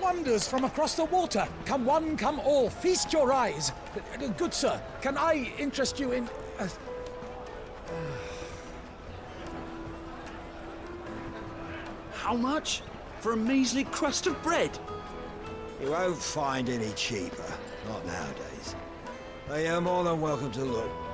wonders from across the water. Come one, come all, feast your eyes. Good sir, can I interest you in... How much? For a measly crust of bread? You won't find any cheaper. Not nowadays. But you're more than welcome to look.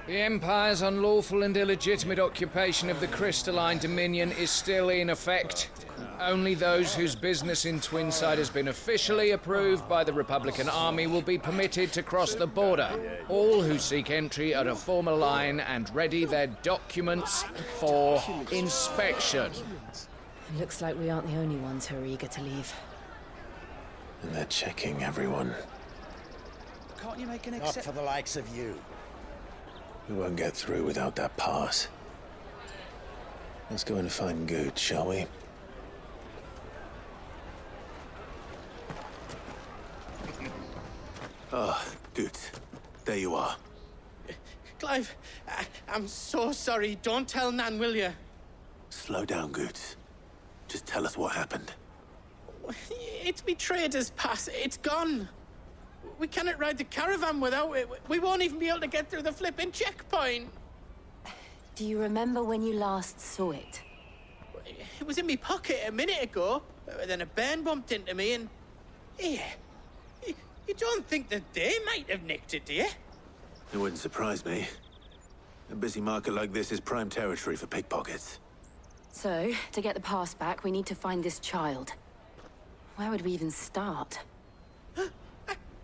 The Empire's unlawful and illegitimate occupation of the Crystalline Dominion is still in effect. Only those whose business in Twinside has been officially approved by the Republican Army will be permitted to cross the border. All who seek entry are to form a line and ready their documents for inspection. It looks like we aren't the only ones who are eager to leave. And they're checking everyone. Can't you make an Not for the likes of you. We won't get through without that pass. Let's go and find Good, shall we? Ah, Good. There you are. Clive, I'm so sorry. Don't tell Nan, will you? Slow down, Good. Just tell us what happened. It's me trader's pass. It's gone. We cannot ride the caravan without it. We won't even be able to get through the flipping checkpoint. Do you remember when you last saw it? It was in my pocket a minute ago. Then a bairn bumped into me and... Yeah. You don't think that they might have nicked it, do you? It wouldn't surprise me. A busy market like this is prime territory for pickpockets. So, to get the pass back, we need to find this child. Where would we even start?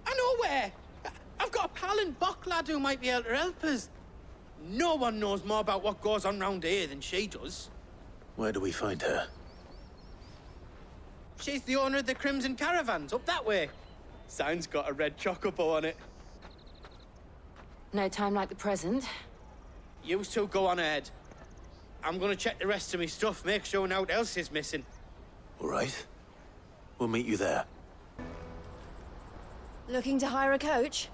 I know where! I've got a pal in Bock lad who might be able to help us. No one knows more about what goes on round here than she does. Where do we find her? She's the owner of the Crimson Caravans, up that way. Sign's got a red chocobo on it. No time like the present. You two go on ahead. I'm gonna check the rest of my stuff, make sure no one else is missing. All right. We'll meet you there. Looking to hire a coach?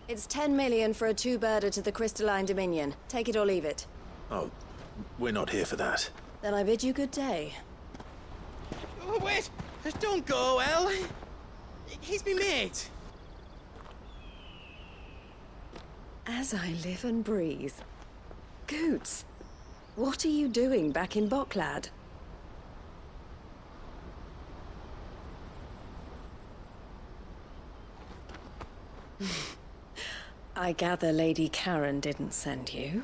It's 10 million for a two-birder to the Crystalline Dominion. Take it or leave it. Oh, we're not here for that. Then I bid you good day. Oh, wait! Don't go, El. He's me mate. As I live and breathe. Goots, what are you doing back in Bocklad? I gather Lady Karen didn't send you.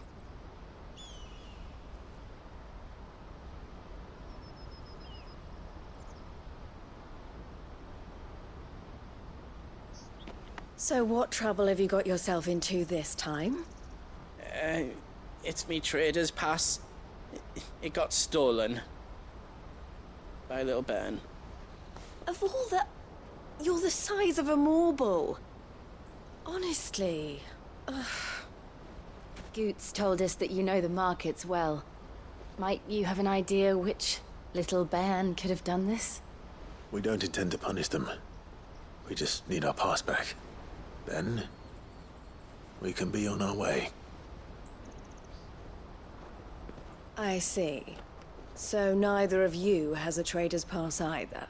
So what trouble have you got yourself into this time? It's me trader's pass. It got stolen. By a little bairn. Of all the... You're the size of a marble. Honestly. Ugh. Goots told us that you know the markets well. Might you have an idea which little bairn could have done this? We don't intend to punish them. We just need our pass back. Then, we can be on our way. I see. So neither of you has a trader's pass either.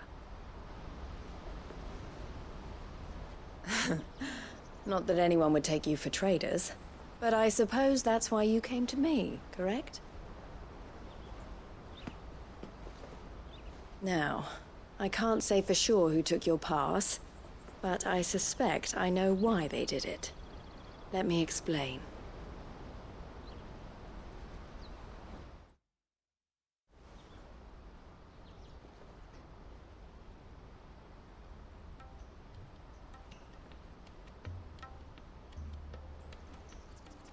Not that anyone would take you for traders, but I suppose that's why you came to me, correct? Now, I can't say for sure who took your pass, but I suspect I know why they did it. Let me explain.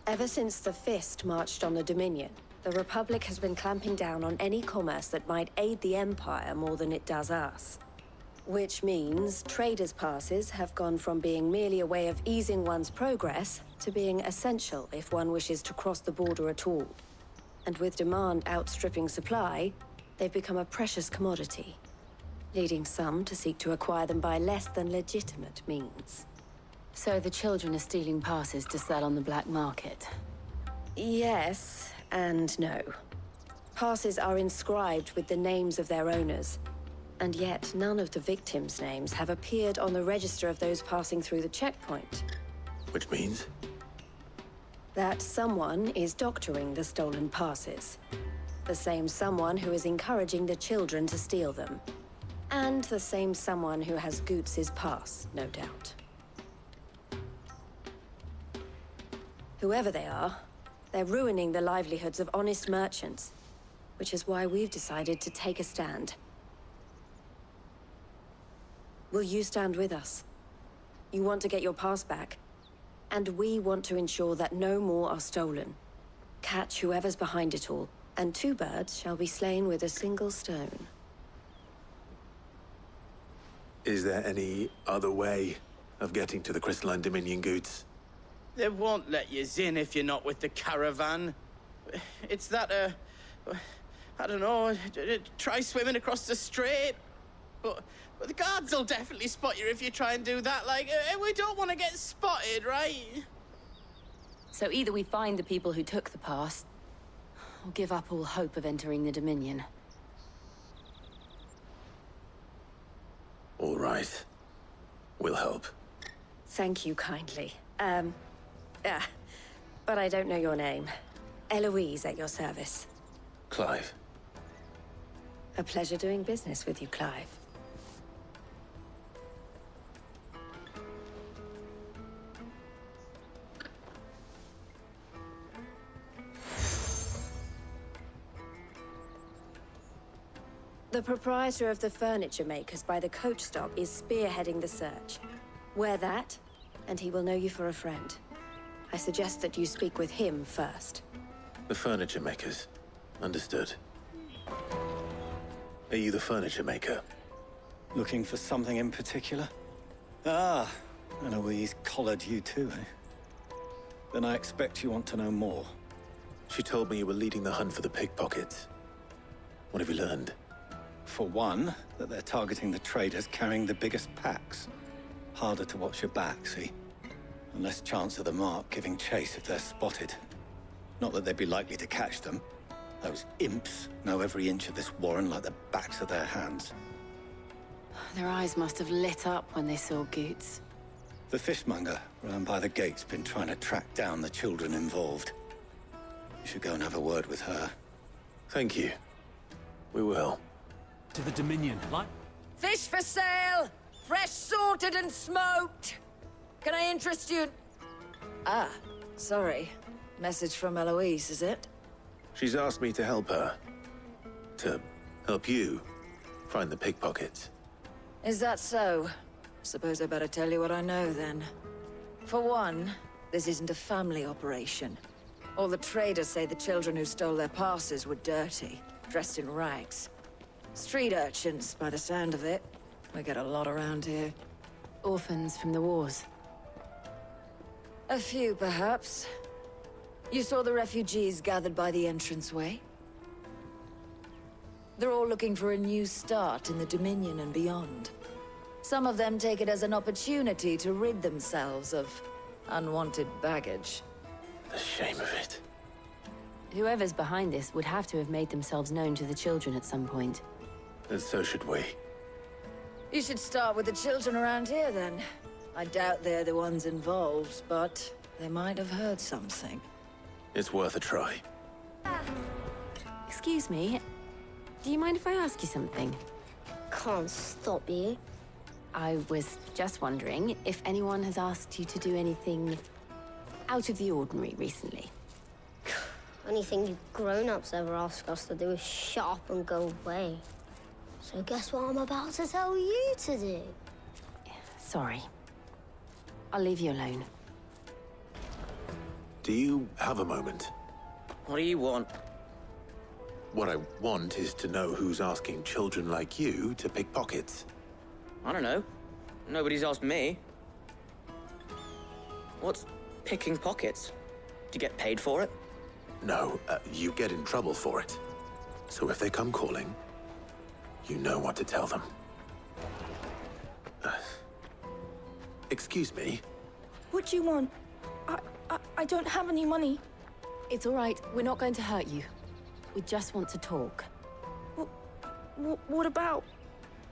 Ever since the Fist marched on the Dominion, the Republic has been clamping down on any commerce that might aid the Empire more than it does us. Which means traders' passes have gone from being merely a way of easing one's progress to being essential if one wishes to cross the border at all. And with demand outstripping supply, they've become a precious commodity. leading some to seek to acquire them by less than legitimate means. So the children are stealing passes to sell on the black market. Yes and no. Passes are inscribed with the names of their owners, and yet none of the victims' names have appeared on the register of those passing through the checkpoint. Which means? That someone is doctoring the stolen passes. The same someone who is encouraging the children to steal them. And the same someone who has Goots's pass, no doubt. Whoever they are, they're ruining the livelihoods of honest merchants, which is why we've decided to take a stand. Will you stand with us? You want to get your pass back, and we want to ensure that no more are stolen. Catch whoever's behind it all, and 2 birds shall be slain with a single stone. Is there any other way of getting to the Crystalline Dominion, Goots? They won't let you in if you're not with the caravan. It's that, I don't know, try swimming across the strait. But the guards will definitely spot you if you try and do that. Like, we don't want to get spotted, right? So either we find the people who took the pass, or give up all hope of entering the Dominion. All right. We'll help. Thank you kindly. But I don't know your name. Eloise at your service. Clive. A pleasure doing business with you, Clive. The proprietor of the furniture makers by the coach stop is spearheading the search. Wear that, and he will know you for a friend. I suggest that you speak with him first. The furniture makers. Understood. Are you the furniture maker? Looking for something in particular? Ah, Eloise collared you too, eh? Then I expect you want to know more. She told me you were leading the hunt for the pickpockets. What have you learned? For one, that they're targeting the traders carrying the biggest packs. Harder to watch your back, see? And less chance of the mark giving chase if they're spotted. Not that they'd be likely to catch them. Those imps know every inch of this warren like the backs of their hands. Their eyes must have lit up when they saw Goots. The fishmonger round by the gate's been trying to track down the children involved. You should go and have a word with her. Thank you. We will. To the Dominion, like? Fish for sale! Fresh sorted and smoked! Can I interest you? Ah, sorry. Message from Eloise, is it? She's asked me to help her. To help you find the pickpockets. Is that so? Suppose I better tell you what I know, then. For one, this isn't a family operation. All the traders say the children who stole their passes were dirty, dressed in rags. Street urchins, by the sound of it. We get a lot around here. Orphans from the wars. A few, perhaps. You saw the refugees gathered by the entranceway? They're all looking for a new start in the Dominion and beyond. Some of them take it as an opportunity to rid themselves of unwanted baggage. The shame of it. Whoever's behind this would have to have made themselves known to the children at some point. And so should we. You should start with the children around here, then. I doubt they're the ones involved, but they might have heard something. It's worth a try. Excuse me, do you mind if I ask you something? Can't stop you. I was just wondering if anyone has asked you to do anything out of the ordinary recently. Anything you grown-ups ever ask us to do is shut up and go away. So guess what I'm about to tell you to do? Sorry. I'll leave you alone. Do you have a moment? What do you want? What I want is to know who's asking children like you to pick pockets. I don't know. Nobody's asked me. What's picking pockets? Do you get paid for it? No, you get in trouble for it. So if they come calling, you know what to tell them. Excuse me? What do you want? I don't have any money. It's all right. We're not going to hurt you. We just want to talk. What about?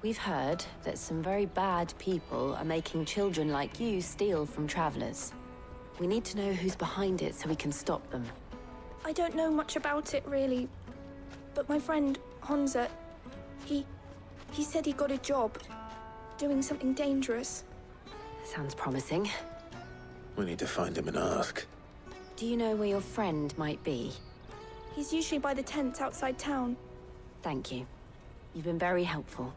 We've heard that some very bad people are making children like you steal from travelers. We need to know who's behind it so we can stop them. I don't know much about it, really. But my friend, Honza, he said he got a job doing something dangerous. Sounds promising. We need to find him and ask. Do you know where your friend might be? He's usually by the tents outside town. Thank you. You've been very helpful.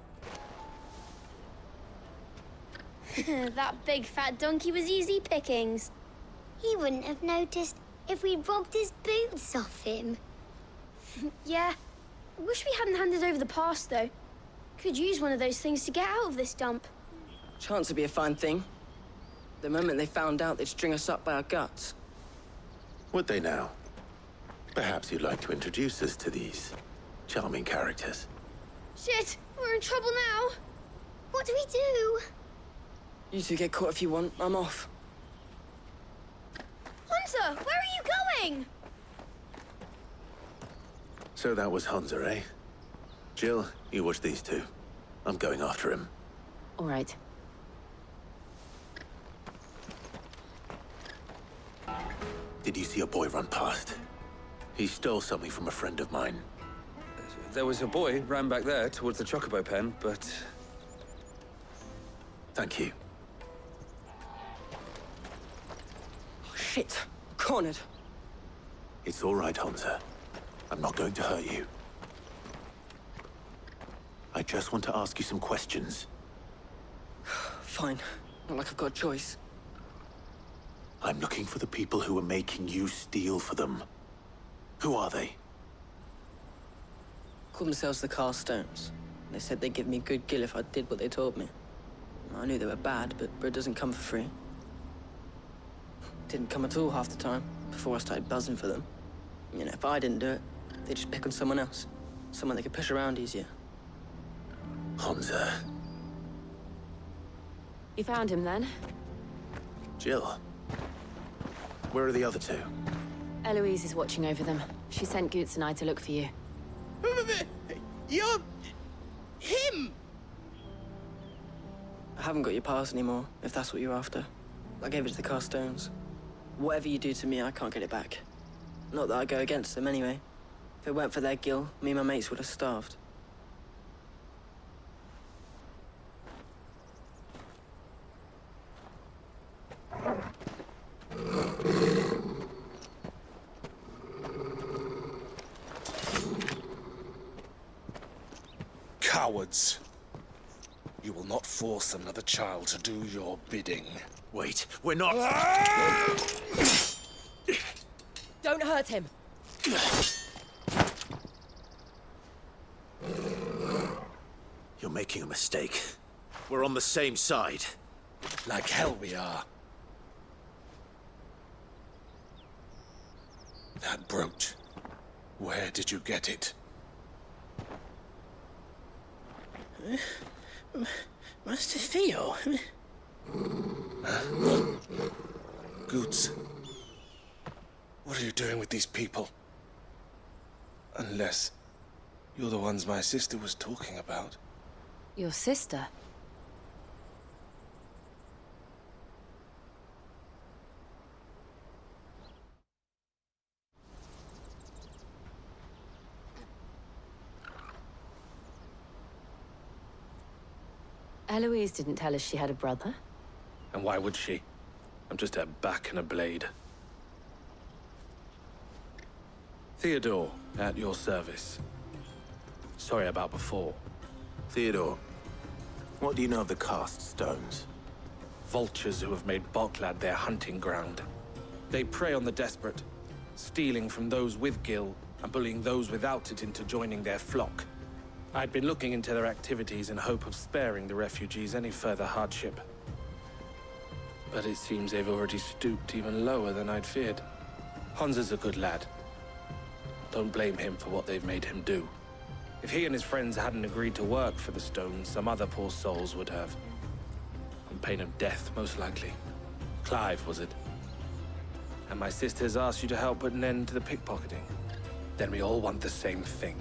That big fat donkey was easy pickings. He wouldn't have noticed if we'd robbed his boots off him. Yeah. Wish we hadn't handed over the pass, though. Could use one of those things to get out of this dump. Chance would be a fine thing. The moment they found out, they'd string us up by our guts. Would they now? Perhaps you'd like to introduce us to these charming characters. Shit! We're in trouble now! What do we do? You two get caught if you want. I'm off. Hunter, where are you going? So that was Honza, eh? Jill, you watch these two. I'm going after him. All right. Did you see a boy run past? He stole something from a friend of mine. There was a boy ran back there towards the chocobo pen, but... Thank you. Oh, shit! Cornered! It's all right, Honza. I'm not going to hurt you. I just want to ask you some questions. Fine. Not like I've got a choice. I'm looking for the people who are making you steal for them. Who are they? Called themselves the Carstones. They said they'd give me good gill if I did what they told me. I knew they were bad, but bread doesn't come for free. Didn't come at all half the time, before I started buzzing for them. You know, if I didn't do it, they'd just pick on someone else. Someone they could push around easier. Honza. You found him, then? Jill. Where are the other two? Eloise is watching over them. She sent Goots and I to look for you. You're... him! I haven't got your pass anymore, if that's what you're after. I gave it to the Carstones. Whatever you do to me, I can't get it back. Not that I go against them anyway. If it weren't for their gill, me and my mates would have starved. Cowards. You will not force another child to do your bidding. Wait, we're not... Don't hurt him. You're making a mistake. We're on the same side. Like hell we are. That brooch. Where did you get it? Master Theo? Goots. What are you doing with these people? Unless you're the ones my sister was talking about. Your sister? Eloise didn't tell us she had a brother. And why would she? I'm just a back and a blade. Theodore, at your service. Sorry about before. Theodore, what do you know of the Cast Stones? Vultures who have made Boklad their hunting ground. They prey on the desperate, stealing from those with gill and bullying those without it into joining their flock. I'd been looking into their activities in hope of sparing the refugees any further hardship. But it seems they've already stooped even lower than I'd feared. Honza's a good lad. Don't blame him for what they've made him do. If he and his friends hadn't agreed to work for the Stones, some other poor souls would have. On pain of death, most likely. Clive, was it? And my sisters asked you to help put an end to the pickpocketing. Then we all want the same thing.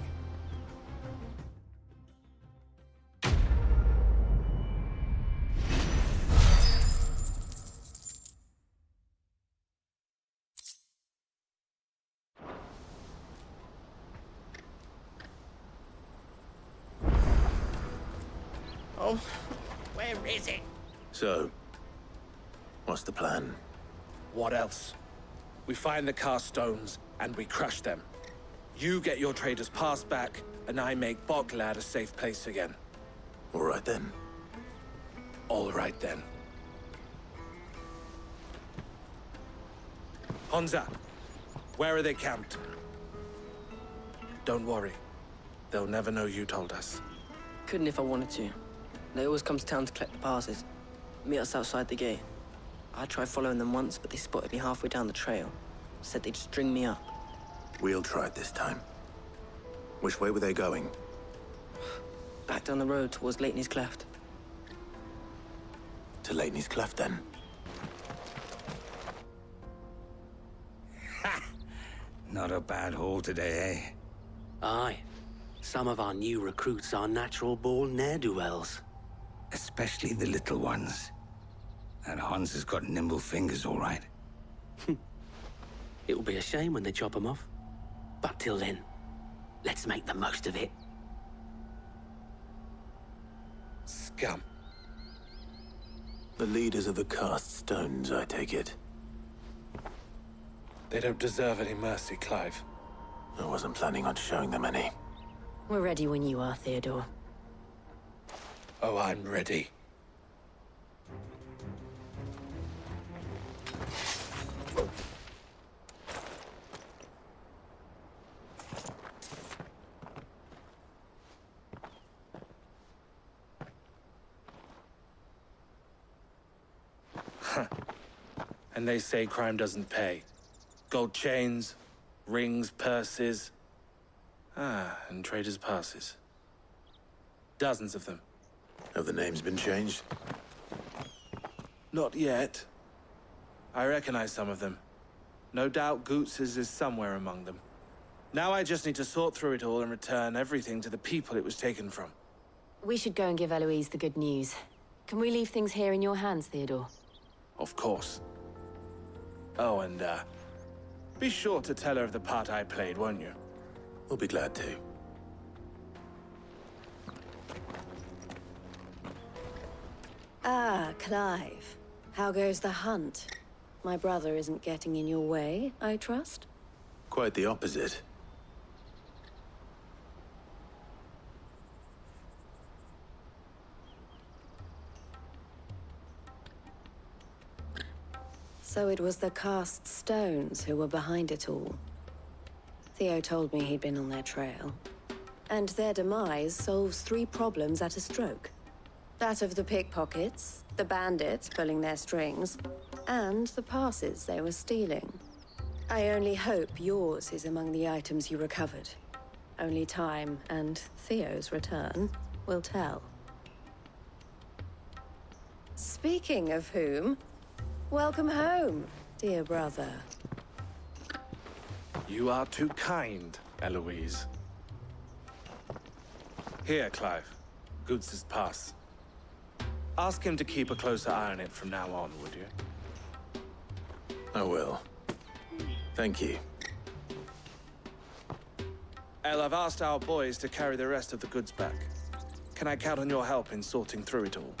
Oh, where is it? So, what's the plan? What else? We find the cast stones, and we crush them. You get your trader's pass back, and I make Boglad a safe place again. All right then. All right then. Honza, where are they camped? Don't worry. They'll never know you told us. Couldn't if I wanted to. They always come to town to collect the passes. Meet us outside the gate. I tried following them once, but they spotted me halfway down the trail. Said they'd string me up. We'll try it this time. Which way were they going? Back down the road towards Lateney's Cleft. To Lateney's Cleft, then? Not a bad haul today, eh? Aye. Some of our new recruits are natural-born ne'er-do-wells. Especially the little ones. That Hans has got nimble fingers, all right. It will be a shame when they chop them off. But till then, let's make the most of it. Scum. The leaders of the cast stones, I take it. They don't deserve any mercy, Clive. I wasn't planning on showing them any. We're ready when you are, Theodore. Oh, I'm ready. And they say crime doesn't pay. Gold chains, rings, purses. And traders' passes. Dozens of them. Have the names been changed? Not yet. I recognize some of them. No doubt Goots's is somewhere among them. Now I just need to sort through it all and return everything to the people it was taken from. We should go and give Eloise the good news. Can we leave things here in your hands, Theodore? Of course. Oh, and, be sure to tell her of the part I played, won't you? We'll be glad to. Ah, Clive. How goes the hunt? My brother isn't getting in your way, I trust? Quite the opposite. So it was the cast stones who were behind it all. Theo told me he'd been on their trail. And their demise solves 3 problems at a stroke. That of the pickpockets, the bandits pulling their strings, and the passes they were stealing. I only hope yours is among the items you recovered. Only time and Theo's return will tell. Speaking of whom, welcome home, dear brother. You are too kind, Eloise. Here, Clive. Goots's pass. Ask him to keep a closer eye on it from now on, would you? I will. Thank you. El, I've asked our boys to carry the rest of the goods back. Can I count on your help in sorting through it all?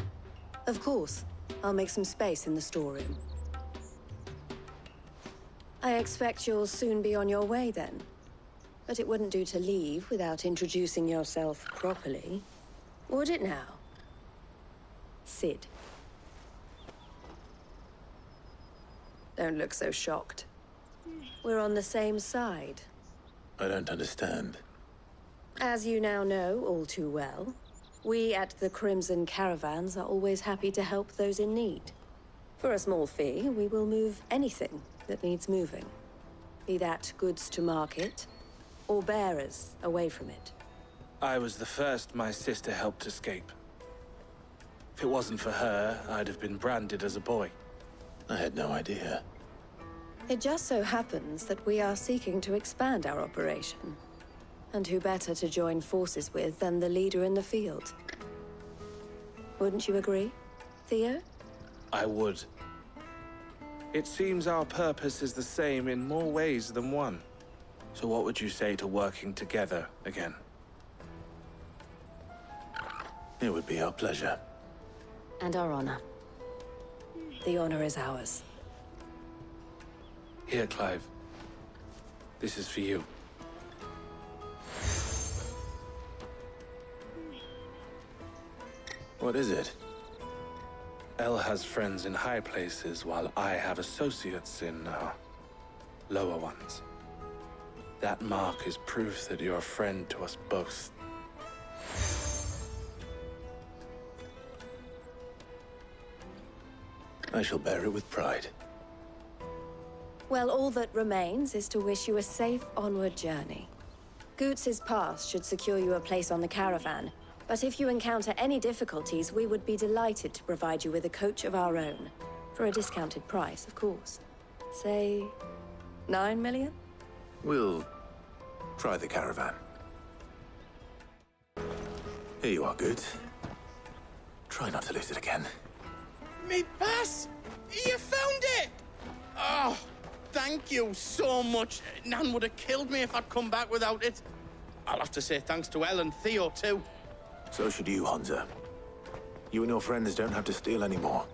Of course. I'll make some space in the storeroom. I expect you'll soon be on your way then. But it wouldn't do to leave without introducing yourself properly. Would it now? Sid. Don't look so shocked. We're on the same side. I don't understand. As you now know all too well, we at the Crimson Caravans are always happy to help those in need. For a small fee, we will move anything that needs moving. Be that goods to market, or bearers away from it. I was the first my sister helped escape. If it wasn't for her, I'd have been branded as a boy. I had no idea. It just so happens that we are seeking to expand our operation. And who better to join forces with than the leader in the field? Wouldn't you agree, Theo? I would. It seems our purpose is the same in more ways than one. So what would you say to working together again? It would be our pleasure. And our honor. The honor is ours. Here, Clive. This is for you. What is it? Elle has friends in high places, while I have associates in, lower ones. That mark is proof that you're a friend to us both. I shall bear it with pride. Well, all that remains is to wish you a safe onward journey. Goots's pass should secure you a place on the caravan, but if you encounter any difficulties, we would be delighted to provide you with a coach of our own. For a discounted price, of course. Say, 9 million? We'll try the caravan. Here you are, Good. Try not to lose it again. Me pass! You found it! Oh, thank you so much. Nan would have killed me if I'd come back without it. I'll have to say thanks to Elle and Theo, too. So should you, Honza. You and your friends don't have to steal anymore.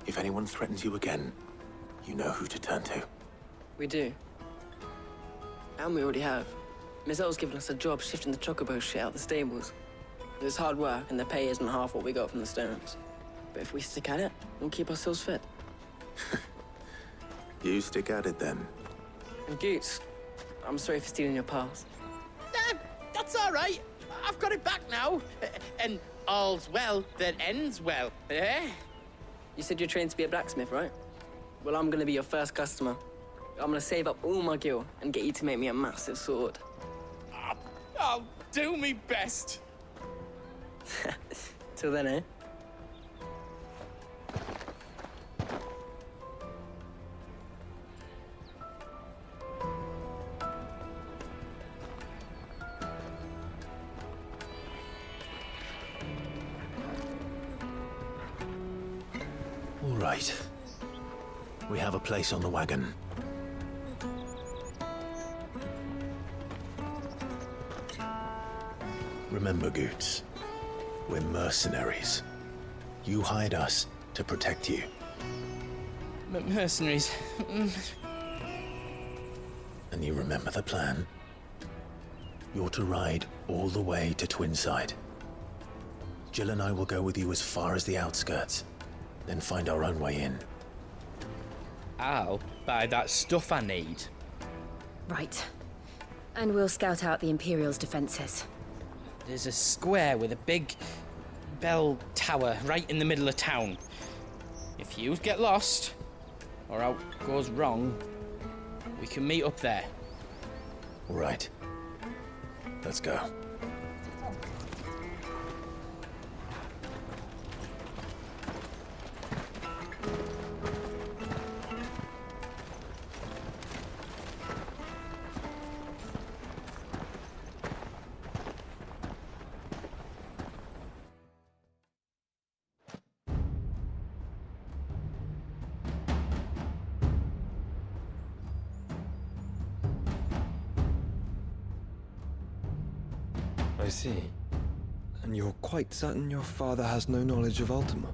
If anyone threatens you again, you know who to turn to. We do. And we already have. Miss Elle's given us a job shifting the chocobo shit out the stables. It's hard work, and the pay isn't half what we got from the stones. But if we stick at it, we'll keep ourselves fit. You stick at it, then. And Goots, I'm sorry for stealing your pass. That's all right. I've got it back now. And all's well that ends well, eh? You said you're trained to be a blacksmith, right? Well, I'm gonna be your first customer. I'm gonna save up all my gil and get you to make me a massive sword. I'll do me best. Till then, eh? All right. We have a place on the wagon. Remember, Goots, we're mercenaries. You hired us to protect you. Mercenaries. And you remember the plan? You're to ride all the way to Twinside. Jill and I will go with you as far as the outskirts, then find our own way in. I'll buy that stuff I need. Right. And we'll scout out the Imperial's defenses. There's a square with a big bell tower right in the middle of town. If you get lost, or out goes wrong, we can meet up there. All right. Let's go. I see. And you're quite certain your father has no knowledge of Ultima?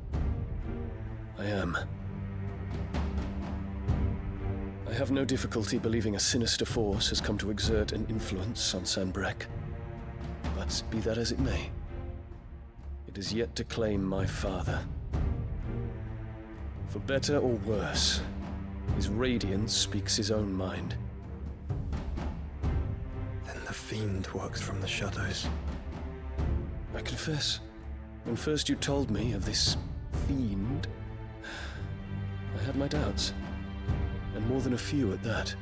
I am. I have no difficulty believing a sinister force has come to exert an influence on Sanbreque. But be that as it may, it is yet to claim my father. For better or worse, his radiance speaks his own mind. Then the Fiend works from the shadows. I confess, when first you told me of this Fiend, I had my doubts. And more than a few at that.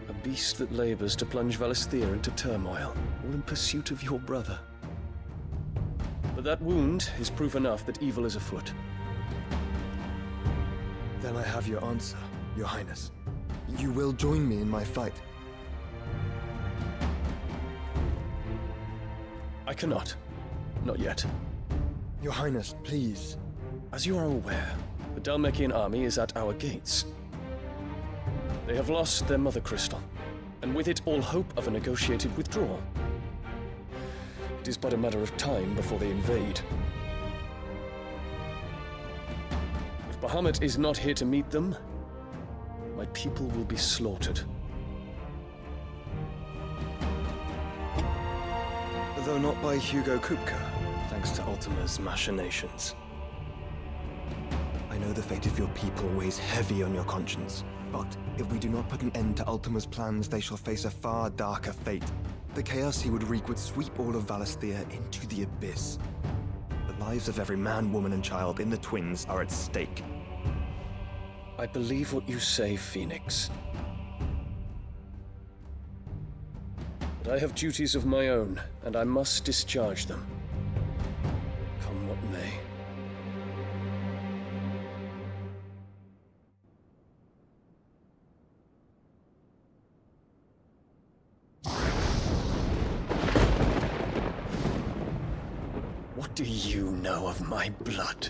A beast that labors to plunge Valisthea into turmoil, all in pursuit of your brother. But that wound is proof enough that evil is afoot. Then I have your answer, Your Highness. You will join me in my fight. I cannot. Not yet. Your Highness, please. As you are aware, the Dhalmekian army is at our gates. They have lost their mother crystal, and with it all hope of a negotiated withdrawal. It is but a matter of time before they invade. If Bahamut is not here to meet them, my people will be slaughtered. Though not by Hugo Kupka, thanks to Ultima's machinations. I know the fate of your people weighs heavy on your conscience, but if we do not put an end to Ultima's plans, they shall face a far darker fate. The chaos he would wreak would sweep all of Valisthea into the abyss. The lives of every man, woman, and child in the Twins are at stake. I believe what you say, Phoenix. But I have duties of my own, and I must discharge them. Come what may. What do you know of my blood?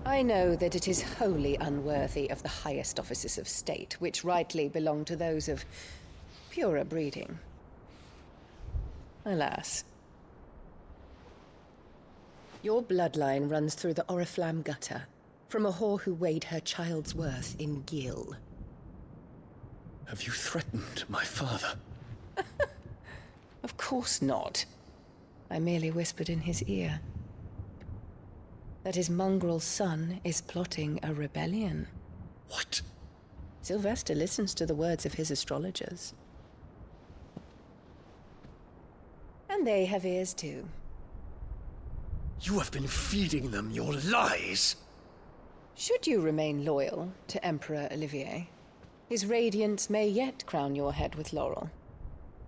I know that it is wholly unworthy of the highest offices of state, which rightly belong to those of purer breeding. Alas. Your bloodline runs through the Oriflamme gutter, from a whore who weighed her child's worth in gil. Have you threatened my father? Of course not. I merely whispered in his ear that his mongrel son is plotting a rebellion. What? Sylvester listens to the words of his astrologers. And they have ears too. You have been feeding them your lies! Should you remain loyal to Emperor Olivier, his radiance may yet crown your head with laurel,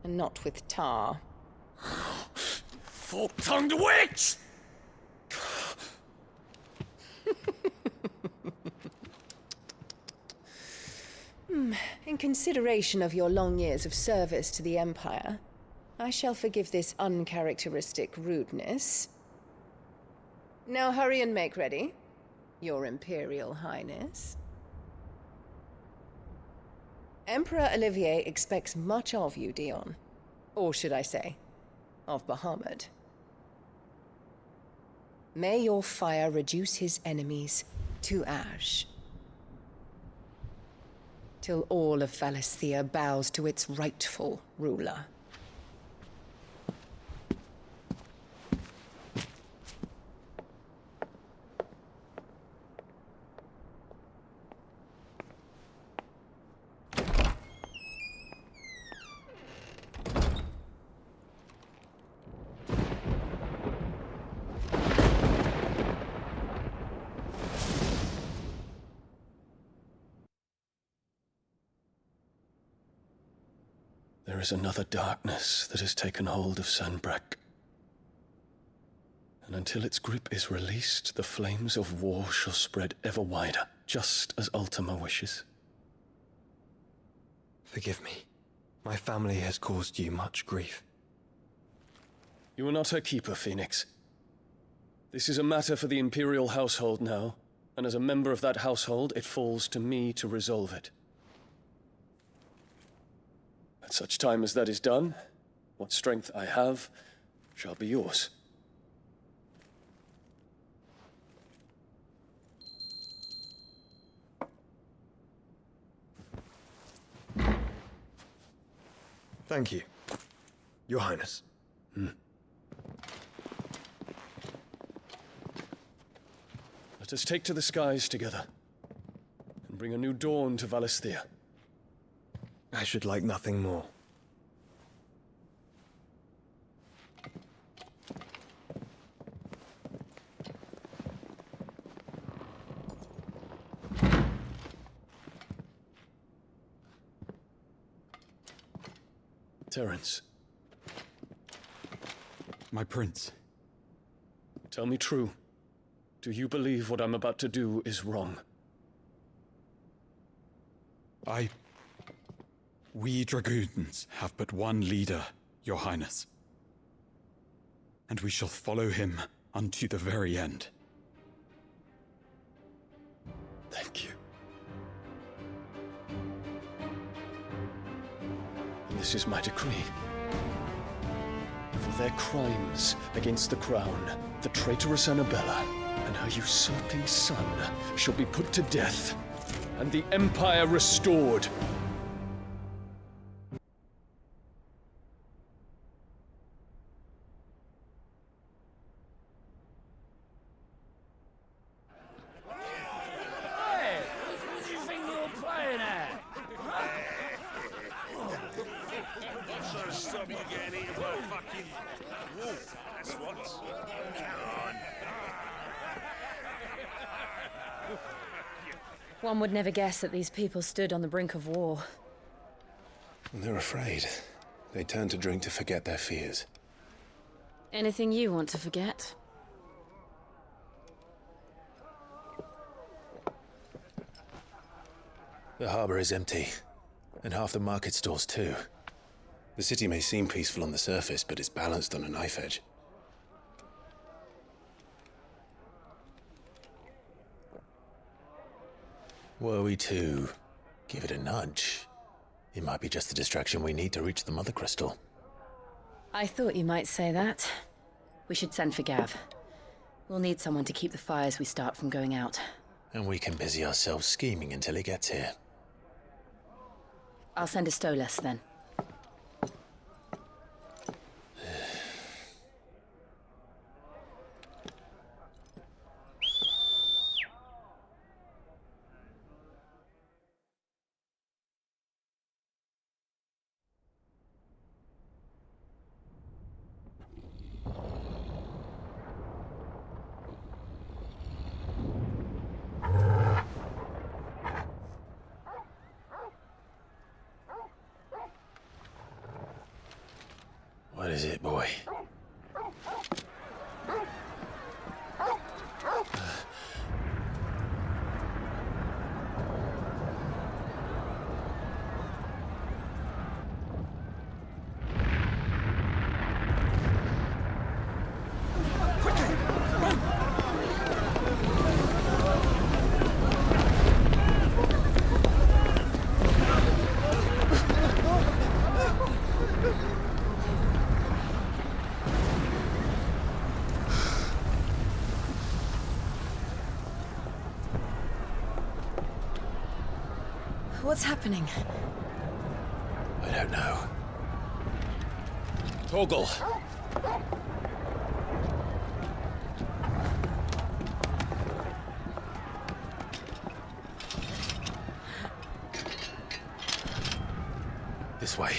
and not with tar. Fork-tongued witch! In consideration of your long years of service to the Empire, I shall forgive this uncharacteristic rudeness. Now hurry and make ready, Your Imperial Highness. Emperor Olivier expects much of you, Dion. Or should I say, of Bahamut. May your fire reduce his enemies to ash, till all of Valisthea bows to its rightful ruler. There is another darkness that has taken hold of Sanbreque. And until its grip is released, the flames of war shall spread ever wider, just as Ultima wishes. Forgive me. My family has caused you much grief. You are not her keeper, Phoenix. This is a matter for the Imperial household now, and as a member of that household, it falls to me to resolve it. At such time as that is done, what strength I have shall be yours. Thank you, Your Highness. Let us take to the skies together, and bring a new dawn to Valisthea. I should like nothing more. Terence, My prince. tell me true. Do you believe what I'm about to do is wrong? We dragoons have but one leader, your highness. And we shall follow him unto the very end. Thank you. And this is my decree. For their crimes against the crown, the traitoress Annabella and her usurping son shall be put to death, and the Empire restored. Hey, what do you think you're playing at? What's gonna stop you getting eaten by a fucking wolf? That's what. Come on. One would never guess that these people stood on the brink of war. They're afraid. They turn to drink to forget their fears. Anything you want to forget? The harbor is empty, and half the market stalls too. The city may seem peaceful on the surface, but it's balanced on a knife edge. Were we to give it a nudge, it might be just the distraction we need to reach the Mother Crystal. I thought you might say that. We should send for Gav. We'll need someone to keep the fires we start from going out. And we can busy ourselves scheming until he gets here. I'll send a Stolas then. What is it, boy? What's happening? I don't know. Torgal! This way.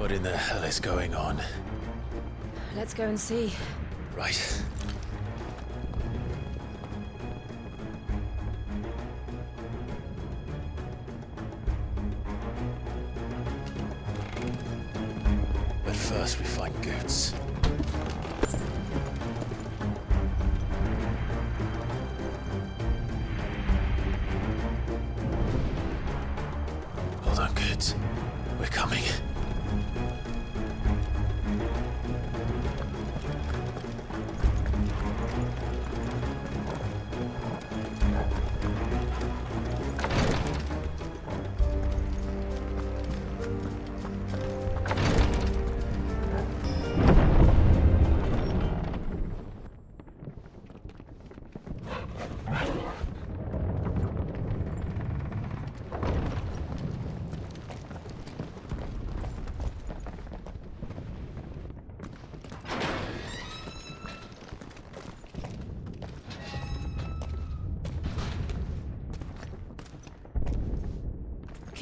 What in the hell is going on? Let's go and see. Right. But first we find Goots. Hold on, Goots. We're coming.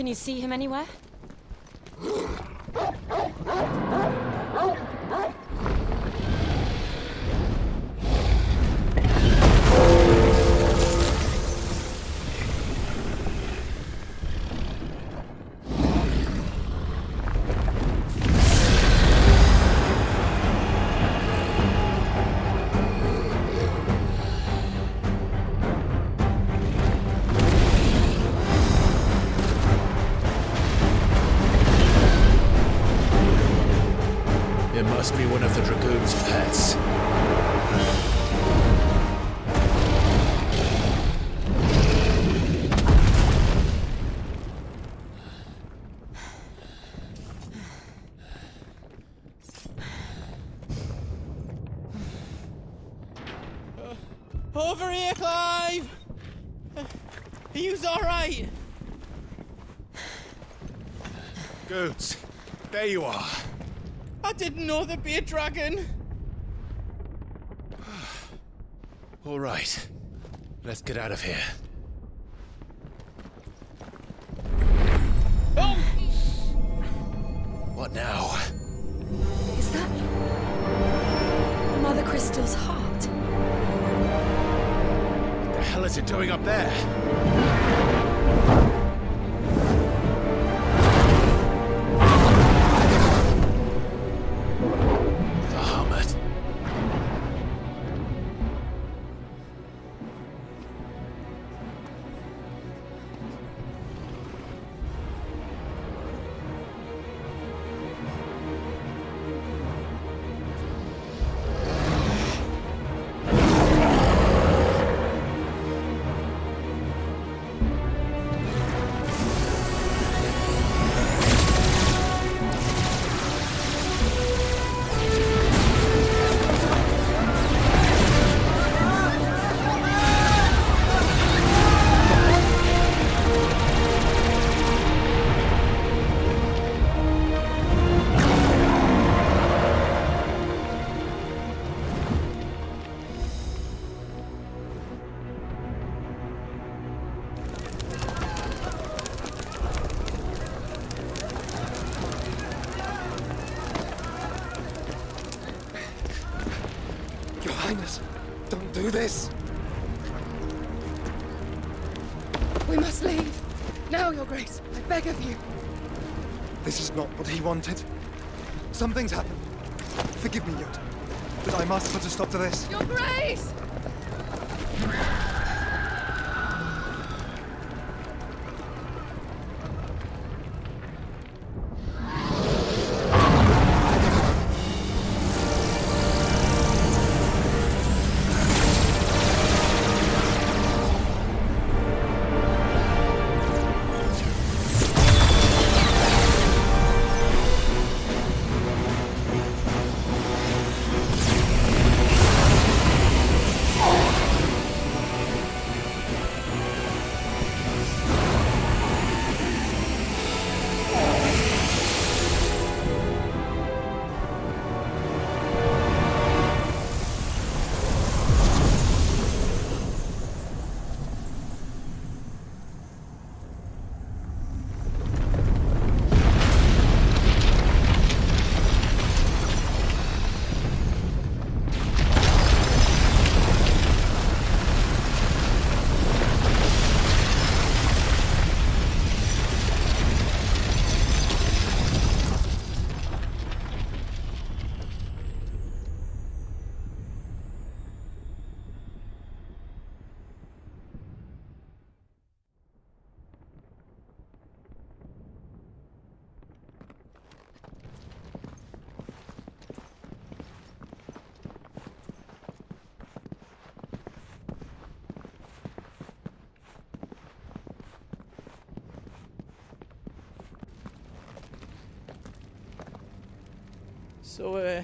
Can you see him anywhere? It must be one of the Dragoon's pets. Over here, Clive! Are you alright? Goods, there you are. I didn't know there'd be a dragon. All right. Let's get out of here. Oh! What now? Is that Mother Crystal's heart? What the hell is it doing up there? Your Highness, don't do this. We must leave. Now, Your Grace. I beg of you. This is not what he wanted. Something's happened. Forgive me, Yoda, but I must put a stop to this. Your Grace! So,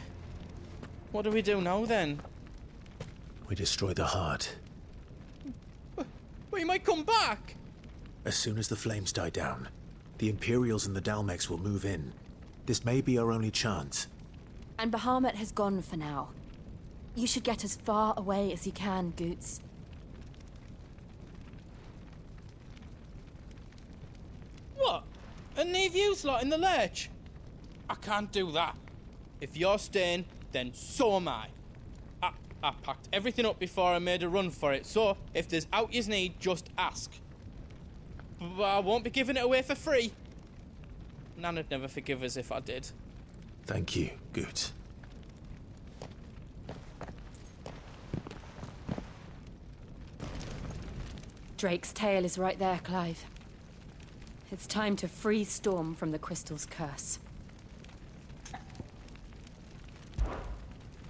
what do we do now then? We destroy the heart. We might come back! As soon as the flames die down, the Imperials and the Dalmex will move in. This may be our only chance. And Bahamut has gone for now. You should get as far away as you can, Goots. What? and leave you lot in the lurch. I can't do that. If you're staying, then so am I. I packed everything up before I made a run for it, so if there's out you need, just ask. But I won't be giving it away for free. Nana'd never forgive us if I did. Thank you, Goot. Drake's tail is right there, Clive. It's time to free Storm from the Crystal's curse.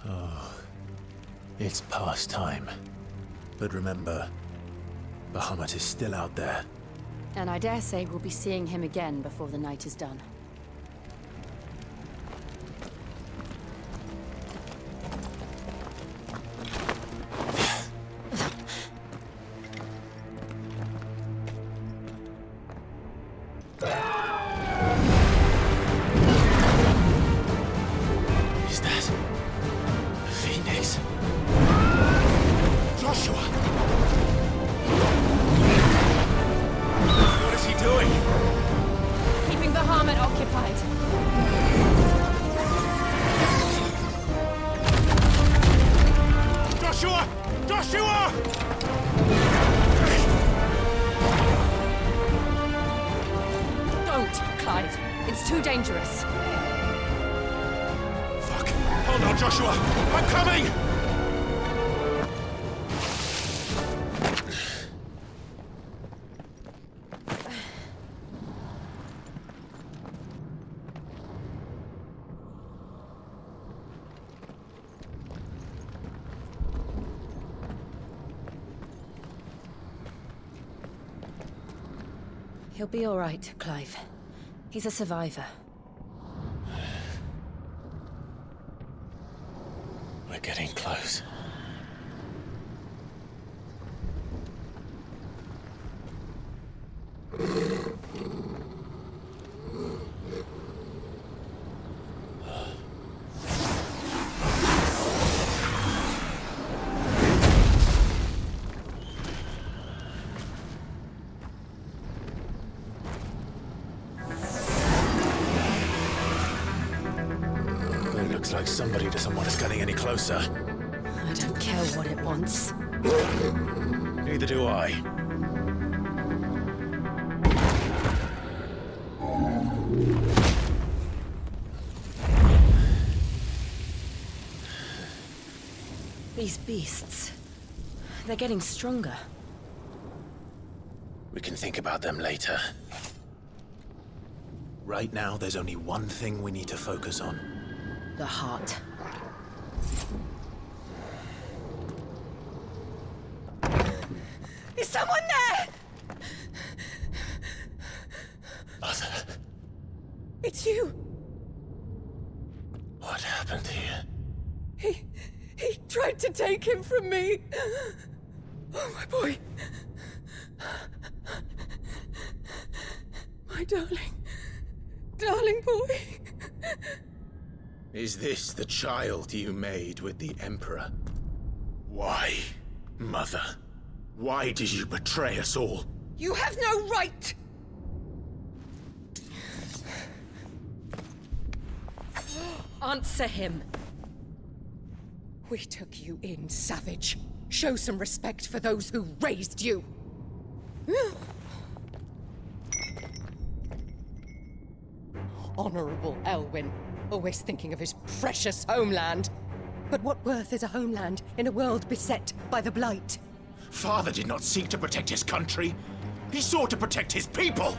Oh, it's past time. But remember, Bahamut is still out there. And I dare say we'll be seeing him again before the night is done. Is that the Phoenix? Joshua! What is he doing? Keeping Bahamut occupied. Joshua! Joshua! Don't, Clive. It's too dangerous. Fuck! Hold on, Joshua! I'm coming! He'll be all right, Clive. He's a survivor. We're getting close. It looks like somebody doesn't want us getting any closer. I don't care what it wants. Neither do I. These beasts... they're getting stronger. We can think about them later. Right now, there's only one thing we need to focus on. The heart. Is someone there? Mother, It's you. what happened here? He tried to take him from me. Oh, my boy. My darling boy. Is this the child you made with the Emperor? Why, Mother? Why did you betray us all? You have no right. Answer him. We took you in, savage. Show some respect for those who raised you. Honorable Elwyn, always thinking of his precious homeland. But what worth is a homeland in a world beset by the Blight? Father did not seek to protect his country. He sought to protect his people.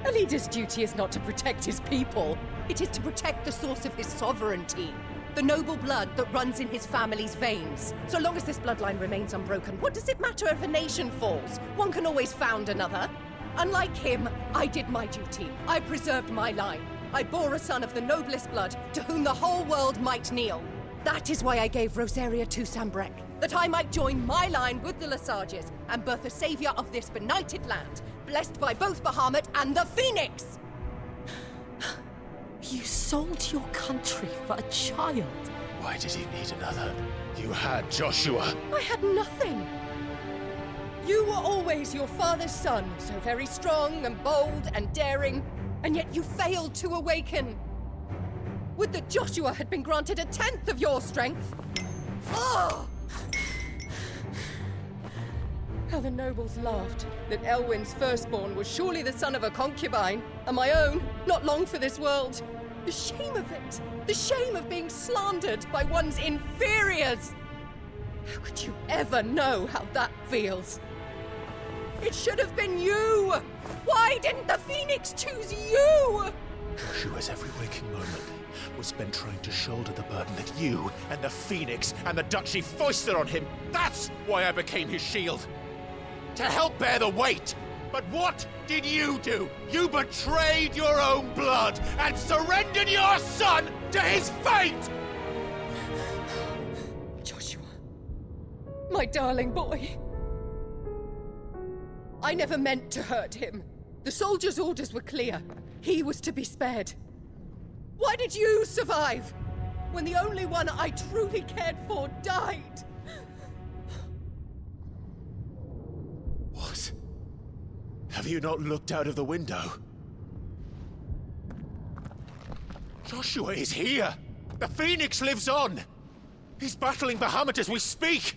A leader's duty is not to protect his people. It is to protect the source of his sovereignty. The noble blood that runs in his family's veins. So long as this bloodline remains unbroken, what does it matter if a nation falls? One can always found another. Unlike him, I did my duty. I preserved my line. I bore a son of the noblest blood, to whom the whole world might kneel. That is why I gave Rosaria to Sambrek, that I might join my line with the Lesages and birth a savior of this benighted land, blessed by both Bahamut and the Phoenix! You sold your country for a child. Why did he need another? You had Joshua. I had nothing. You were always your father's son, so very strong and bold and daring. And yet you failed to awaken. Would that Joshua had been granted 1/10 of your strength? Oh! How the nobles laughed that Elwyn's firstborn was surely the son of a concubine, and my own, not long for this world. The shame of it! The shame of being slandered by one's inferiors! How could you ever know how that feels? It should have been you! Why didn't the Phoenix choose you? Joshua's every waking moment was spent trying to shoulder the burden that you and the Phoenix and the Duchy foisted on him. That's why I became his shield. To help bear the weight. But what did you do? You betrayed your own blood and surrendered your son to his fate! Joshua, my darling boy. I never meant to hurt him. The soldiers' orders were clear. He was to be spared. Why did you survive when the only one I truly cared for died? What? Have you not looked out of the window? Joshua is here! The Phoenix lives on! He's battling Bahamut as we speak!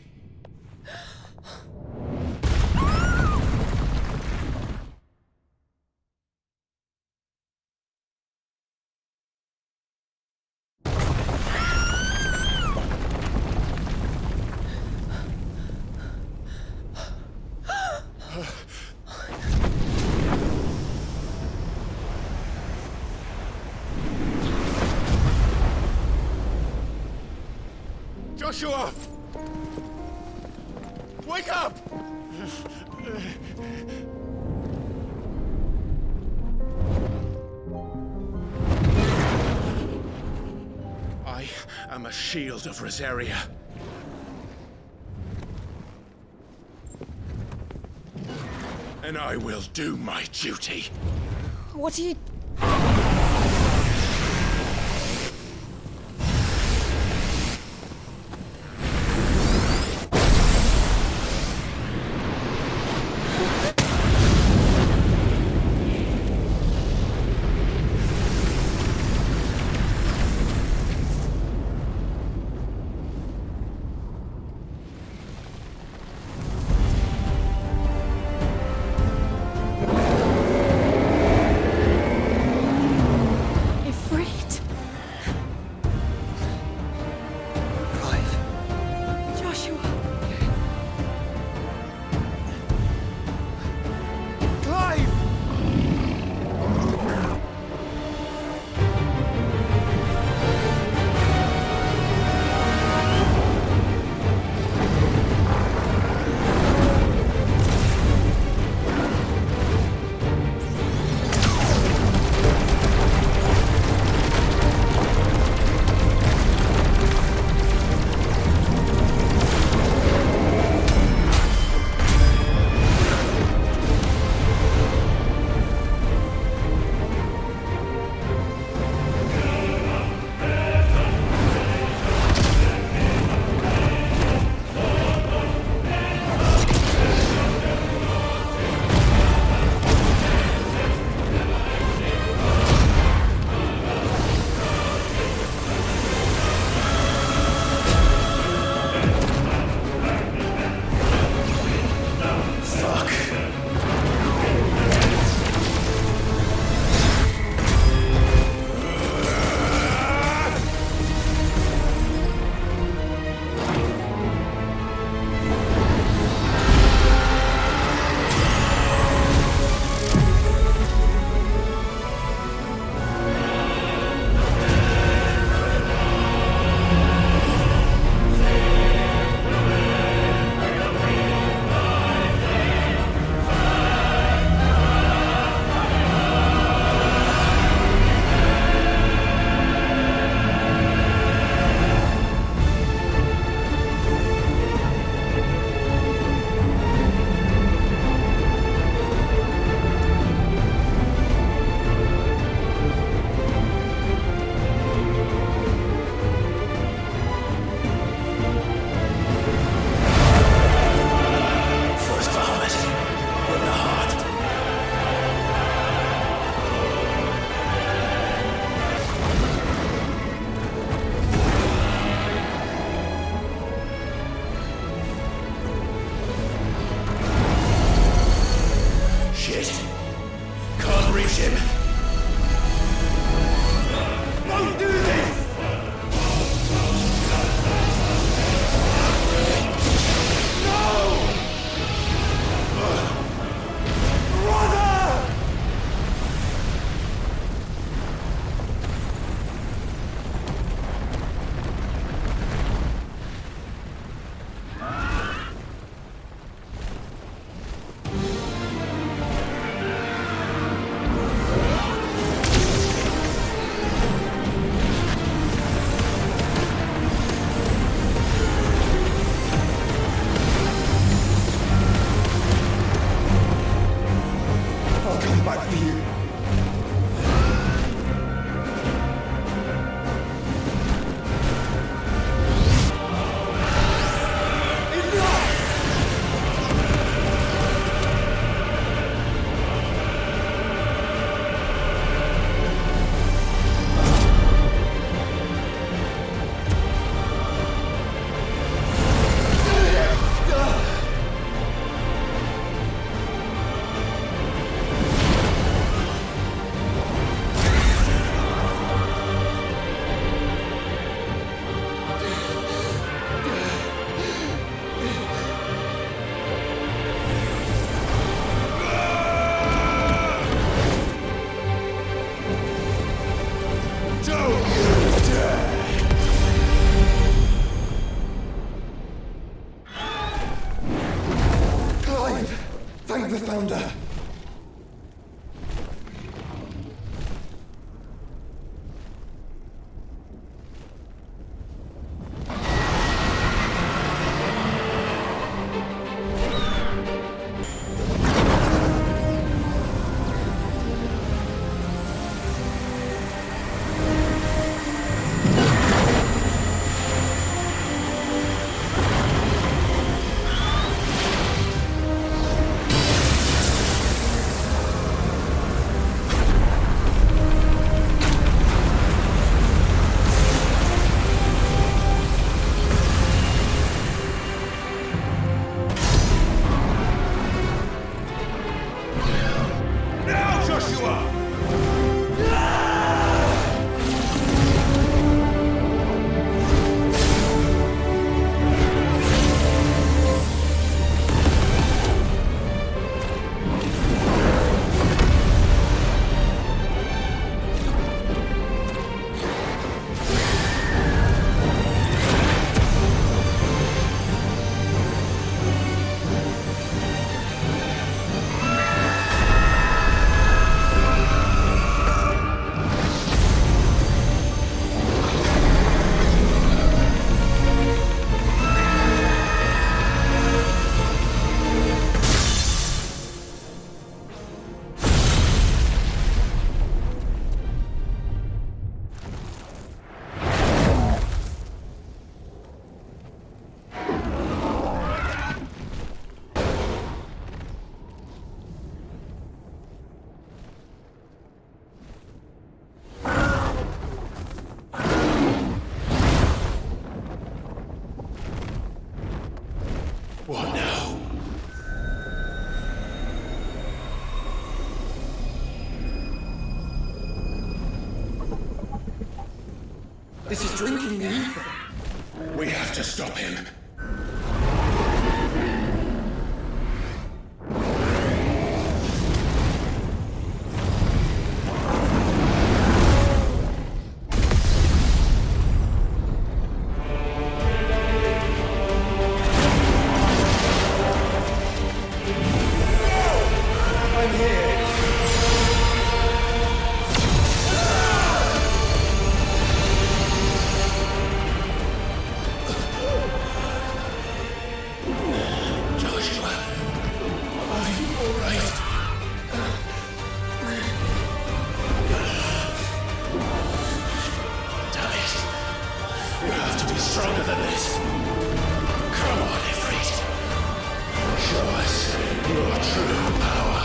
Joshua! Wake up! I am a shield of Rosaria. And I will do my duty. What are you... Don't you dare! Clive! Thank the Founder! Now, Joshua! What now? This is drinking me. We have to stop him. I'm here. Joshua, are you all right? Damn it. You have to be stronger than this. Come on, Ifrit. Show us your true power.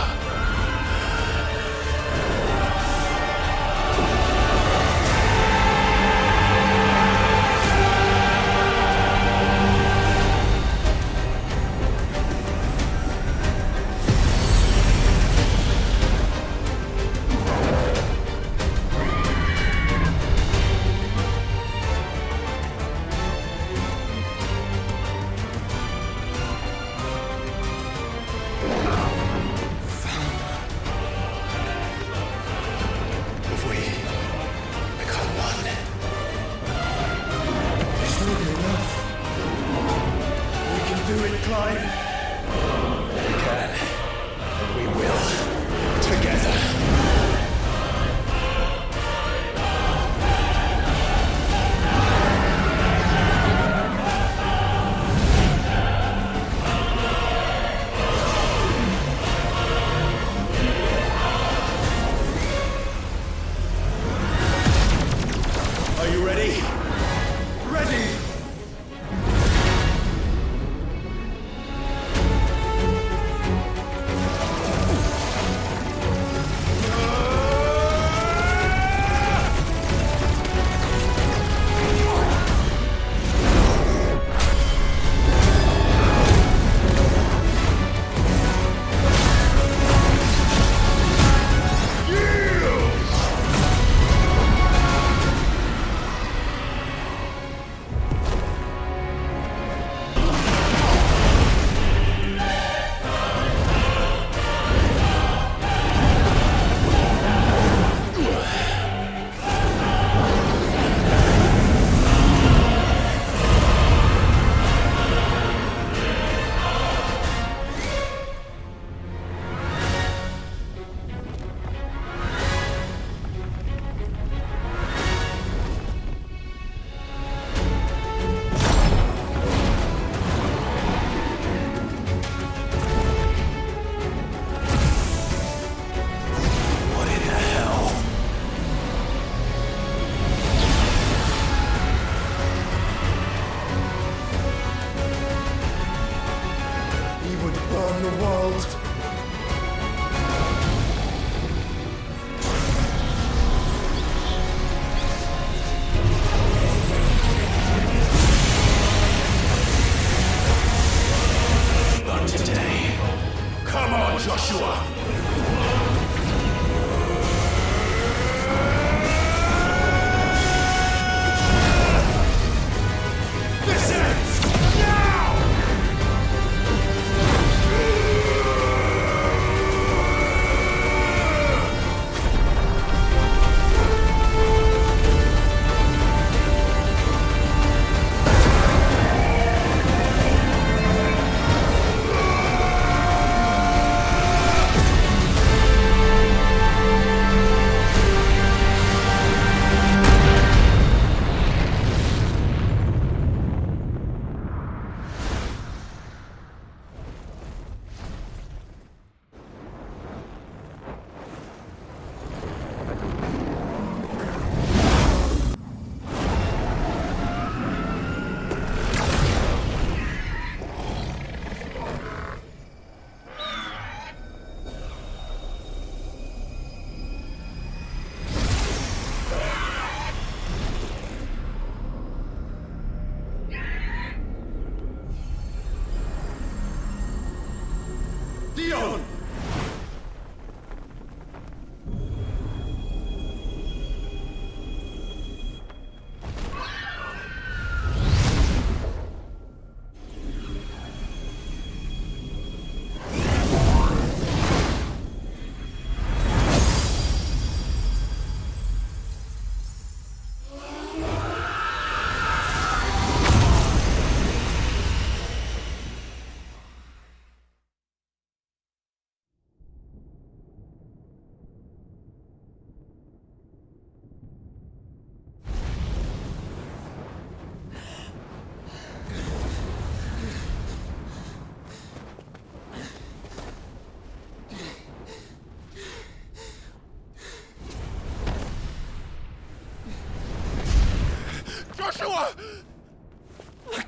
Joshua!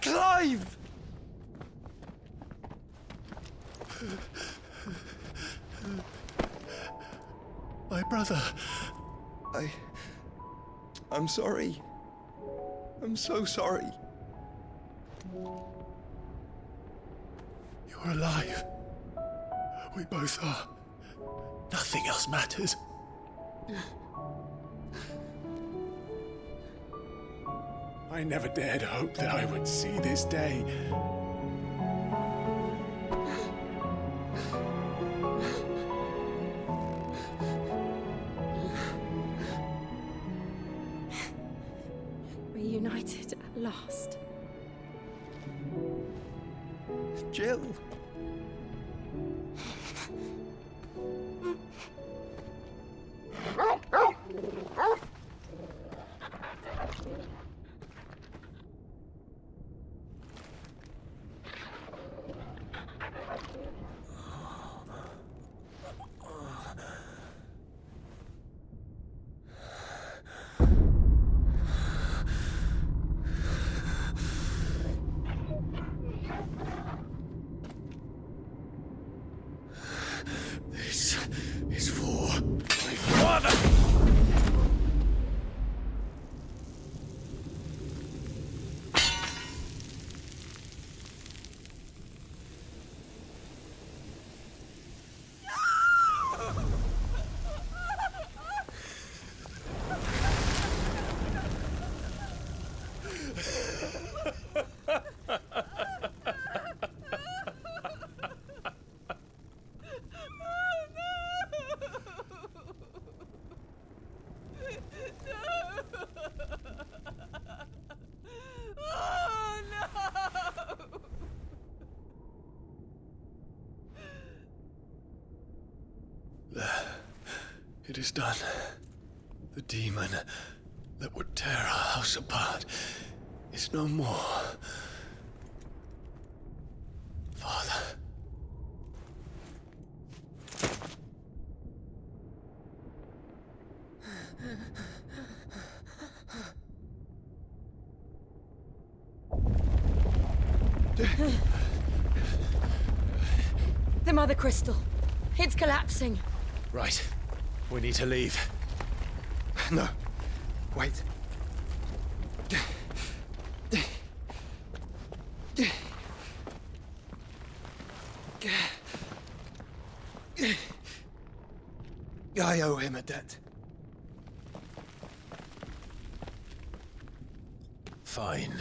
Clive! My brother. I'm sorry. I'm so sorry. You're alive. We both are. Nothing else matters. I never dared hope that I would see this day. Reunited at last. Jill. This is for my father! It is done. The demon that would tear our house apart is no more. Father. The Mother Crystal. It's collapsing. Right. We need to leave. No. Wait. I owe him a debt. Fine.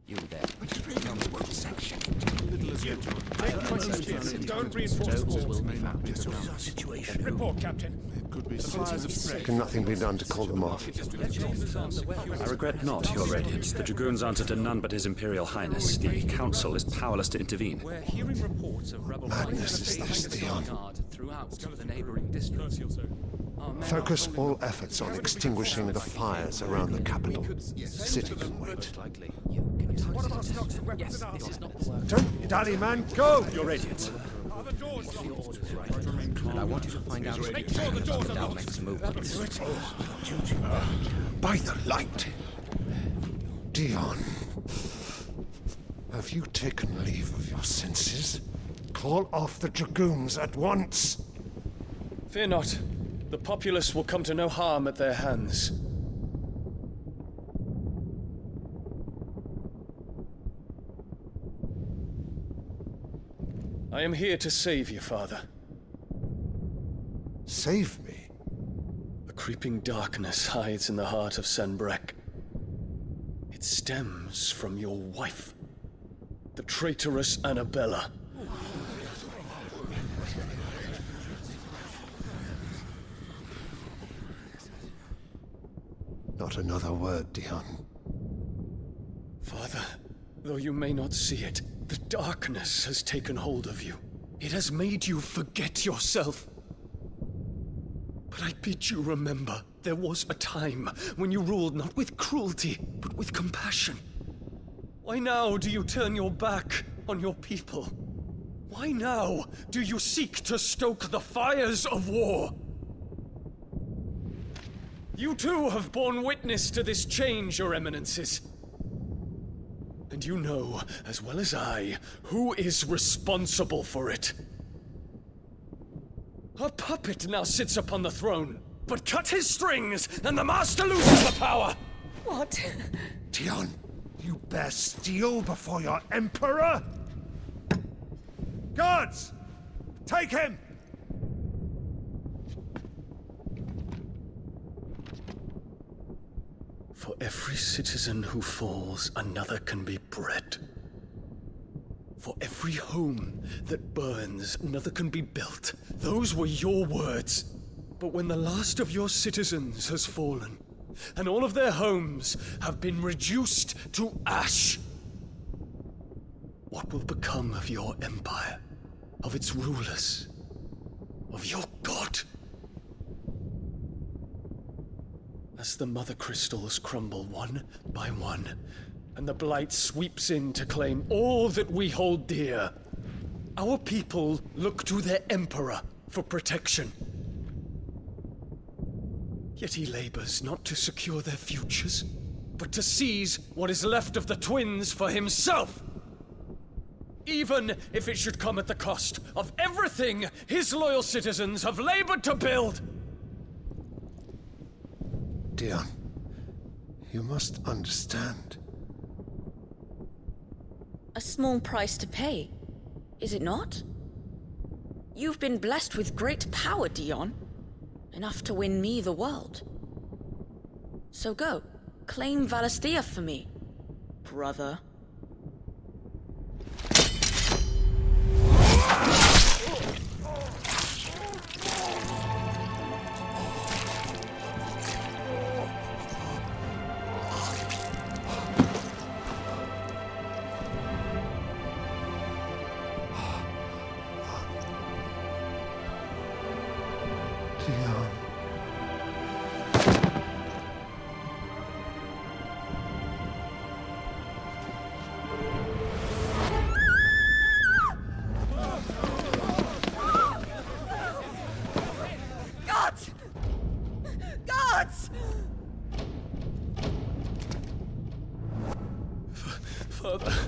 You there. Don't reinforce the Situation. Report, Captain. Can nothing be done to call them off? I regret not, Your Radiance. The Dragoons answer to none but His Imperial Highness. The Council is powerless to intervene. We're hearing reports of rebel Madness is this, Dion. throughout the neighboring districts. Focus all efforts on extinguishing the fires around the capital. The city can wait. Don't dally, man. Go! Your Radiance. And I want you to find out if Dalmec's movements. By the light! Dion, have you taken leave of your senses? Call off the Dragoons at once! Fear not. The populace will come to no harm at their hands. I am here to save you, Father. Save me? A creeping darkness hides in the heart of Sanbrek. It stems from your wife, the traitorous Annabella. Not another word, Dion. Father, though you may not see it, The darkness has taken hold of you. It has made you forget yourself. But I bid you remember, there was a time when you ruled not with cruelty, but with compassion. Why now do you turn your back on your people? Why now do you seek to stoke the fires of war? You too have borne witness to this change, Your Eminences. And you know, as well as I, who is responsible for it. A puppet now sits upon the throne, but cut his strings, and the master loses the power! What? Dion, you bear steel before your emperor? Guards! Take him! For every citizen who falls, another can be bred. For every home that burns, another can be built. Those were your words. But when the last of your citizens has fallen, and all of their homes have been reduced to ash, what will become of your empire, of its rulers, of your god? As the mother crystals crumble one by one, and the blight sweeps in to claim all that we hold dear, our people look to their emperor for protection. Yet he labors not to secure their futures, but to seize what is left of the twins for himself. Even if it should come at the cost of everything his loyal citizens have labored to build. Dion, you must understand. A small price to pay, is it not? You've been blessed with great power, Dion. Enough to win me the world. So go, claim Valisthea for me, brother.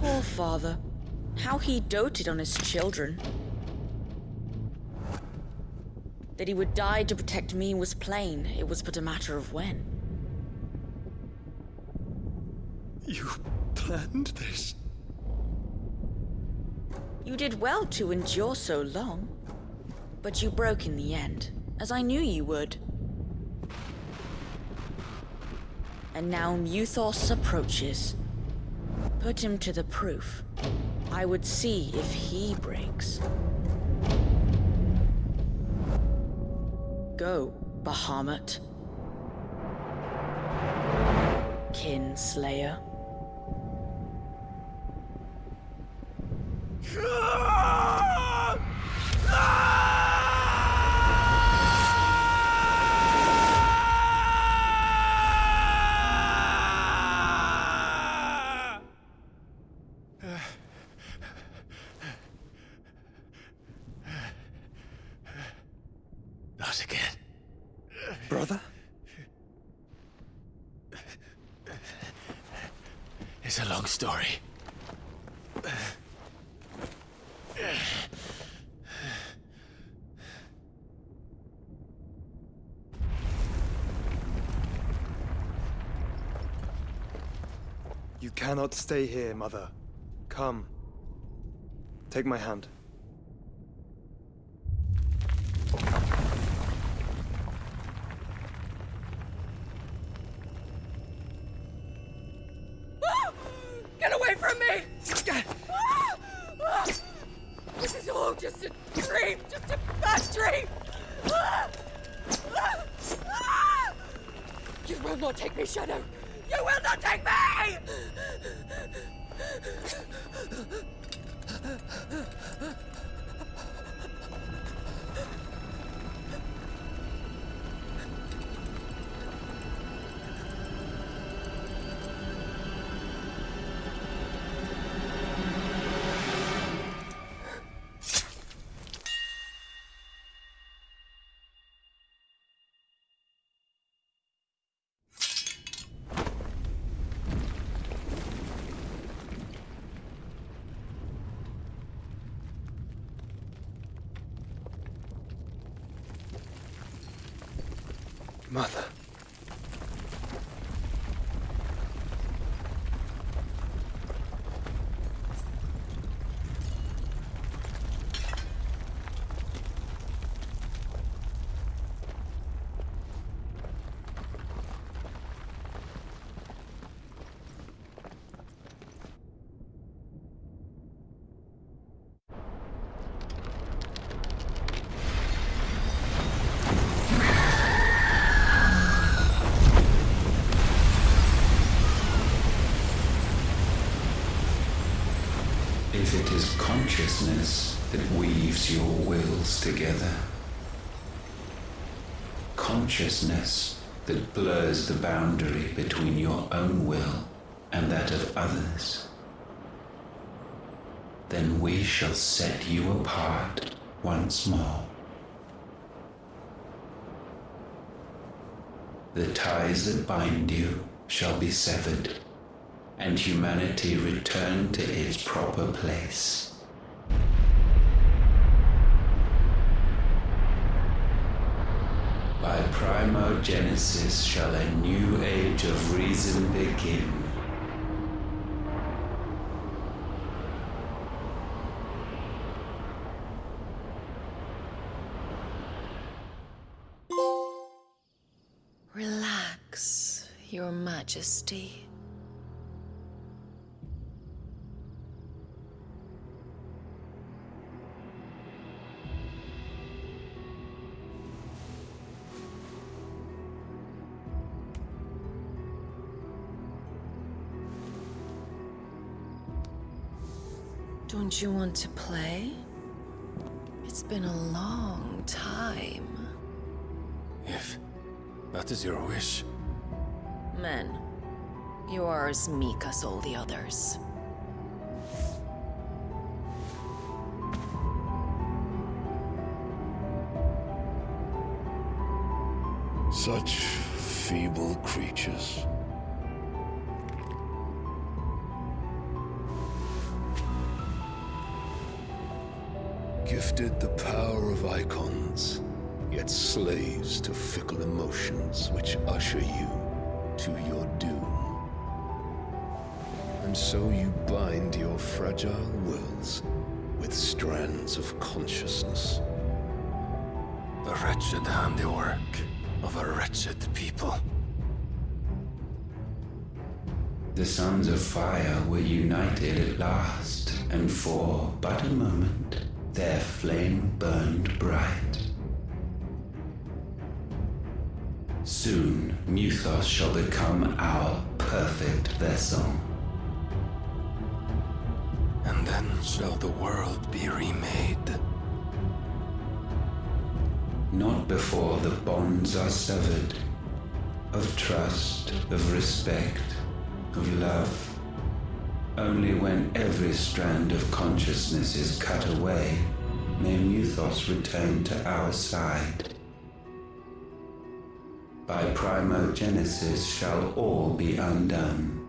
Poor father. How he doted on his children. That he would die to protect me was plain. It was but a matter of when. You planned this? You did well to endure so long. But you broke in the end, as I knew you would. And now Muthos approaches. Put him to the proof. I would see if he breaks. Go, Bahamut. Kinslayer. Not again. Brother? It's a long story. You cannot stay here, Mother. Come. Take my hand. Get away from me! This is all just a dream, just a bad dream! You will not take me, Shadow! You will not take me! Mother. If it is consciousness that weaves your wills together, consciousness that blurs the boundary between your own will and that of others, then we shall set you apart once more. The ties that bind you shall be severed, and humanity return to its proper place. By primogenesis shall a new age of reason begin. Relax, Your Majesty. Don't you want to play? It's been a long time. If that is your wish. Men, you are as meek as all the others. Such feeble creatures. Gifted the power of icons, yet slaves to fickle emotions which usher you to your doom. And so you bind your fragile wills with strands of consciousness. The wretched handiwork of a wretched people. The Sons of Fire were united at last, and for but a moment, their flame burned bright. Soon, Muthos shall become our perfect vessel. And then shall the world be remade. Not before the bonds are severed, of trust, of respect, of love. Only when every strand of consciousness is cut away, may Muthos return to our side. By primogenesis shall all be undone.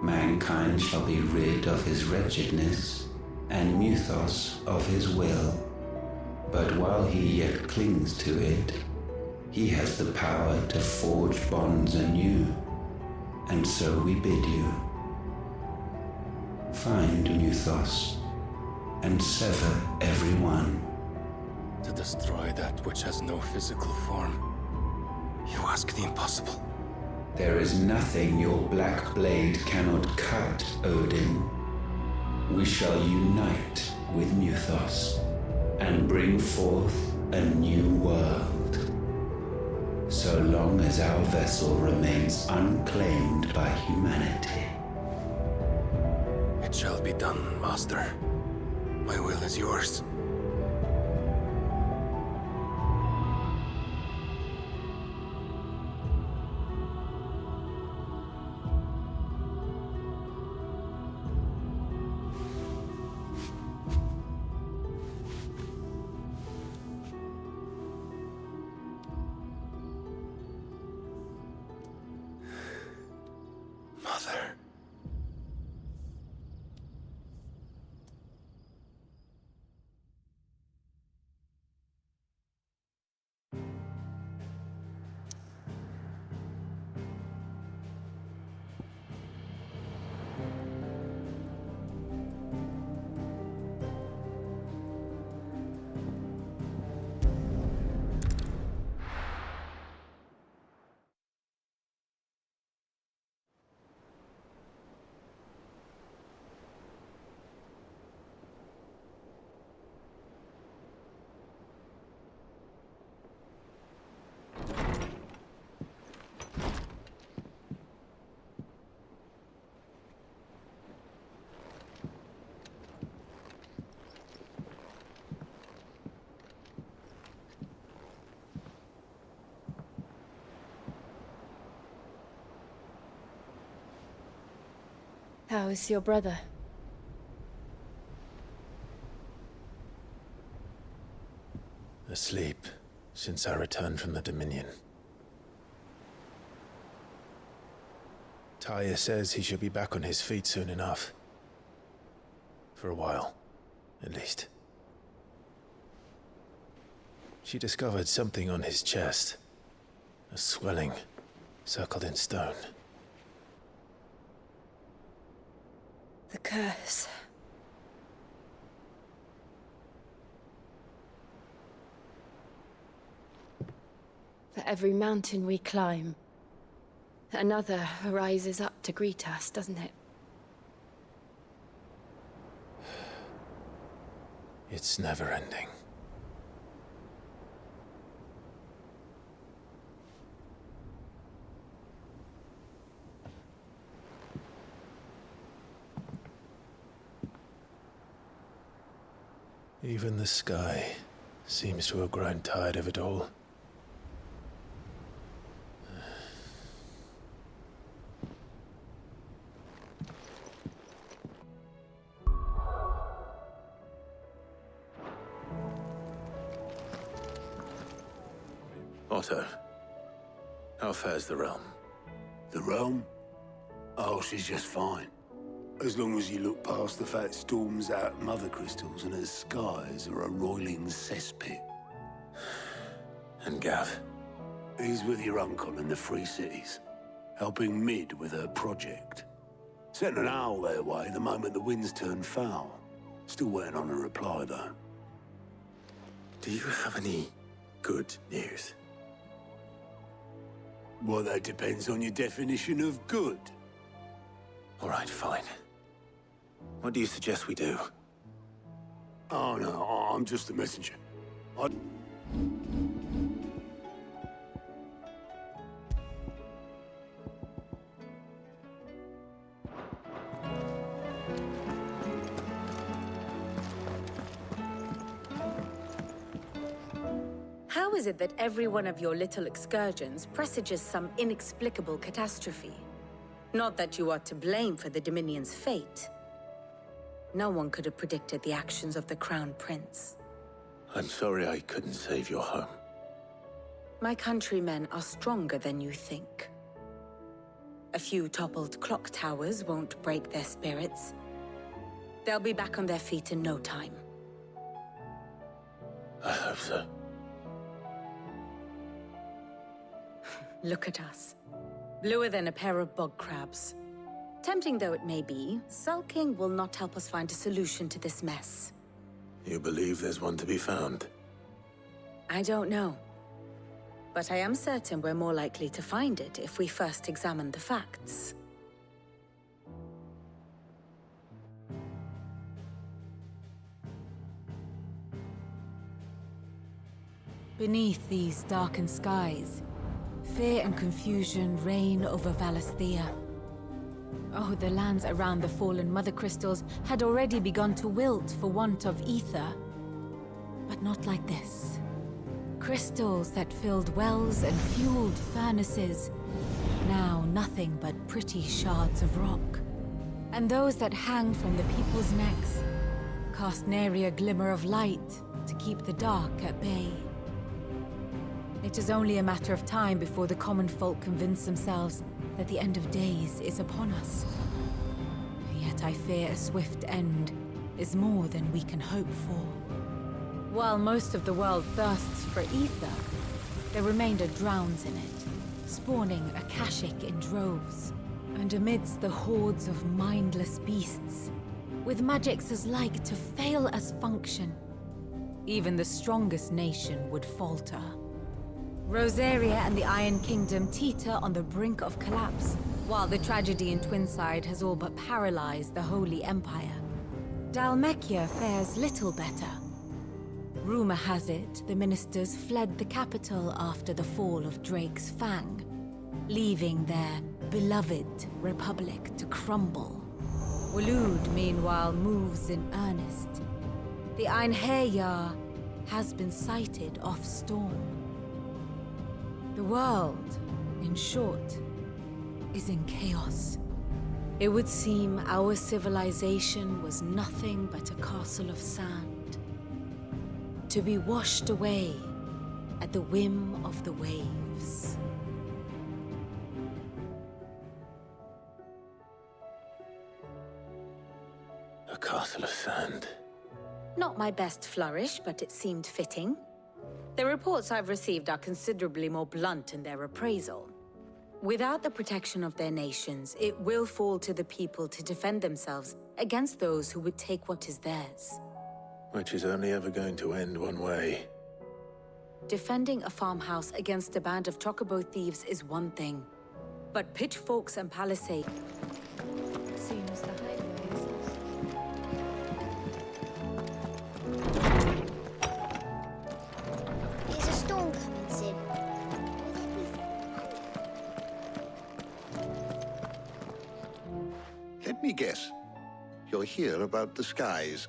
Mankind shall be rid of his wretchedness, and Muthos of his will. But while he yet clings to it, he has the power to forge bonds anew, and so we bid you. Find Muthos, and sever everyone. To destroy that which has no physical form, you ask the impossible. There is nothing your black blade cannot cut, Odin. We shall unite with Muthos, and bring forth a new world. So long as our vessel remains unclaimed by humanity. It shall be done, Master. My will is yours. Mother. How is your brother? Asleep since I returned from the Dominion. Taya says he should be back on his feet soon enough. For a while, at least. She discovered something on his chest. A swelling, circled in stone. The curse. For every mountain we climb, another rises up to greet us, doesn't it? It's never ending. Even the sky seems to have grown tired of it all. Otto, how fares the realm? The realm? Oh, she's just fine. As long as you look past the fat storms out mother crystals and her skies are a roiling cesspit. And Gav? He's with your uncle in the Free Cities, helping Mid with her project. Sent an owl their way the moment the winds turned foul. Still waiting on a reply, though. Do you have any good news? Well, that depends on your definition of good. All right, fine. What do you suggest we do? Oh, no, I'm just a messenger. How is it that every one of your little excursions presages some inexplicable catastrophe? Not that you are to blame for the Dominion's fate. No one could have predicted the actions of the Crown Prince. I'm sorry I couldn't save your home. My countrymen are stronger than you think. A few toppled clock towers won't break their spirits. They'll be back on their feet in no time. I hope so. Look at us. Bluer than a pair of bog crabs. Tempting though it may be, sulking will not help us find a solution to this mess. You believe there's one to be found? I don't know. But I am certain we're more likely to find it if we first examine the facts. Beneath these darkened skies, fear and confusion reign over Valisthea. Oh, the lands around the fallen Mother Crystals had already begun to wilt for want of ether. But not like this. Crystals that filled wells and fueled furnaces. Now nothing but pretty shards of rock. And those that hang from the people's necks cast nary a glimmer of light to keep the dark at bay. It is only a matter of time before the common folk convince themselves that the end of days is upon us. Yet I fear a swift end is more than we can hope for. While most of the world thirsts for ether, the remainder drowns in it, spawning Akashic in droves. And amidst the hordes of mindless beasts, with magics as like to fail as function, even the strongest nation would falter. Rosaria and the Iron Kingdom teeter on the brink of collapse, while the tragedy in Twinside has all but paralyzed the Holy Empire. Dalmekia fares little better. Rumor has it the ministers fled the capital after the fall of Drake's Fang, leaving their beloved republic to crumble. Waloed, meanwhile, moves in earnest. The Einherjar has been sighted off Storm. The world, in short, is in chaos. It would seem our civilization was nothing but a castle of sand, to be washed away at the whim of the waves. A castle of sand. Not my best flourish, but it seemed fitting. The reports I've received are considerably more blunt in their appraisal. Without the protection of their nations, it will fall to the people to defend themselves against those who would take what is theirs. Which is only ever going to end one way. Defending a farmhouse against a band of chocobo thieves is one thing, but pitchforks and palisades seems the highways. There's a storm coming, Sid. Let me guess. You're here about the skies.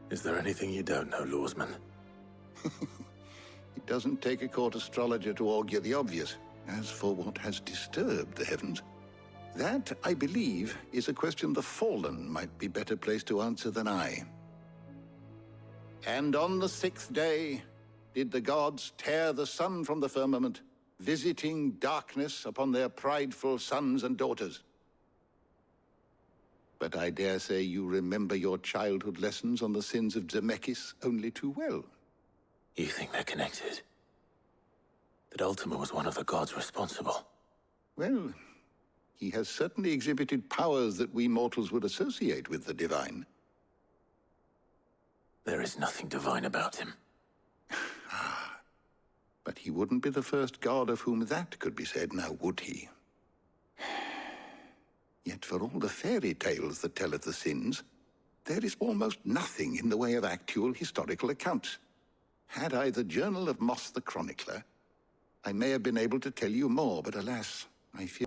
Is there anything you don't know, Lawsman? It doesn't take a court astrologer to augur the obvious. As for what has disturbed the heavens, that, I believe, is a question the Fallen might be better placed to answer than I. And on the 6th day did the gods tear the sun from the firmament, visiting darkness upon their prideful sons and daughters. But I dare say you remember your childhood lessons on the sins of Zemeckis only too well. You think they're connected? That Ultima was one of the gods responsible? Well, he has certainly exhibited powers that we mortals would associate with the divine. There is nothing divine about him. But he wouldn't be the first god of whom that could be said, now would he? Yet for all the fairy tales that tell of the sins, there is almost nothing in the way of actual historical accounts. Had I the Journal of Moss the Chronicler, I may have been able to tell you more, but alas, I fear...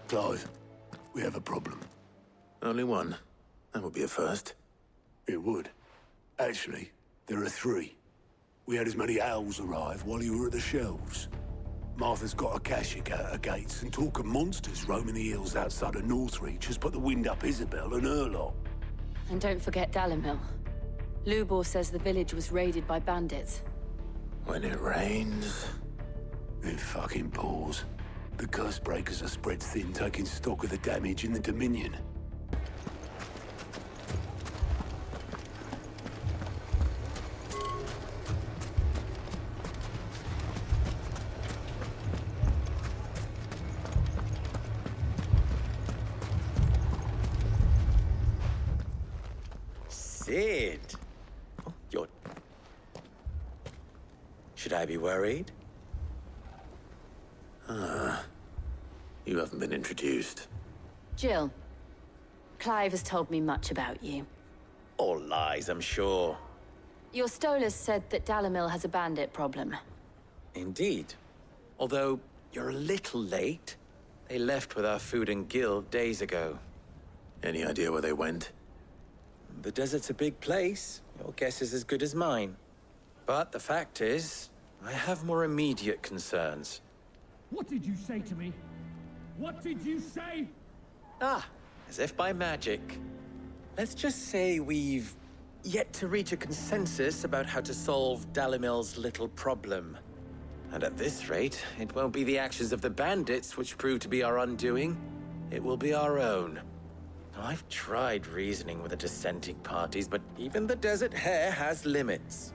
Clive, we have a problem. Only one. That would be a first. It would. Actually, there are 3. We had as many owls arrive while you were at the shelves. Martha's got a Akashic out her gates, and talk of monsters roaming the hills outside of Northreach has put the wind up Isabel and her lot. And don't forget Dalimil. Lubor says the village was raided by bandits. When it rains... It fucking pours. The curse breakers are spread thin, taking stock of the damage in the Dominion. Sid! Oh, you're... Should I be worried? You haven't been introduced. Jill. Clive has told me much about you. All lies, I'm sure. Your Stolas said that Dalimil has a bandit problem. Indeed. Although, you're a little late. They left with our food and guild days ago. Any idea where they went? The desert's a big place. Your guess is as good as mine. But the fact is, I have more immediate concerns. What did you say to me? What did you say? Ah, as if by magic. Let's just say we've yet to reach a consensus about how to solve Dalimil's little problem. And at this rate, it won't be the actions of the bandits which prove to be our undoing. It will be our own. I've tried reasoning with the dissenting parties, but even the Desert Hare has limits.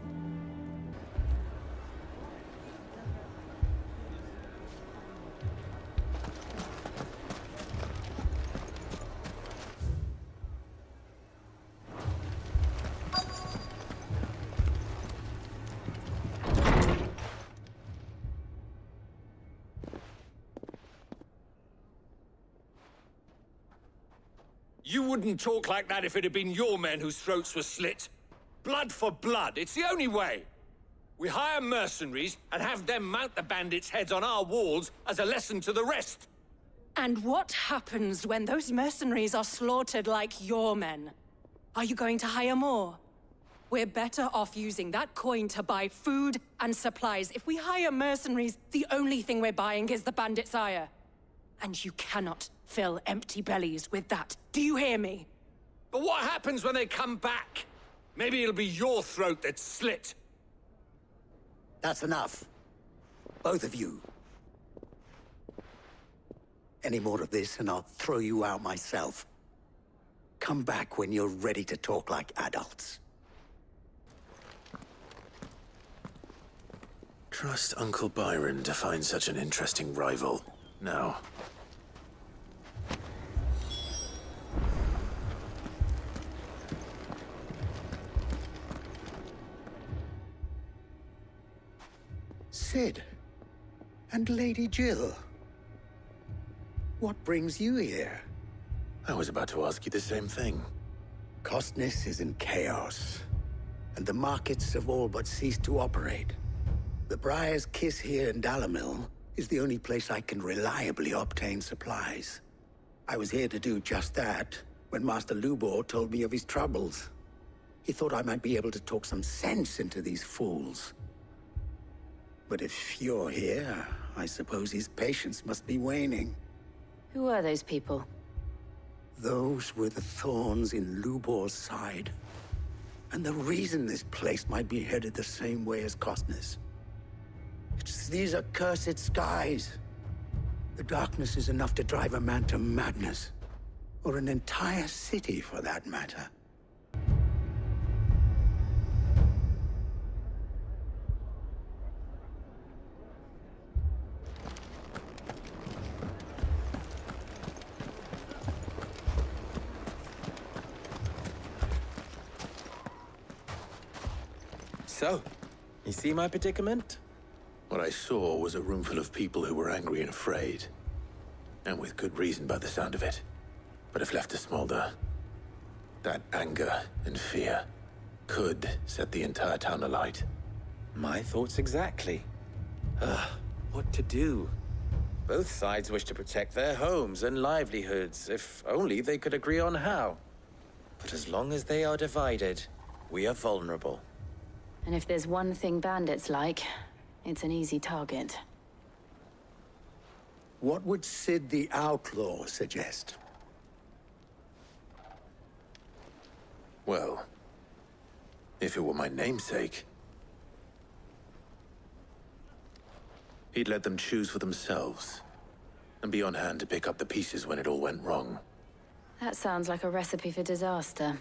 You wouldn't talk like that if it had been your men whose throats were slit. Blood for blood, it's the only way. We hire mercenaries and have them mount the bandits' heads on our walls as a lesson to the rest. And what happens when those mercenaries are slaughtered like your men? Are you going to hire more? We're better off using that coin to buy food and supplies. If we hire mercenaries, the only thing we're buying is the bandit's ire. And you cannot fill empty bellies with that. Do you hear me? But what happens when they come back? Maybe it'll be your throat that's slit. That's enough. Both of you. Any more of this and I'll throw you out myself. Come back when you're ready to talk like adults. Trust Uncle Byron to find such an interesting rival. Now. Sid. And Lady Jill. What brings you here? I was about to ask you the same thing. Costness is in chaos, and the markets have all but ceased to operate. The Briar's Kiss here in Dalamil is the only place I can reliably obtain supplies. I was here to do just that when Master Lubor told me of his troubles. He thought I might be able to talk some sense into these fools. But if you're here, I suppose his patience must be waning. Who are those people? Those were the thorns in Lubor's side. And the reason this place might be headed the same way as Costness. It's these accursed skies. The darkness is enough to drive a man to madness. Or an entire city, for that matter. So, you see my predicament? What I saw was a room full of people who were angry and afraid. And with good reason by the sound of it. But if left to smolder, that anger and fear could set the entire town alight. My thoughts exactly. What to do? Both sides wish to protect their homes and livelihoods, if only they could agree on how. But as long as they are divided, we are vulnerable. And if there's one thing bandits like, it's an easy target. What would Sid the Outlaw suggest? Well, if it were my namesake, he'd let them choose for themselves, and be on hand to pick up the pieces when it all went wrong. That sounds like a recipe for disaster.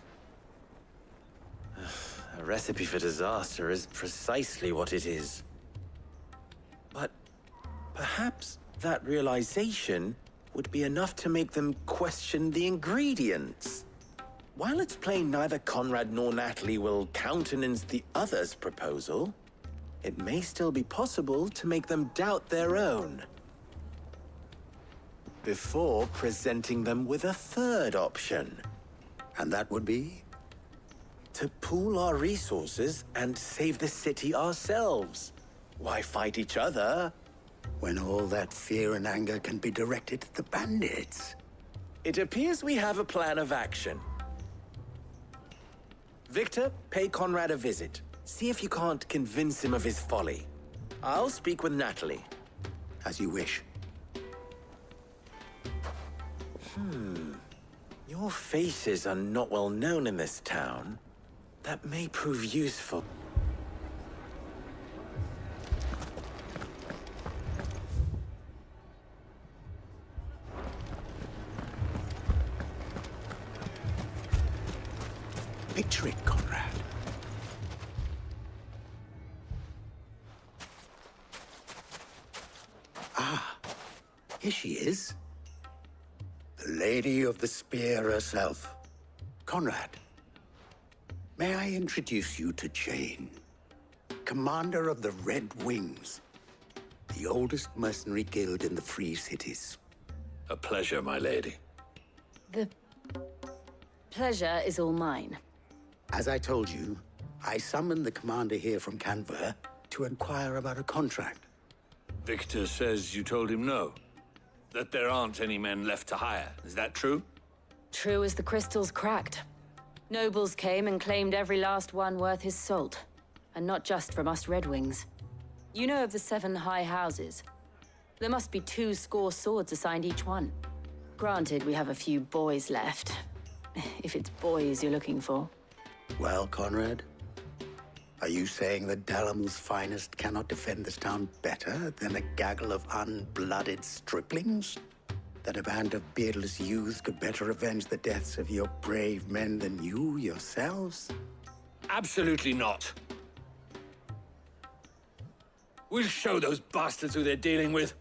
A recipe for disaster is precisely what it is. But perhaps that realization would be enough to make them question the ingredients. While it's plain neither Conrad nor Natalie will countenance the other's proposal, it may still be possible to make them doubt their own. Before presenting them with a third option. And that would be? To pool our resources and save the city ourselves. Why fight each other? When all that fear and anger can be directed at the bandits. It appears we have a plan of action. Victor, pay Conrad a visit. See if you can't convince him of his folly. I'll speak with Natalie. As you wish. Your faces are not well known in this town. That may prove useful. Picture it, Conrad. Ah, here she is. The Lady of the Spear herself. Conrad, may I introduce you to Jane, commander of the Red Wings, the oldest mercenary guild in the Free Cities. A pleasure, my lady. The pleasure is all mine. As I told you, I summoned the commander here from Canver to inquire about a contract. Victor says you told him no. that there aren't any men left to hire. Is that true? True as the crystals cracked. Nobles came and claimed every last one worth his salt. And not just from us Red Wings. You know of the 7 high houses. There must be 2 swords assigned each one. Granted, we have a few boys left. If it's boys you're looking for. Well, Conrad? Are you saying that Dalamil's finest cannot defend this town better than a gaggle of unblooded striplings? That a band of beardless youths could better avenge the deaths of your brave men than you yourselves? Absolutely not. We'll show those bastards who they're dealing with.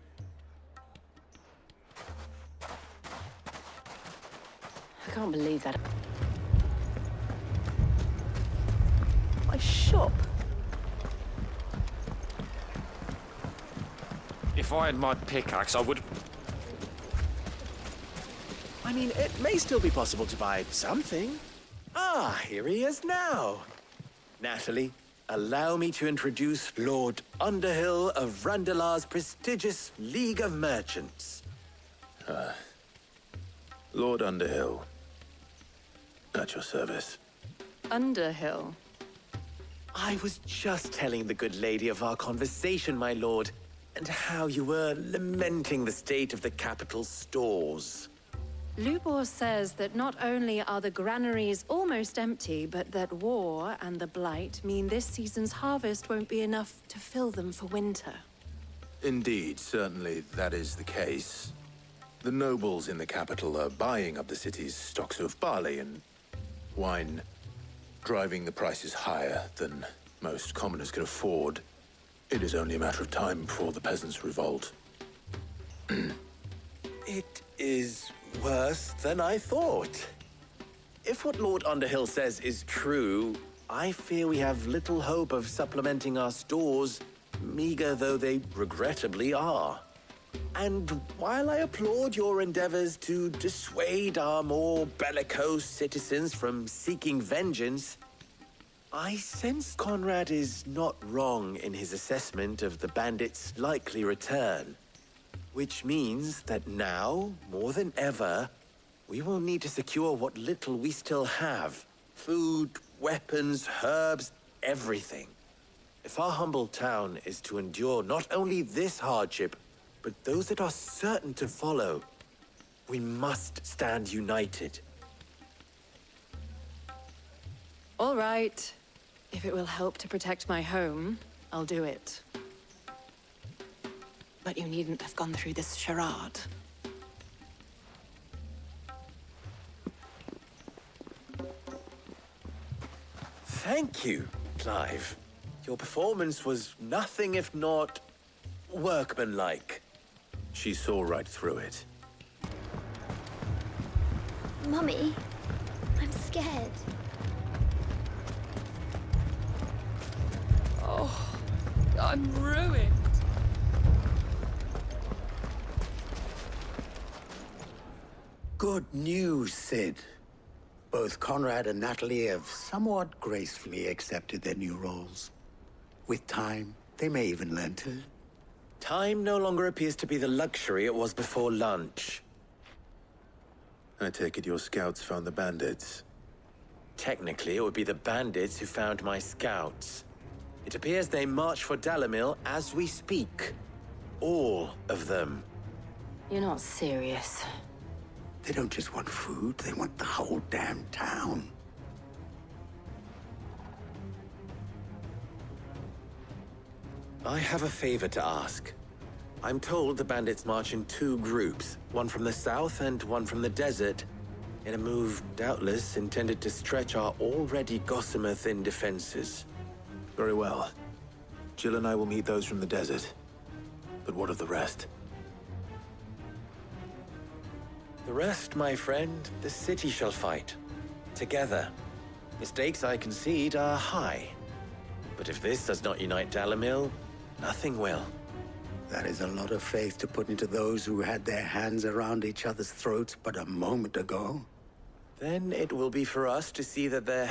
I can't believe that. My shop. If I had my pickaxe, I would... I mean, it may still be possible to buy something. Ah, here he is now. Natalie, allow me to introduce Lord Underhill of Randalar's prestigious League of Merchants. Lord Underhill. At your service. Underhill. I was just telling the good lady of our conversation, my lord, and how you were lamenting the state of the capital's stores. Lubor says that not only are the granaries almost empty, but that war and the Blight mean this season's harvest won't be enough to fill them for winter. Indeed, certainly that is the case. The nobles in the capital are buying up the city's stocks of barley and wine, driving the prices higher than most commoners can afford. It is only a matter of time before the peasants revolt. It is worse than I thought. If what Lord Underhill says is true, I fear we have little hope of supplementing our stores, meager though they regrettably are. And while I applaud your endeavors to dissuade our more bellicose citizens from seeking vengeance, I sense Conrad is not wrong in his assessment of the bandits' likely return. Which means that now, more than ever, we will need to secure what little we still have. Food, weapons, herbs, everything. If our humble town is to endure not only this hardship, but those that are certain to follow, we must stand united. All right. If it will help to protect my home, I'll do it. But you needn't have gone through this charade. Thank you, Clive. Your performance was nothing if not workmanlike. She saw right through it. Mummy, I'm scared. Oh, I'm ruined. Good news, Sid. Both Conrad and Natalie have somewhat gracefully accepted their new roles. With time, they may even learn to. Time no longer appears to be the luxury it was before lunch. I take it your scouts found the bandits. Technically, it would be the bandits who found my scouts. It appears they march for Dalamil as we speak. All of them. You're not serious. They don't just want food, they want the whole damn town. I have a favor to ask. I'm told the bandits march in 2 groups, one from the south and one from the desert, in a move doubtless intended to stretch our already gossamer-thin defenses. Very well. Jill and I will meet those from the desert. But what of the rest? The rest, my friend, the city shall fight. Together. The stakes, I concede, are high. But if this does not unite Dalamil, nothing will. That is a lot of faith to put into those who had their hands around each other's throats but a moment ago. Then it will be for us to see that their...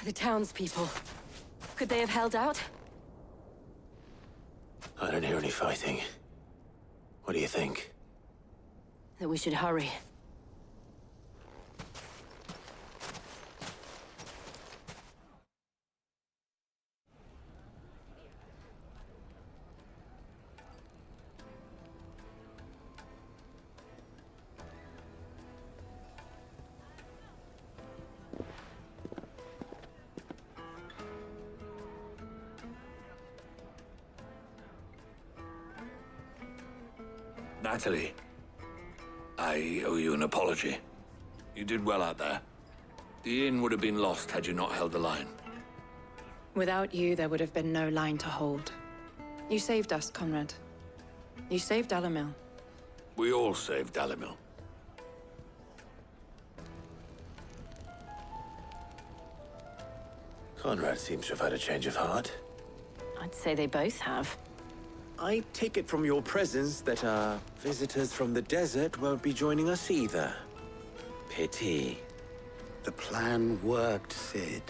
The townspeople. Could they have held out? I don't hear any fighting. What do you think? That we should hurry. Natalie, I owe you an apology. You did well out there. The inn would have been lost had you not held the line. Without you, there would have been no line to hold. You saved us, Conrad. You saved Dalamil. We all saved Dalamil. Conrad seems to have had a change of heart. I'd say they both have. I take it from your presence that our visitors from the desert won't be joining us either. Pity. The plan worked, Sid.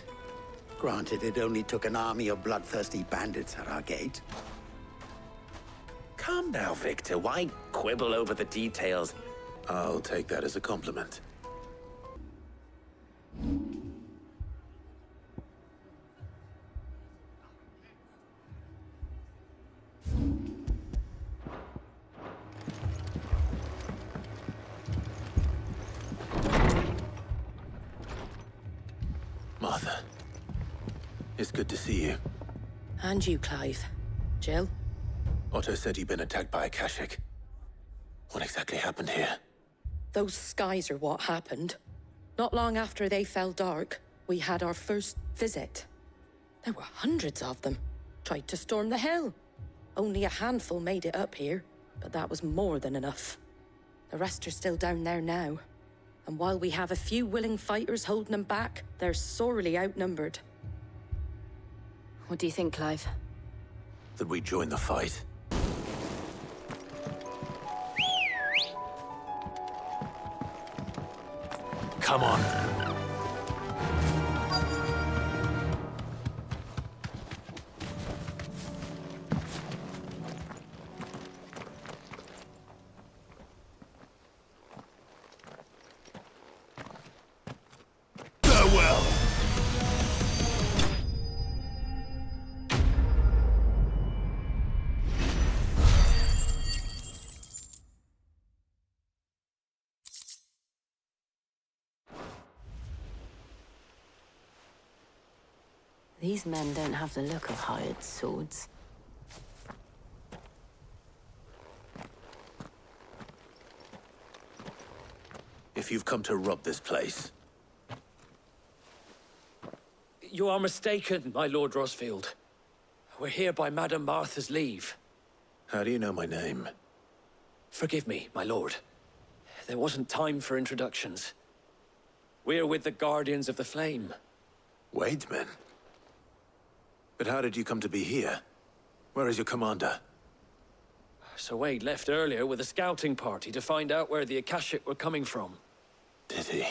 Granted, it only took an army of bloodthirsty bandits at our gate. Calm now, Victor. Why quibble over the details? I'll take that as a compliment. Martha, it's good to see you. And you, Clive. Jill? Otto said you'd been attacked by a Kashik. What exactly happened here? Those skies are what happened. Not long after they fell dark, we had our first visit. There were hundreds of them. Tried to storm the hill. Only a handful made it up here, but that was more than enough. The rest are still down there now. And while we have a few willing fighters holding them back, they're sorely outnumbered. What do you think, Clive? That we join the fight. Come on. Farewell. These men don't have the look of hired swords. If you've come to rob this place, You are mistaken, my Lord Rosfield. We're here by Madame Martha's leave. how do you know my name? Forgive me, my lord. There wasn't time for introductions. We're with the Guardians of the Flame. Wade's men? But how did you come to be here? Where is your commander? Sir Wade left earlier with a scouting party to find out where the Akashic were coming from. Did he?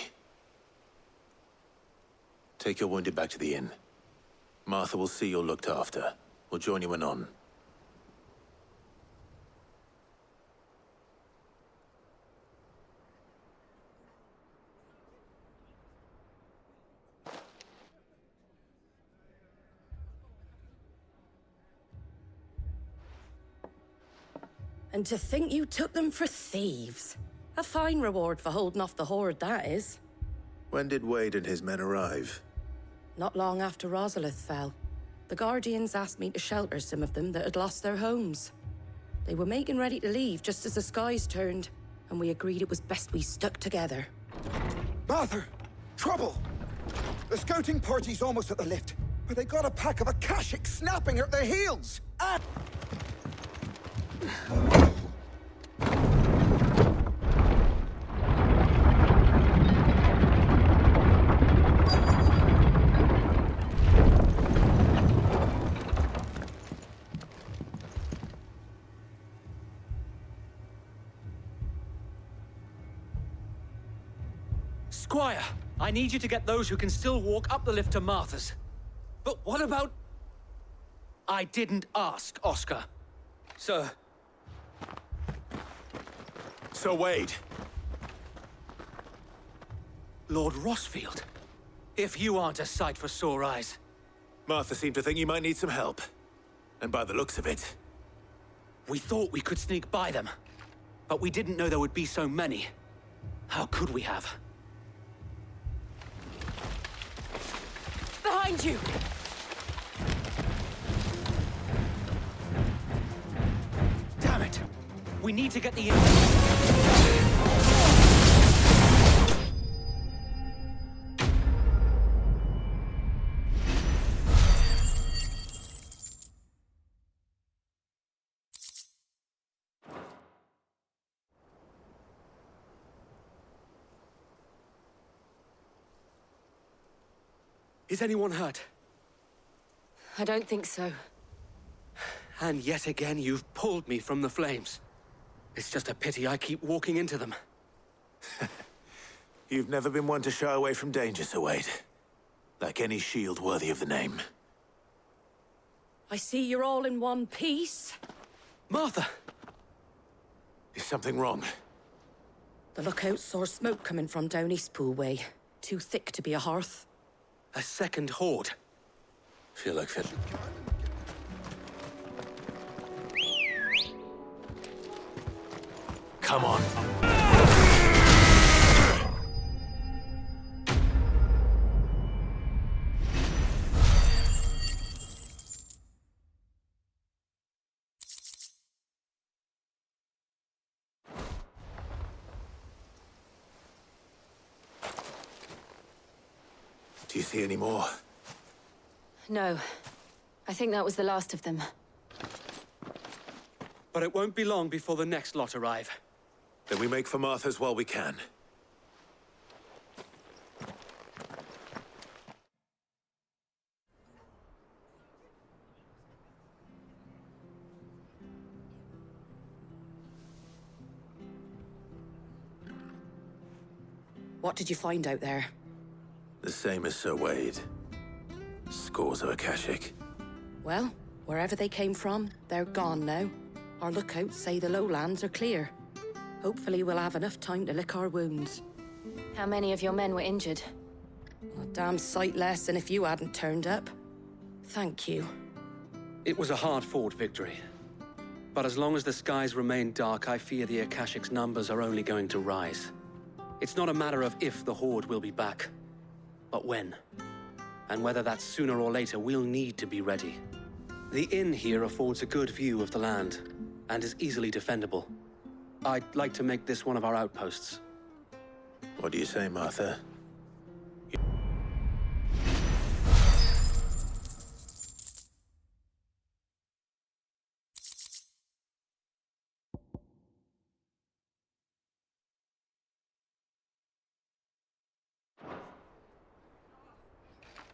Take your wounded back to the inn. Martha will see you're looked after. We'll join you anon. And to think you took them for thieves. A fine reward for holding off the horde, that is. When did Wade and his men arrive? Not long after Rosalith fell. The Guardians asked me to shelter some of them that had lost their homes. They were making ready to leave just as the skies turned, and we agreed it was best we stuck together. Martha! Trouble! The scouting party's almost at the lift, but they got a pack of Akashic snapping at their heels! Ah! Squire, I need you to get those who can still walk up the lift to Martha's. But what about... I didn't ask, Oscar. Sir. Sir Wade. Lord Rossfield. If you aren't a sight for sore eyes. Martha seemed to think you might need some help. And by the looks of it... We thought we could sneak by them. But we didn't know there would be so many. How could we have? Behind you! Damn it! We need to get the... Is anyone hurt? I don't think so. And yet again, you've pulled me from the flames. It's just a pity I keep walking into them. You've never been one to shy away from danger, Sir Wade. Like any shield worthy of the name. I see you're all in one piece. Martha! Is something wrong? The lookout saw smoke coming from down Eastpool way. Too thick to be a hearth. A second horde. Feel like fiddling. Come on. Do you see any more? No. I think that was the last of them. But it won't be long before the next lot arrive. Then we make for Martha's while we can. What did you find out there? The same as Sir Wade. Scores of Akashic. Well, wherever they came from, they're gone now. Our lookouts say the lowlands are clear. Hopefully we'll have enough time to lick our wounds. How many of your men were injured? A damn sight less than if you hadn't turned up. Thank you. It was a hard-fought victory. But as long as the skies remain dark, I fear the Akashic's numbers are only going to rise. It's not a matter of if the Horde will be back, but when. And whether that's sooner or later, we'll need to be ready. The inn here affords a good view of the land, and is easily defendable. I'd like to make this one of our outposts. What do you say, Martha?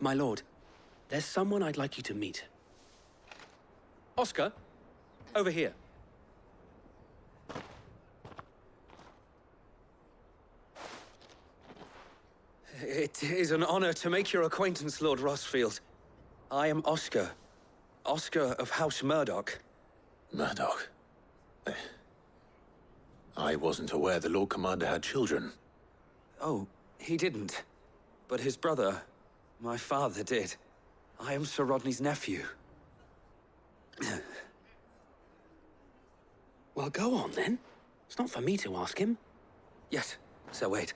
My lord, there's someone I'd like you to meet. Oscar, over here. It is an honor to make your acquaintance, Lord Rossfield. I am Oscar. Oscar of House Murdoch. Murdoch? I wasn't aware the Lord Commander had children. Oh, he didn't. But his brother, my father, did. I am Sir Rodney's nephew. Well, go on, then. It's not for me to ask him. Yes, Sir Wade.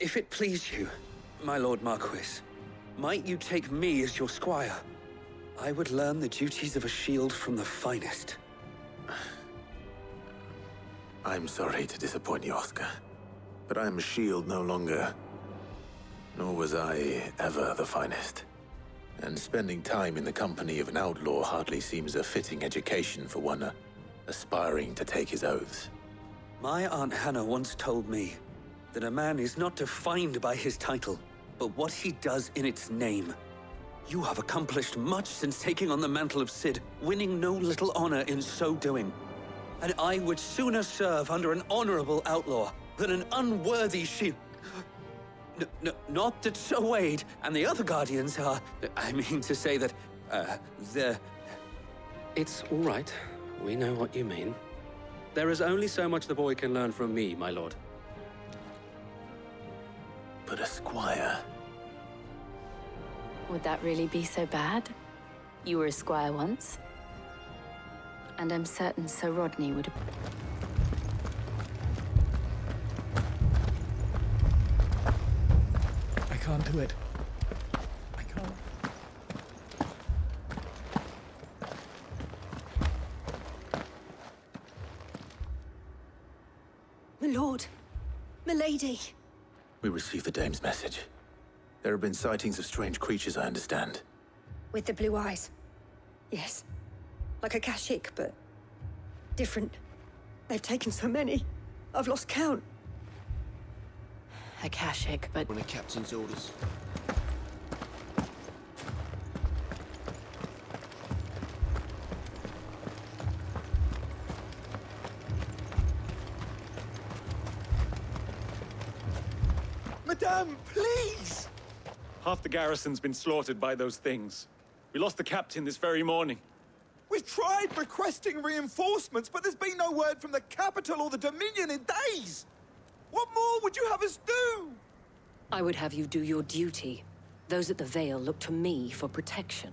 If it please you, my Lord Marquis, might you take me as your squire? I would learn the duties of a shield from the finest. I'm sorry to disappoint you, Oscar, but I'm a shield no longer. Nor was I ever the finest. And spending time in the company of an outlaw hardly seems a fitting education for one aspiring to take his oaths. My Aunt Hannah once told me that a man is not defined by his title, but what he does in its name. You have accomplished much since taking on the mantle of Cid, winning no little honor in so doing. and I would sooner serve under an honorable outlaw than an unworthy shield. Not that Sir Wade and the other Guardians are... I mean to say that, they're... It's all right. We know what you mean. There is only so much the boy can learn from me, my lord. But a squire... Would that really be so bad? You were a squire once. And I'm certain Sir Rodney would... I can't do it. I can't. My lord. Milady. We received the dame's message. There have been sightings of strange creatures, I understand. With the blue eyes. Yes. Like a Kashik, but different. They've taken so many. I've lost count. A Kashik, but... On a captain's orders. Madame, please! Half the garrison's been slaughtered by those things. We lost the captain this very morning. We've tried requesting reinforcements, but there's been no word from the capital or the Dominion in days! What more would you have us do? I would have you do your duty. Those at the Vale look to me for protection.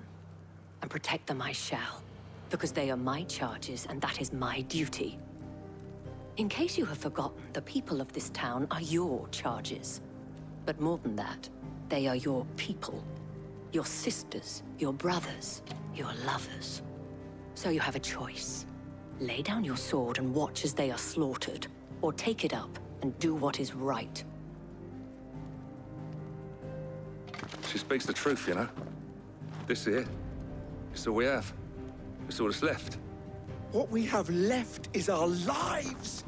And protect them I shall. Because they are my charges, and that is my duty. In case you have forgotten, the people of this town are your charges. But more than that, they are your people. Your sisters, your brothers, your lovers. So you have a choice. Lay down your sword and watch as they are slaughtered, or take it up and do what is right. She speaks the truth, you know. This here, it's all we have. It's all that's left. What we have left is our lives!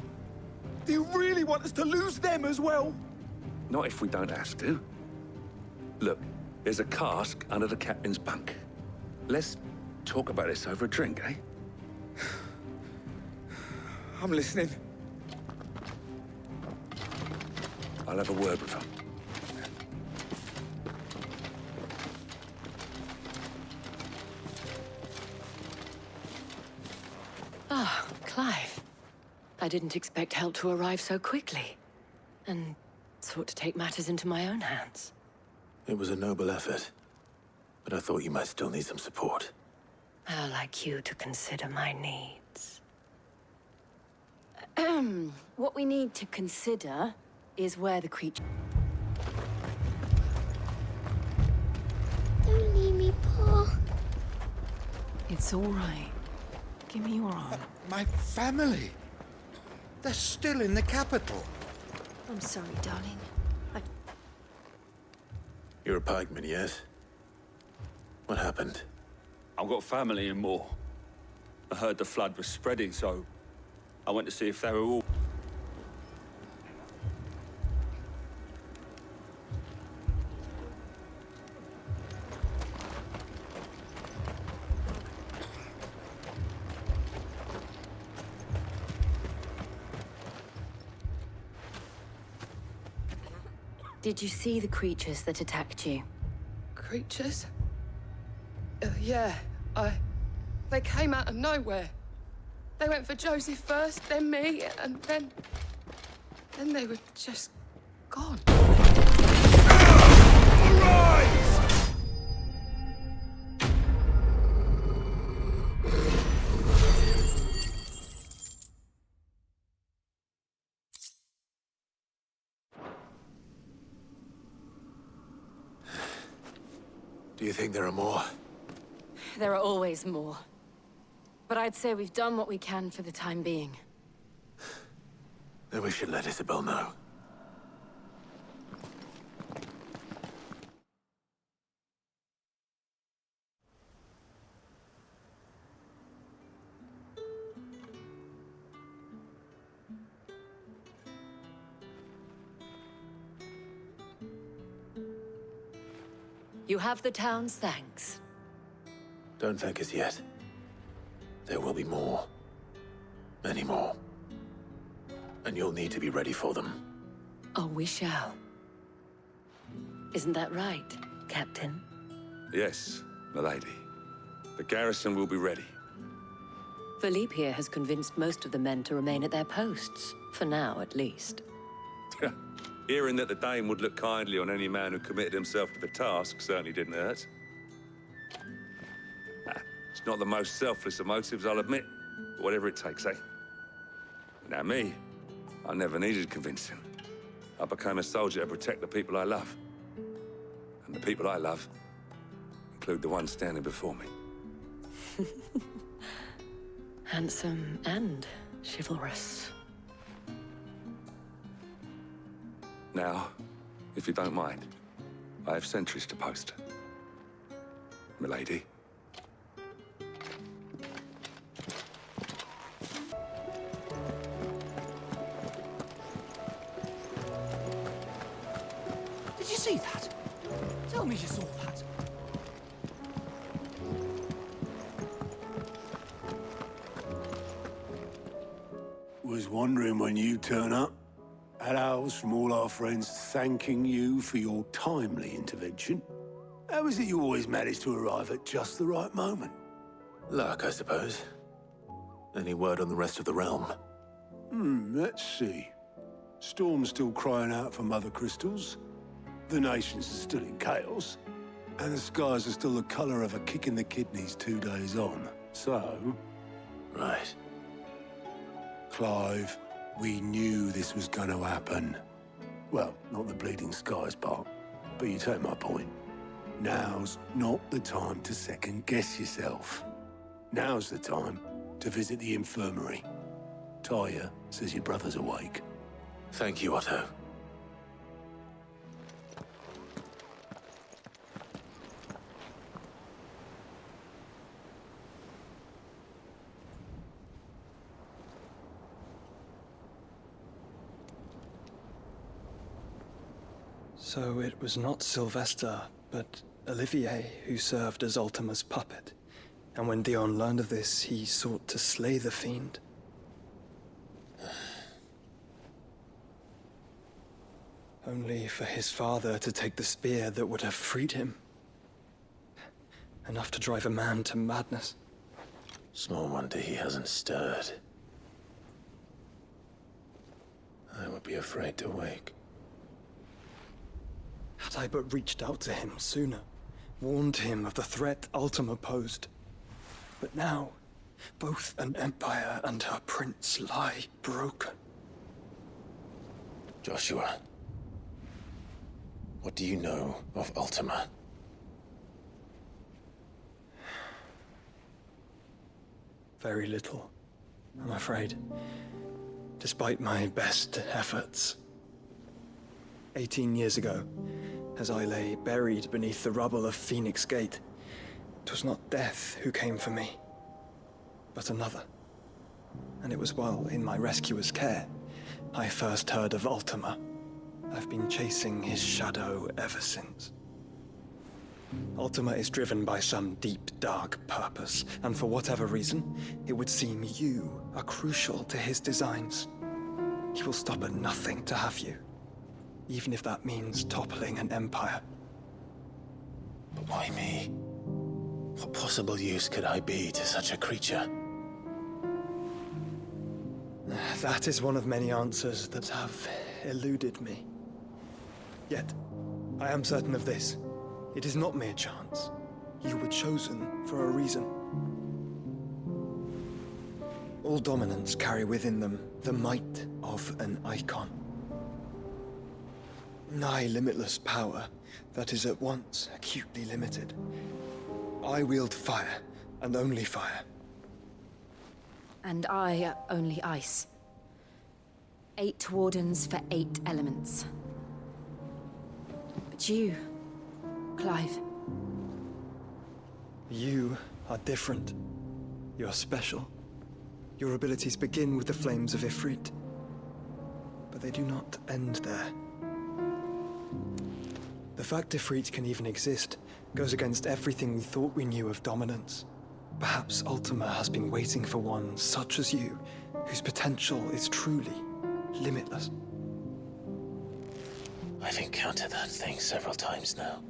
Do you really want us to lose them as well? Not if we don't have to. Look, there's a cask under the captain's bunk. Let's talk about this over a drink, eh? I'm listening. I'll have a word with her. Ah, Clive. I didn't expect help to arrive so quickly. And sought to take matters into my own hands. It was a noble effort, but I thought you might still need some support. I'd like you to consider my needs. What we need to consider is where the creature... Don't leave me, Pa. It's all right. Give me your arm. My family. They're still in the capital. I'm sorry, darling. You're a pikeman, yes? What happened? I've got family in Moor. I heard the flood was spreading, so I went to see if they were all... Did you see the creatures that attacked you? Creatures? Yeah, They came out of nowhere. They went for Joseph first, then me, and then they were just gone. Do you think there are more? There are always more. But I'd say we've done what we can for the time being. Then we should let Isabel know. You have the town's thanks. Don't thank us yet. There will be more. Many more. And you'll need to be ready for them. Oh, we shall. Isn't that right, Captain? Yes, milady. The garrison will be ready. Philippe here has convinced most of the men to remain at their posts. For now, at least. Hearing that the Dane would look kindly on any man who committed himself to the task certainly didn't hurt. It's not the most selfless of motives, I'll admit. But whatever it takes, eh? Now me, I never needed convincing. I became a soldier to protect the people I love. And the people I love include the ones standing before me. Handsome and chivalrous. Now, if you don't mind, I have sentries to post. Milady. Did you see that? Tell me you saw that. Was wondering when you turn up. Had owls from all our friends thanking you for your timely intervention. How is it you always manage to arrive at just the right moment? Luck, I suppose. Any word on the rest of the realm? Let's see. Storm's still crying out for mother crystals. The nations are still in chaos. And the skies are still the colour of a kick in the kidneys 2 days on. So... Right. Clive, we knew this was going to happen. Well, not the bleeding skies part, but you take my point. Now's not the time to second-guess yourself. Now's the time to visit the infirmary. Talia says your brother's awake. Thank you, Otto. So it was not Sylvester, but Olivier who served as Ultima's puppet. And when Dion learned of this, he sought to slay the fiend. Only for his father to take the spear that would have freed him. Enough to drive a man to madness. Small wonder he hasn't stirred. I would be afraid to wake. Had I but reached out to him sooner, warned him of the threat Ultima posed. But now, both an empire and her prince lie broken. Joshua, what do you know of Ultima? Very little, I'm afraid. Despite my best efforts. 18 years ago, as I lay buried beneath the rubble of Phoenix Gate, it was not death who came for me, but another. And it was while in my rescuer's care, I first heard of Ultima. I've been chasing his shadow ever since. Ultima is driven by some deep, dark purpose, and for whatever reason, it would seem you are crucial to his designs. He will stop at nothing to have you. Even if that means toppling an empire. But why me? What possible use could I be to such a creature? That is one of many answers that have eluded me. Yet, I am certain of this. It is not mere chance. You were chosen for a reason. All dominants carry within them the might of an icon. Nigh limitless power that is at once acutely limited. I wield fire, and only fire. And I only ice. 8 wardens for 8 elements. But you, Clive. You are different. You're special. Your abilities begin with the flames of Ifrit. But they do not end there. The fact Ifrit can even exist goes against everything we thought we knew of dominance. Perhaps Ultima has been waiting for one such as you whose potential is truly limitless. I've encountered that thing several times now.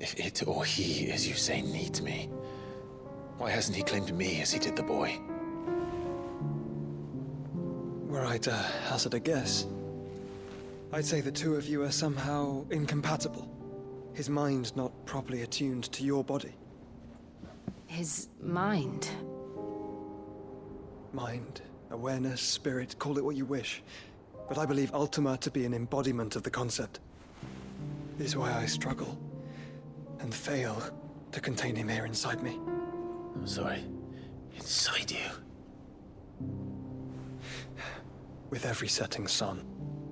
If it or he, as you say, needs me, why hasn't he claimed me as he did the boy? Were I to hazard a guess, I'd say the two of you are somehow incompatible. His mind not properly attuned to your body. His mind? Mind, awareness, spirit, call it what you wish. But I believe Ultima to be an embodiment of the concept. This is why I struggle and fail to contain him here inside me. I'm sorry. Inside you? With every setting sun,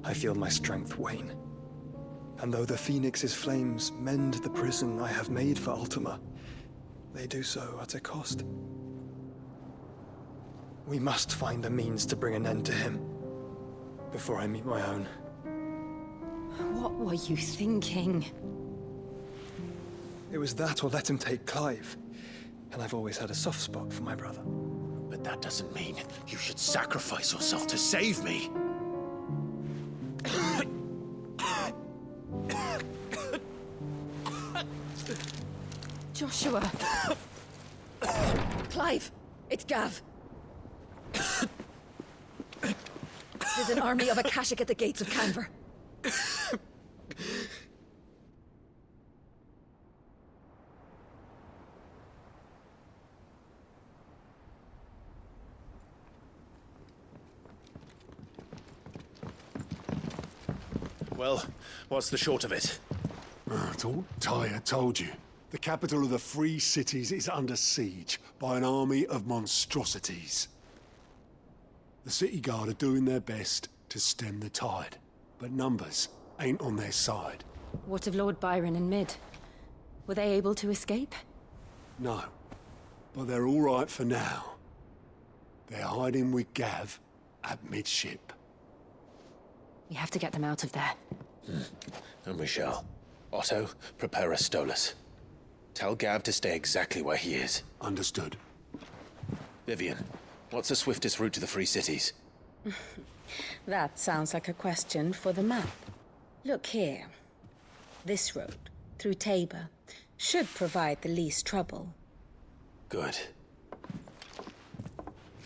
I feel my strength wane. And though the Phoenix's flames mend the prison I have made for Ultima, they do so at a cost. We must find a means to bring an end to him before I meet my own. What were you thinking? It was that or let him take Clive. And I've always had a soft spot for my brother. But that doesn't mean you should sacrifice yourself to save me. Joshua! Clive! It's Gav! There's an army of Akashic at the gates of Canver. Well, what's the short of it? Thought Tyre told you. The capital of the Free Cities is under siege by an army of monstrosities. The city guard are doing their best to stem the tide, but numbers ain't on their side. What of Lord Byron and Mid? Were they able to escape? No, but they're all right for now. They're hiding with Gav at midship. We have to get them out of there. And we shall. Otto, prepare a Stolas. Tell Gav to stay exactly where he is. Understood. Vivian, what's the swiftest route to the Free Cities? That sounds like a question for the map. Look here. This road, through Tabor, should provide the least trouble. Good.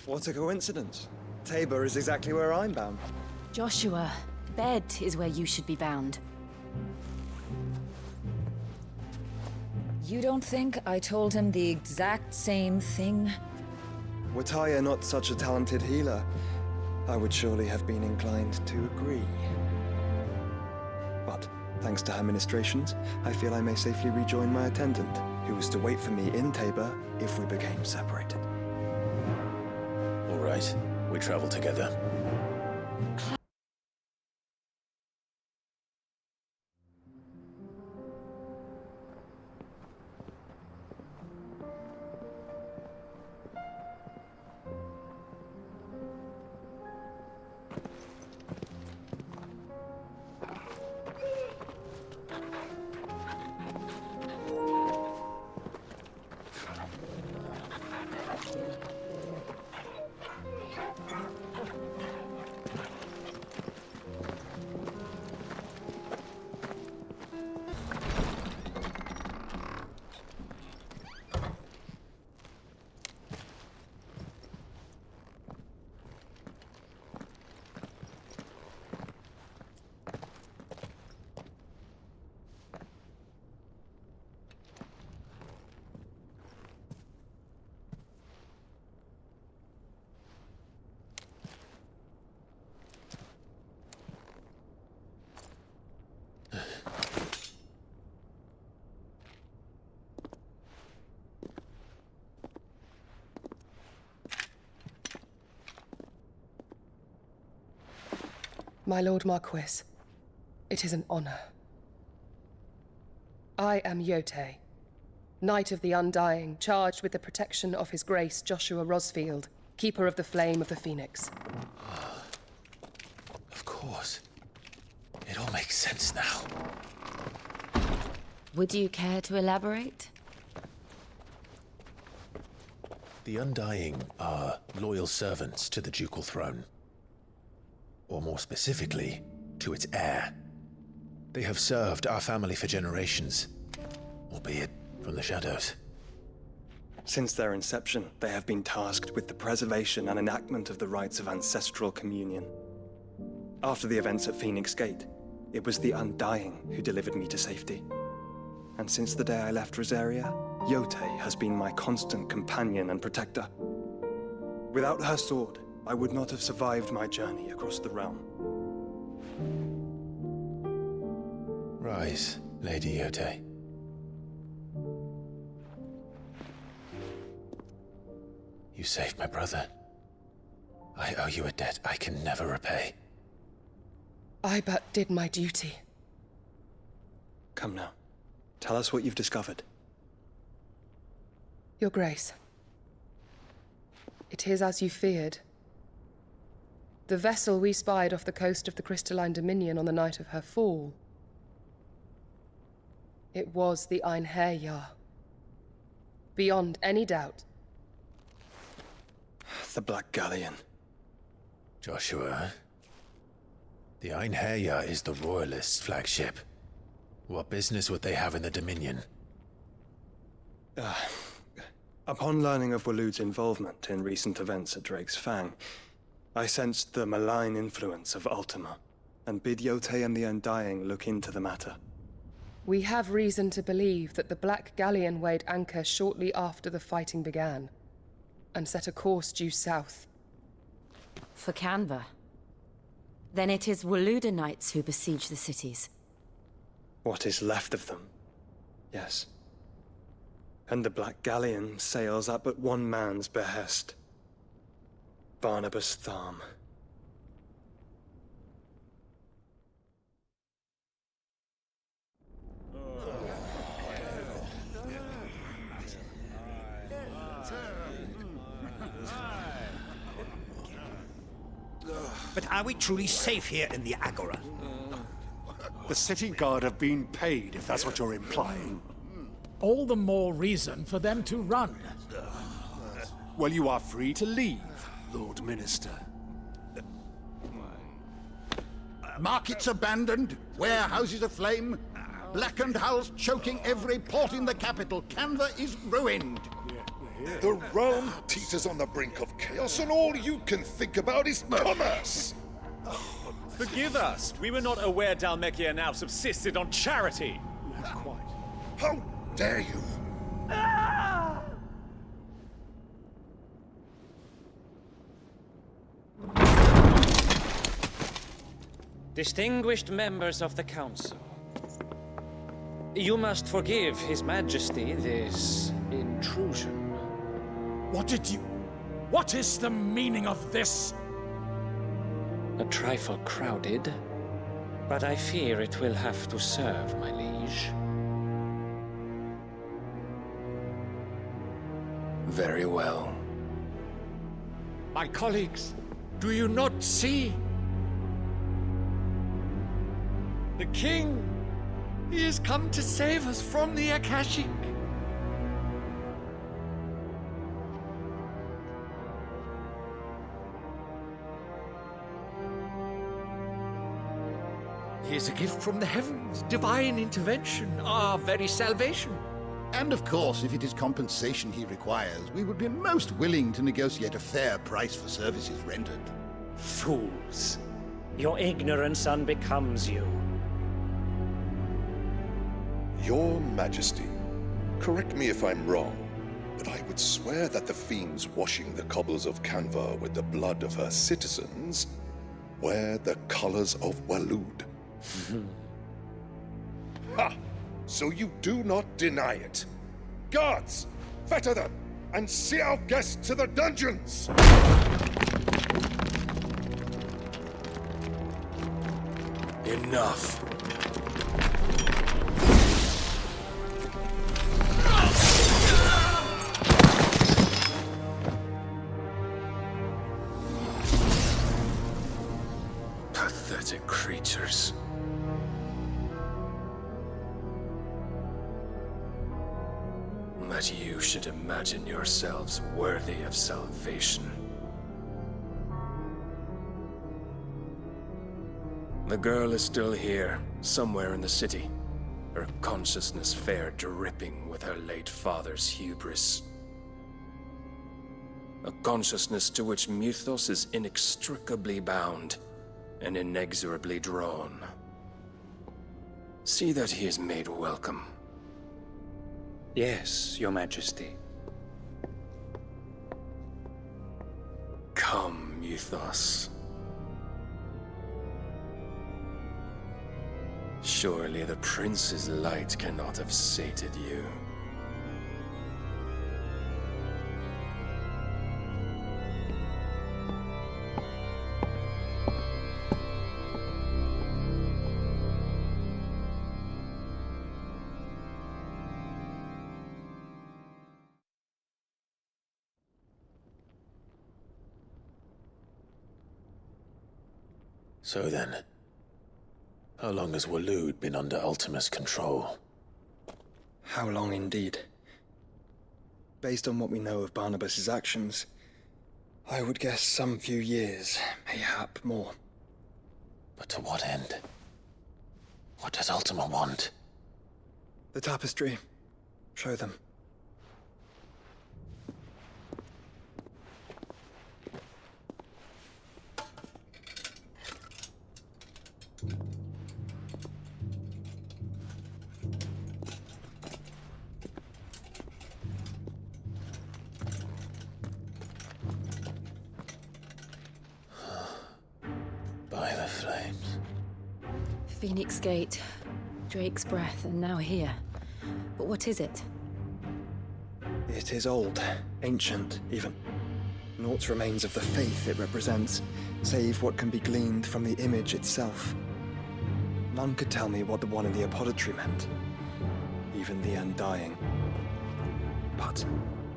What a coincidence. Tabor is exactly where I'm bound. Joshua, bed is where you should be bound. You don't think I told him the exact same thing? Were Tyre not such a talented healer, I would surely have been inclined to agree. But, thanks to her ministrations, I feel I may safely rejoin my attendant, who was to wait for me in Tabor if we became separated. All right, we travel together. My Lord Marquis, it is an honor. I am Yote, Knight of the Undying, charged with the protection of His Grace Joshua Rosfield, Keeper of the Flame of the Phoenix. Of course. It all makes sense now. Would you care to elaborate? The Undying are loyal servants to the ducal throne. Or more specifically, to its heir. They have served our family for generations, albeit from the shadows. Since their inception, they have been tasked with the preservation and enactment of the rites of ancestral communion. After the events at Phoenix Gate, it was the Undying who delivered me to safety. And since the day I left Rosaria, Yotei has been my constant companion and protector. Without her sword, I would not have survived my journey across the realm. Rise, Lady Yotei. You saved my brother. I owe you a debt I can never repay. I but did my duty. Come now. Tell us what you've discovered. Your Grace. It is as you feared. The vessel we spied off the coast of the Crystalline Dominion on the night of her fall. It was the Einherjar. Beyond any doubt. The Black Galleon. Joshua, the Einherjar is the Royalists' flagship. What business would they have in the Dominion? Upon learning of Waloed's involvement in recent events at Drake's Fang, I sensed the malign influence of Ultima, and bid Yotei and the Undying look into the matter. We have reason to believe that the Black Galleon weighed anchor shortly after the fighting began, and set a course due south. For Canva. Then it is Waloed knights who besiege the cities. What is left of them, yes. And the Black Galleon sails at but one man's behest. Barnabas Tharm. But are we truly safe here in the Agora? The city guard have been paid, if that's what you're implying. All the more reason for them to run. Well, you are free to leave, Lord Minister. Markets abandoned, warehouses aflame, blackened hulls choking every port in the capital. Canva is ruined. The realm teeters on the brink of chaos, and all you can think about is commerce! Forgive us. We were not aware Dhalmekia now subsisted on charity. Not quite. How dare you? Distinguished members of the Council, you must forgive His Majesty this intrusion. What is the meaning of this? A trifle crowded, but I fear it will have to serve, my liege. Very well. My colleagues, do you not see? The king! He has come to save us from the Akashic! He is a gift from the heavens, divine intervention, our very salvation. And of course, if it is compensation he requires, we would be most willing to negotiate a fair price for services rendered. Fools. Your ignorance unbecomes you. Your Majesty, correct me if I'm wrong, but I would swear that the fiends washing the cobbles of Canva with the blood of her citizens wear the colors of Waloed. Ha! So you do not deny it. Guards, fetter them, and see our guests to the dungeons! Enough. Pathetic creatures. that you should imagine yourselves worthy of salvation. The girl is still here, somewhere in the city. Her consciousness fair dripping with her late father's hubris. A consciousness to which Mythos is inextricably bound and inexorably drawn. See that he is made welcome. Yes, Your Majesty. Come, Mythos. Surely the prince's light cannot have sated you. So then, how long has Waloed been under Ultima's control? How long indeed? Based on what we know of Barnabas's actions, I would guess some few years, mayhap more. But to what end? What does Ultima want? The tapestry. Show them. By the flames. Phoenix Gate, Drake's Breath, and now here. But what is it? It is old, ancient, even. Naught remains of the faith it represents, save what can be gleaned from the image itself. None could tell me what the one in the apothecary meant, even the Undying. But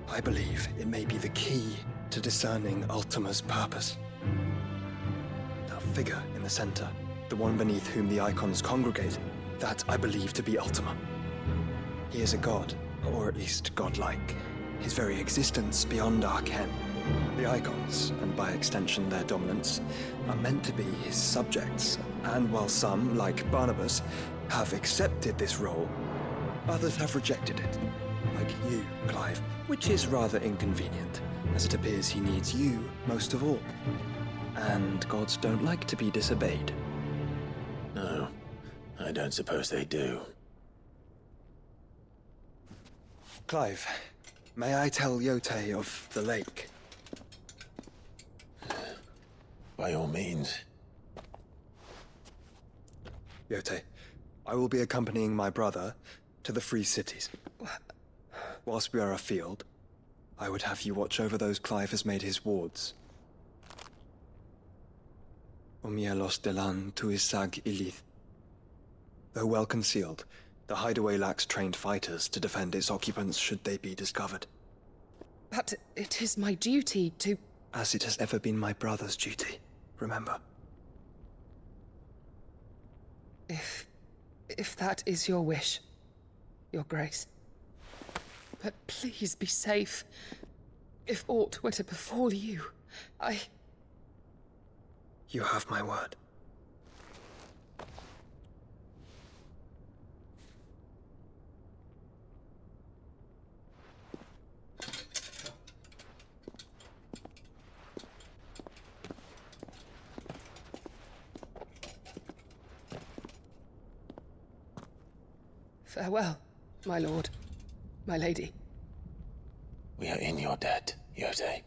I believe it may be the key to discerning Ultima's purpose. That figure in the center, the one beneath whom the icons congregate, that I believe to be Ultima. He is a god, or at least godlike. His very existence beyond our ken. The icons, and by extension their dominance, are meant to be his subjects, and while some, like Barnabas, have accepted this role, others have rejected it. Like you, Clive, which is rather inconvenient, as it appears he needs you most of all. And gods don't like to be disobeyed. No, I don't suppose they do. Clive, may I tell Yote of the lake? By all means. Yote, I will be accompanying my brother to the Free Cities. Whilst we are afield, I would have you watch over those Clive has made his wards. Omielos delan tuisag ilith. Though well concealed, the hideaway lacks trained fighters to defend its occupants should they be discovered. But it is my duty to... As it has ever been my brother's duty, remember. If that is your wish, Your Grace. But please be safe. If aught were to befall you, You have my word. Farewell, my lord, my lady. We are in your debt, Yote.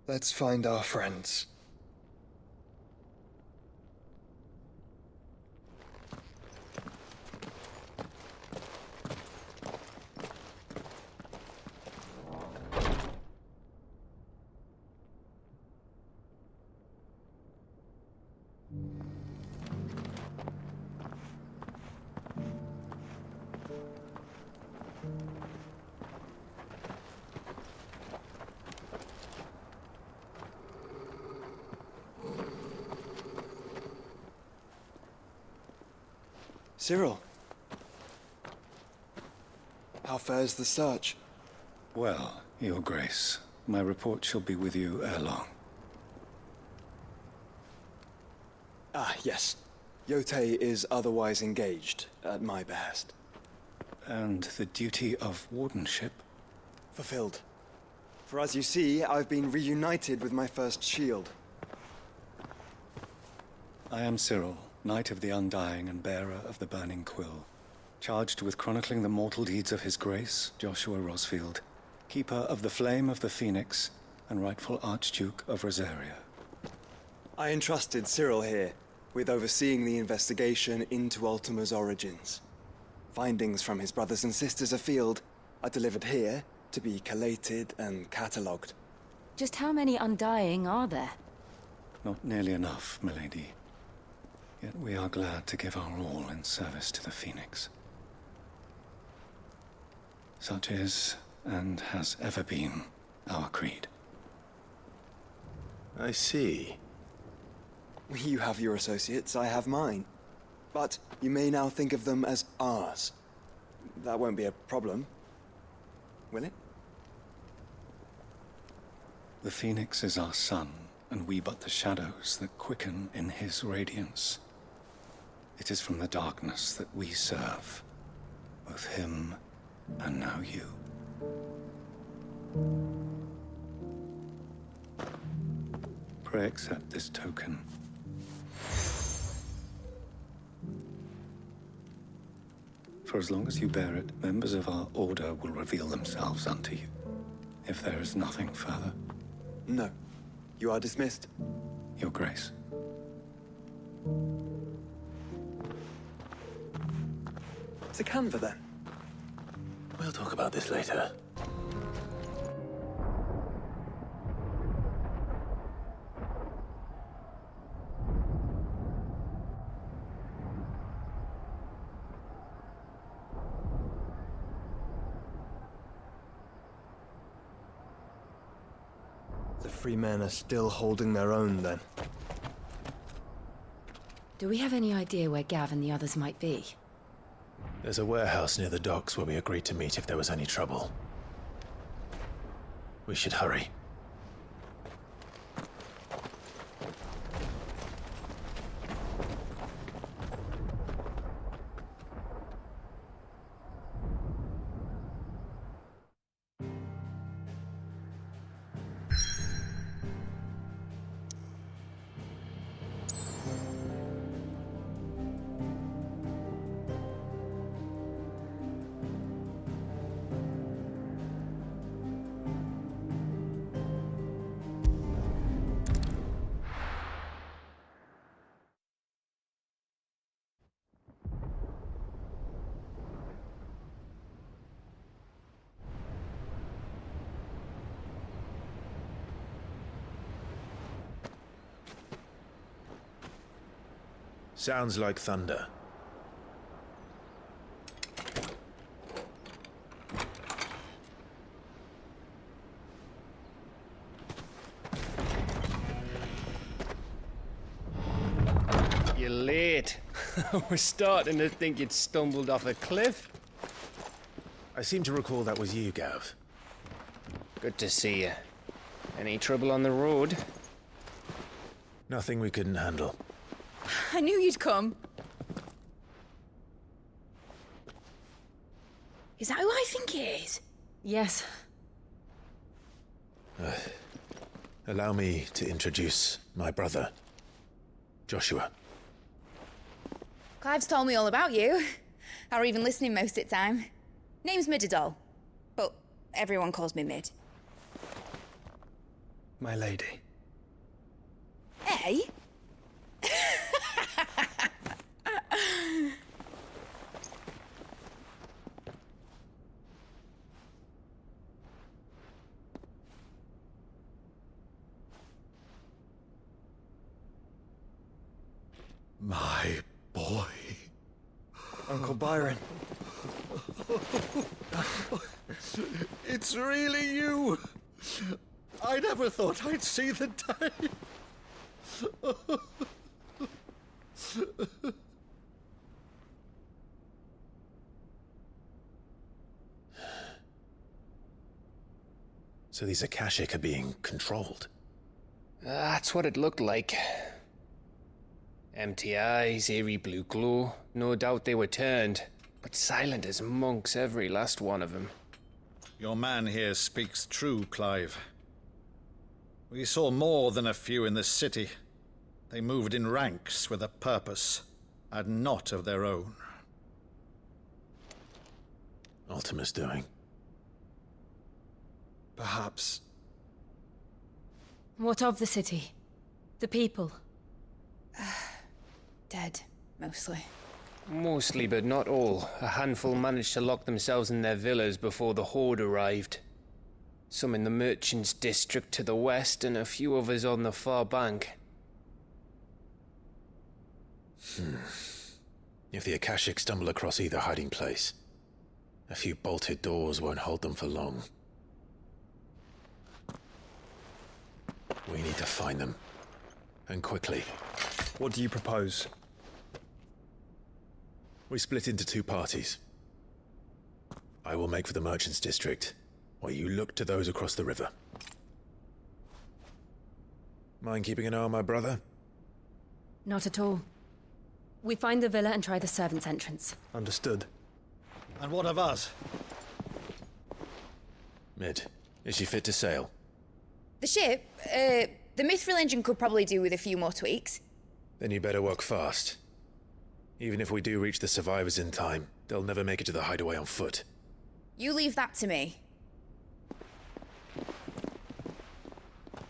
Let's find our friends. Cyril. How fares the search? Well, Your Grace, my report shall be with you ere long. Ah, yes. Yotei is otherwise engaged, at my behest. And the duty of wardenship? Fulfilled. For as you see, I've been reunited with my first shield. I am Cyril, Knight of the Undying and bearer of the Burning Quill, charged with chronicling the mortal deeds of His Grace, Joshua Rosfield, Keeper of the Flame of the Phoenix, and rightful Archduke of Rosaria. I entrusted Cyril here with overseeing the investigation into Ultima's origins. Findings from his brothers and sisters afield are delivered here to be collated and catalogued. Just how many Undying are there? Not nearly enough, milady. Yet we are glad to give our all in service to the Phoenix. Such is, and has ever been, our creed. I see. You have your associates, I have mine. But you may now think of them as ours. That won't be a problem, will it? The Phoenix is our sun, and we but the shadows that quicken in his radiance. It is from the darkness that we serve, both him and now you. Pray accept this token. For as long as you bear it, members of our order will reveal themselves unto you. If there is nothing further. No. You are dismissed. Your Grace. To Canva, then. We'll talk about this later. The free men are still holding their own, then. Do we have any idea where Gav and the others might be? There's a warehouse near the docks where we agreed to meet if there was any trouble. We should hurry. Sounds like thunder. You're late. We're starting to think you'd stumbled off a cliff. I seem to recall that was you, Gav. Good to see you. Any trouble on the road? Nothing we couldn't handle. I knew you'd come. Is that who I think it is? Yes. Allow me to introduce my brother, Joshua. Clive's told me all about you. Or even listening most of the time. Name's Midadol, but everyone calls me Mid. My lady. Hey? My boy. Uncle Byron. It's really you. I never thought I'd see the day. So these Akashic are being controlled? That's what it looked like. Empty eyes, eerie blue glow. No doubt they were turned, but silent as monks, every last one of them. Your man here speaks true, Clive. We saw more than a few in the city. They moved in ranks with a purpose, and not of their own. Ultima's doing. Perhaps. What of the city? The people? Dead, mostly. Mostly, but not all. A handful managed to lock themselves in their villas before the Horde arrived. Some in the Merchants' District to the west, and a few others on the far bank. If the Akashic stumble across either hiding place, a few bolted doors won't hold them for long. We need to find them. And quickly. What do you propose? We split into two parties. I will make for the Merchants' District, while you look to those across the river. Mind keeping an eye on my brother? Not at all. We find the villa and try the servants' entrance. Understood. And what of us? Mid, is she fit to sail? The ship, the Mithril engine could probably do with a few more tweaks. Then you better work fast. Even if we do reach the survivors in time, they'll never make it to the hideaway on foot. You leave that to me.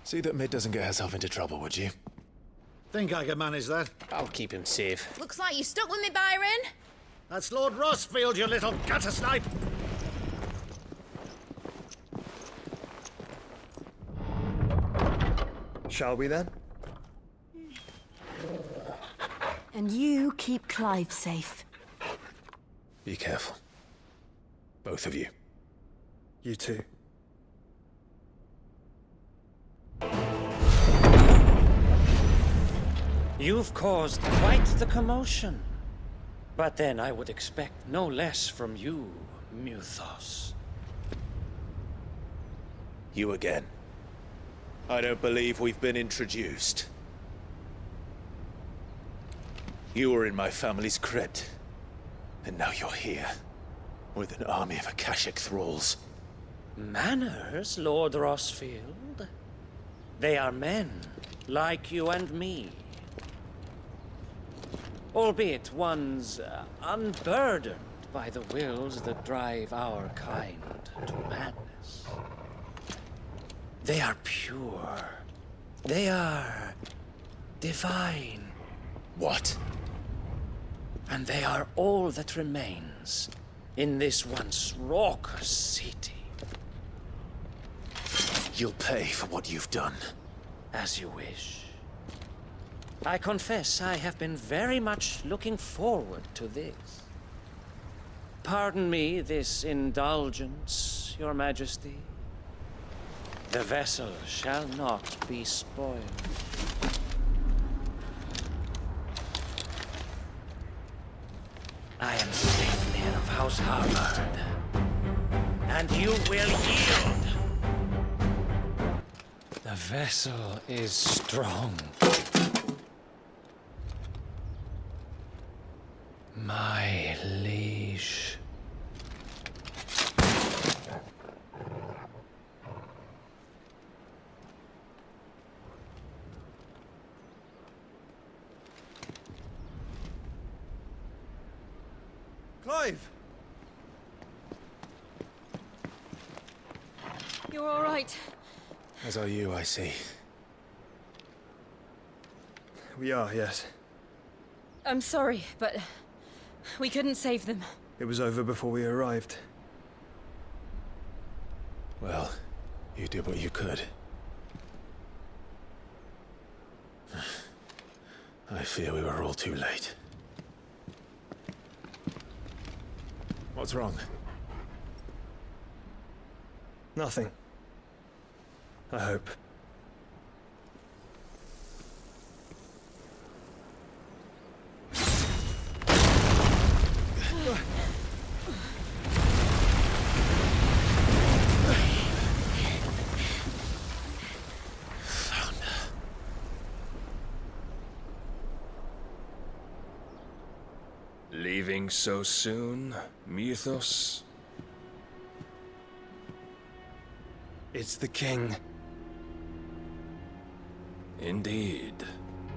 See that Mid doesn't get herself into trouble, would you? Think I can manage that. I'll keep him safe. Looks like you stuck with me, Byron. That's Lord Rossfield, you little gutter snipe! Shall we then? And you keep Clive safe. Be careful. Both of you. You too. You've caused quite the commotion. But then I would expect no less from you, Muthos. You again. I don't believe we've been introduced. You were in my family's crypt, and now you're here, with an army of Akashic thralls. Manners, Lord Rossfield? They are men, like you and me. Albeit ones unburdened by the wills that drive our kind to madness. They are pure. They are divine. What? And they are all that remains in this once raucous city. You'll pay for what you've done. As you wish. I confess I have been very much looking forward to this. Pardon me this indulgence, Your Majesty. The vessel shall not be spoiled. I am Sleipnir of House Harvard, and you will yield. The vessel is strong. My liege. Clive! You're all right. As are you, I see. We are, yes. I'm sorry, but we couldn't save them. It was over before we arrived. Well, you did what you could. I fear we were all too late. What's wrong? Nothing. I hope. Leaving so soon, Mythos? It's the king. Indeed.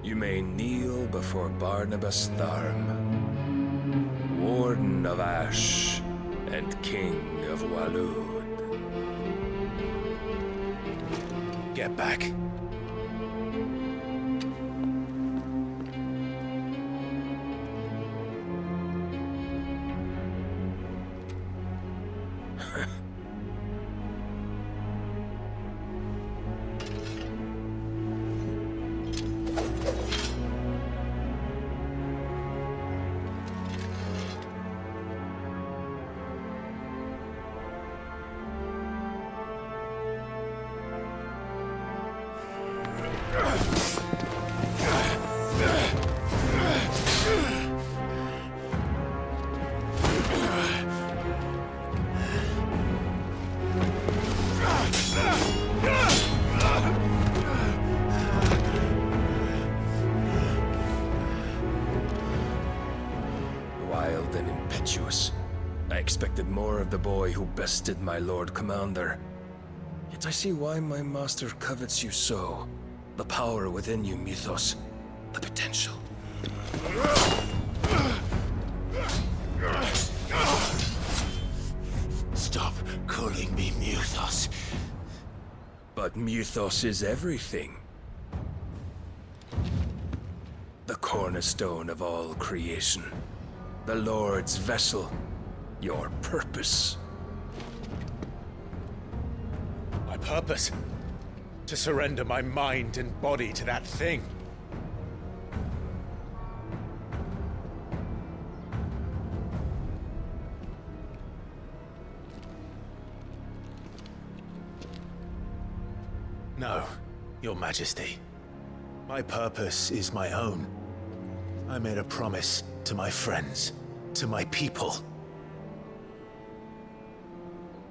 You may kneel before Barnabas Tharm, Warden of Ash and King of Waloed. Get back. Wild and impetuous. I expected more of the boy who bested my Lord Commander. Yet I see why my master covets you so. The power within you, Mythos. The potential. Stop calling me Mythos. But Mythos is everything. The cornerstone of all creation. The Lord's vessel. Your purpose. My purpose? To surrender my mind and body to that thing. No, Your Majesty. My purpose is my own. I made a promise to my friends, to my people.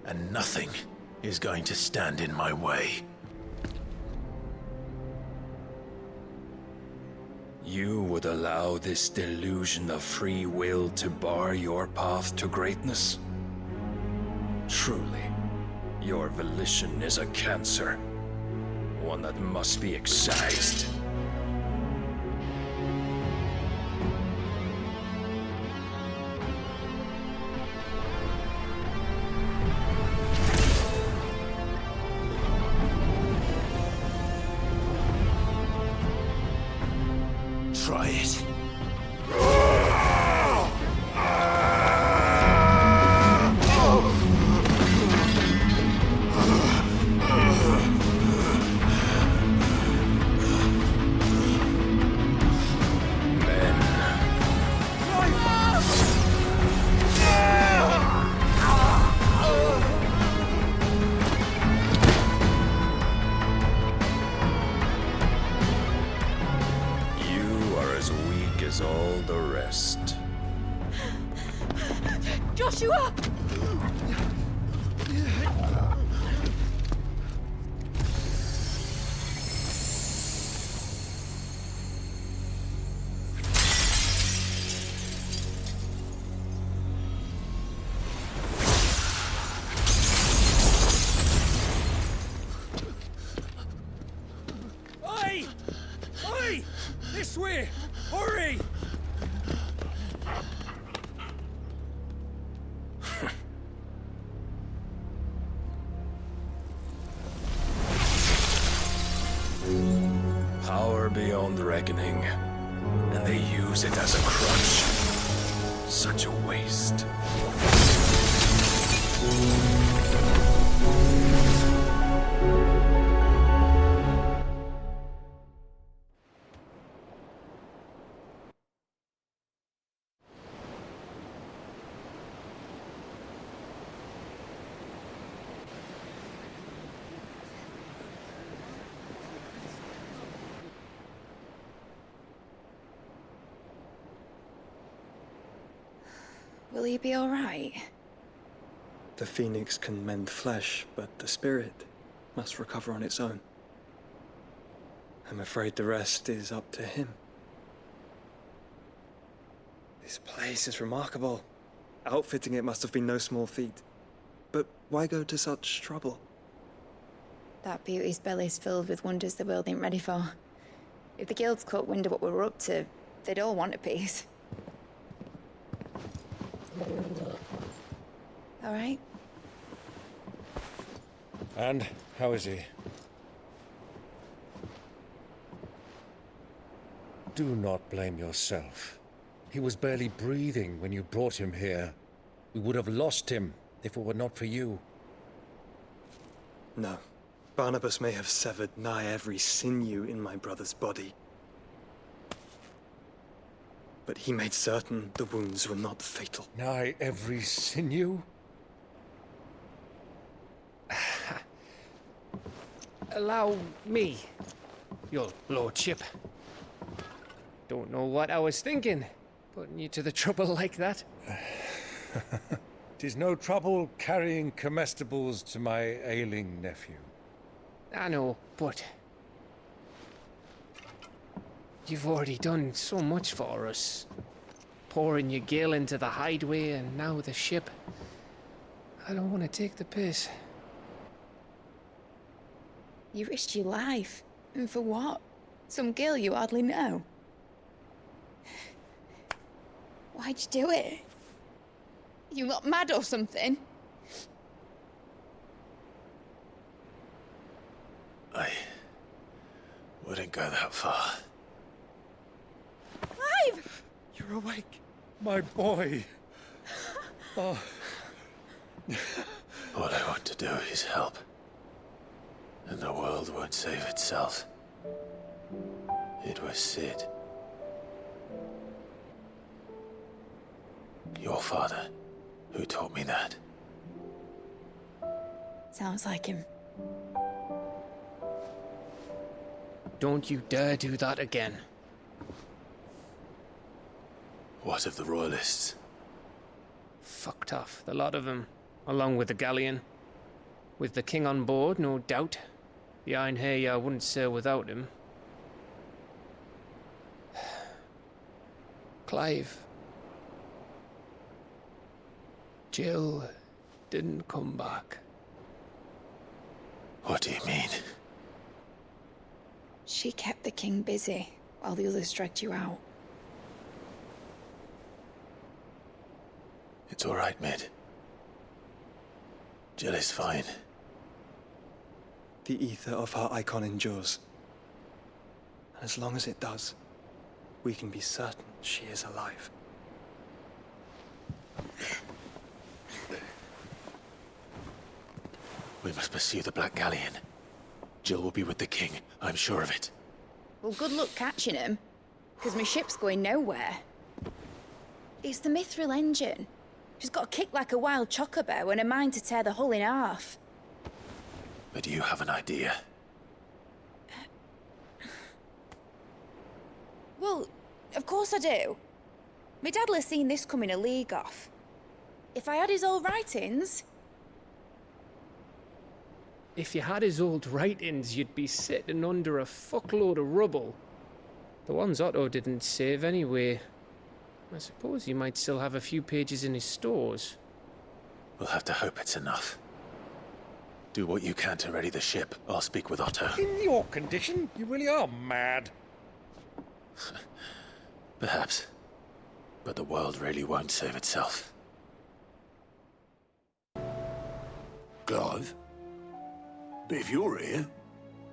And nothing is going to stand in my way. You would allow this delusion of free will to bar your path to greatness? Truly, your volition is a cancer. One that must be excised. Try it. As all the rest. Joshua! Oi! Oi! This way! Hurry! Power beyond reckoning, and they use it as a crutch. Such a waste. Will he be all right? The phoenix can mend flesh, but the spirit must recover on its own. I'm afraid the rest is up to him. This place is remarkable. Outfitting it must have been no small feat. But why go to such trouble? That beauty's belly's filled with wonders the world ain't ready for. If the guilds caught wind of what we were up to, they'd all want a piece. All right? And how is he? Do not blame yourself. He was barely breathing when you brought him here. We would have lost him if it were not for you. No. Barnabas may have severed nigh every sinew in my brother's body. But he made certain the wounds were not fatal. Nigh every sinew? Allow me, your lordship. Don't know what I was thinking, putting you to the trouble like that. 'Tis no trouble carrying comestibles to my ailing nephew. I know, but you've already done so much for us. Pouring your gil into the hideaway and now the ship. I don't want to take the piss. You risked your life. And for what? Some girl you hardly know. Why'd you do it? You not mad or something? I wouldn't go that far. Clive! You're awake, my boy. Oh. All I want to do is help. And the world won't save itself. It was Sid. Your father, who taught me that. Sounds like him. Don't you dare do that again. What of the Royalists? Fucked off, the lot of them, along with the galleon. With the king on board, no doubt. The Iron Hair wouldn't sail without him. Clive. Jill didn't come back. What do you mean? She kept the king busy while the others dragged you out. It's all right, Mid. Jill is fine. The ether of her icon endures. And as long as it does, we can be certain she is alive. We must pursue the Black Galleon. Jill will be with the king, I'm sure of it. Well, good luck catching him, because my ship's going nowhere. It's the Mithril engine. She's got a kick like a wild chocobo and a mind to tear the hull in half. But you have an idea. Well, of course I do. My dad'll have seen this coming a league off. If I had his old writings... If you had his old writings, you'd be sitting under a fuckload of rubble. The ones Otto didn't save anyway. I suppose he might still have a few pages in his stores. We'll have to hope it's enough. Do what you can to ready the ship. I'll speak with Otto. In your condition, you really are mad. Perhaps. But the world really won't save itself. Clive? But if you're here,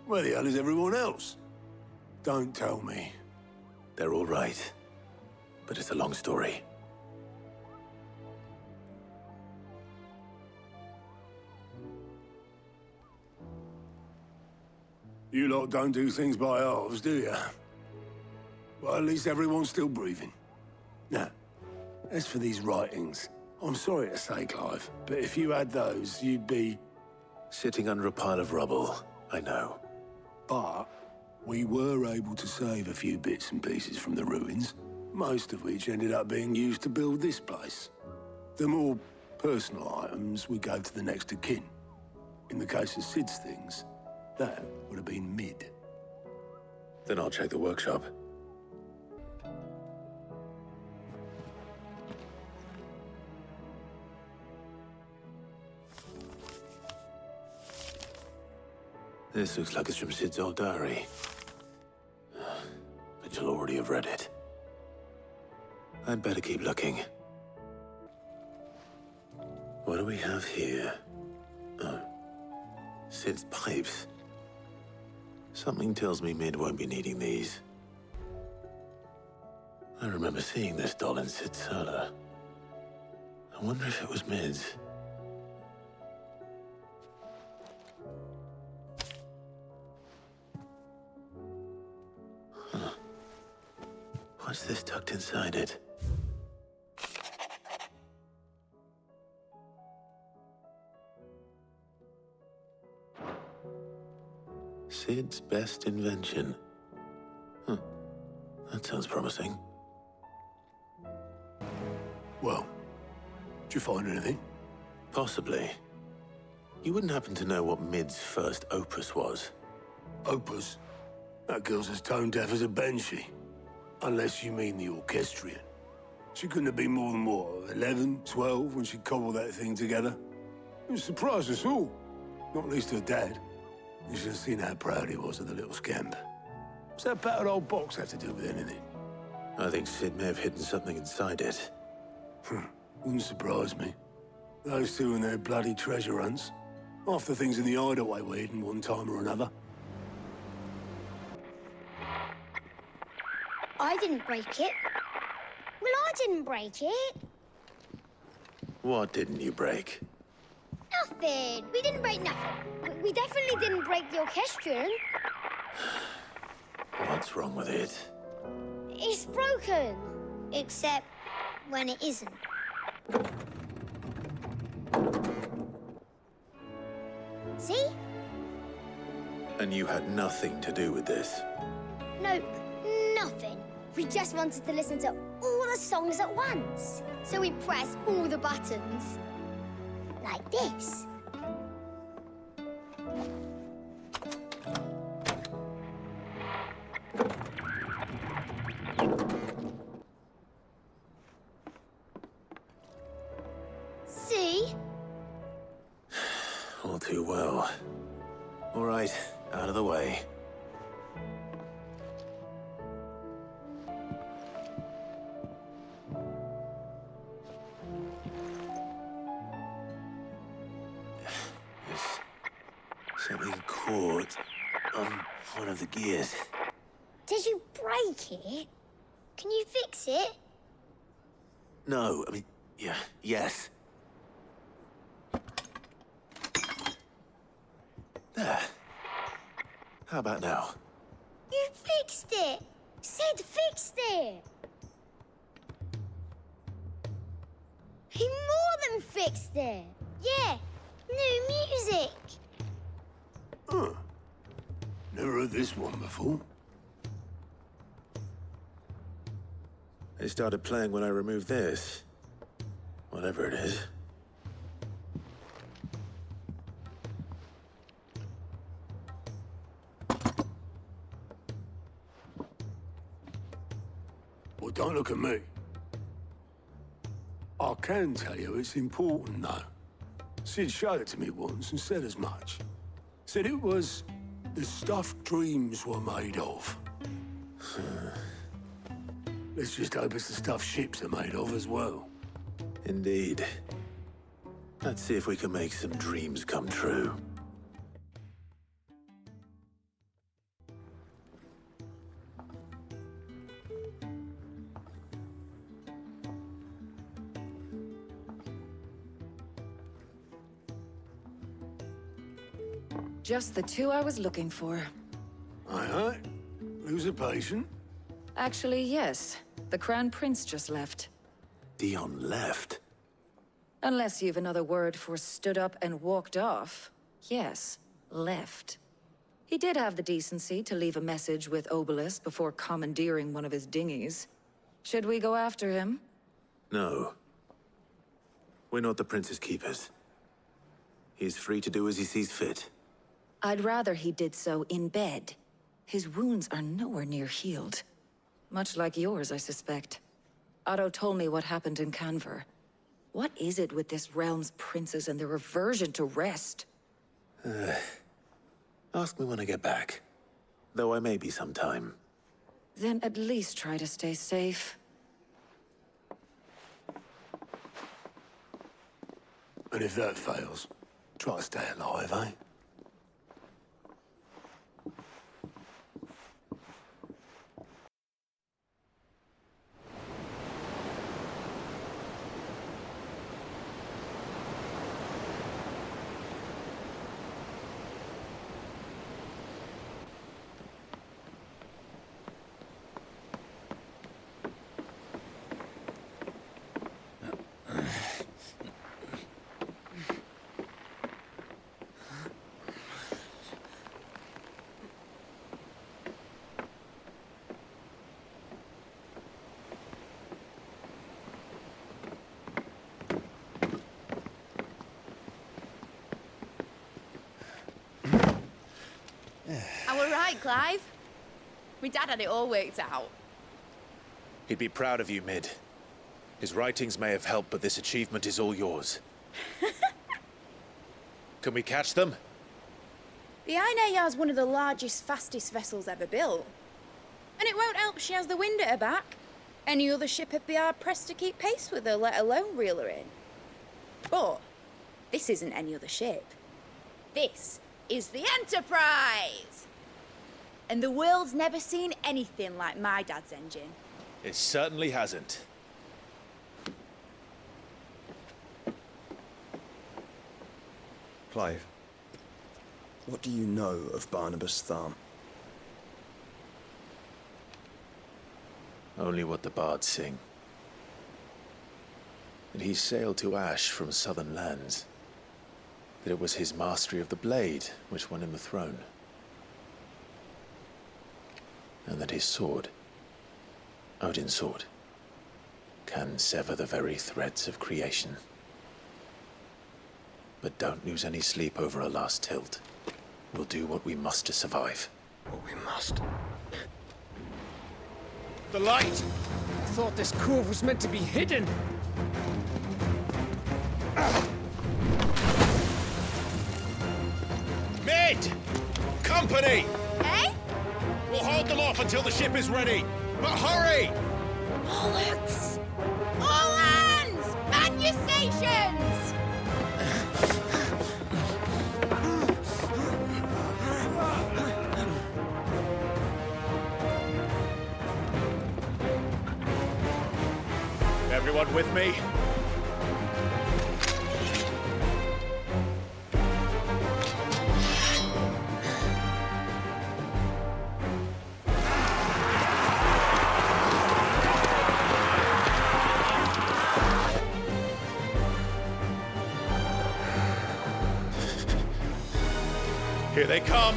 where the hell is everyone else? Don't tell me. They're all right. But it's a long story. You lot don't do things by halves, do you? Well, at least everyone's still breathing. Now, as for these writings, I'm sorry to say, Clive, but if you had those, you'd be... Sitting under a pile of rubble, I know. But we were able to save a few bits and pieces from the ruins, most of which ended up being used to build this place. The more personal items we gave to the next of kin. In the case of Sid's things, that would have been Mid. Then I'll check the workshop. This looks like it's from Sid's old diary. But you'll already have read it. I'd better keep looking. What do we have here? Oh. Sid's pipes. Something tells me Mid won't be needing these. I remember seeing this doll in Sid's cellar. I wonder if it was Mid's. Huh. What's this tucked inside it? Sid's best invention. Huh. That sounds promising. Well, did you find anything? Possibly. You wouldn't happen to know what Mid's first opus was? Opus? That girl's as tone-deaf as a banshee. Unless you mean the orchestrion. She couldn't have been more than, what, 11, 12 when she cobbled that thing together? It surprised us all. Not least her dad. You should have seen how proud he was of the little scamp. What's that battered old box have to do with anything? I think Sid may have hidden something inside it. Wouldn't surprise me. Those two and their bloody treasure hunts. Half the things in the hideaway were hidden one time or another. I didn't break it. Well, I didn't break it. What didn't you break? Nothing. We didn't break nothing. We definitely didn't break the orchestrion. What's wrong with it? It's broken. Except when it isn't. See? And you had nothing to do with this? Nope, nothing. We just wanted to listen to all the songs at once. So we pressed all the buttons. Like this. See? All too well. All right, out of the way. Something caught on one of the gears. Did you break it? Can you fix it? No, I mean, yeah, yes. There. How about now? You fixed it! Sid fixed it! He more than fixed it! Yeah, new music! Huh. Never heard this one before. It started playing when I removed this. Whatever it is. Well, don't look at me. I can tell you it's important, though. Sid showed it to me once and said as much. Said it was the stuff dreams were made of. Let's just hope it's the stuff ships are made of as well. Indeed. Let's see if we can make some dreams come true. Just the two I was looking for. Aye. Lose a patient? Actually, yes. The Crown Prince just left. Dion left? Unless you've another word for stood up and walked off. Yes, left. He did have the decency to leave a message with Obelisk before commandeering one of his dinghies. Should we go after him? No. We're not the Prince's keepers. He's free to do as he sees fit. I'd rather he did so in bed. His wounds are nowhere near healed. Much like yours, I suspect. Otto told me what happened in Canver. What is it with this realm's princes and their aversion to rest? I Ask me when I get back. Though I may be some time. Then at least try to stay safe. And if that fails, try to stay alive, eh? I were right, Clive. My dad had it all worked out. He'd be proud of you, Mid. His writings may have helped, but this achievement is all yours. Can we catch them? The Ainayar's one of the largest, fastest vessels ever built. And it won't help she has the wind at her back. Any other ship would be hard-pressed to keep pace with her, let alone reel her in. But this isn't any other ship. This is the Enterprise! And the world's never seen anything like my dad's engine. It certainly hasn't. Clive, what do you know of Barnabas Tharm? Only what the bards sing. That he sailed to Ash from southern lands. That it was his mastery of the blade which won him the throne. And that his sword, Odin's sword, can sever the very threads of creation. But don't lose any sleep over a last tilt. We'll do what we must to survive. What we must. The light! I thought this cove was meant to be hidden. Mid! Company! Eh? We'll hold them off until the ship is ready. But hurry! Bollocks! All hands! Man your stations! Everyone with me? Here they come!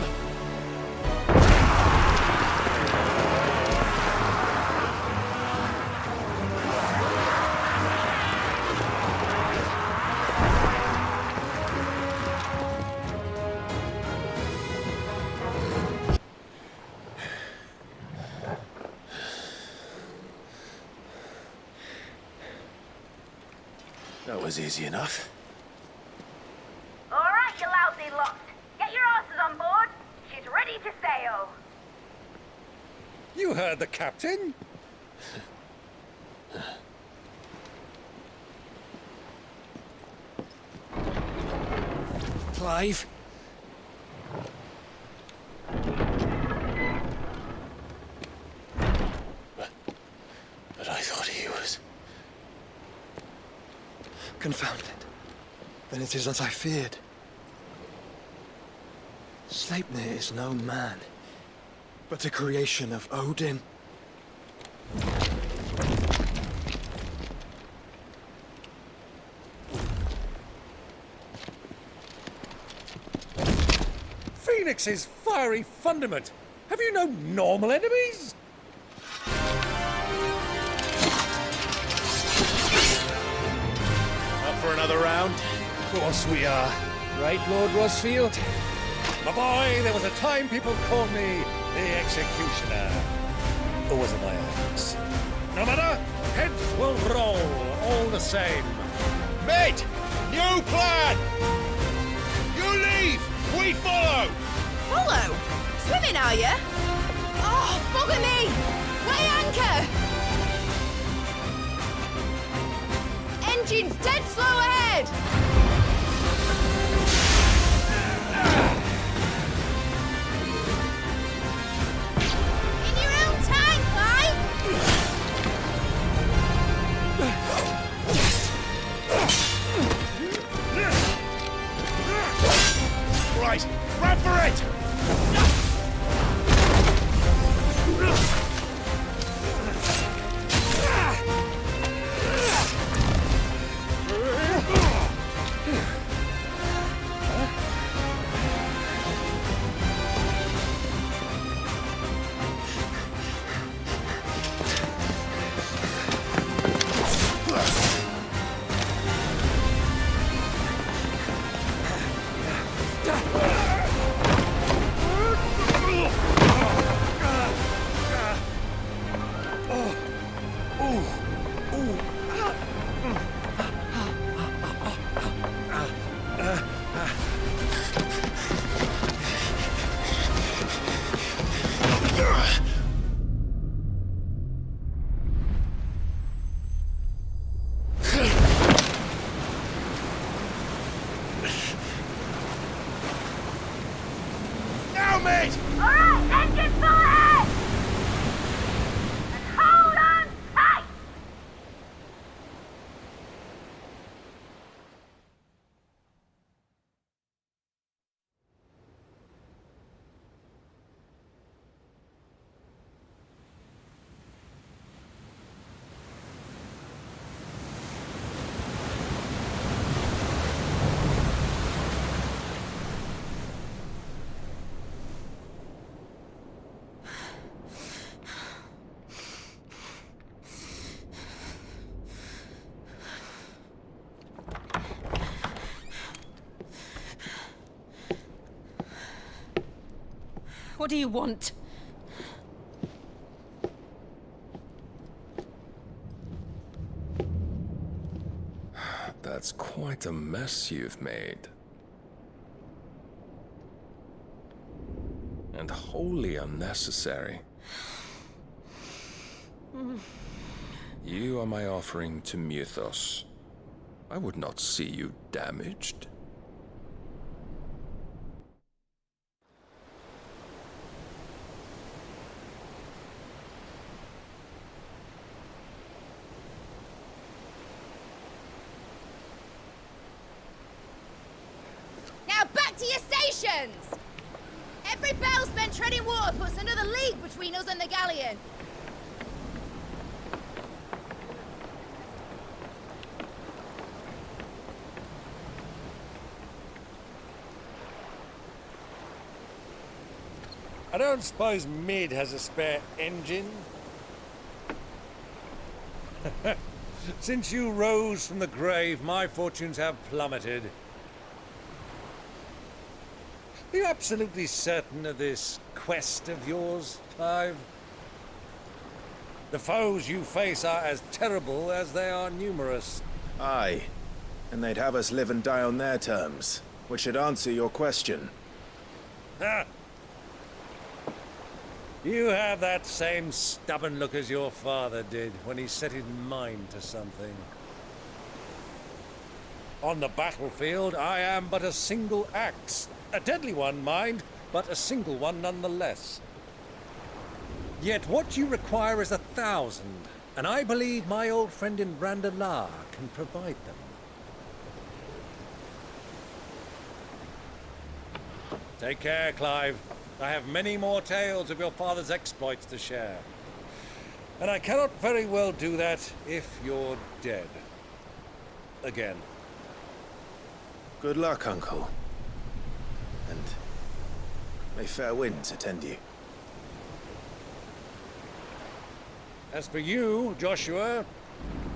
That was easy enough. All right, you lousy lot. Get your asses on board. She's ready to sail. You heard the captain? Clive? But I thought he was... Confound it. Then it is as I feared. Sleipnir is no man, but a creation of Odin. Phoenix's fiery fundament. Have you no normal enemies? Up for another round? Of course we are. Right, Lord Rosfield? My boy, there was a time people called me the Executioner. Or was it my axe? No matter, heads will roll, all the same. Mate! New plan! You leave! We follow! follow? Swimming, are you? Oh, bugger me! Weigh anchor! Engine's dead slow ahead! In your own time, Clyde! Right, run for it! What do you want? That's quite a mess you've made. And wholly unnecessary. You are my offering to Mythos. I would not see you damaged. Every bell spent treading water puts another league between us and the galleon. I don't suppose Mid has a spare engine? Since you rose from the grave, my fortunes have plummeted. Are you absolutely certain of this quest of yours, Clive? The foes you face are as terrible as they are numerous. Aye, and they'd have us live and die on their terms, which should answer your question. Ha! You have that same stubborn look as your father did when he set his mind to something. On the battlefield, I am but a single axe. A deadly one, mind, but a single one nonetheless. Yet what you require is 1,000, and I believe my old friend in Randalar can provide them. Take care, Clive. I have many more tales of your father's exploits to share. And I cannot very well do that if you're dead. Again. Good luck, Uncle. And may fair winds attend you. As for you, Joshua,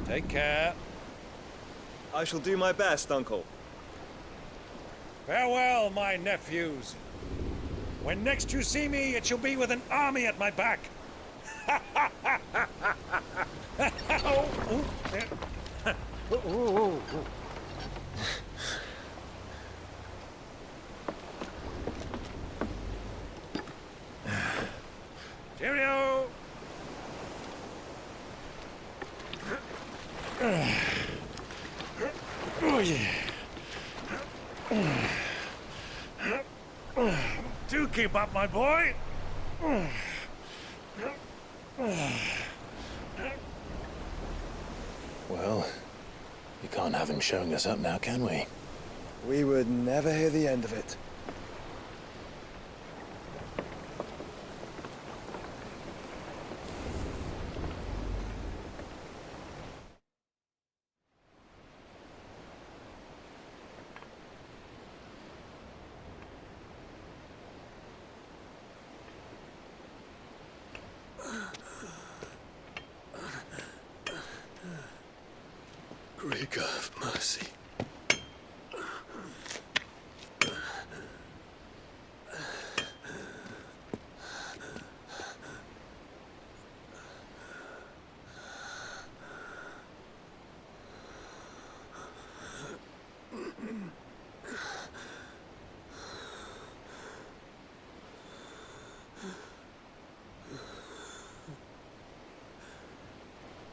take care. I shall do my best, Uncle. Farewell, my nephews. When next you see me, it shall be with an army at my back. Do keep up, my boy. Well, we can't have him showing us up now, can we? We would never hear the end of it. Great God of mercy.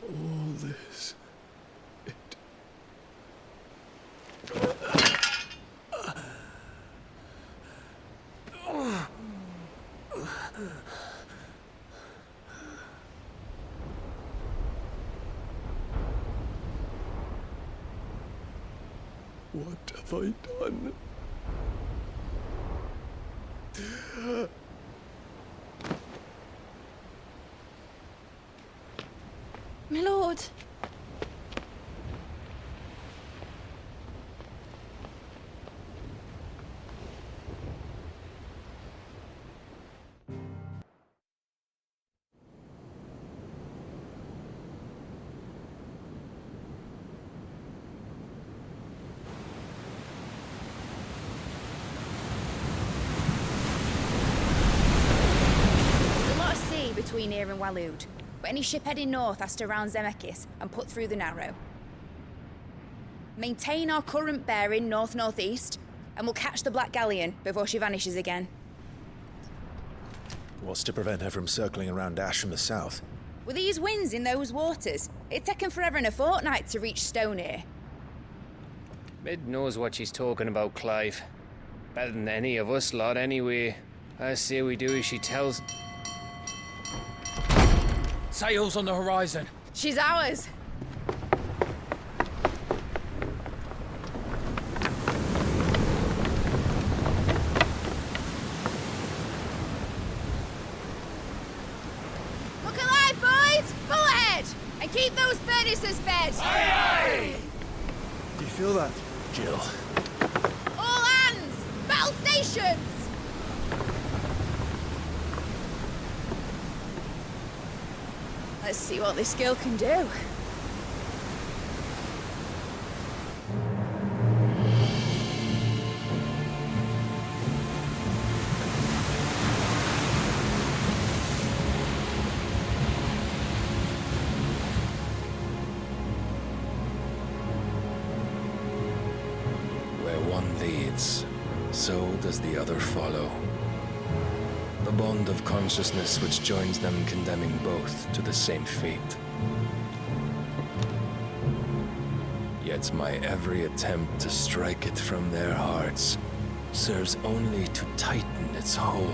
All this. What have I done? My lord. Between here and Waloed, but any ship heading north has to round Zemeckis and put through the Narrow. Maintain our current bearing north-northeast, and we'll catch the Black Galleon before she vanishes again. What's to prevent her from circling around Ash from the south? With these winds in those waters, it'd taken forever and a fortnight to reach Stonehenge. Mid knows what she's talking about, Clive. Better than any of us lot, anyway. I say we do as she tells. Sails on the horizon. She's ours. Look alive, boys! Full ahead! And keep those furnaces fed! Aye, aye! Do you feel that? Jill. All hands! Battle stations! Let's see what this girl can do. Where one leads, so does the other follow. The bond of consciousness which joins them condemning both to the same fate. Yet my every attempt to strike it from their hearts serves only to tighten its hold.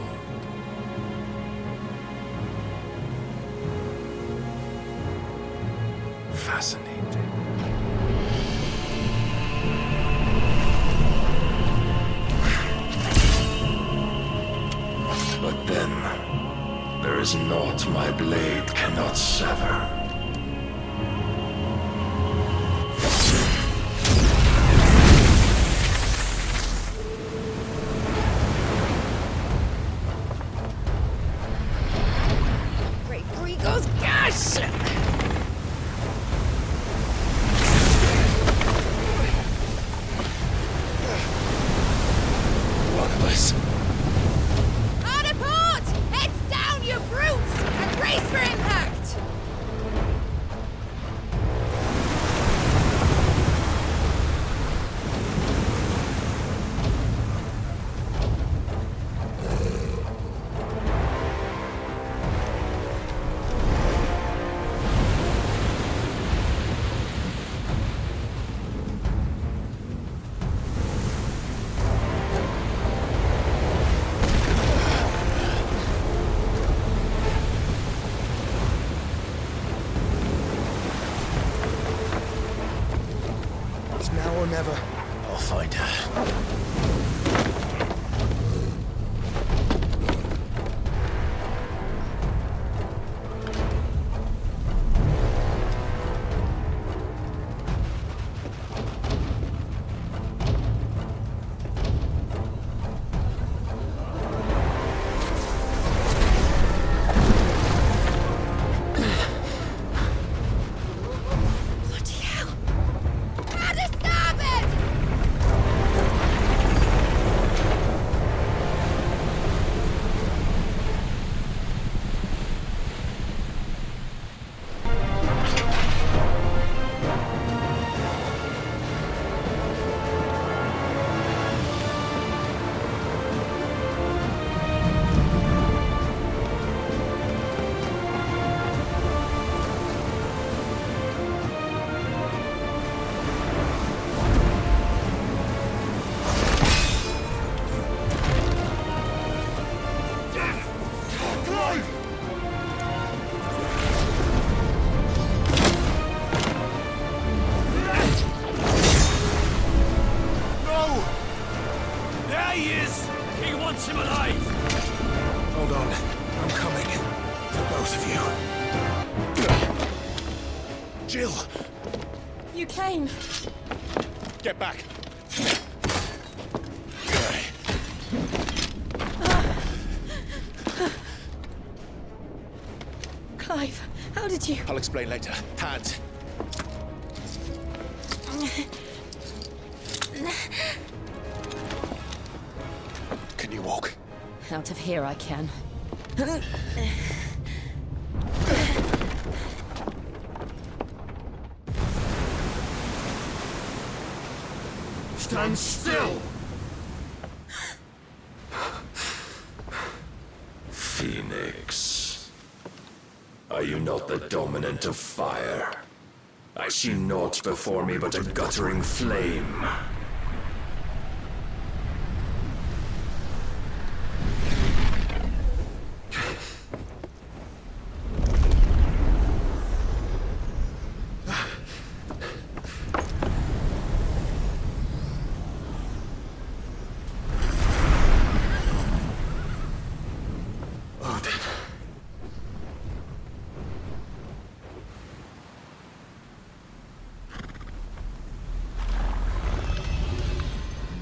Fascinating. But then, there is naught my blade cannot sever. Great Grigos, gosh! Barnabas. Hard a port! Heads down, you brutes! And brace for impact! never... I'll find her. Get back! Clive, how did you... I'll explain later. Hands. Can you walk? Out of here I can. Stand still! Phoenix. Are you not the dominant of fire? I see naught before me but a guttering flame.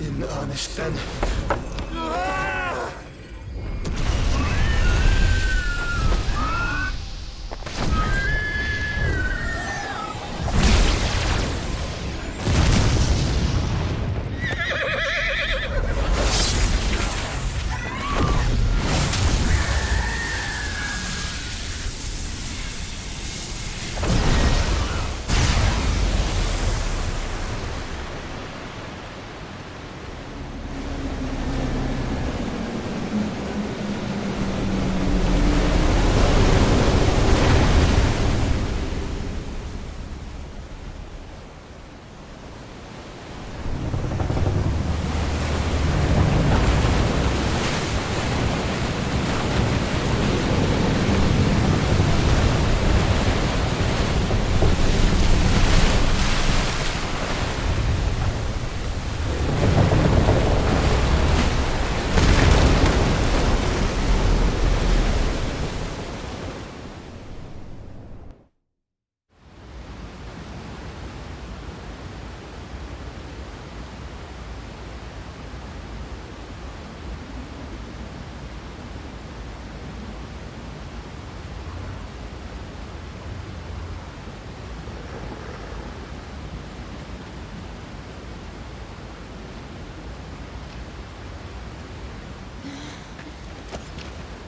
In earnest, then.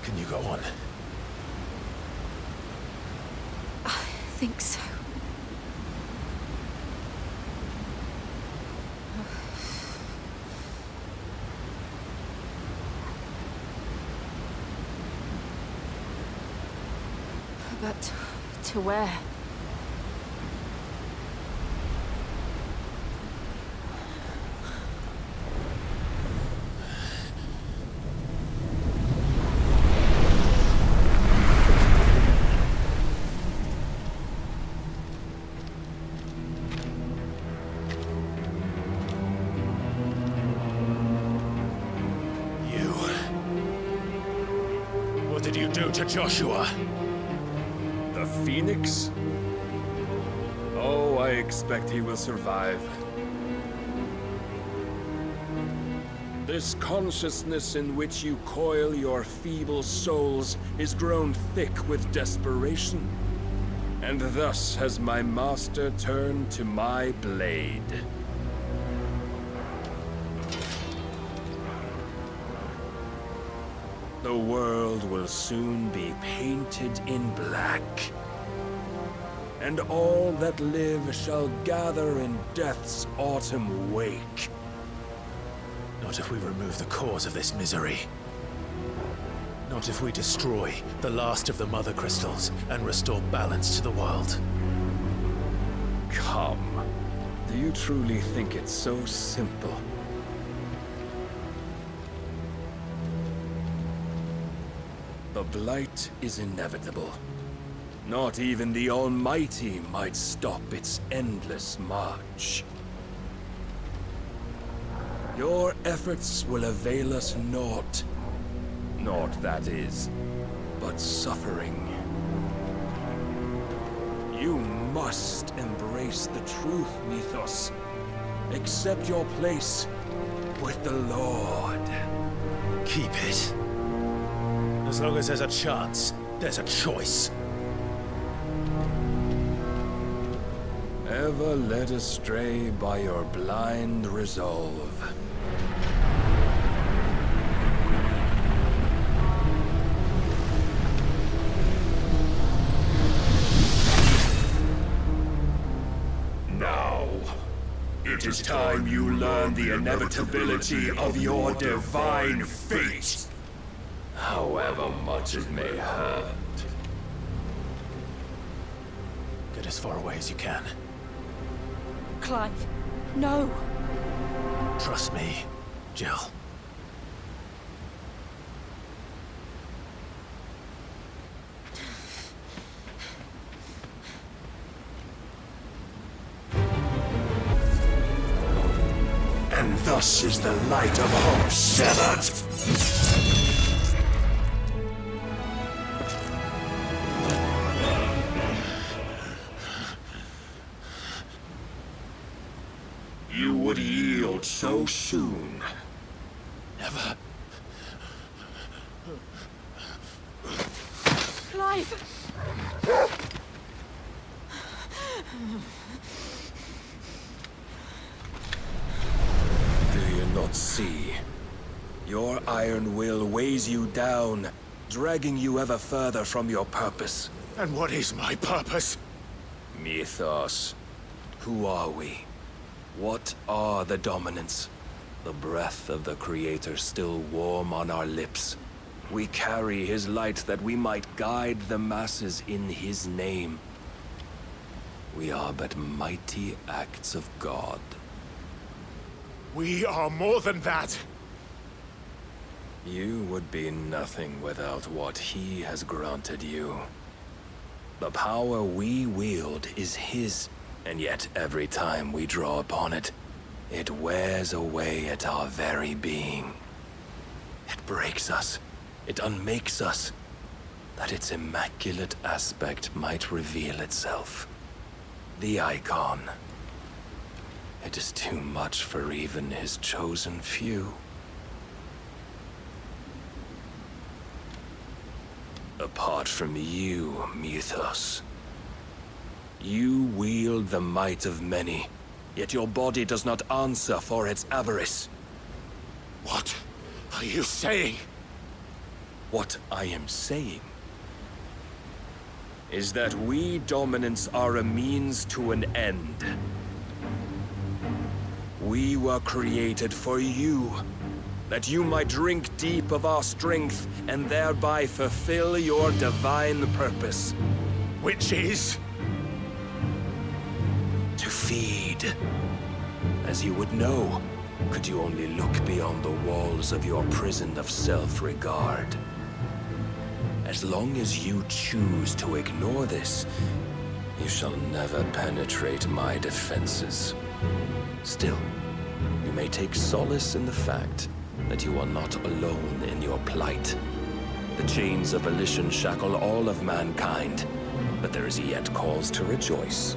Can you go on? I think so. But to where? What did you do to Joshua? The Phoenix? Oh, I expect he will survive. This consciousness in which you coil your feeble souls is grown thick with desperation. And thus has my master turned to my blade. The world will soon be painted in black. And all that live shall gather in death's autumn wake. Not if we remove the cause of this misery. Not if we destroy the last of the Mother Crystals and restore balance to the world. Come. Do you truly think it's so simple? The Blight is inevitable. Not even the Almighty might stop its endless march. Your efforts will avail us naught. Naught, that is, but suffering. You must embrace the truth, Mythos. Accept your place with the Lord. Keep it. As long as there's a chance, there's a choice. Ever led astray by your blind resolve. Now, it is time you learn the inevitability of your divine fate, however much it may hurt. Get as far away as you can. Clive, no! Trust me, Jill. And thus is the light of hope severed. You would yield so soon. Never. Clive! Do you not see? Your iron will weighs you down, dragging you ever further from your purpose. And what is my purpose? Mythos. Who are we? What are the dominants? The breath of the Creator still warm on our lips. We carry his light that we might guide the masses in his name. We are but mighty acts of God. We are more than that. You would be nothing without what he has granted you. The power we wield is his. And yet, every time we draw upon it, it wears away at our very being. It breaks us. It unmakes us. That its immaculate aspect might reveal itself. The icon. It is too much for even his chosen few. Apart from you, Mythos, you wield the might of many, yet your body does not answer for its avarice. What are you saying? What I am saying is that we dominants are a means to an end. We were created for you, that you might drink deep of our strength and thereby fulfill your divine purpose. Which is? To feed. As you would know, could you only look beyond the walls of your prison of self-regard. As long as you choose to ignore this, you shall never penetrate my defenses. Still, you may take solace in the fact that you are not alone in your plight. The chains of volition shackle all of mankind, but there is yet cause to rejoice.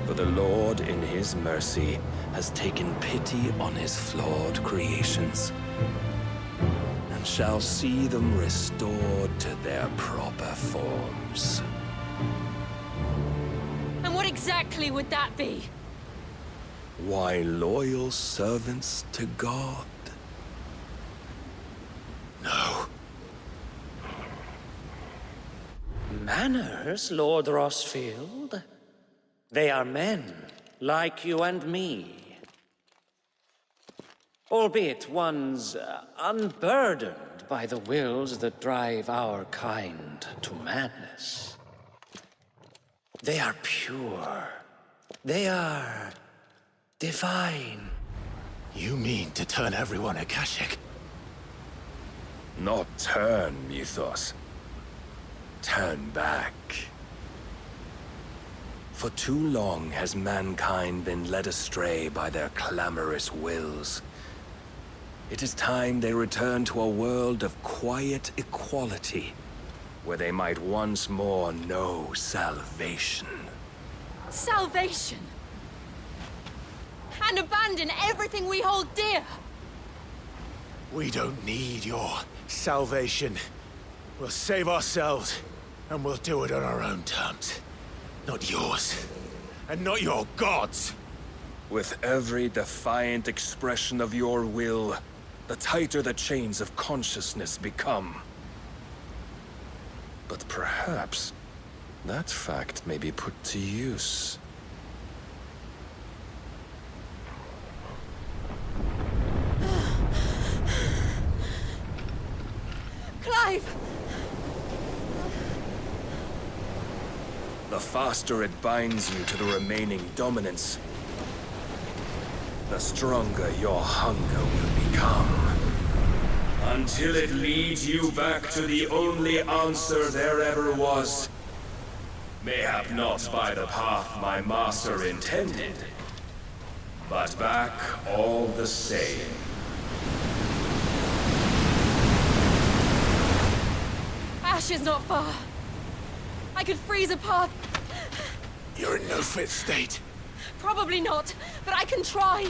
For the Lord, in his mercy, has taken pity on his flawed creations, and shall see them restored to their proper forms. And what exactly would that be? Why, loyal servants to God. No. Manners, Lord Rossfield? They are men, like you and me. Albeit ones unburdened by the wills that drive our kind to madness. They are pure. They are divine. You mean to turn everyone Akashic? Not turn, Mythos. Turn back. For too long has mankind been led astray by their clamorous wills. It is time they return to a world of quiet equality, where they might once more know salvation. Salvation? And abandon everything we hold dear? We don't need your salvation. We'll save ourselves, and we'll do it on our own terms. Not yours, and not your gods. With every defiant expression of your will, the tighter the chains of consciousness become. But perhaps that fact may be put to use. Clive! The faster it binds you to the remaining dominance, the stronger your hunger will become. Until it leads you back to the only answer there ever was. Mayhap not by the path my master intended, but back all the same. Ash is not far. I could freeze a path. You're in no fit state. Probably not, but I can try.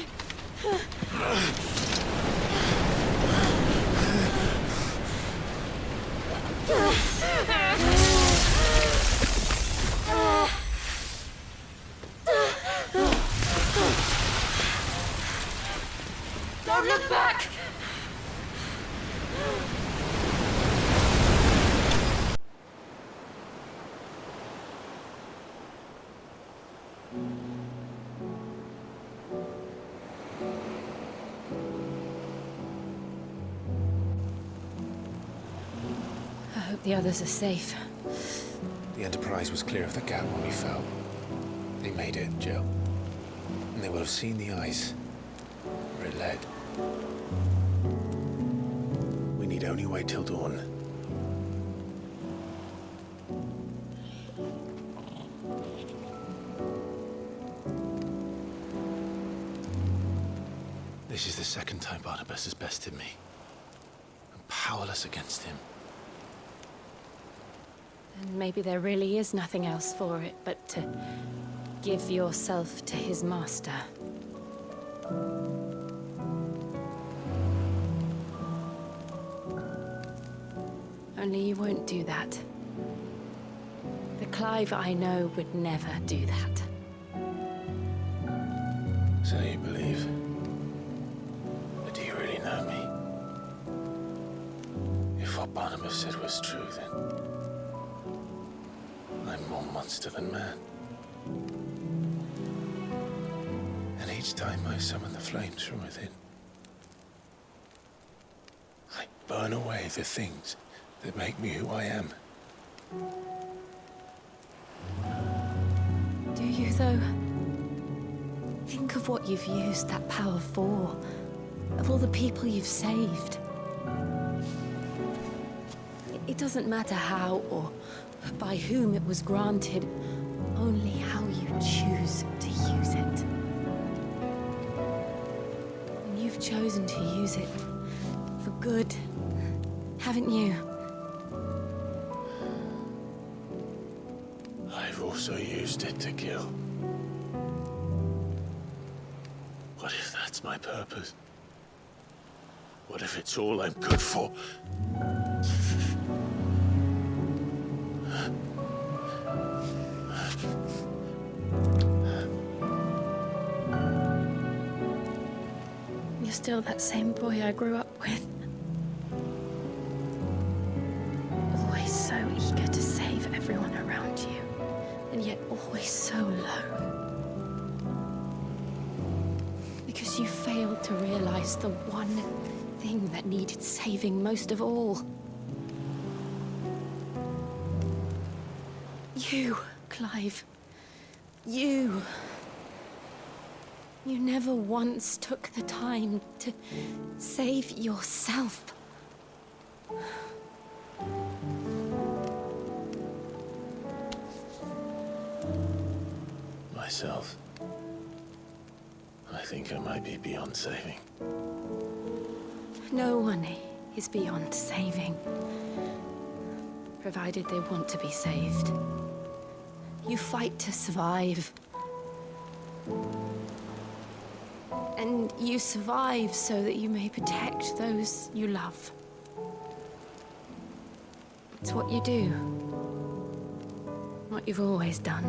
Don't look back! I hope the others are safe. The Enterprise was clear of the gap when we fell. They made it, Jill. And they will have seen the ice where it led. We need only wait till dawn. This is the second time Barnabas has bested me. I'm powerless against him. Then maybe there really is nothing else for it but to give yourself to his master. Only you won't do that. The Clive I know would never do that. So you believe? But do you really know me? If what Barnabas said was true, then I'm more monster than man. And each time I summon the flames from within, I burn away the things that make me who I am. Do you, though? Think of what you've used that power for. Of all the people you've saved. It doesn't matter how or by whom it was granted, only how you choose to use it. And you've chosen to use it for good, haven't you? I've also used it to kill. What if that's my purpose? What if it's all I'm good for? You're still that same boy I grew up with. Always so eager to save everyone around you, and yet always so low. Because you failed to realize the one thing that needed saving most of all. You, Clive. You. You never once took the time to save yourself. Myself. I think I might be beyond saving. No one is beyond saving, provided they want to be saved. You fight to survive. And you survive so that you may protect those you love. It's what you do. What you've always done.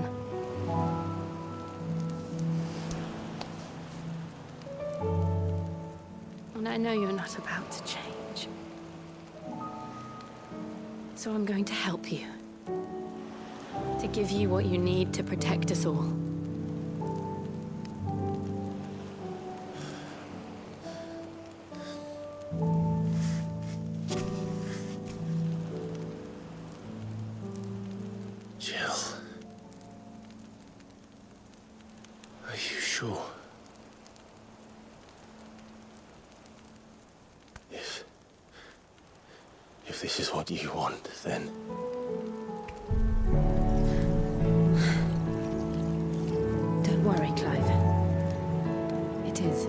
And I know you're not about to change. So I'm going to help you. To give you what you need to protect us all. Jill. Are you sure? If this is what you want, then... Don't worry, Clive. It is.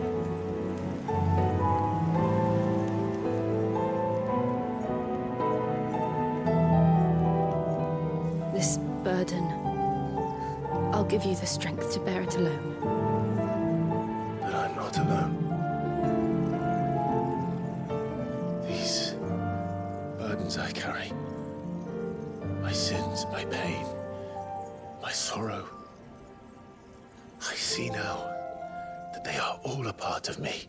This burden, I'll give you the strength to bear it alone. But I'm not alone. These burdens I carry, my sins, my pain, my sorrow, I see now that they are all a part of me.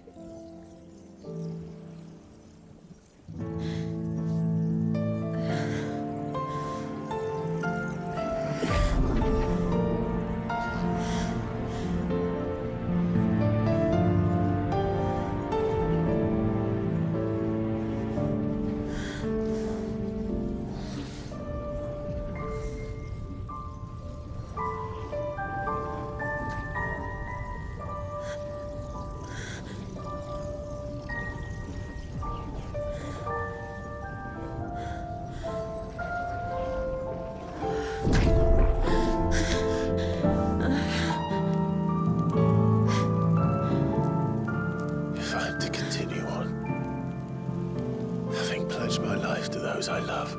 I love,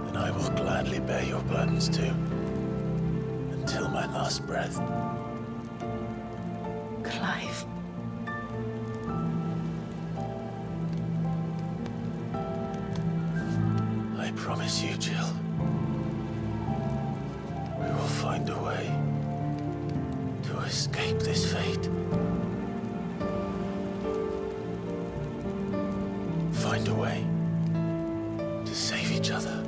then I will gladly bear your burdens too, until my last breath. Clive. I promise you, Jill, we will find a way to escape this fate. Find a way to save each other.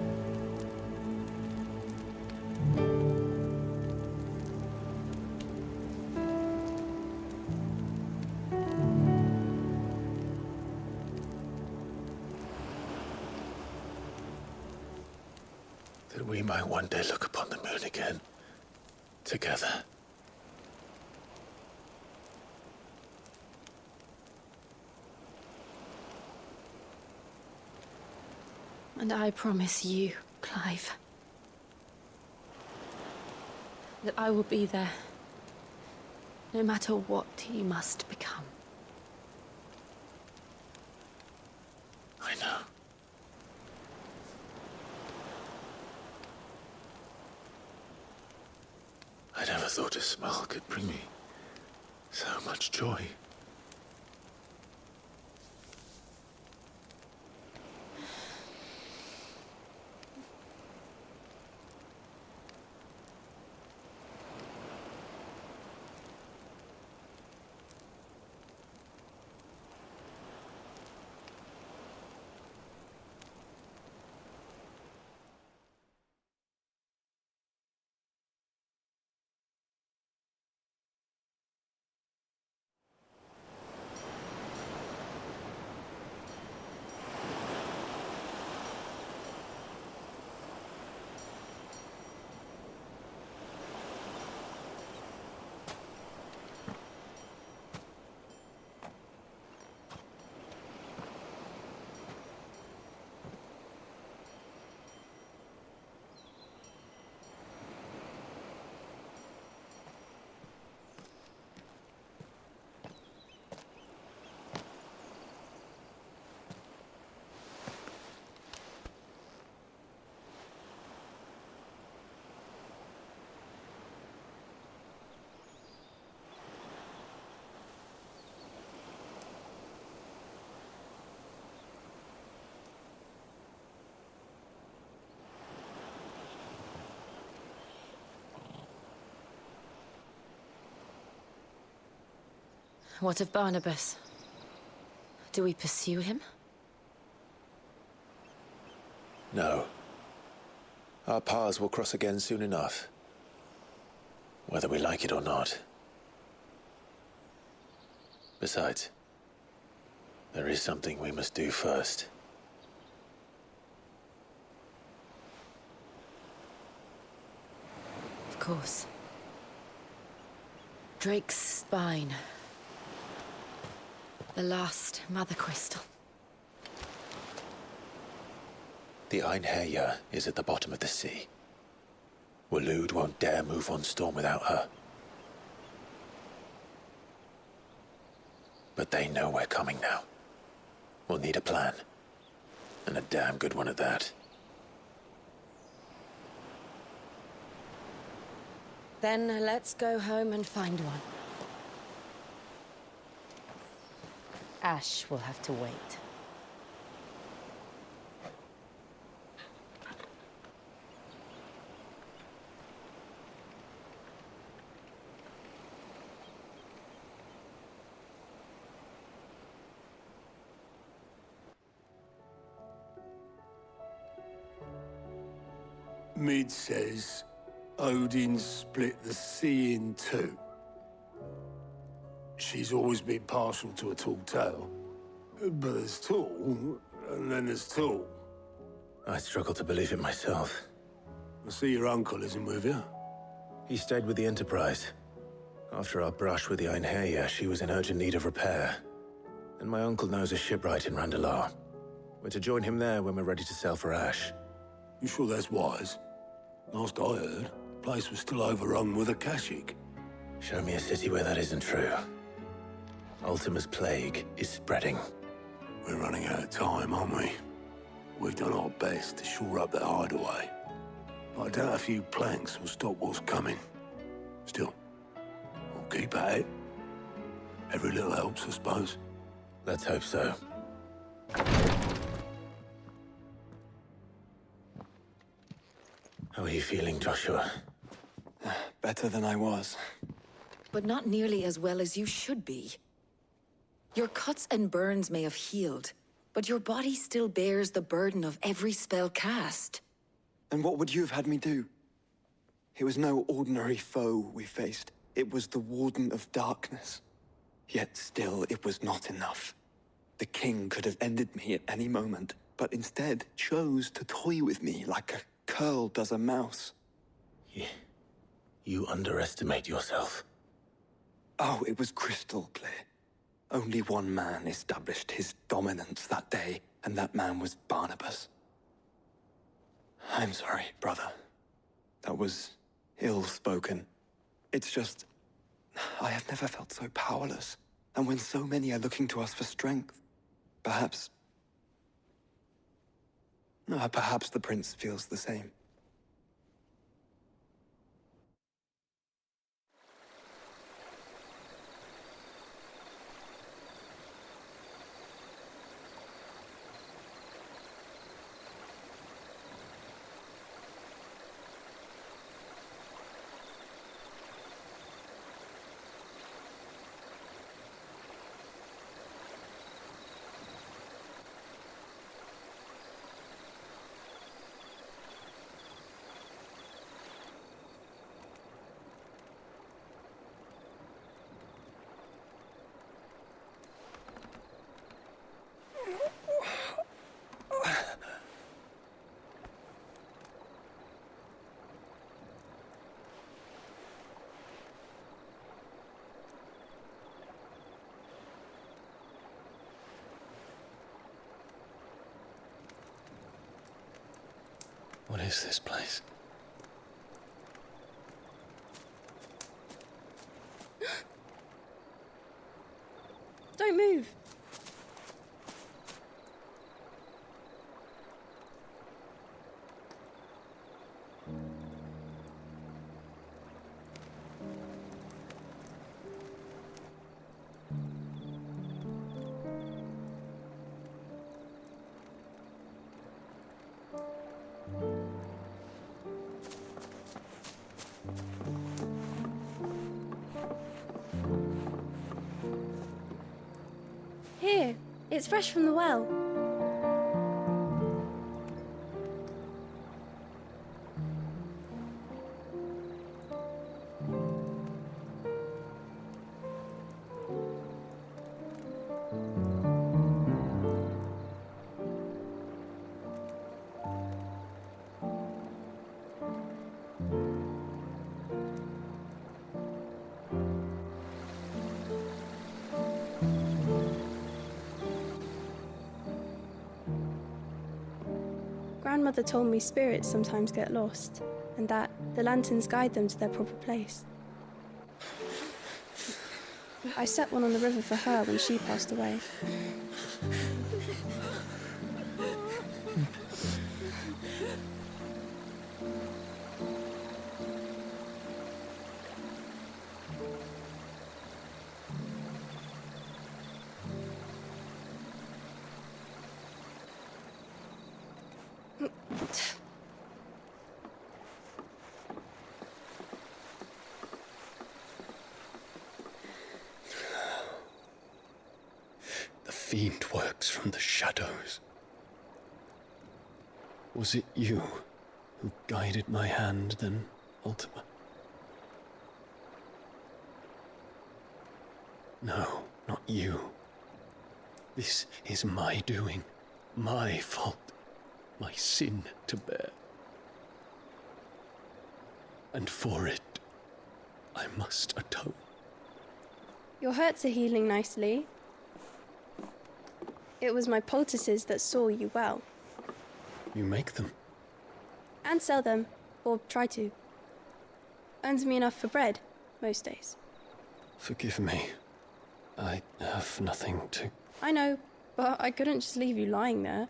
That we might one day look upon the moon again, together. And I promise you, Clive, that I will be there, no matter what you must become. I know. thought a smile could bring me so much joy. What of Barnabas? Do we pursue him? No. Our paths will cross again soon enough. Whether we like it or not. Besides, there is something we must do first. Of course. Drake's spine. The last Mother Crystal. The Einherjar is at the bottom of the sea. Waloed won't dare move on Storm without her. But they know we're coming now. We'll need a plan. And a damn good one at that. Then let's go home and find one. Ash will have to wait. Mid says Odin split the sea in two. She's always been partial to a tall tale. But there's tall, and then there's tall. I struggle to believe it myself. I see your uncle isn't with you. He stayed with the Enterprise. After our brush with the Einherjar, she was in urgent need of repair. And my uncle knows a shipwright in Randalar. We're to join him there when we're ready to sail for Ash. You sure that's wise? Last I heard, the place was still overrun with Akashic. Show me a city where that isn't true. Ultima's plague is spreading. We're running out of time, aren't we? We've done our best to shore up that hideaway. But I doubt a few planks will stop what's coming. Still, we'll keep at it. Every little helps, I suppose. Let's hope so. How are you feeling, Joshua? Better than I was. But not nearly as well as you should be. Your cuts and burns may have healed, but your body still bears the burden of every spell cast. And what would you have had me do? It was no ordinary foe we faced. It was the Warden of Darkness. Yet still, it was not enough. The king could have ended me at any moment, but instead chose to toy with me like a curl does a mouse. You underestimate yourself. Oh, it was crystal clear. Only one man established his dominance that day, and that man was Barnabas. I'm sorry, brother. That was ill-spoken. It's just, I have never felt so powerless. And when so many are looking to us for strength, perhaps the prince feels the same. What is this place? Don't move. Here, it's fresh from the well. Grandmother told me spirits sometimes get lost, and that the lanterns guide them to their proper place. I set one on the river for her when she passed away. The fiend works from the shadows. Was it you who guided my hand then, Ultima? No, not you. This is my doing, my fault, my sin to bear. And for it, I must atone. Your hurts are healing nicely. It was my poultices that saw you well. You make them? And sell them, or try to. Earns me enough for bread, most days. Forgive me. I have nothing to... I know, but I couldn't just leave you lying there.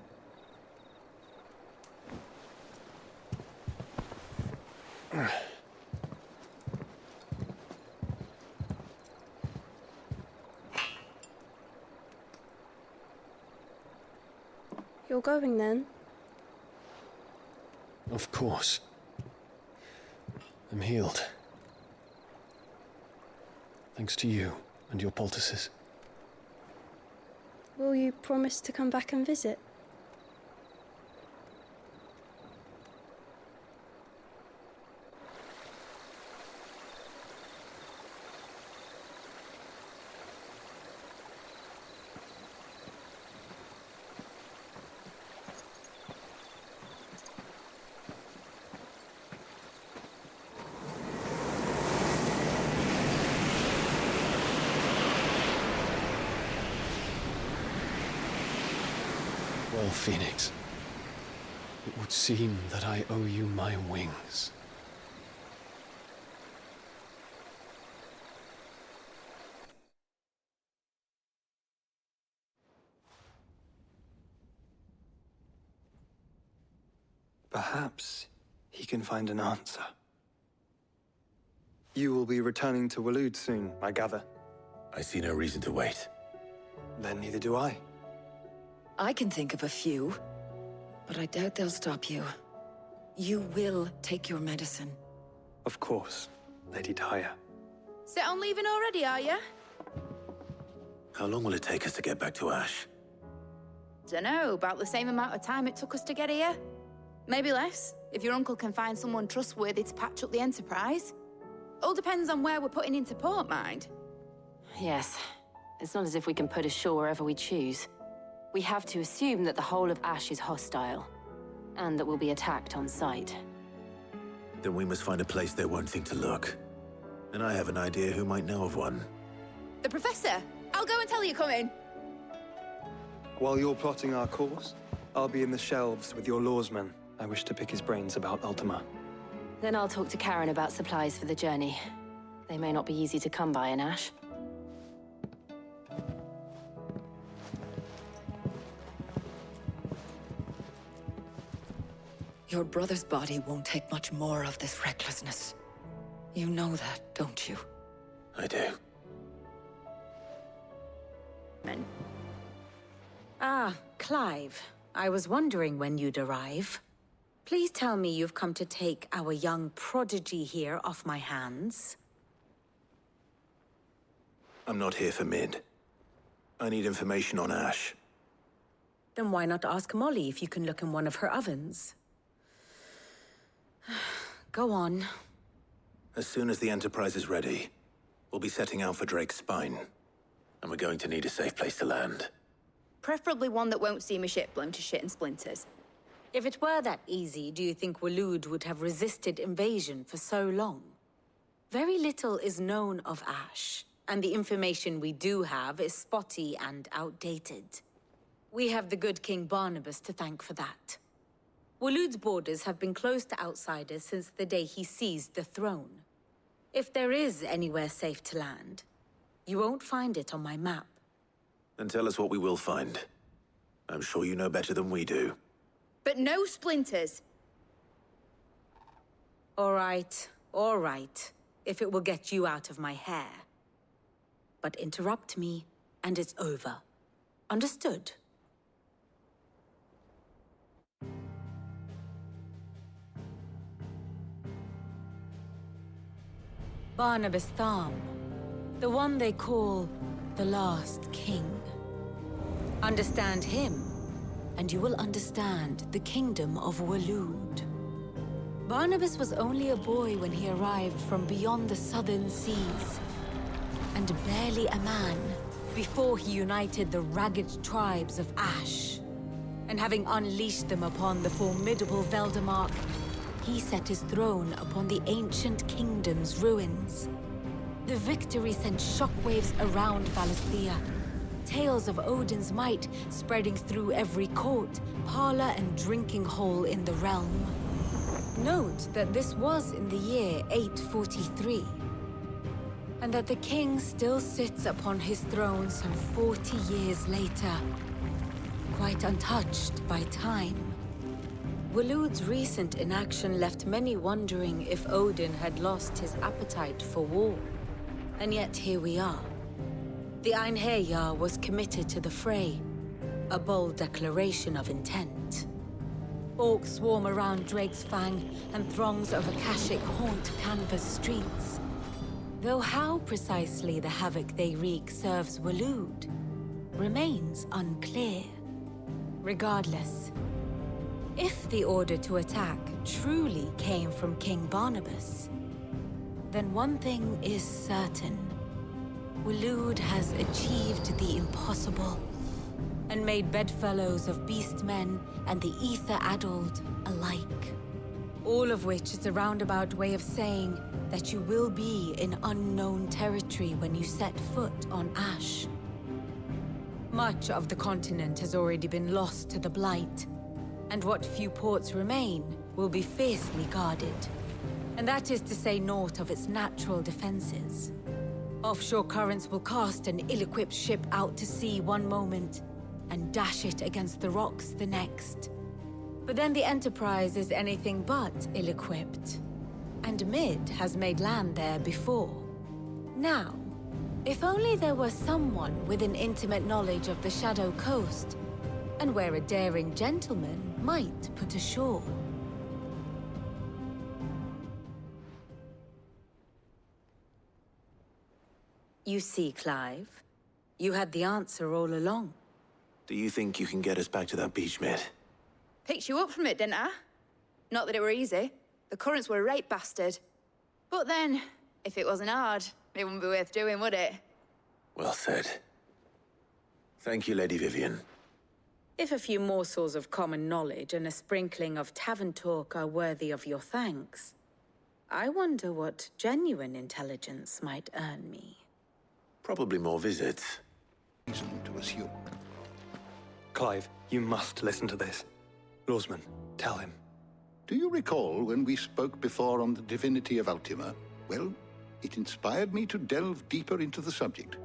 You're going then? Of course. I'm healed. Thanks to you and your poultices. Will you promise to come back and visit? Well, Phoenix, it would seem that I owe you my wings. Perhaps he can find an answer. You will be returning to Waloed soon, I gather. I see no reason to wait. Then neither do I. I can think of a few, but I doubt they'll stop you. You will take your medicine. Of course, Lady Daya. Set on leaving already, are you? How long will it take us to get back to Ash? Dunno, about the same amount of time it took us to get here. Maybe less, if your uncle can find someone trustworthy to patch up the Enterprise. All depends on where we're putting into port, mind. Yes. It's not as if we can put ashore wherever we choose. We have to assume that the whole of Ash is hostile, and that we'll be attacked on sight. Then we must find a place they won't think to look. And I have an idea who might know of one. The Professor! I'll go and tell you come in. While you're plotting our course, I'll be in the shelves with your lawsmen, I wish to pick his brains about Ultima. Then I'll talk to Karen about supplies for the journey. They may not be easy to come by in Ash. Your brother's body won't take much more of this recklessness. You know that, don't you? I do. Ah, Clive. I was wondering when you'd arrive. Please tell me you've come to take our young prodigy here off my hands. I'm not here for Mid. I need information on Ash. Then why not ask Molly if you can look in one of her ovens? Go on. As soon as the Enterprise is ready, we'll be setting out for Drake's Spine. And we're going to need a safe place to land. Preferably one that won't see my ship blown to shit and splinters. If it were that easy, do you think Waloed would have resisted invasion for so long? Very little is known of Ash, and the information we do have is spotty and outdated. We have the good King Barnabas to thank for that. Waloed's borders have been closed to outsiders since the day he seized the throne. If there is anywhere safe to land, you won't find it on my map. Then tell us what we will find. I'm sure you know better than we do. But no splinters. All right, if it will get you out of my hair. But interrupt me, and it's over. Understood? Barnabas Tharm, the one they call the Last King. Understand him, and you will understand the kingdom of Waloed. Barnabas was only a boy when he arrived from beyond the southern seas, and barely a man before he united the ragged tribes of Ash. And having unleashed them upon the formidable Veldamark, he set his throne upon the ancient kingdom's ruins. The victory sent shockwaves around Valisthea, tales of Odin's might spreading through every court, parlor, and drinking hole in the realm. Note that this was in the year 843, and that the king still sits upon his throne some 40 years later, quite untouched by time. Waloed's recent inaction left many wondering if Odin had lost his appetite for war. And yet here we are. The Einherjar was committed to the fray, a bold declaration of intent. Orcs swarm around Drake's Fang, and throngs of Akashic haunt Canva's streets. Though how precisely the havoc they wreak serves Waloed remains unclear. Regardless, if the order to attack truly came from King Barnabas, then one thing is certain. Waloed has achieved the impossible, and made bedfellows of beastmen and the ether-addled alike. All of which is a roundabout way of saying that you will be in unknown territory when you set foot on Ash. Much of the continent has already been lost to the Blight, and what few ports remain will be fiercely guarded. And that is to say naught of its natural defenses. Offshore currents will cast an ill-equipped ship out to sea one moment, and dash it against the rocks the next. But then the Enterprise is anything but ill-equipped. And Mid has made land there before. Now, if only there were someone with an intimate knowledge of the Shadow Coast, and where a daring gentleman might put ashore. You see, Clive, you had the answer all along. Do you think you can get us back to that beach, Mid? Picked you up from it, didn't I? Not that it were easy. The currents were a right bastard. But then, if it wasn't hard, it wouldn't be worth doing, would it? Well said. Thank you, Lady Vivian. If a few morsels of common knowledge and a sprinkling of tavern talk are worthy of your thanks, I wonder what genuine intelligence might earn me. Probably more visits. Clive, you must listen to this. Lawsman, tell him. Do you recall when we spoke before on the divinity of Ultima? Well, it inspired me to delve deeper into the subject.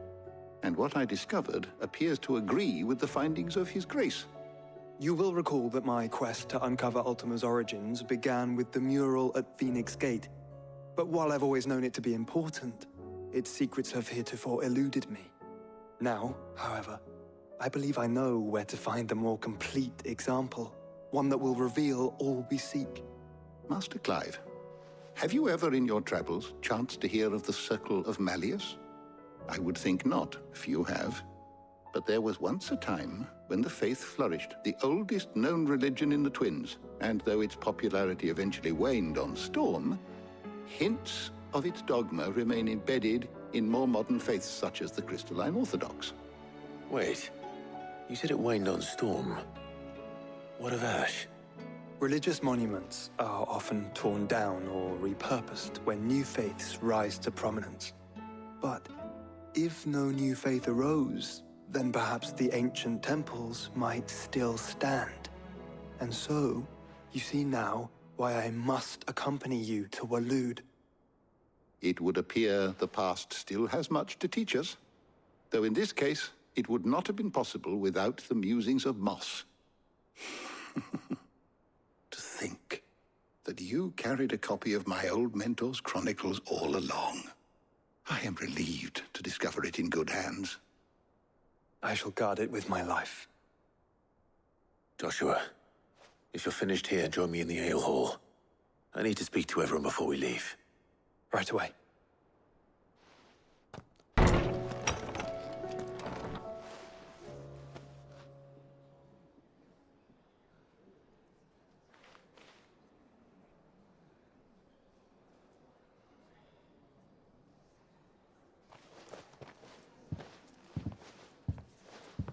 And what I discovered appears to agree with the findings of His Grace. You will recall that my quest to uncover Ultima's origins began with the mural at Phoenix Gate. But while I've always known it to be important, its secrets have heretofore eluded me. Now, however, I believe I know where to find the more complete example, one that will reveal all we seek. Master Clive, have you ever in your travels chanced to hear of the Circle of Malleus? I would think not, if you have. But there was once a time when the faith flourished, the oldest known religion in the Twins, and though its popularity eventually waned on Storm, hints of its dogma remain embedded in more modern faiths such as the Crystalline Orthodox. Wait, you said it waned on Storm. What of Ash? Religious monuments are often torn down or repurposed when new faiths rise to prominence. But if no new faith arose, then perhaps the ancient temples might still stand. And so, you see now why I must accompany you to Waloed. It would appear the past still has much to teach us, though in this case, it would not have been possible without the musings of Moss. To think that you carried a copy of my old mentor's chronicles all along. I am relieved to discover it in good hands. I shall guard it with my life. Joshua, if you're finished here, join me in the ale hall. I need to speak to everyone before we leave. Right away.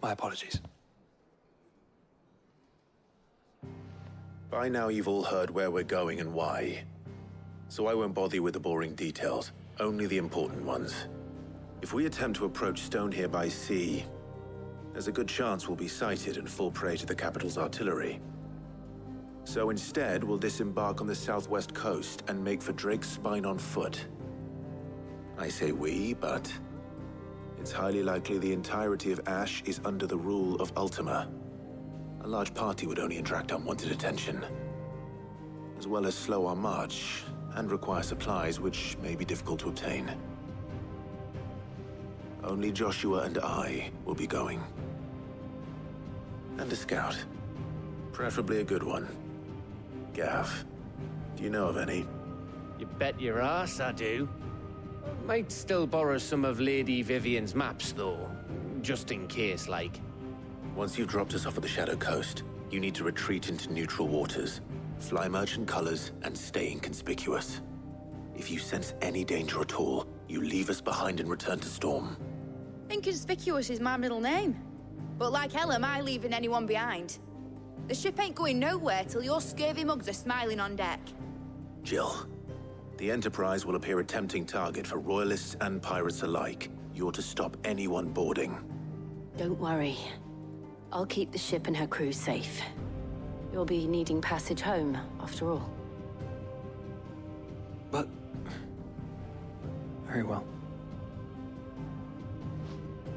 My apologies. By now you've all heard where we're going and why. So I won't bother you with the boring details, only the important ones. If we attempt to approach Stone here by sea, there's a good chance we'll be sighted and fall prey to the capital's artillery. So instead, we'll disembark on the southwest coast and make for Drake's Spine on foot. I say we, but it's highly likely the entirety of Ash is under the rule of Ultima. A large party would only attract unwanted attention, as well as slow our march and require supplies which may be difficult to obtain. Only Joshua and I will be going. And a scout. Preferably a good one. Gav, do you know of any? You bet your ass I do. Might still borrow some of Lady Vivian's maps, though. Just in case, like. Once you've dropped us off at the Shadow Coast, you need to retreat into neutral waters, fly merchant colors, and stay inconspicuous. If you sense any danger at all, you leave us behind and return to Storm. Inconspicuous is my middle name. But like hell am I leaving anyone behind. The ship ain't going nowhere till your scurvy mugs are smiling on deck. Jill, the Enterprise will appear a tempting target for royalists and pirates alike. You're to stop anyone boarding. Don't worry. I'll keep the ship and her crew safe. You'll be needing passage home, after all. But... very well.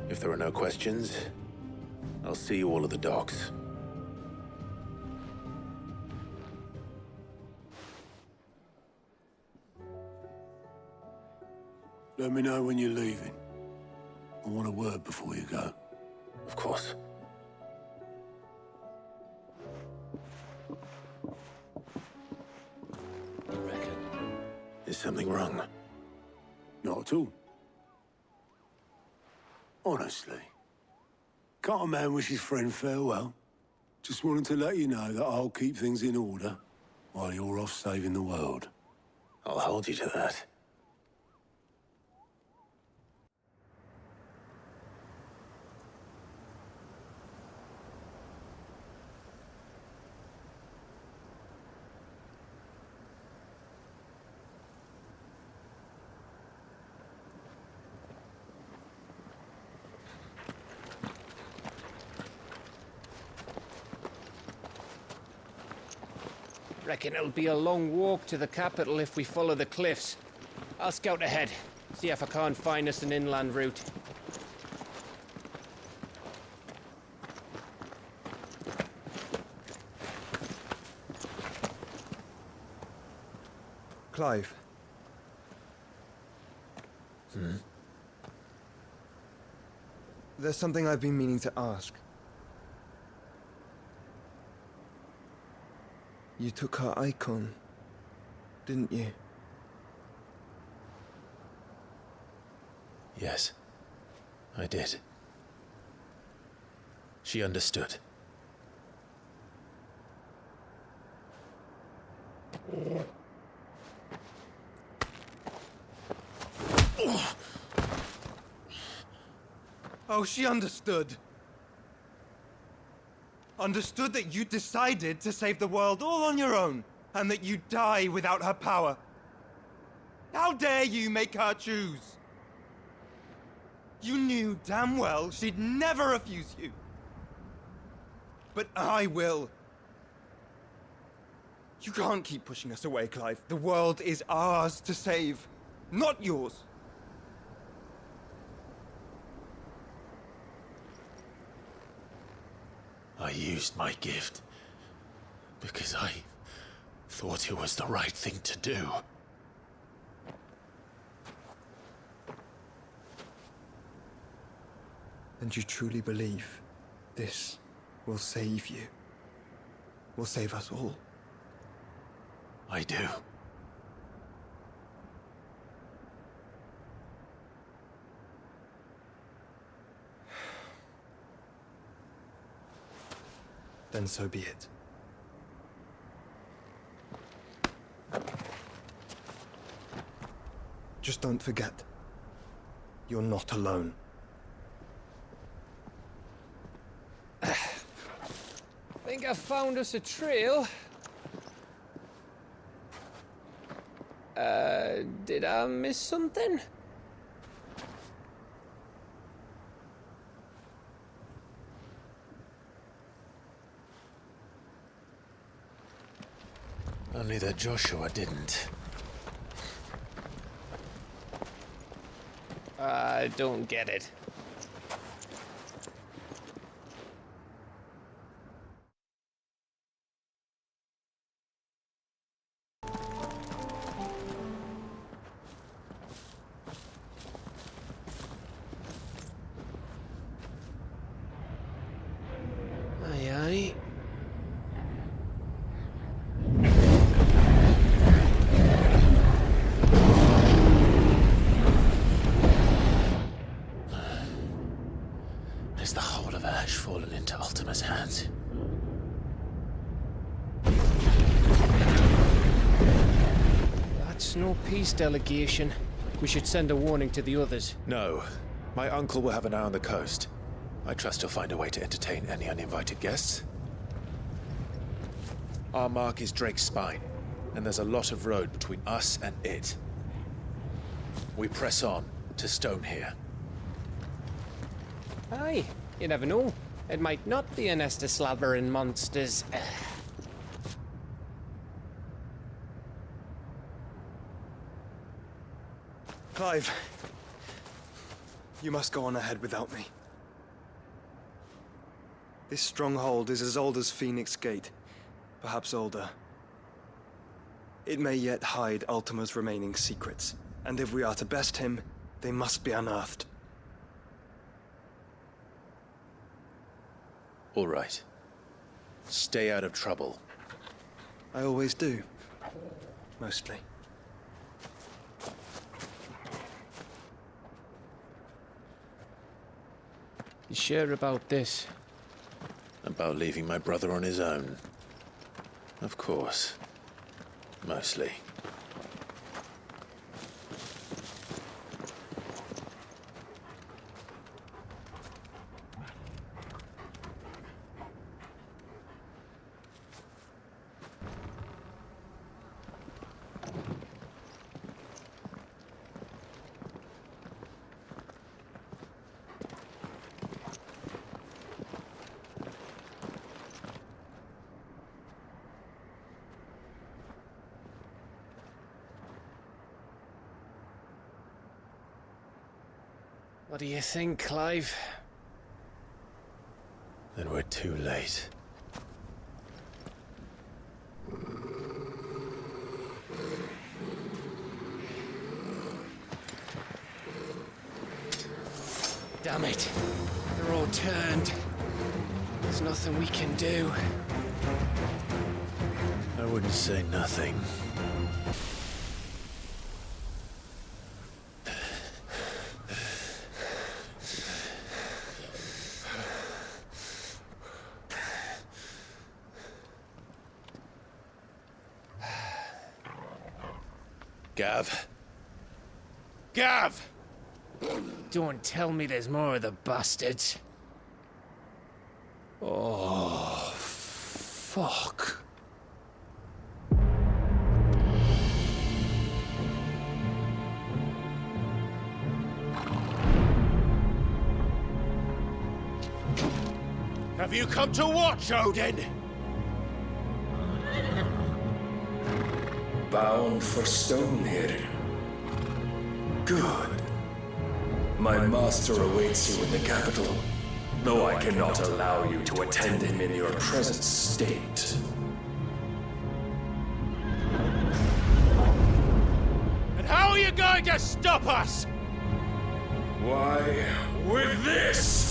If there are no questions, I'll see you all at the docks. Let me know when you're leaving. I want a word before you go. Of course. You reckon? Is something wrong? Not at all. Honestly. Can't a man wish his friend farewell? Just wanted to let you know that I'll keep things in order while you're off saving the world. I'll hold you to that. Reckon it'll be a long walk to the capital if we follow the cliffs. I'll scout ahead, see if I can't find us an inland route. Clive. There's something I've been meaning to ask. You took her icon, didn't you? Yes, I did. She understood. Oh, she understood. Understood that you decided to save the world all on your own, and that you'd die without her power. How dare you make her choose? You knew damn well she'd never refuse you. But I will. You can't keep pushing us away, Clive. The world is ours to save, not yours. I used my gift because I thought it was the right thing to do. And you truly believe this will save you? Will save us all? I do. Then so be it. Just don't forget, you're not alone. Think I found us a trail. Did I miss something? Only that Joshua didn't. I don't get it. Aye, aye. Has the whole of Ash fallen into Ultima's hands? That's no peace delegation. We should send a warning to the others. No. My uncle will have an eye on the coast. I trust he'll find a way to entertain any uninvited guests. Our mark is Drake's Spine, and there's a lot of road between us and it. We press on to Stone here. Aye, you never know. It might not be a nest of slavering monsters. Clive, you must go on ahead without me. This stronghold is as old as Phoenix Gate, perhaps older. It may yet hide Ultima's remaining secrets, and if we are to best him, they must be unearthed. All right. Stay out of trouble. I always do. Mostly. You sure about this? About leaving my brother on his own? Of course. Mostly. What do you think, Clive? Then we're too late. Damn it. They're all turned. There's nothing we can do. I wouldn't say nothing. Gav. Gav! Don't tell me there's more of the bastards. Oh, fuck. Have you come to watch, Odin? Bound for stone here. Good. My master awaits you in the capital, though I cannot allow you to attend him in your present state. And how are you going to stop us? Why, with this!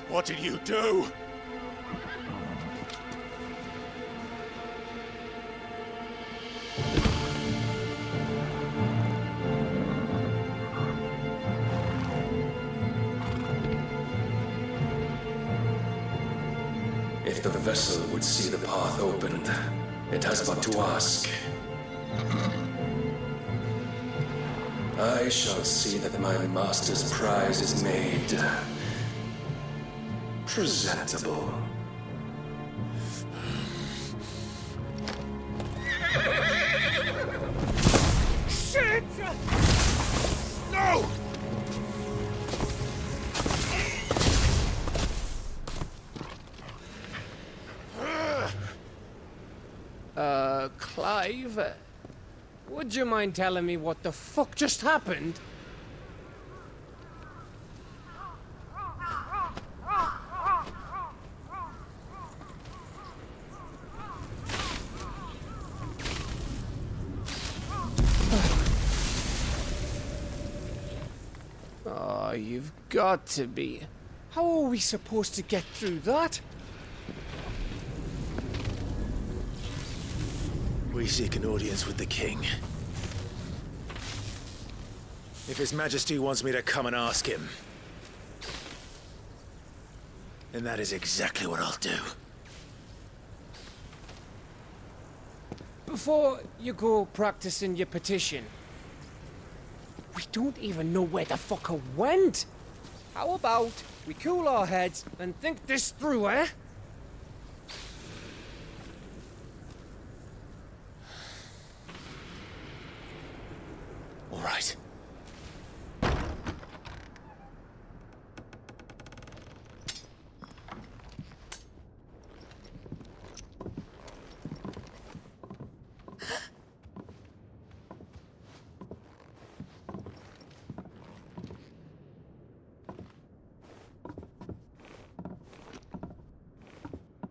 What did you do? If the vessel would see the path opened, it has but to ask. I shall see that my master's prize is made presentable. Shit! No! Clive? Would you mind telling me what the fuck just happened? Oh, you've got to be. How are we supposed to get through that? We seek an audience with the king. If His Majesty wants me to come and ask him, then that is exactly what I'll do. Before you go practicing your petition, we don't even know where the fucker went. How about we cool our heads and think this through, eh? All right.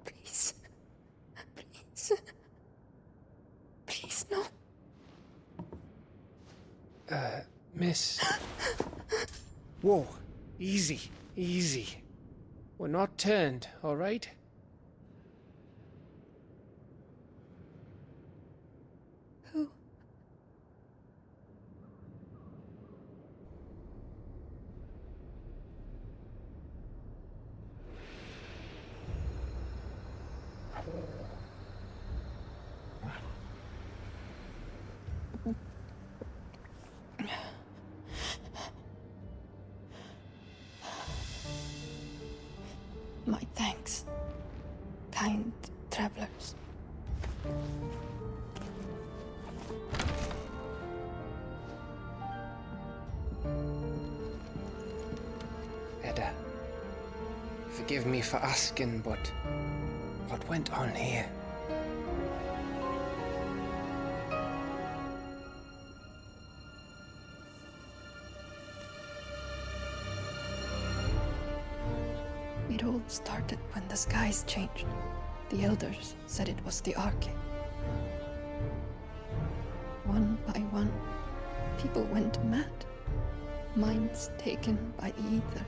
Please. Please. Please, no. Miss. Whoa. Easy. Easy. We're not turned, all right? My thanks, kind travelers. Edda, forgive me for asking, but what went on here? It all started when the skies changed. The elders said it was the Arche. One by one, people went mad. Minds taken by the ether.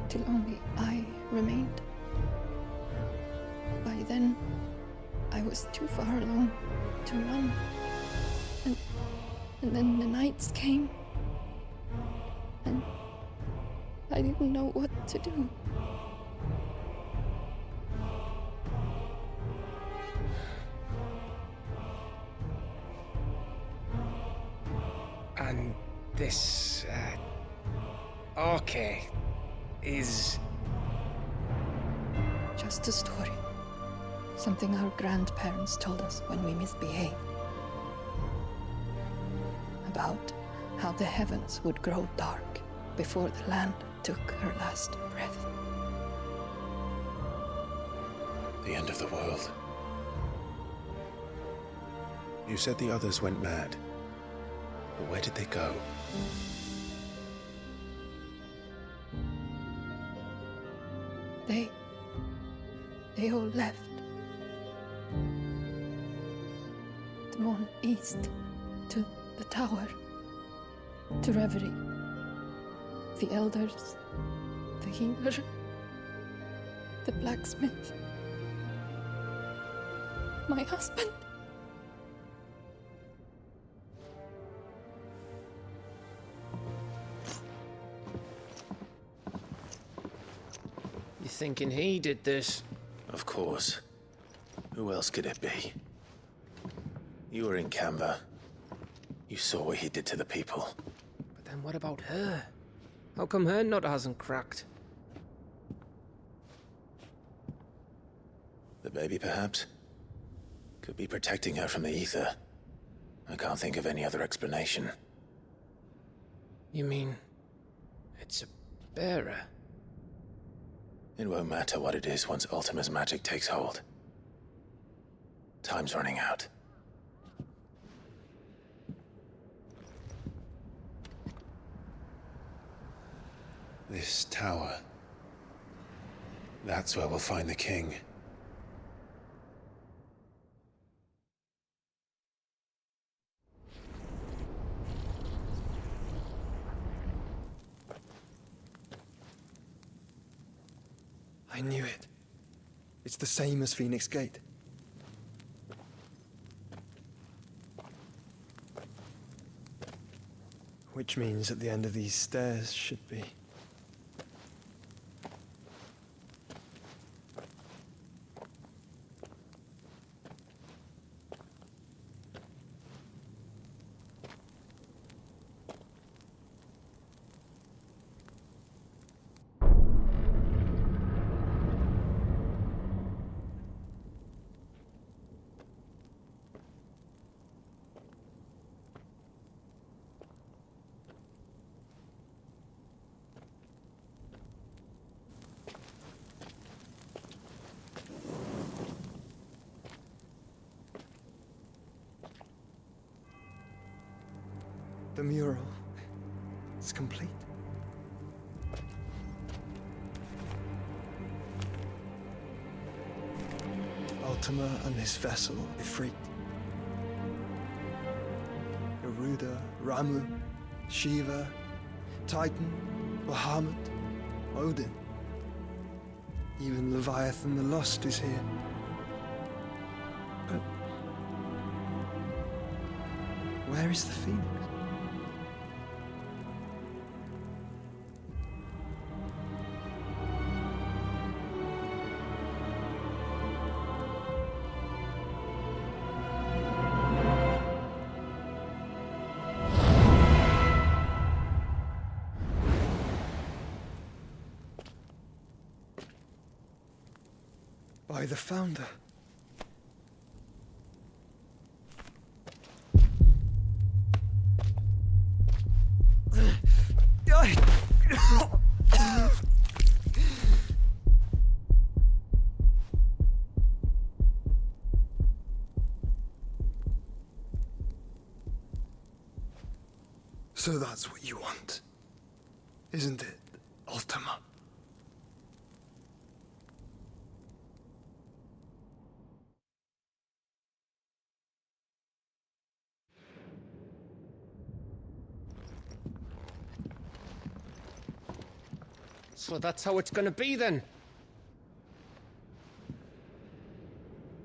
Till only I remained. By then, I was too far along to run. And then the nights came. And I didn't know what to do. And this, Arche is... Just a story. Something our grandparents told us when we misbehaved. About how the heavens would grow dark before the land took her last breath. The end of the world. You said the others went mad. But where did they go? They all left. Drawn east to the tower, to reverie. The elders, the healer, the blacksmith, my husband. You thinking he did this? Of course. Who else could it be? You were in Canva. You saw what he did to the people. But then what about her? How come her nut hasn't cracked? The baby, perhaps? Could be protecting her from the ether. I can't think of any other explanation. You mean... it's a bearer? It won't matter what it is once Ultima's magic takes hold. Time's running out. This tower. That's where we'll find the king. I knew it. It's the same as Phoenix Gate. Which means at the end of these stairs should be... The mural is complete. Ultima and his vessel, Ifrit. Garuda, Ramu, Shiva, Titan, Bahamut, Odin. Even Leviathan the Lost is here. But where is the Phoenix? by the Founder. So that's what you want, isn't it, Ultima? So that's how it's gonna be then?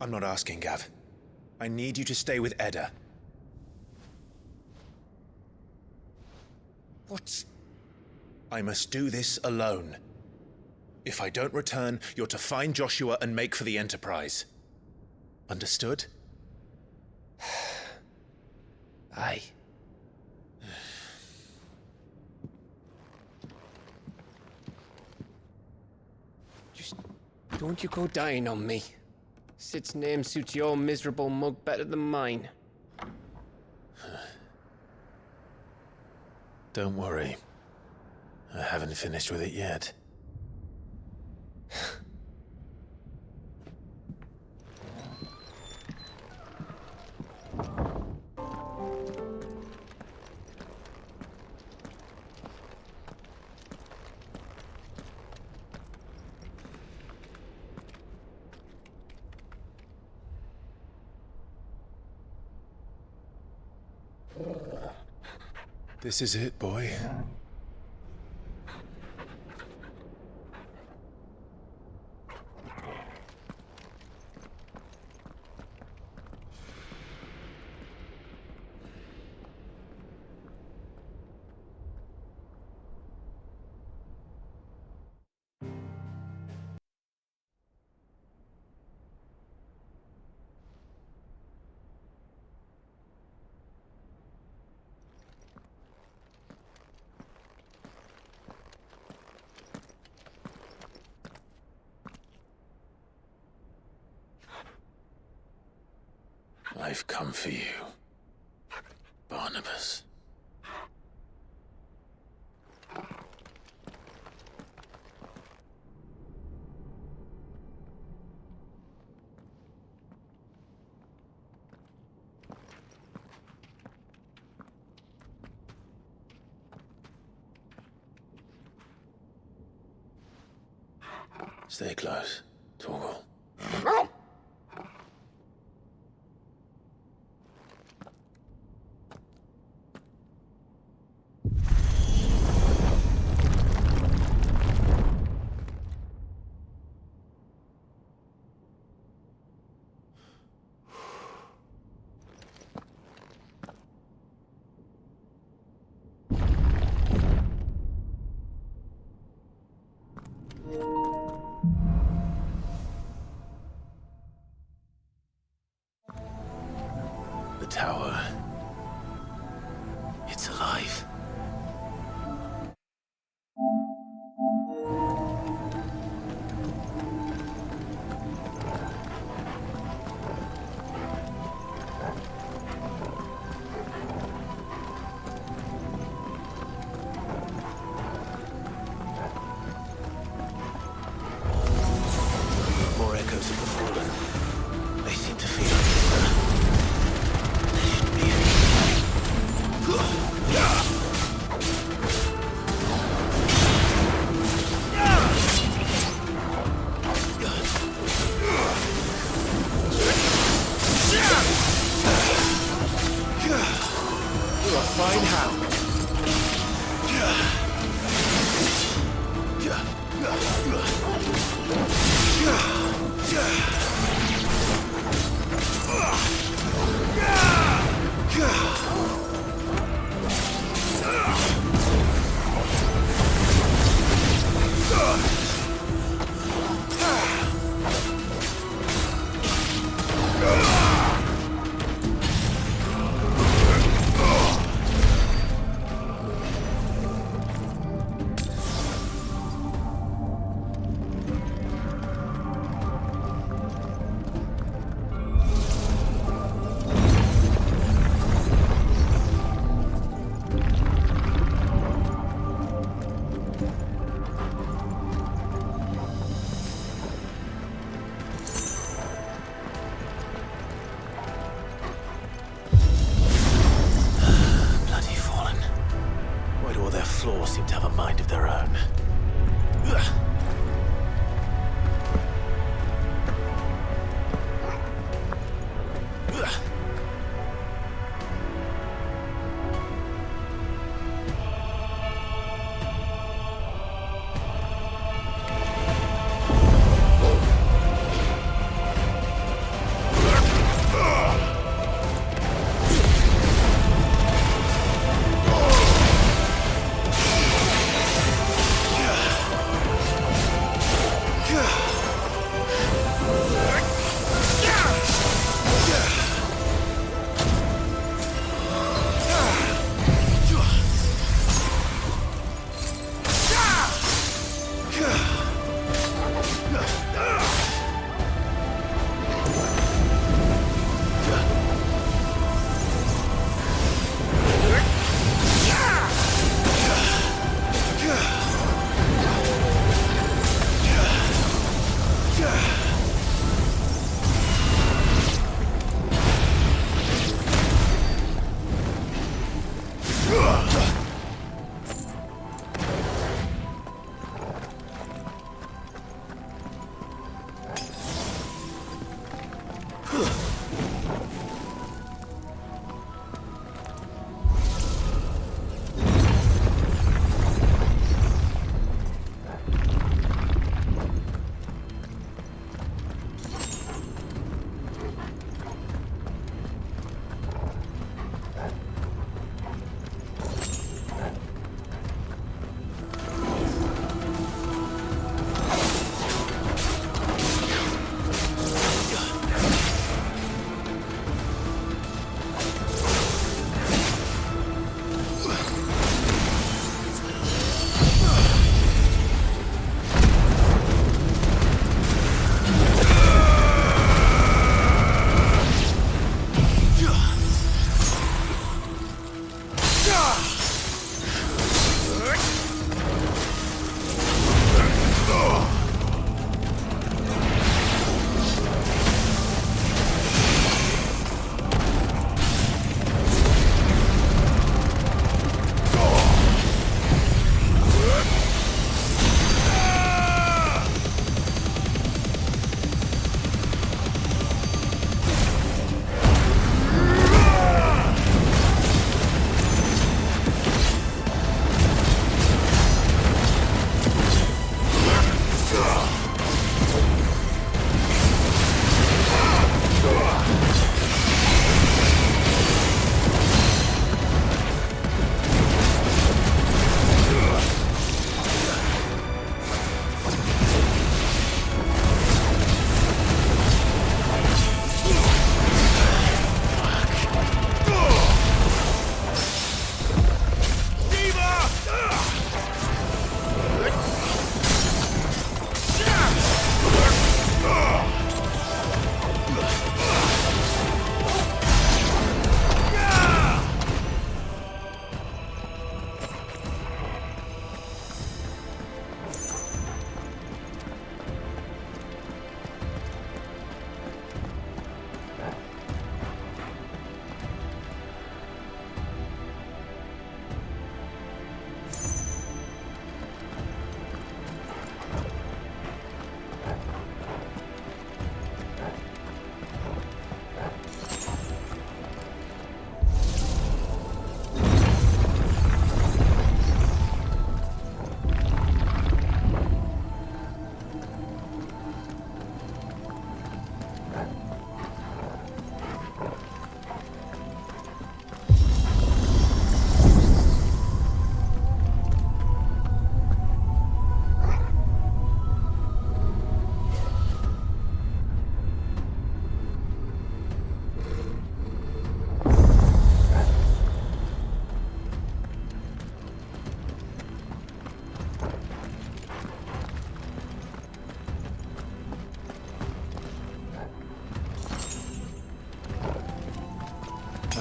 I'm not asking, Gav. I need you to stay with Edda. What? I must do this alone. If I don't return, you're to find Joshua and make for the Enterprise. Understood? Aye. Just don't you go dying on me. Sid's name suits your miserable mug better than mine. Don't worry. I haven't finished with it yet. This is it, boy. I've come for you, Barnabas. Stay close, Torgal. The tower. It's alive. More echoes of the fallen. They seem to feel you're a fine hound.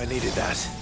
needed that.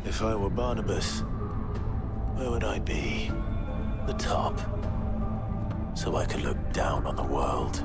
If I were Barnabas, where would I be? The top. So I could look down on the world.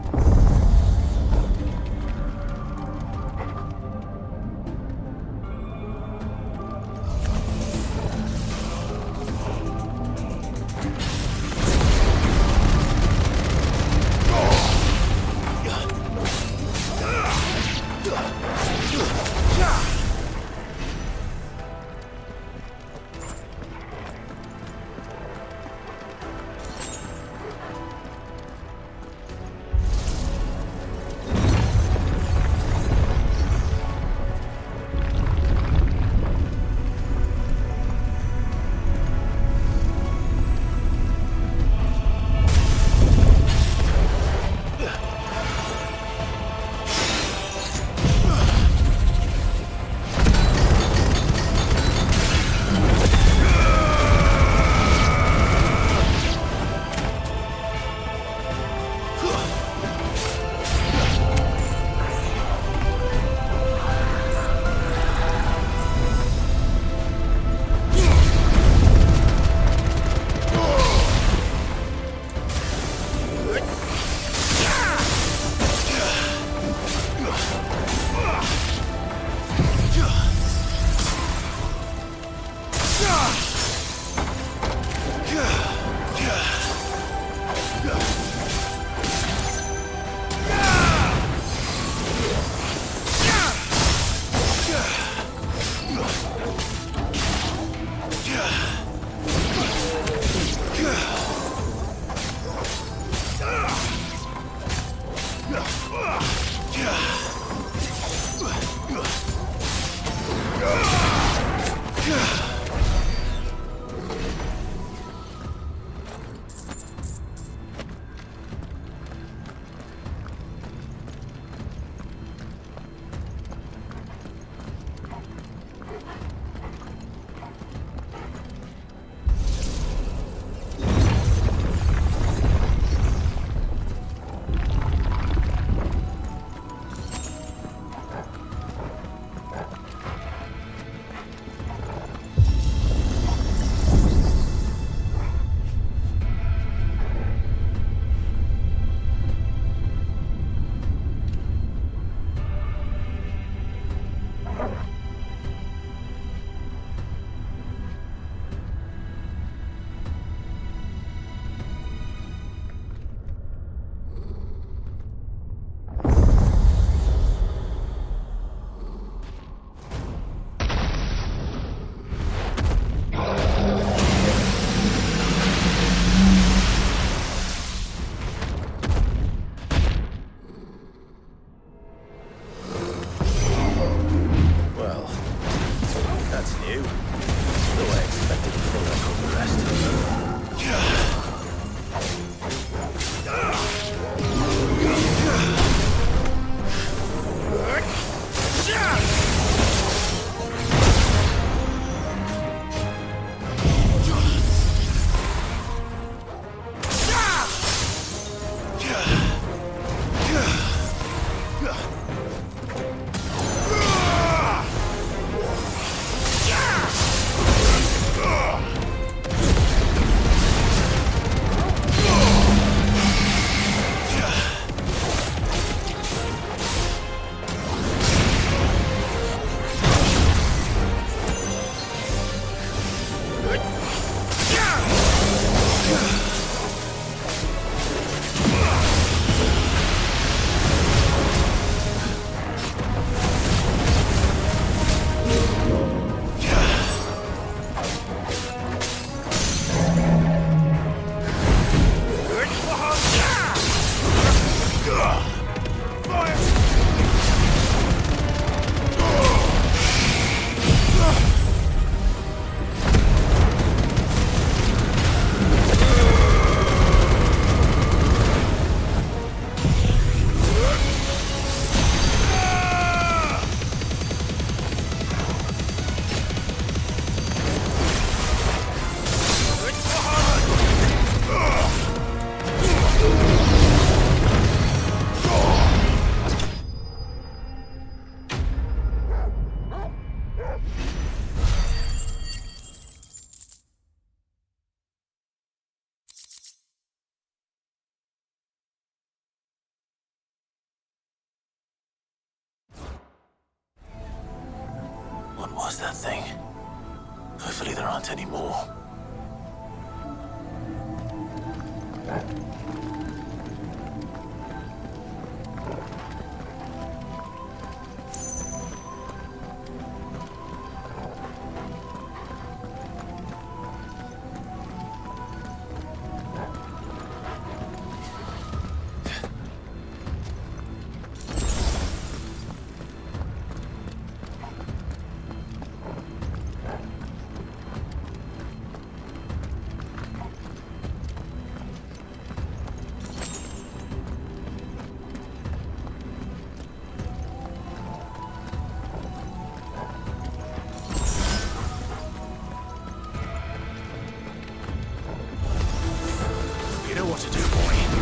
What was that thing? Hopefully there aren't any more. What to do, boy?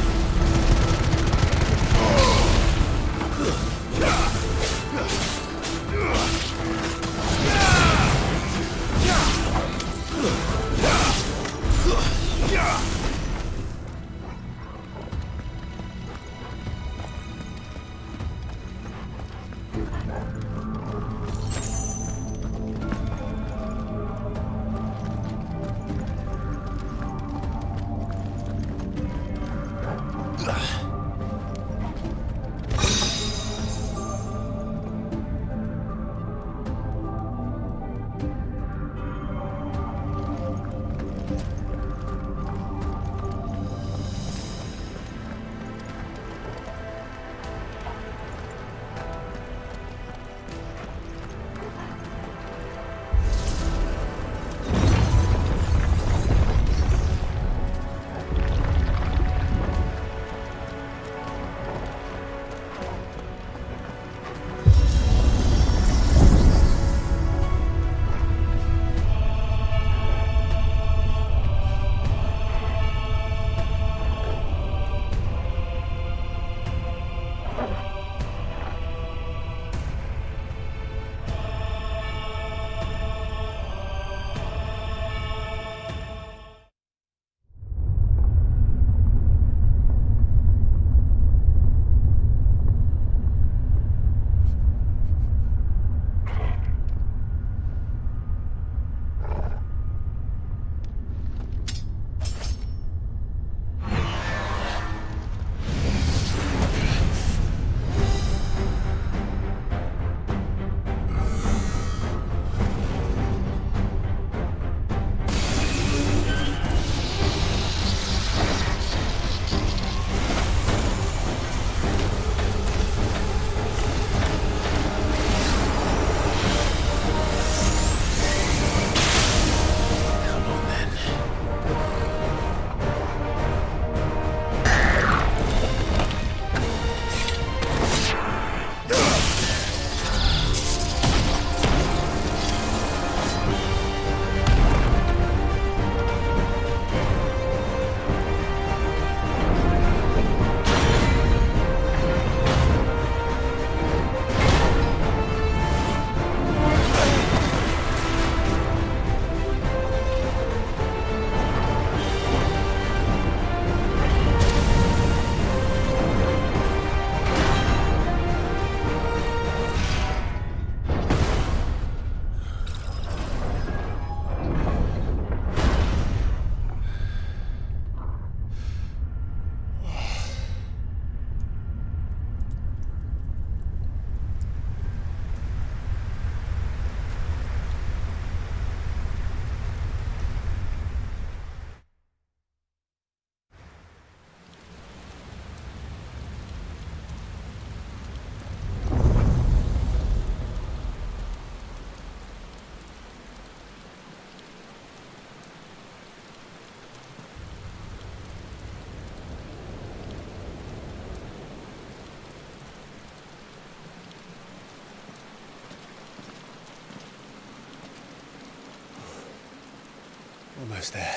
Almost there.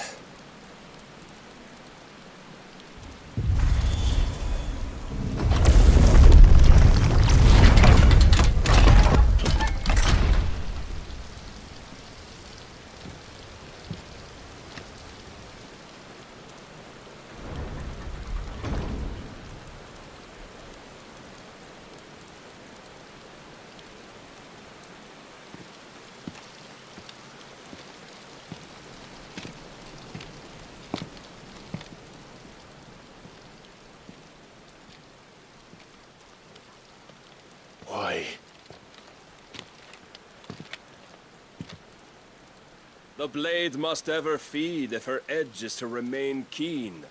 The blade must ever feed if her edge is to remain keen.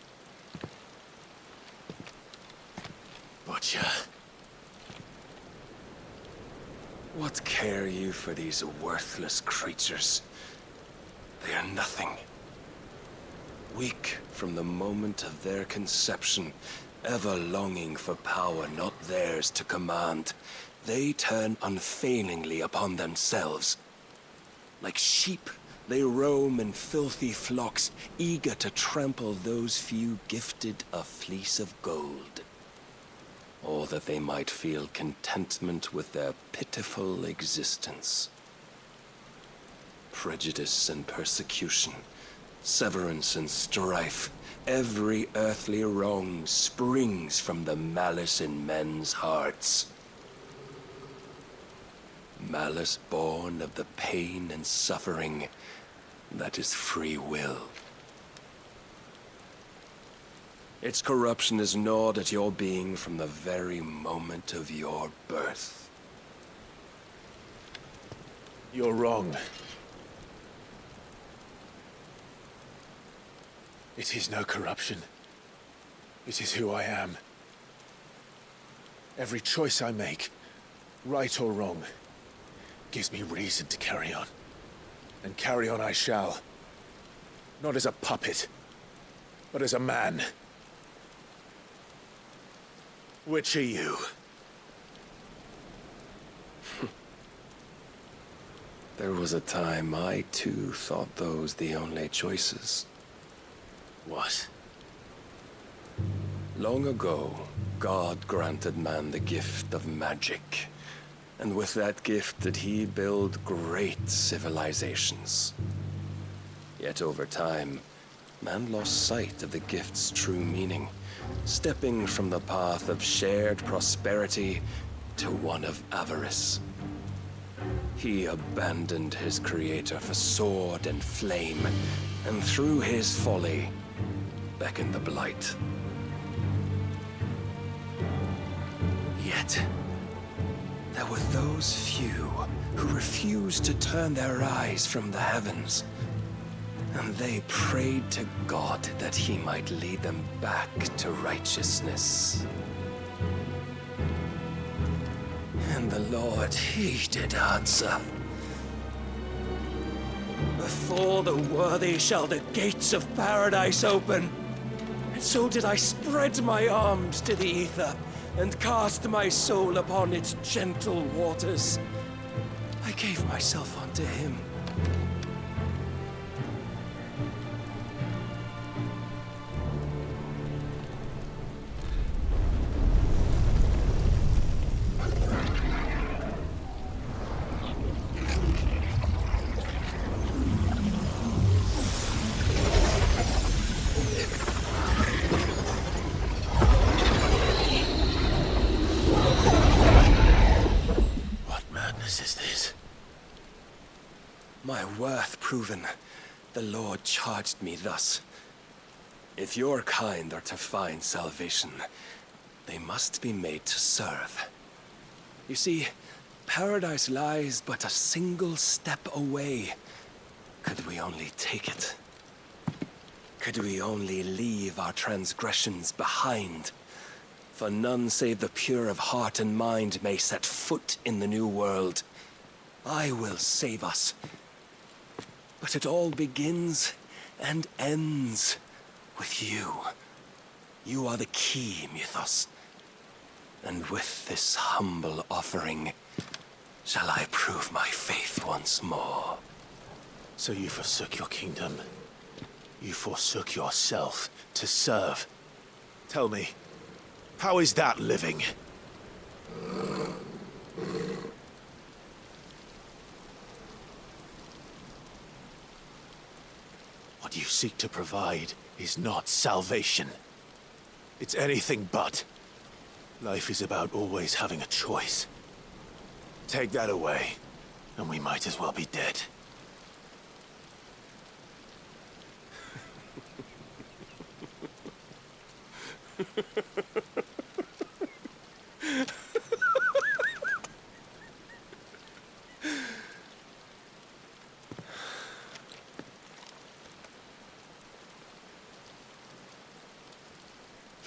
Butcher. What care you for these worthless creatures? They are nothing. Weak from the moment of their conception, ever longing for power not theirs to command, they turn unfailingly upon themselves. Like sheep, they roam in filthy flocks, eager to trample those few gifted a fleece of gold. Or that they might feel contentment with their pitiful existence. Prejudice and persecution, severance and strife, every earthly wrong springs from the malice in men's hearts. Malice born of the pain and suffering that is free will. Its corruption is gnawed at your being from the very moment of your birth. You're wrong. It is no corruption. It is who I am. Every choice I make, right or wrong, gives me reason to carry on. And carry on I shall. Not as a puppet, but as a man. Which are you? There was a time I too thought those the only choices. What? Long ago, God granted man the gift of magic. And with that gift did he build great civilizations. Yet over time, man lost sight of the gift's true meaning, stepping from the path of shared prosperity to one of avarice. He abandoned his creator for sword and flame, and through his folly, beckoned the blight. Yet, there were those few who refused to turn their eyes from the heavens, and they prayed to God that he might lead them back to righteousness. And the Lord, he did answer. Before the worthy shall the gates of paradise open. And so did I spread my arms to the ether, and cast my soul upon its gentle waters. I gave myself unto him. My worth proven, the Lord charged me thus. If your kind are to find salvation, they must be made to serve. You see, paradise lies but a single step away. Could we only take it? Could we only leave our transgressions behind? For none save the pure of heart and mind may set foot in the new world. I will save us. But it all begins and ends with you. You are the key, Mythos. And with this humble offering, shall I prove my faith once more. So you forsook your kingdom. You forsook yourself to serve. Tell me, how is that living? What you seek to provide is not salvation. It's anything but. Life is about always having a choice. Take that away, and we might as well be dead.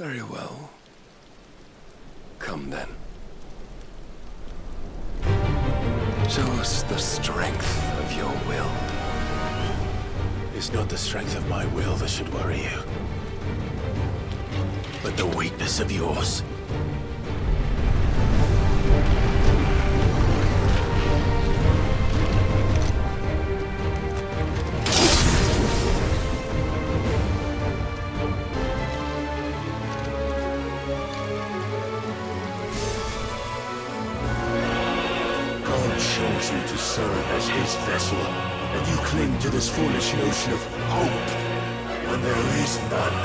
Very well. Come then. Show us the strength of your will. It's not the strength of my will that should worry you, but the weakness of yours. You to serve as his vessel, and you cling to this foolish notion of hope when there is none.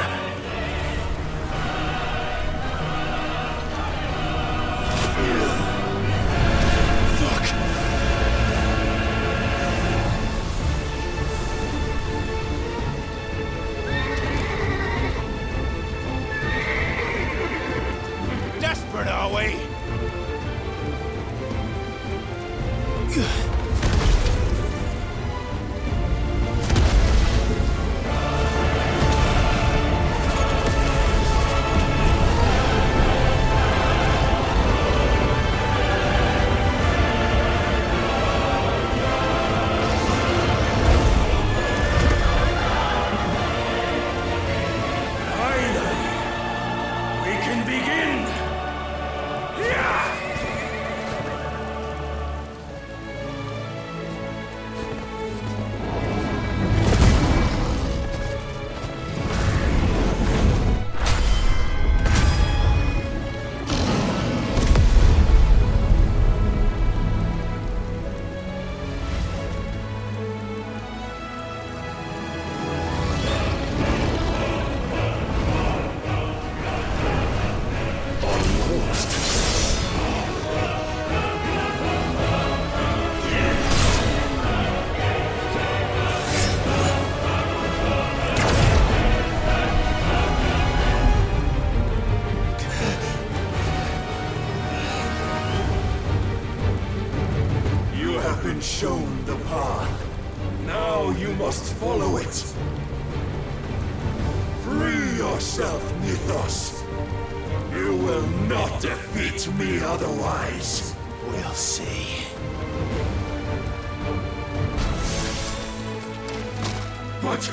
Desperate, are we? Shown the path. Now you must follow it. Free yourself, Mythos. You will not defeat me otherwise. We'll see. But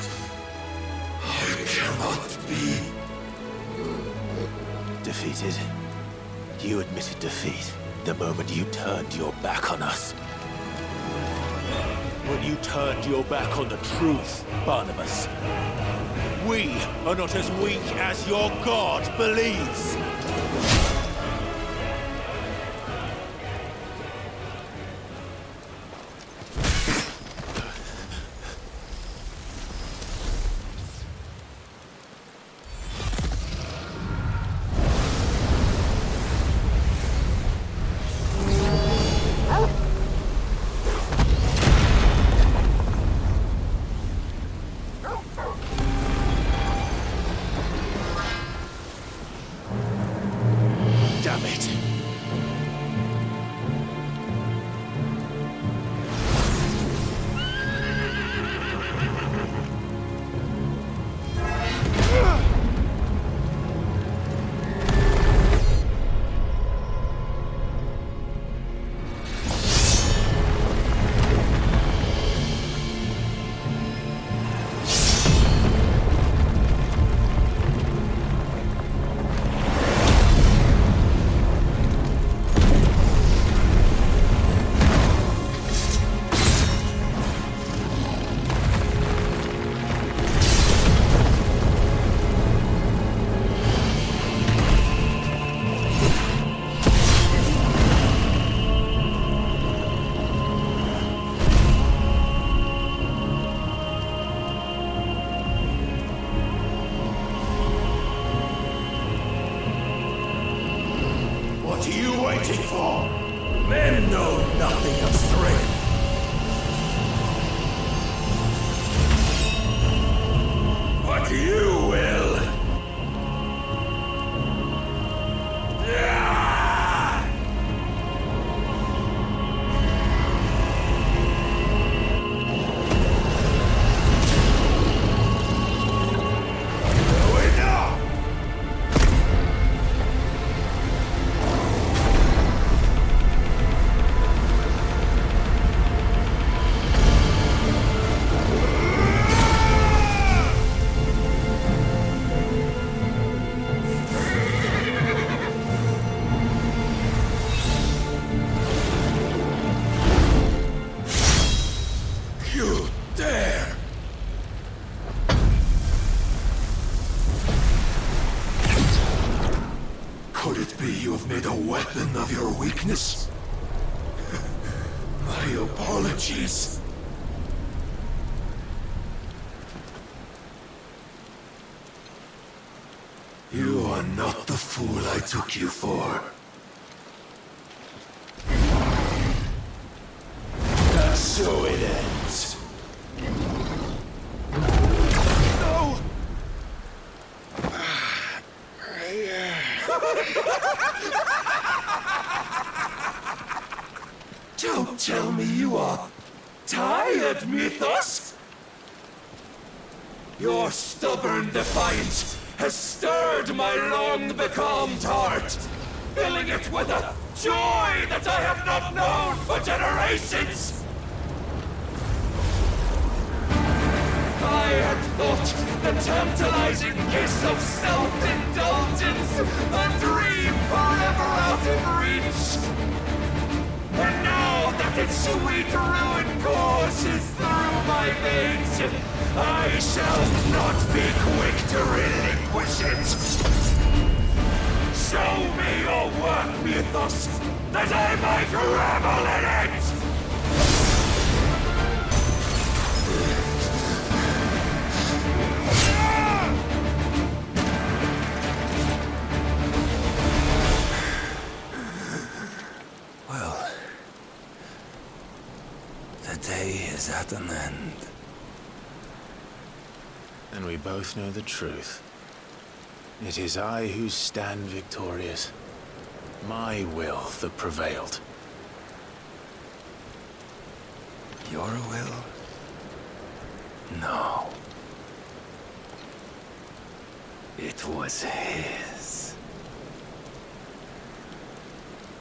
I cannot be. Defeated? You admitted defeat the moment you turned your back on us. When you turned your back on the truth, Barnabas. We are not as weak as your god believes. Damn it! What are you waiting for? Men know nothing of strength. But you will. I've made a weapon of your weakness. My apologies. You are not the fool I took you for. And so it ends. No! Don't tell me you are tired, Mythos! Your stubborn defiance has stirred my long-becalmed heart, filling it with a joy that I have not known for generations! I had thought the tantalizing kiss of self-indulgence a dream forever out of reach. And now that its sweet ruin courses through my veins, I shall not be quick to relinquish it. Show me your work, Mythos, that I might revel in it! Well, the day is at an end. And we both know the truth. It is I who stand victorious. My will that prevailed. Your will? No. It was his.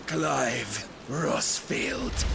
Clive Rossfield.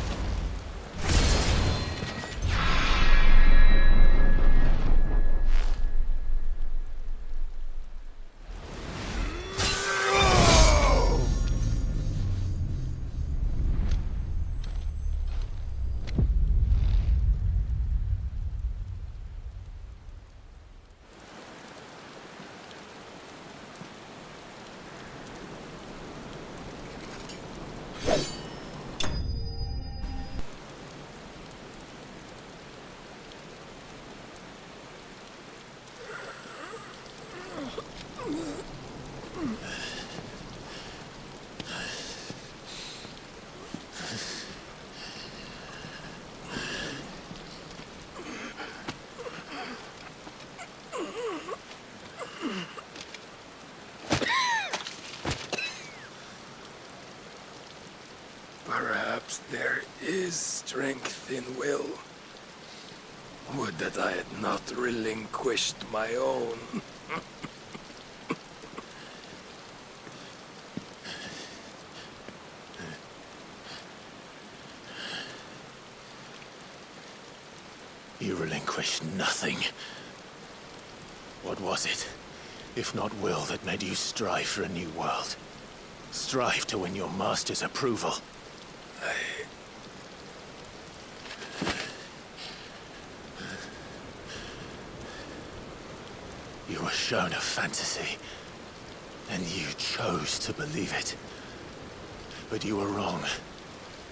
Perhaps there is strength in will. Would that I had not relinquished my own. You relinquished nothing. What was it, if not will, that made you strive for a new world? Strive to win your master's approval? You were shown a fantasy, and you chose to believe it. But you were wrong.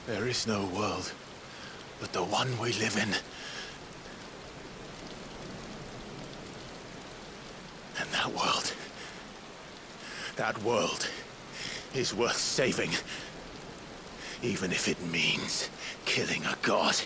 There is no world but the one we live in. And that world is worth saving, even if it means killing a god.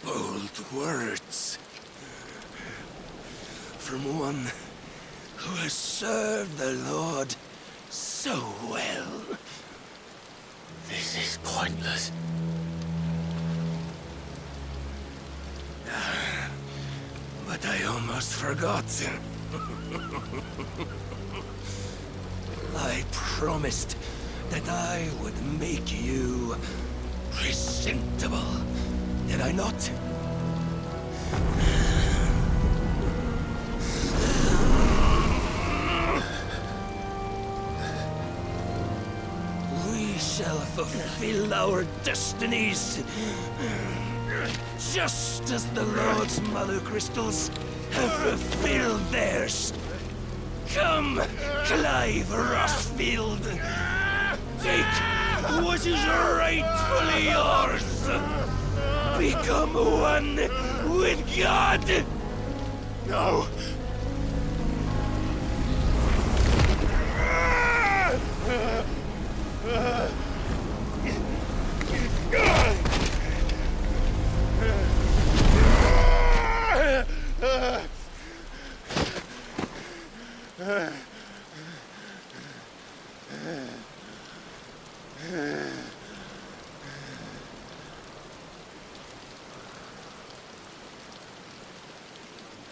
Bold words. From one who has served the Lord so well. This is pointless. But I almost forgot. I promised that I would make you presentable. Did I not? fulfill our destinies. Just as the Lord's Mother Crystals have fulfilled theirs. Come, Clive Rossfield. Take what is rightfully yours. Become one with God. No.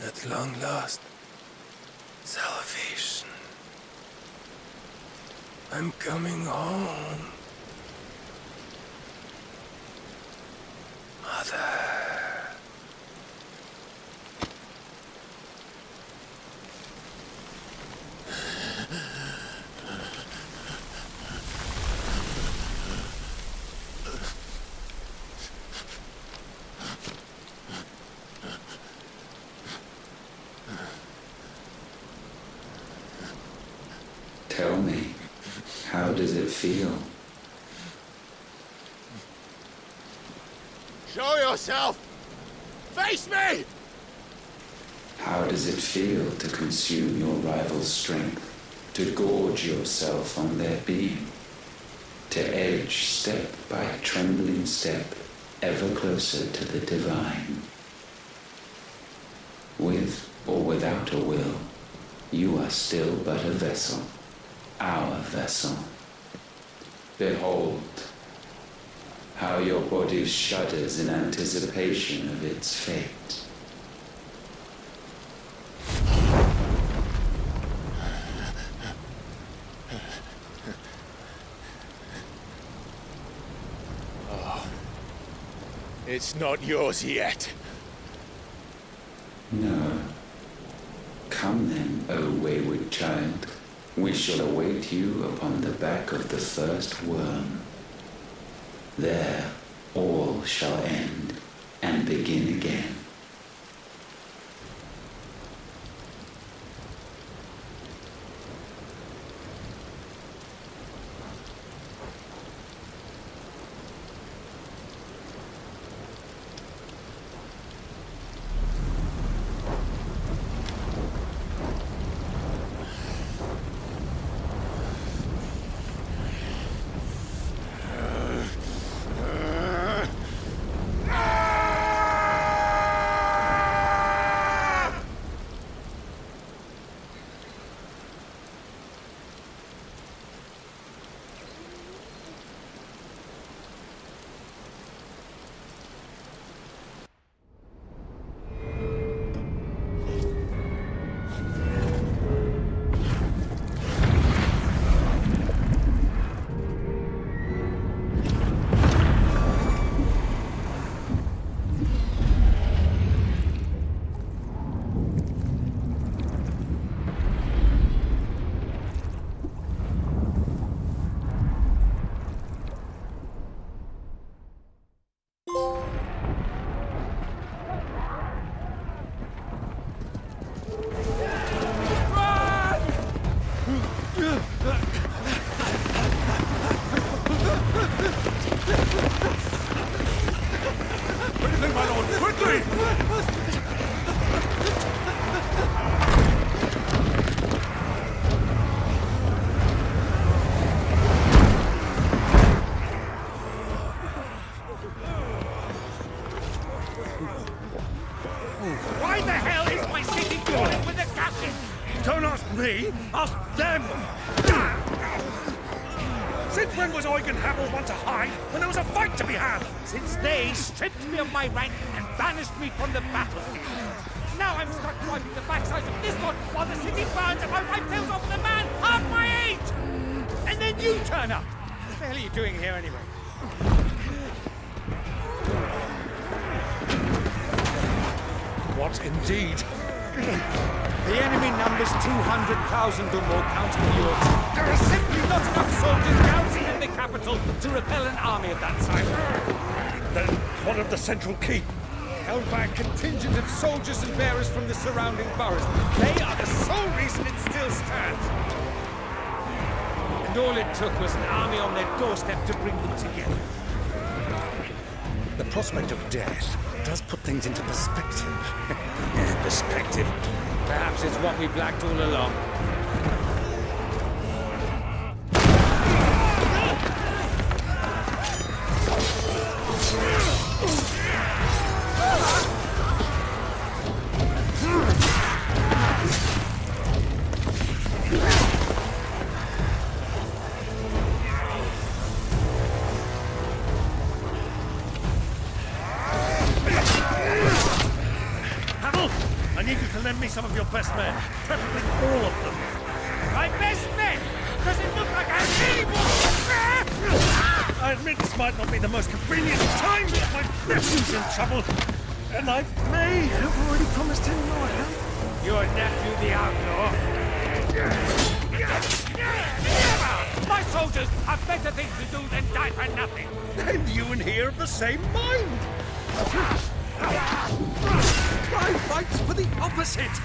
At long last, salvation. I'm coming home. Mother. Tell me, how does it feel? Show yourself! Face me! How does it feel to consume your rival's strength, to gorge yourself on their being, to edge step by trembling step ever closer to the divine? With or without a will, you are still but a vessel, our vessel. Behold, how your body shudders in anticipation of its fate. Oh, it's not yours yet. No. Come then, O wayward child. We shall await you upon the back of the first worm. There all shall end and begin again. Anything, my lord, quickly! Why the hell is my city falling with the captain? Don't ask me, ask them! Since when was Eugen Havel one to hide when there was a fight to be had? Since they stripped me of my rank and banished me from the battlefield. Now I'm stuck wiping the backsides of this one while the city burns and my wife tails off with a man half my age! And then you turn up! What the hell are you doing here anyway? What indeed? The enemy numbers 200,000 or more, counting yours. There are simply not enough soldiers garrisoned in the capital to repel an army of that size. Then what of the central keep? Held by a contingent of soldiers and bearers from the surrounding boroughs. They are the sole reason it still stands. And all it took was an army on their doorstep to bring them together. The prospect of death does put things into perspective. Perspective. Perhaps it's what we've lacked all along. I need you to lend me some of your best men, preferably all of them. My best men? Does it look like I really want... I admit this might not be the most convenient time, but my nephew's in trouble, and I may have already promised him my help. Your nephew, the outlaw? Never! My soldiers have better things to do than die for nothing. And you and he are of the same mind. Clive fights for the opposite.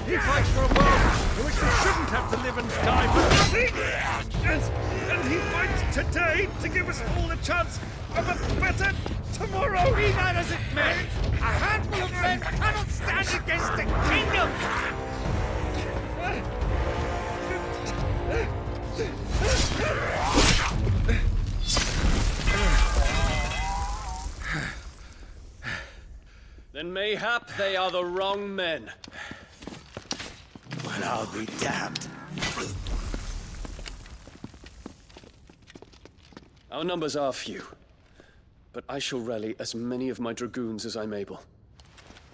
He fights for a world in which we shouldn't have to live and die for nothing. And he fights today to give us all a chance of a better tomorrow. Be that as it may, a handful of men cannot stand against a kingdom. Then mayhap they are the wrong men. Well, I'll be damned. Our numbers are few, but I shall rally as many of my dragoons as I'm able.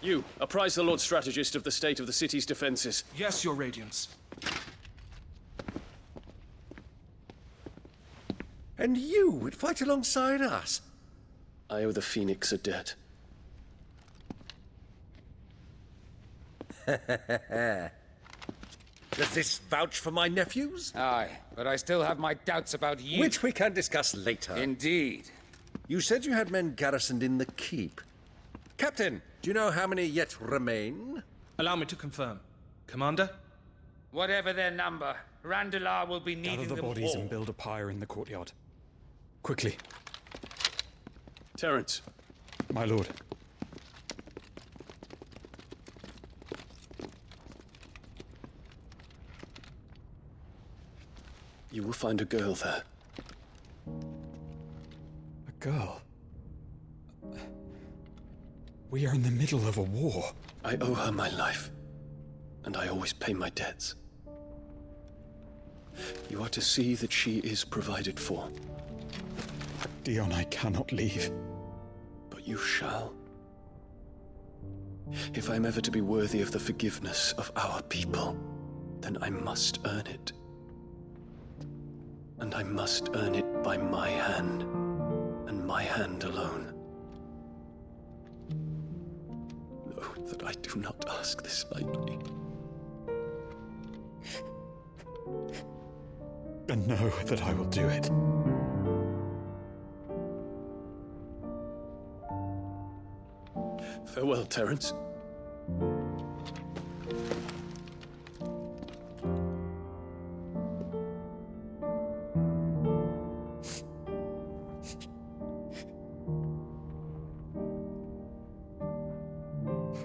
You, apprise the Lord Strategist of the state of the city's defenses. Yes, Your Radiance. And you would fight alongside us? I owe the Phoenix a debt. Does this vouch for my nephews? Aye, but I still have my doubts about you. Which we can discuss later. Indeed. You said you had men garrisoned in the keep. Captain, do you know how many yet remain? Allow me to confirm. Commander? Whatever their number, Randalar will be needing Gather the them bodies all. and build a pyre in the courtyard. Quickly. Terence. My lord. You will find a girl there. A girl? We are in the middle of a war. I owe her my life, and I always pay my debts. You are to see that she is provided for. Dion, I cannot leave. But you shall. If I'm ever to be worthy of the forgiveness of our people, then I must earn it. And I must earn it by my hand, and my hand alone. Know that I do not ask this lightly. And know that I will do it. Farewell, Terence.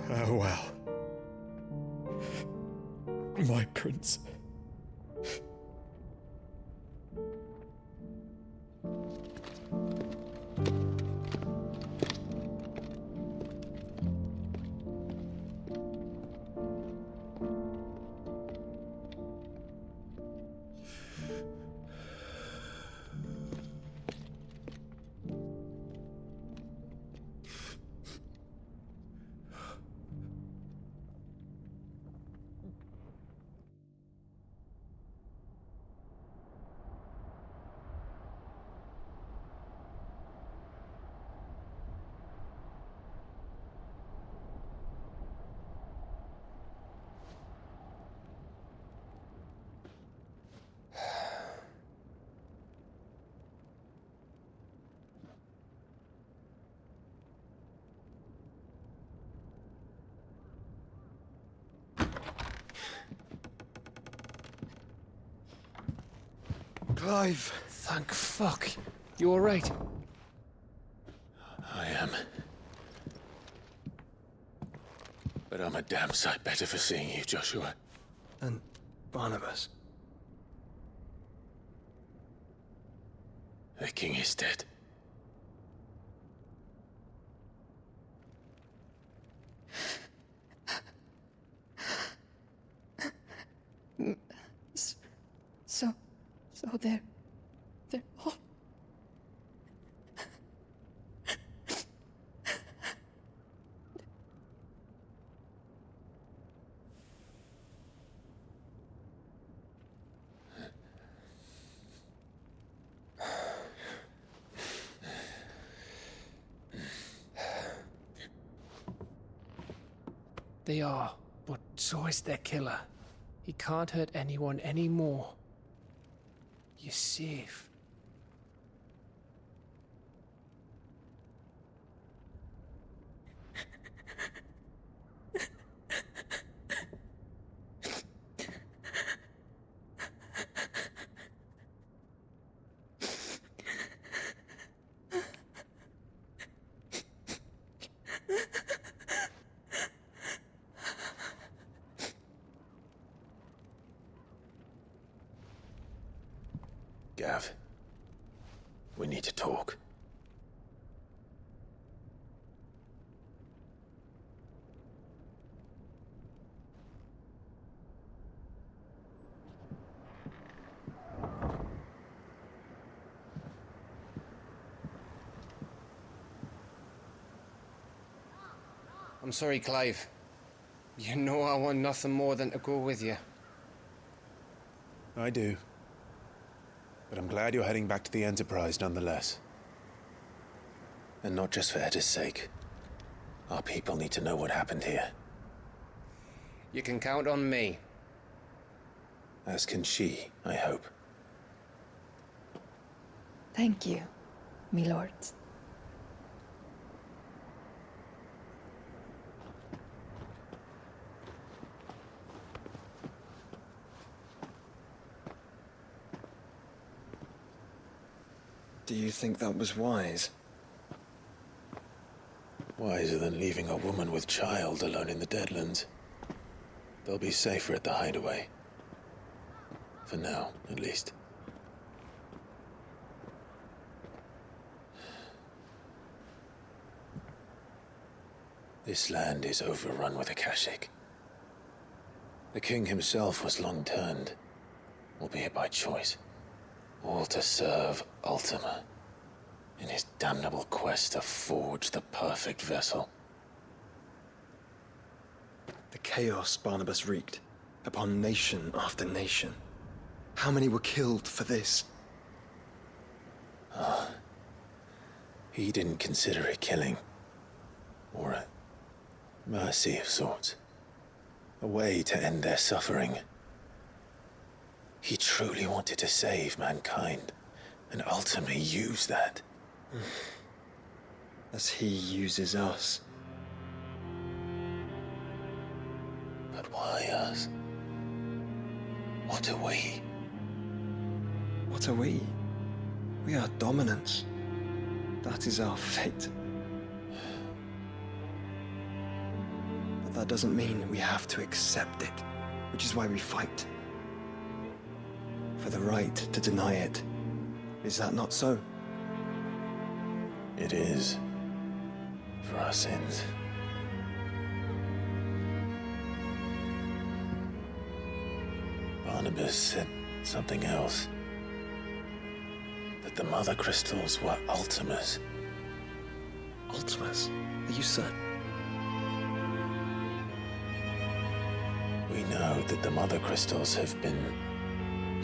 Farewell, my prince. Clive! Thank fuck. You alright? I am. But I'm a damn sight better for seeing you, Joshua. And Barnabas. The king is dead. So they're all... They are, but so is their killer. He can't hurt anyone anymore. You're safe. Gav, we need to talk. I'm sorry, Clive. You know I want nothing more than to go with you. I do. But I'm glad you're heading back to the Enterprise nonetheless. And not just for Etta's sake. Our people need to know what happened here. You can count on me. As can she, I hope. Thank you, me lords. Do you think that was wise? Wiser than leaving a woman with child alone in the Deadlands. They'll be safer at the hideaway. For now, at least. This land is overrun with Akashic. The king himself was long turned, albeit by choice. All to serve Ultima, in his damnable quest to forge the perfect vessel. The chaos Barnabas wreaked upon nation after nation. How many were killed for this? He didn't consider it killing. Or a mercy of sorts. A way to end their suffering. He truly wanted to save mankind, and ultimately use that. As he uses us. But why us? What are we? What are we? We are dominance. That is our fate. But that doesn't mean we have to accept it, which is why we fight. For the right to deny it. Is that not so? It is. For our sins. Barnabas said something else. That the Mother Crystals were Ultimas. Ultimas? Are you certain? We know that the Mother Crystals have been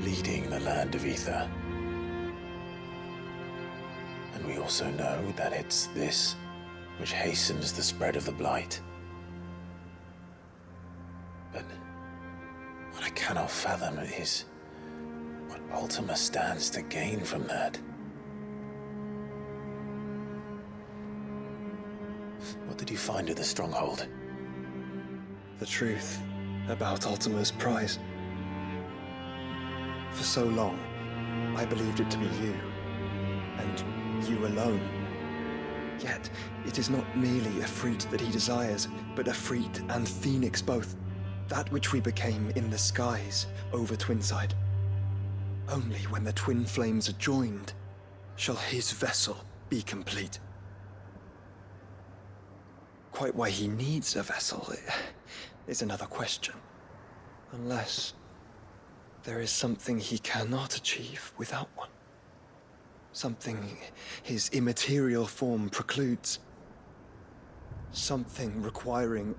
leading the land of Ether. And we also know that it's this which hastens the spread of the Blight. But what I cannot fathom is what Ultima stands to gain from that. What did you find at the Stronghold? The truth about Ultima's prize. For so long, I believed it to be you, and you alone. Yet, it is not merely a freat that he desires, but a freat and phoenix both. That which we became in the skies over Twinside. Only when the twin flames are joined shall his vessel be complete. Quite why he needs a vessel is another question. Unless there is something he cannot achieve without one. Something his immaterial form precludes. Something requiring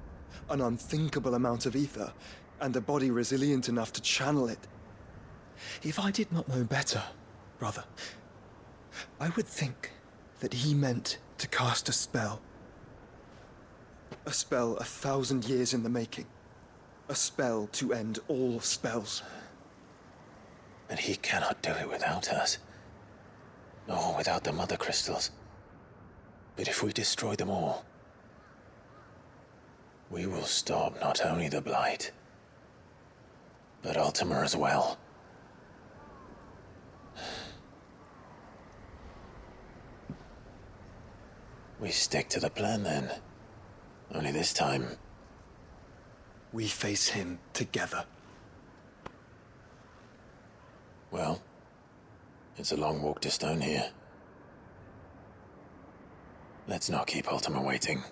an unthinkable amount of ether and a body resilient enough to channel it. If I did not know better, brother, I would think that he meant to cast a spell. A spell 1,000 years in the making. A spell to end all spells. But he cannot do it without us. Nor without the Mother Crystals. But if we destroy them all, we will stop not only the Blight, but Ultima as well. We stick to the plan then. Only this time, we face him together. Well, it's a long walk to Stone here. Let's not keep Ultima waiting.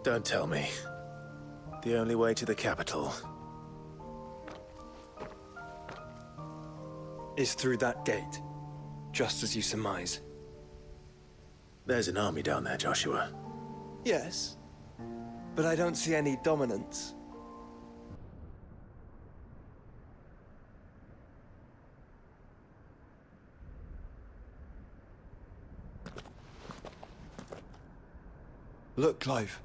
Don't tell me. The only way to the capital is through that gate, just as you surmise. There's an army down there, Joshua. Yes, but I don't see any dominance. Look, Clive.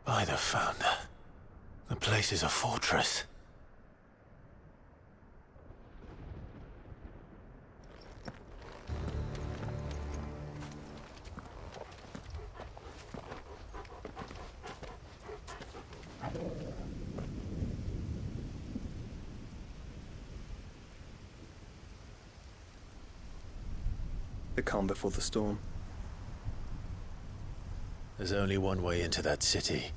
By the Founder, the place is a fortress. The calm before the storm. There's only one way into that city.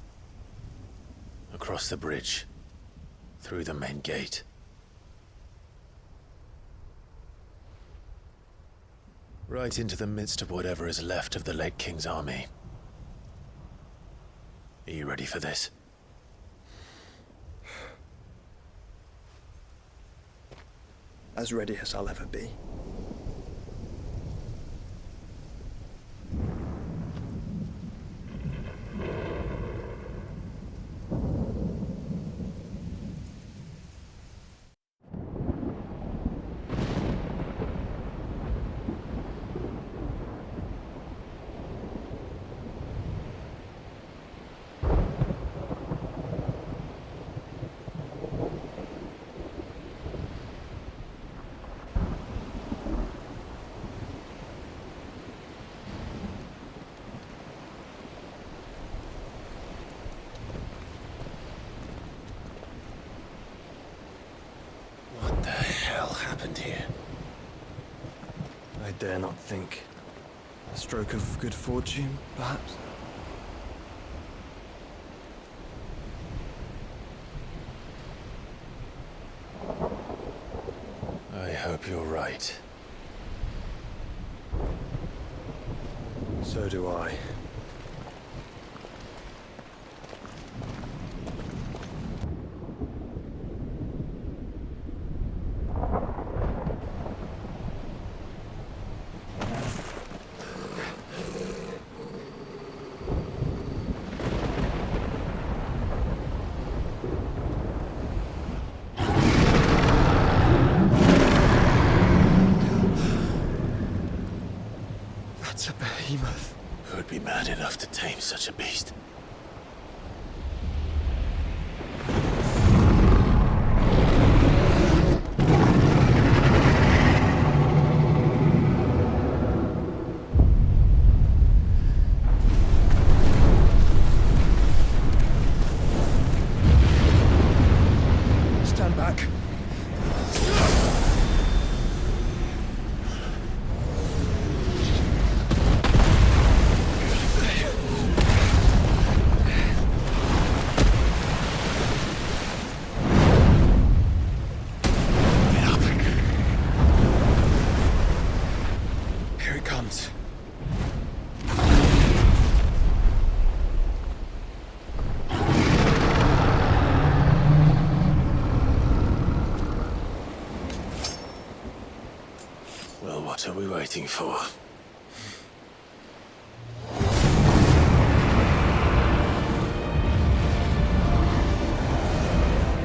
Across the bridge. Through the main gate. Right into the midst of whatever is left of the late King's army. Are you ready for this? As ready as I'll ever be. Here. I dare not think. A stroke of good fortune, perhaps? I hope you're right. So do I. That's a behemoth. Who'd be mad enough to tame such a beast? waiting for?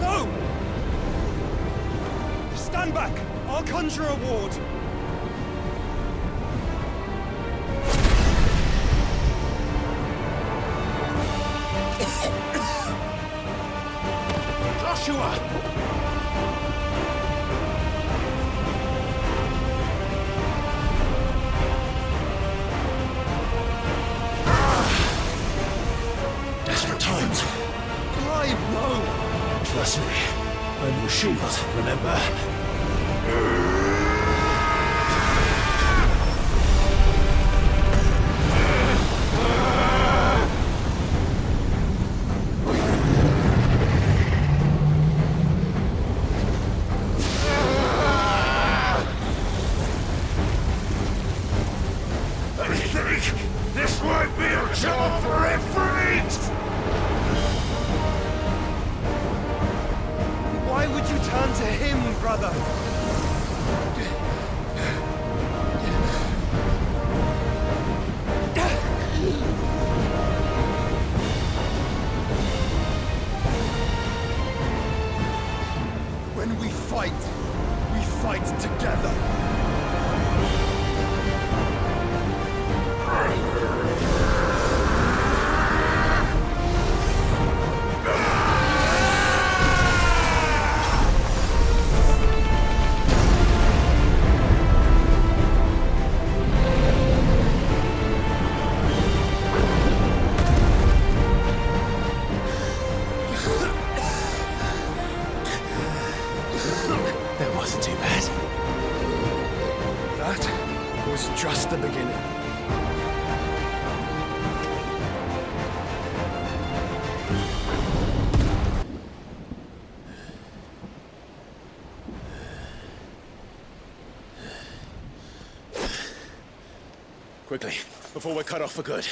No! Stand back! I'll conjure a ward! Joshua! Desperate times. Clive, no! Trust me. I'm your shield, remember? I think this might be a job for Ifrit! Why would you turn to him, brother? When we fight together. That wasn't too bad. That was just the beginning. Quickly, before we're cut off for good.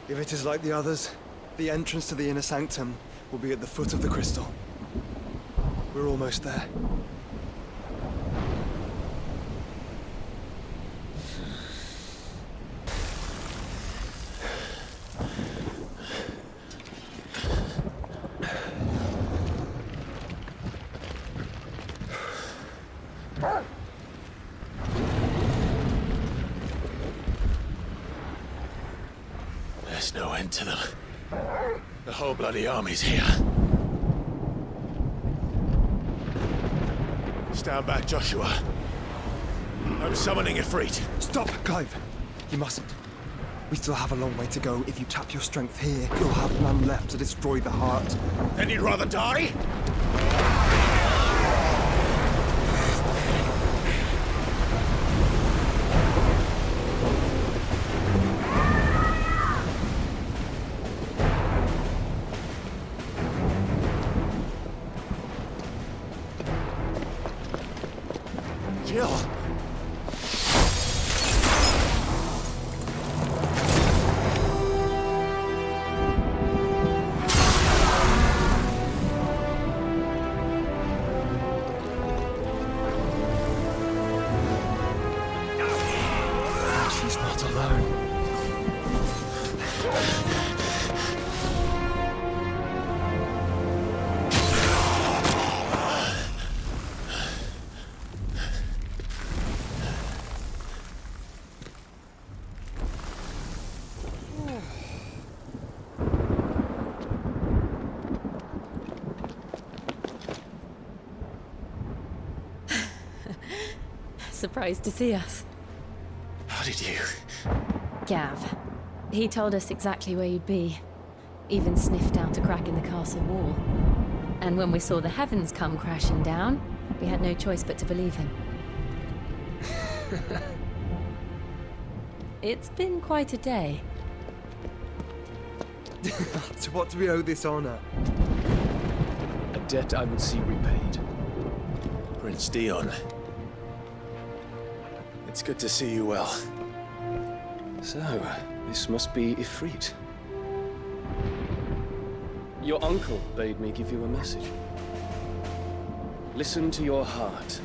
If it is like the others, the entrance to the inner sanctum will be at the foot of the crystal. We're almost there. There's no end to them. The whole bloody army's here. Stand back, Joshua. I'm summoning Ifrit. Stop, Clive! You mustn't. We still have a long way to go. If you tap your strength here, you'll have none left to destroy the heart. Then you'd rather die? Jill! She's not alone. Surprised to see us. How did you? Gav. He told us exactly where you'd be. Even sniffed out a crack in the castle wall. And when we saw the heavens come crashing down, we had no choice but to believe him. It's been quite a day. To what do we owe this honor? A debt I will see repaid. Prince Dion. It's good to see you well. So, this must be Ifrit. Your uncle bade me give you a message. Listen to your heart,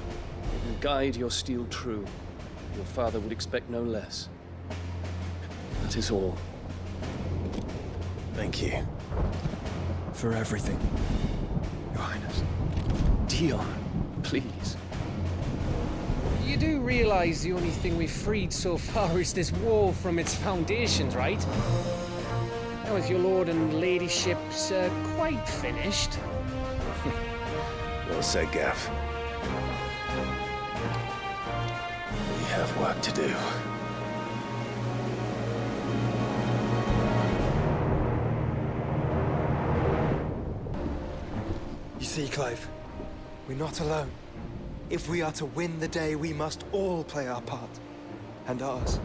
and guide your steel true. Your father would expect no less. That is all. Thank you. For everything, Your Highness. Dion, please. You do realize the only thing we've freed so far is this wall from its foundations, right? Now, if your lord and ladyship's quite finished... Well said, Gav. We have work to do. You see, Clive, we're not alone. If we are to win the day, we must all play our part. And ours.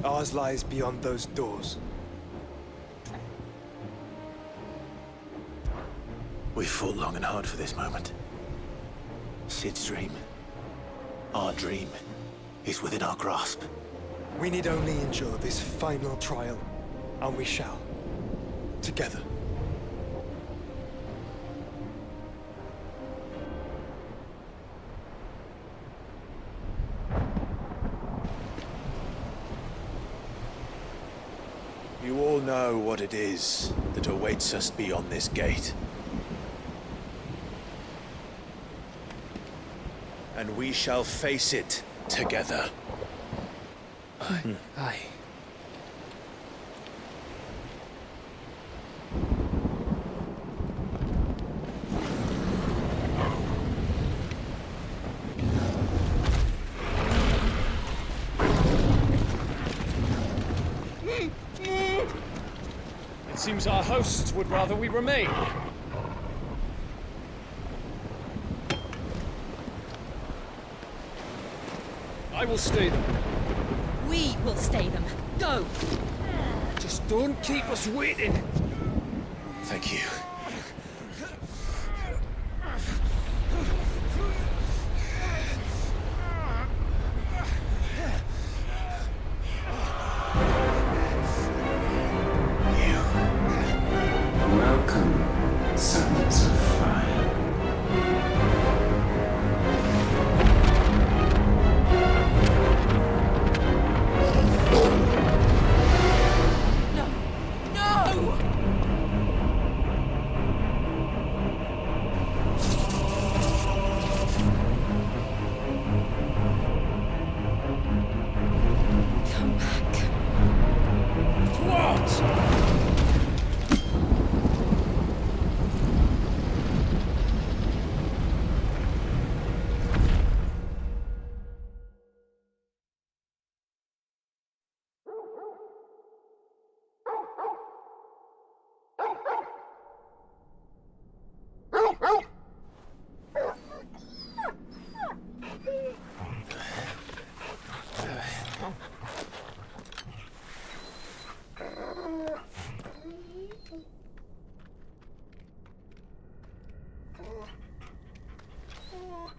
Ours lies beyond those doors. We fought long and hard for this moment. Sid's dream, our dream, is within our grasp. We need only endure this final trial, and we shall. Together. You all know what it is that awaits us beyond this gate. And we shall face it together. Aye. Aye. It seems our hosts would rather we remain. I will stay them. We will stay them. Go! Just don't keep us waiting. Thank you. Welcome, sons of fire.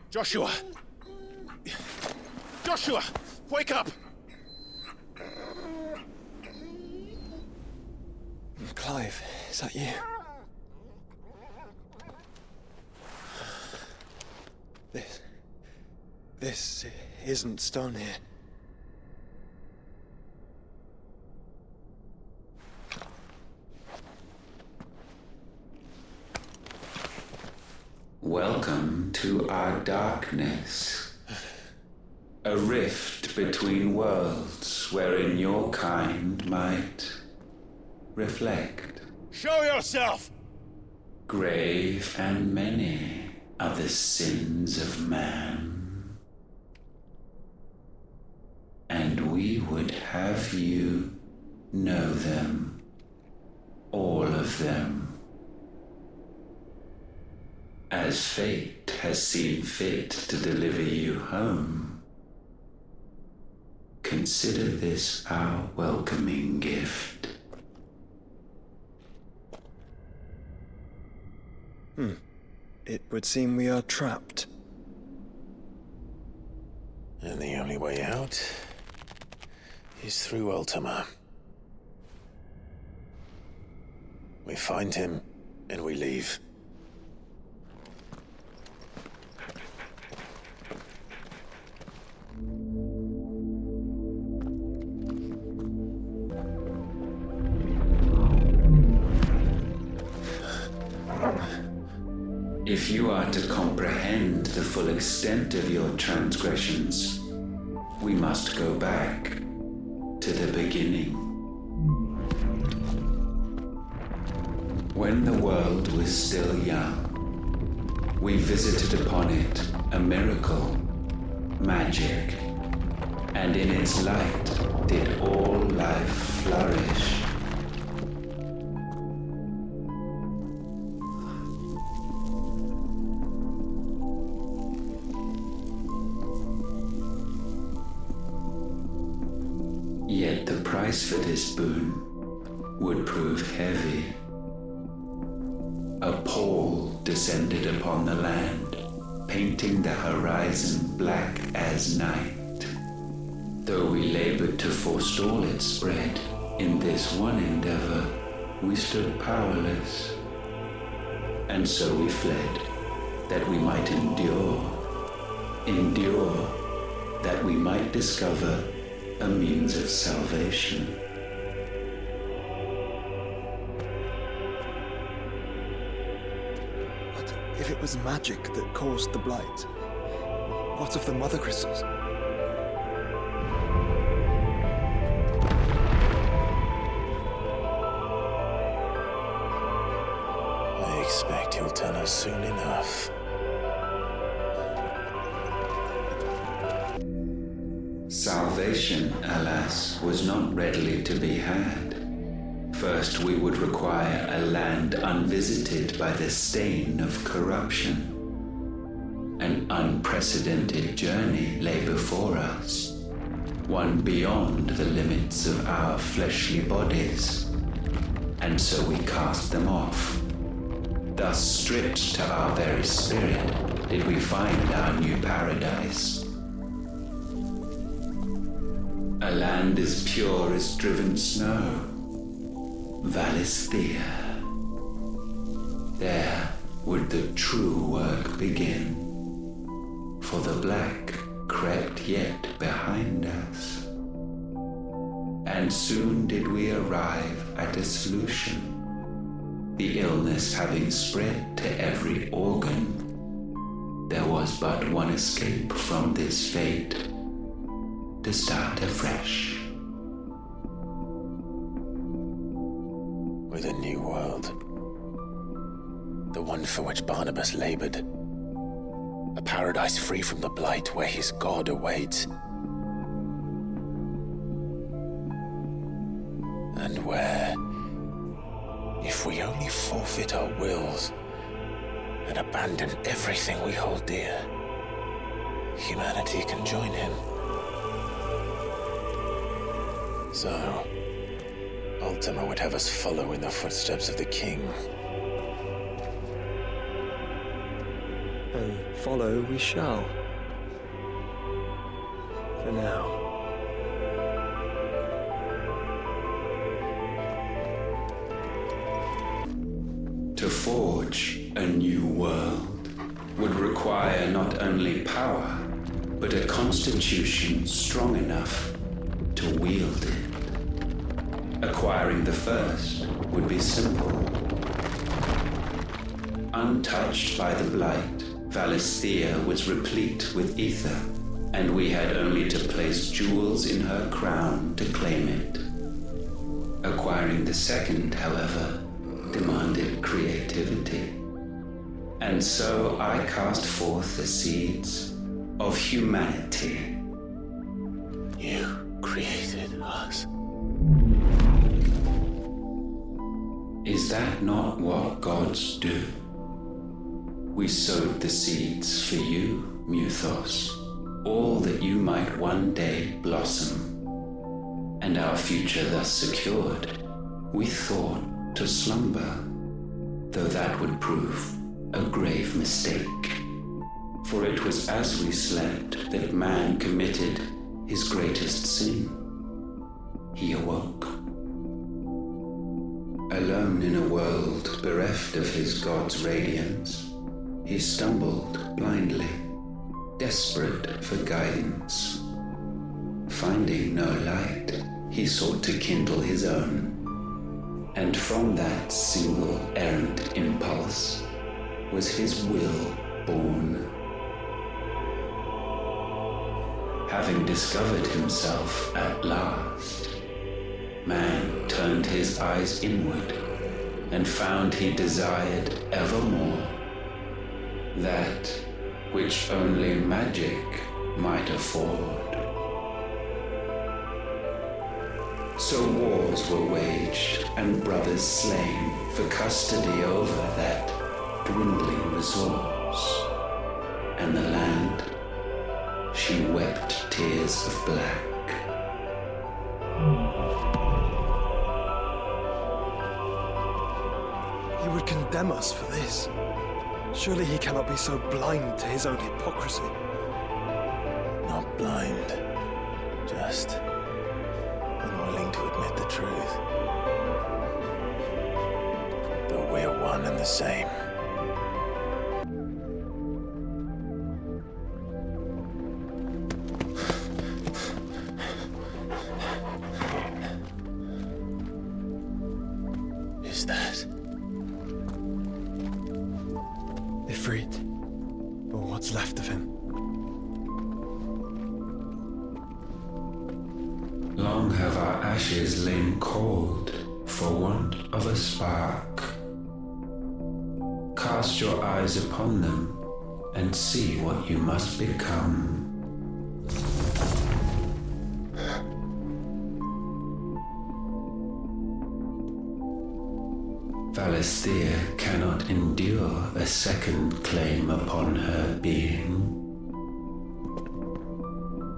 Joshua! Joshua! Wake up! Clive, is that you? This isn't stone here. Welcome to our darkness. A rift between worlds wherein your kind might reflect. Show yourself! Grave and many are the sins of man. And we would have you know them. All of them. As fate has seen fit to deliver you home, consider this our welcoming gift. It would seem we are trapped. And the only way out is through Ultima. We find him, and we leave. If you are to comprehend the full extent of your transgressions, we must go back to the beginning. When the world was still young, we visited upon it a miracle, magic, and in its light did all life flourish. Yet the price for this boon would prove heavy. A pall descended upon the land, painting the horizon black as night. Though we labored to forestall its spread, in this one endeavor we stood powerless. And so we fled, that we might endure, that we might discover a means of salvation. But if it was magic that caused the blight, what of the mother crystals? I expect he'll tell us soon enough. Salvation, alas, was not readily to be had. First, we would require a land unvisited by the stain of corruption. An unprecedented journey lay before us, one beyond the limits of our fleshly bodies. And so we cast them off. Thus, stripped to our very spirit, did we find our new paradise. A land as pure as driven snow, Valisthea. There would the true work begin, for the black crept yet behind us. And soon did we arrive at a solution. The illness having spread to every organ, there was but one escape from this fate: to start afresh. With a new world. The one for which Barnabas labored. A paradise free from the blight where his God awaits. And where, if we only forfeit our wills and abandon everything we hold dear, humanity can join him. So, Ultima would have us follow in the footsteps of the king. And follow we shall. For now. To forge a new world would require not only power, but a constitution strong enough to wield it. Acquiring the first would be simple. Untouched by the blight, Valisthea was replete with ether, and we had only to place jewels in her crown to claim it. Acquiring the second, however, demanded creativity. And so I cast forth the seeds of humanity. You created us. Is that not what gods do? We sowed the seeds for you, Muthos, all that you might one day blossom. And our future thus secured, we thought to slumber, though that would prove a grave mistake. For it was as we slept that man committed his greatest sin. He awoke. Alone in a world bereft of his god's radiance, he stumbled blindly, desperate for guidance. Finding no light, he sought to kindle his own, and from that single errant impulse was his will born. Having discovered himself at last, man turned his eyes inward and found he desired evermore that which only magic might afford. So wars were waged and brothers slain for custody over that dwindling resource, and the land, she wept tears of black. He would condemn us for this. Surely he cannot be so blind to his own hypocrisy. Not blind, just unwilling to admit the truth. But we're one and the same. Is that Ifrit, or what's left of him? Long have our ashes lain cold for want of a spark. Cast your eyes upon them and see what you must become. Valisthea cannot endure a second claim upon her being.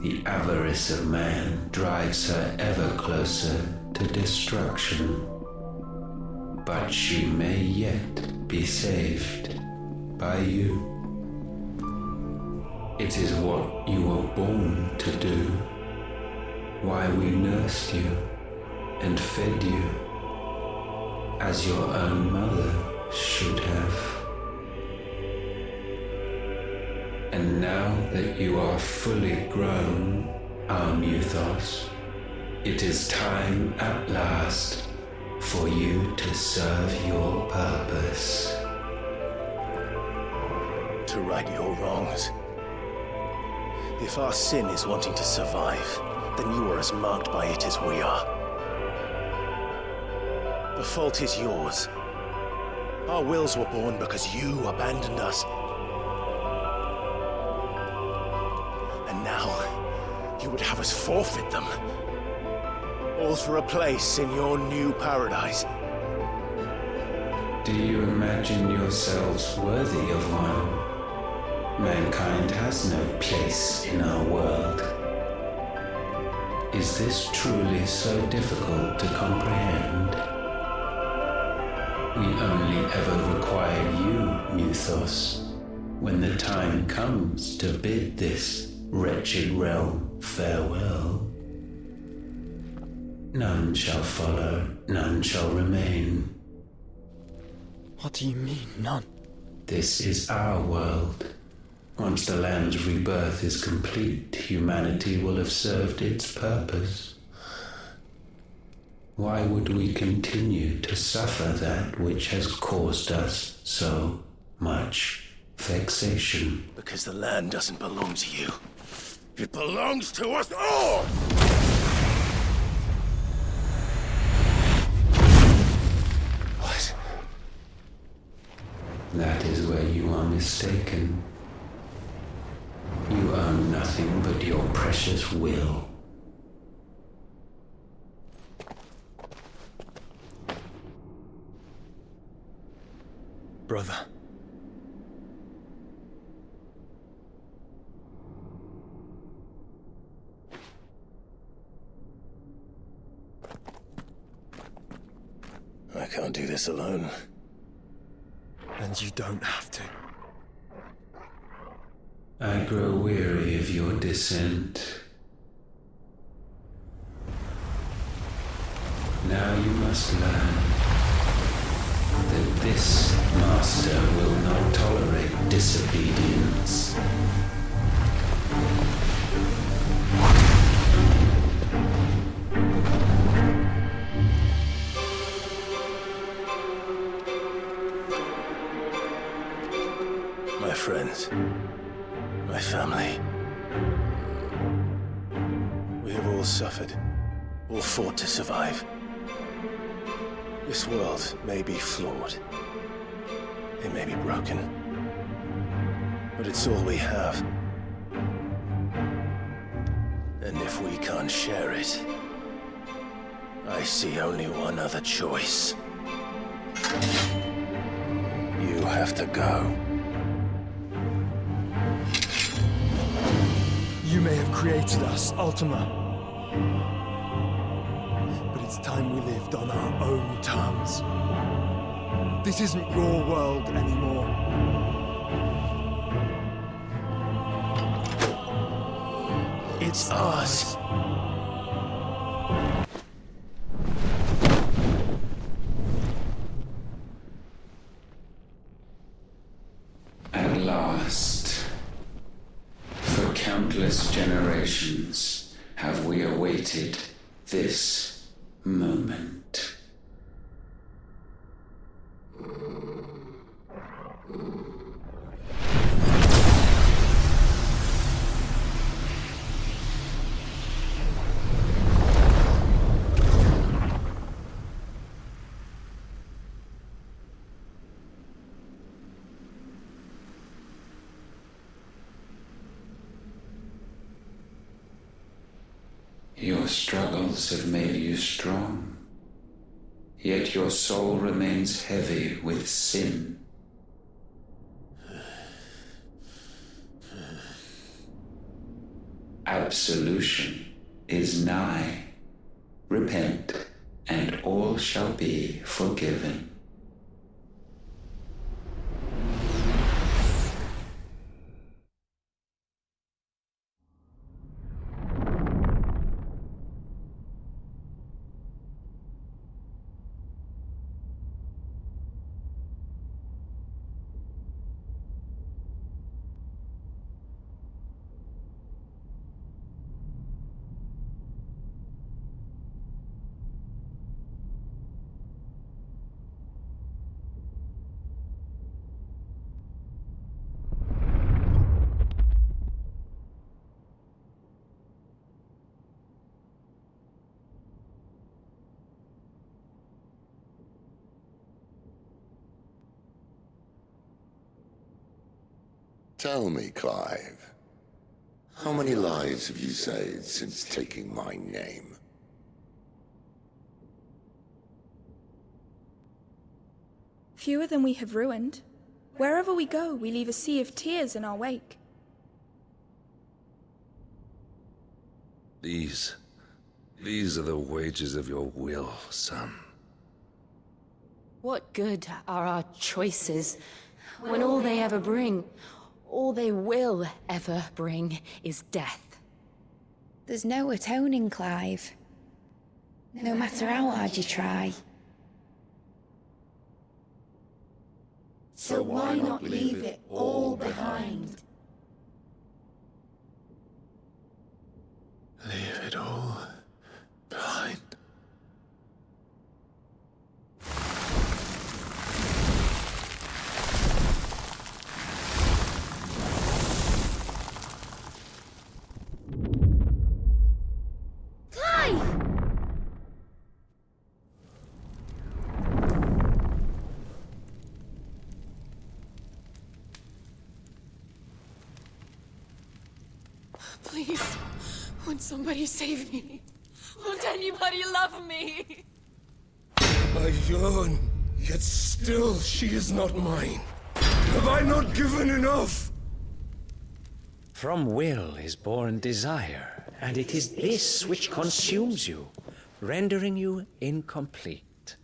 The avarice of man drives her ever closer to destruction. But she may yet be saved by you. It is what you were born to do, why we nursed you and fed you, as your own mother should have. And now that you are fully grown, our Mythos, it is time at last for you to serve your purpose. to right your wrongs. If our sin is wanting to survive, then you are as marked by it as we are. The fault is yours. Our wills were born because you abandoned us. And now, you would have us forfeit them. All for a place in your new paradise. Do you imagine yourselves worthy of one? Mankind has no place in our world. Is this truly so difficult to comprehend? We only ever require you, Mythos, when the time comes to bid this wretched realm farewell. None shall follow, none shall remain. What do you mean, none? This is our world. Once the land's rebirth is complete, humanity will have served its purpose. Why would we continue to suffer that which has caused us so much vexation? Because the land doesn't belong to you. It belongs to us all! What? That is where you are mistaken. You own nothing but your precious will. Brother. I can't do this alone. And you don't have to. I grow weary of your dissent. Now you must learn. This master will not tolerate disobedience. My friends, my family. We have all suffered, all fought to survive. This world may be flawed. It may be broken. But it's all we have. And if we can't share it, I see only one other choice. You have to go. You may have created us, Ultima. But it's time we lived on our own terms. This isn't your world anymore. It's ours. At last, for countless generations, have we awaited this moment. Your struggles have made you strong, yet your soul remains heavy with sin. Absolution is nigh. Repent, and all shall be forgiven. Tell me, Clive, how many lives have you saved since taking my name? Fewer than we have ruined. Wherever we go, we leave a sea of tears in our wake. These are the wages of your will, son. What good are our choices when all they ever bring, all they will ever bring, is death? There's no atoning, Clive. No matter how hard you try. So why not leave it all behind? Leave it all behind. Please, won't somebody save me? Won't anybody love me? I yearn, yet still she is not mine. Have I not given enough? From will is born desire, and it is this which consumes you, rendering you incomplete.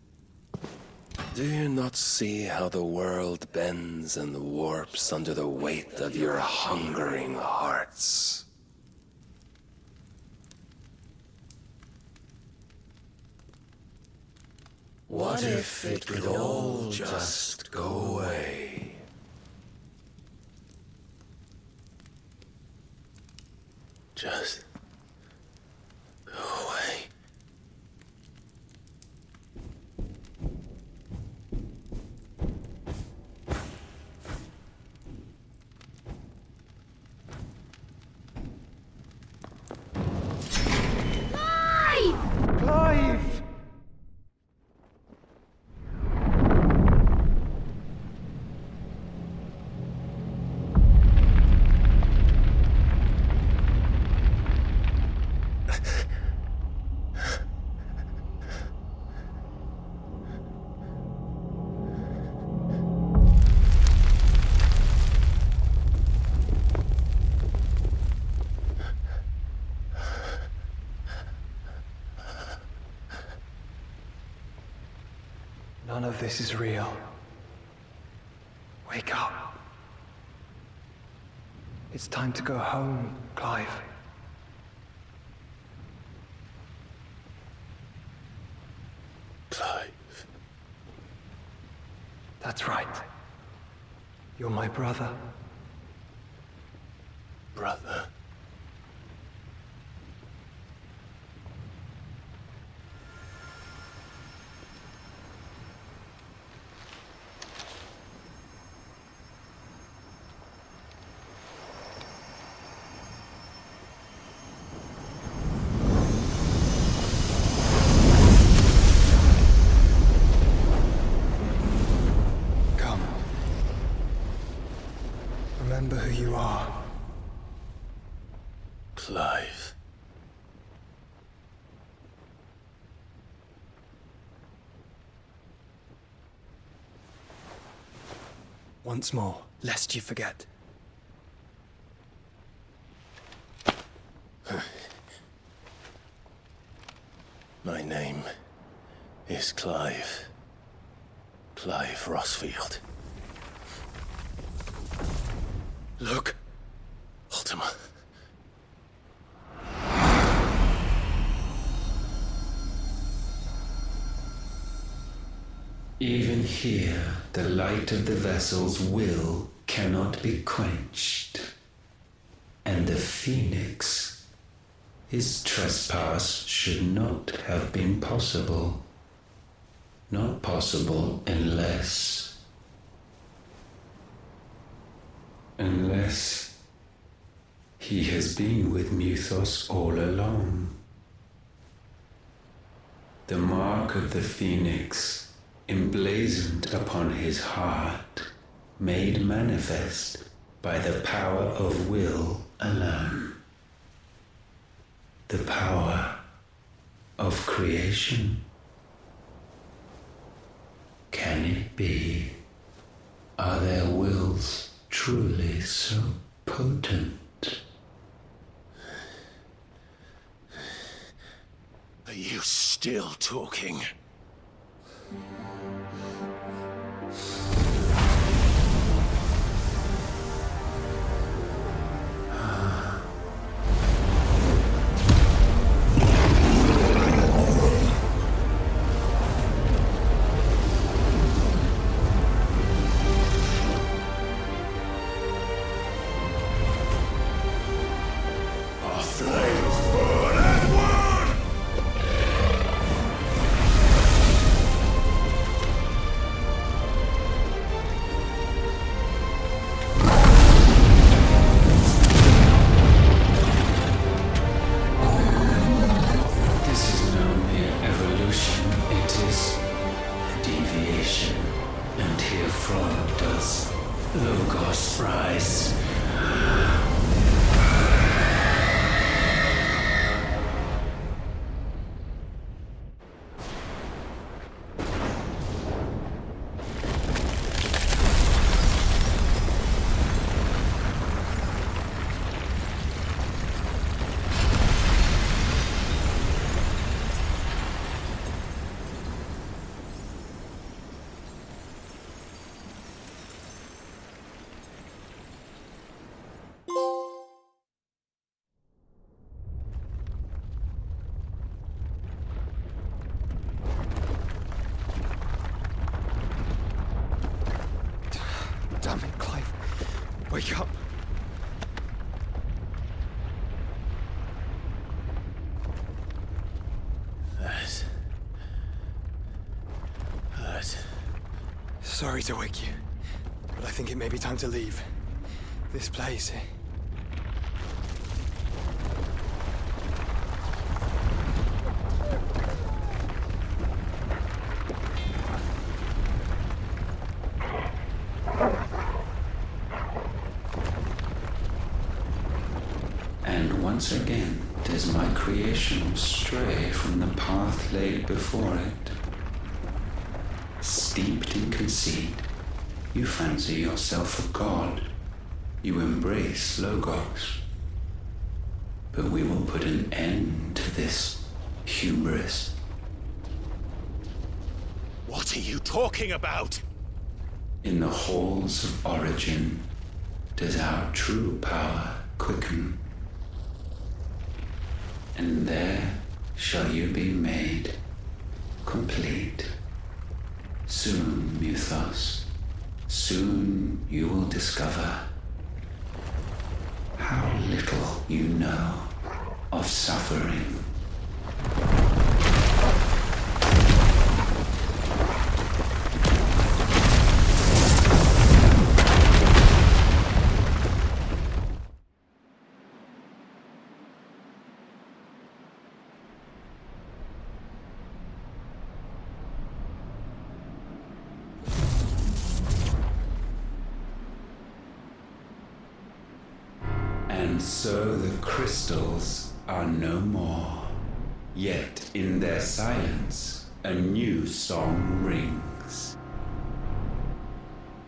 Do you not see how the world bends and warps under the weight of your hungering hearts? What if it could all just go away? Just go away. Clive! None of this is real. Wake up. It's time to go home, Clive. Clive. That's right. You're my brother. Brother. Come. Remember who you are. Clive. Once more, lest you forget. My name is Clive. Clive Rossfield. Look, Ultima. Even here, the light of the vessel's will cannot be quenched. And the Phoenix, his trespass should not have been possible. Not possible unless he has been with Muthos all along. The mark of the Phoenix, emblazoned upon his heart, made manifest by the power of will alone. The power of creation. Can it be? Are their wills truly so potent? Are you still talking? Wake up! Hurt. Sorry to wake you, but I think it may be time to leave. This place. And once again does my creation stray from the path laid before it. Steeped in conceit, you fancy yourself a god. You embrace Logos. But we will put an end to this hubris. What are you talking about? In the halls of origin does our true power quicken. And there shall you be made complete. Soon, Mythos, soon you will discover how little you know of suffering. And so the crystals are no more. Yet in their silence, a new song rings.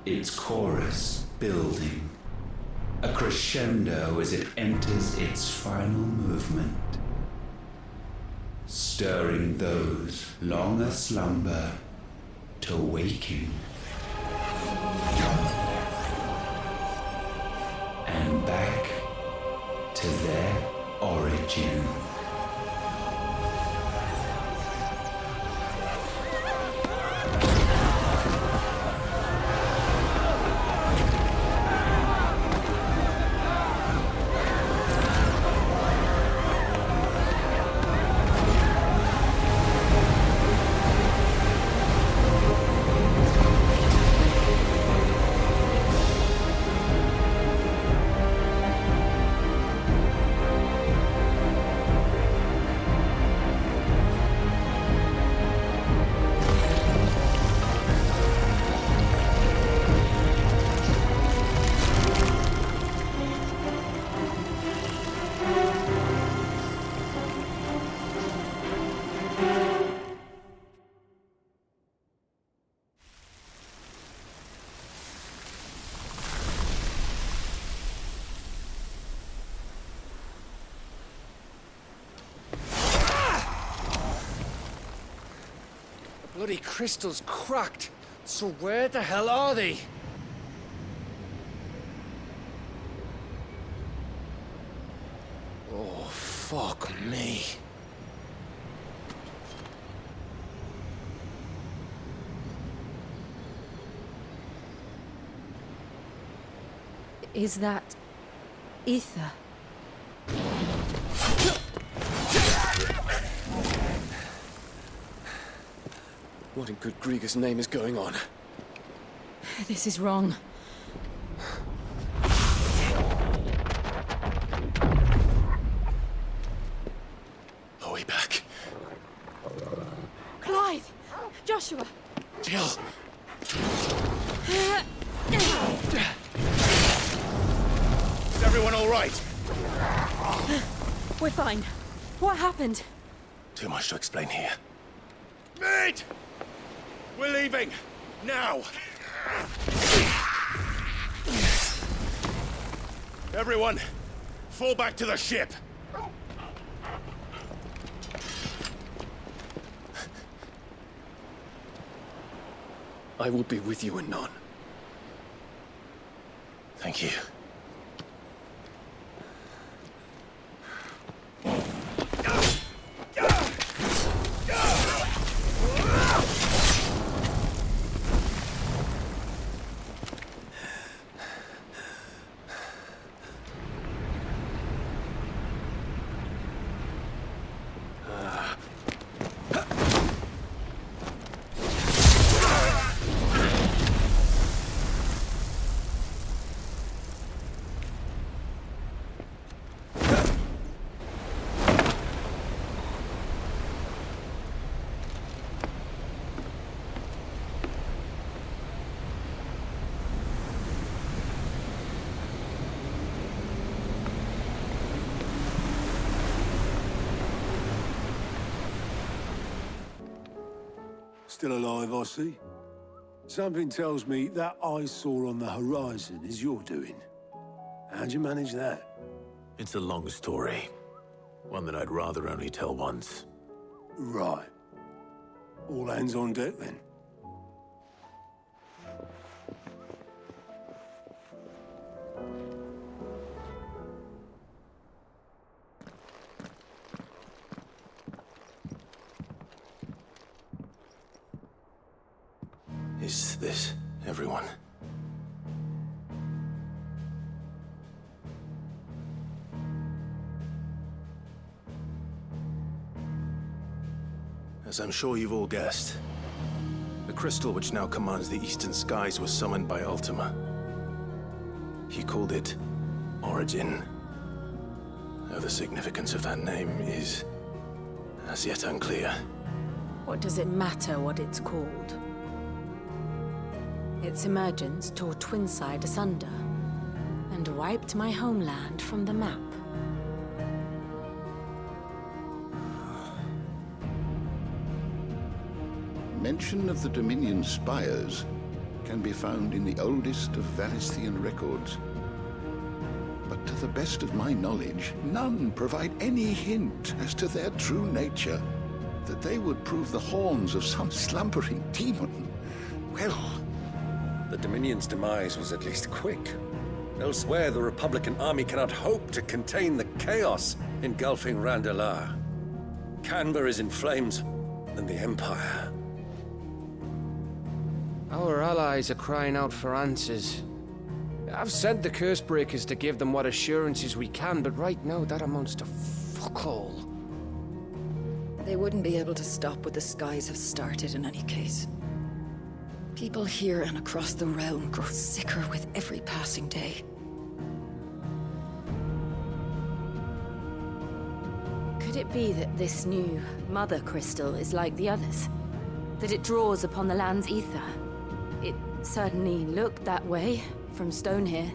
Its chorus building, a crescendo as it enters its final movement, stirring those long aslumber to waking. And back to their origin. Bloody crystal's cracked. So where the hell are they? Oh, fuck me. Is that ether? What in good Grieg's name is going on? This is wrong. Are we back? Clive! Joshua! Jill! Is everyone all right? We're fine. What happened? Too much to explain here. Mate! We're leaving! Now! Everyone, fall back to the ship! I will be with you anon. Thank you. Still alive, I see. Something tells me that eyesore on the horizon is your doing. How'd you manage that? It's a long story. One that I'd rather only tell once. Right. All hands on deck, then. Is this everyone? As I'm sure you've all guessed, the crystal which now commands the eastern skies was summoned by Ultima. He called it Origin. Though the significance of that name is as yet unclear. What does it matter what it's called? Its emergence tore Twinside asunder and wiped my homeland from the map. Mention of the Dominion spires can be found in the oldest of Valisthian records. But to the best of my knowledge, none provide any hint as to their true nature, that they would prove the horns of some slumbering demon. Well, the Dominion's demise was at least quick. Elsewhere, the Republican army cannot hope to contain the chaos engulfing Randalar. Canberra is in flames, and the Empire. Our allies are crying out for answers. I've sent the Cursebreakers to give them what assurances we can, but right now that amounts to fuck all. They wouldn't be able to stop what the skies have started in any case. People here and across the realm grow sicker with every passing day. Could it be that this new Mother Crystal is like the others? That it draws upon the land's ether? It certainly looked that way from stone here.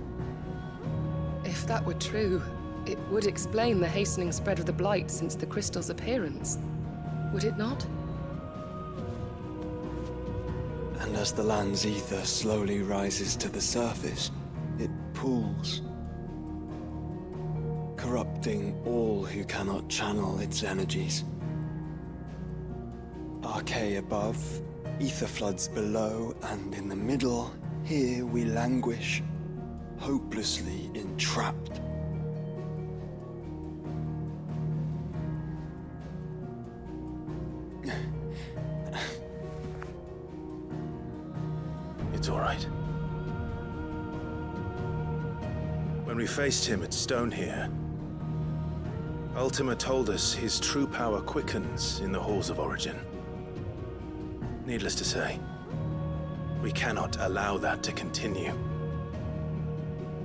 If that were true, it would explain the hastening spread of the Blight since the crystal's appearance. Would it not? And as the land's ether slowly rises to the surface, it pools, corrupting all who cannot channel its energies. Archay above, ether floods below, and in the middle, here we languish, hopelessly entrapped. It's all right. When we faced him at Stone here, Ultima told us his true power quickens in the halls of Origin. Needless to say, we cannot allow that to continue.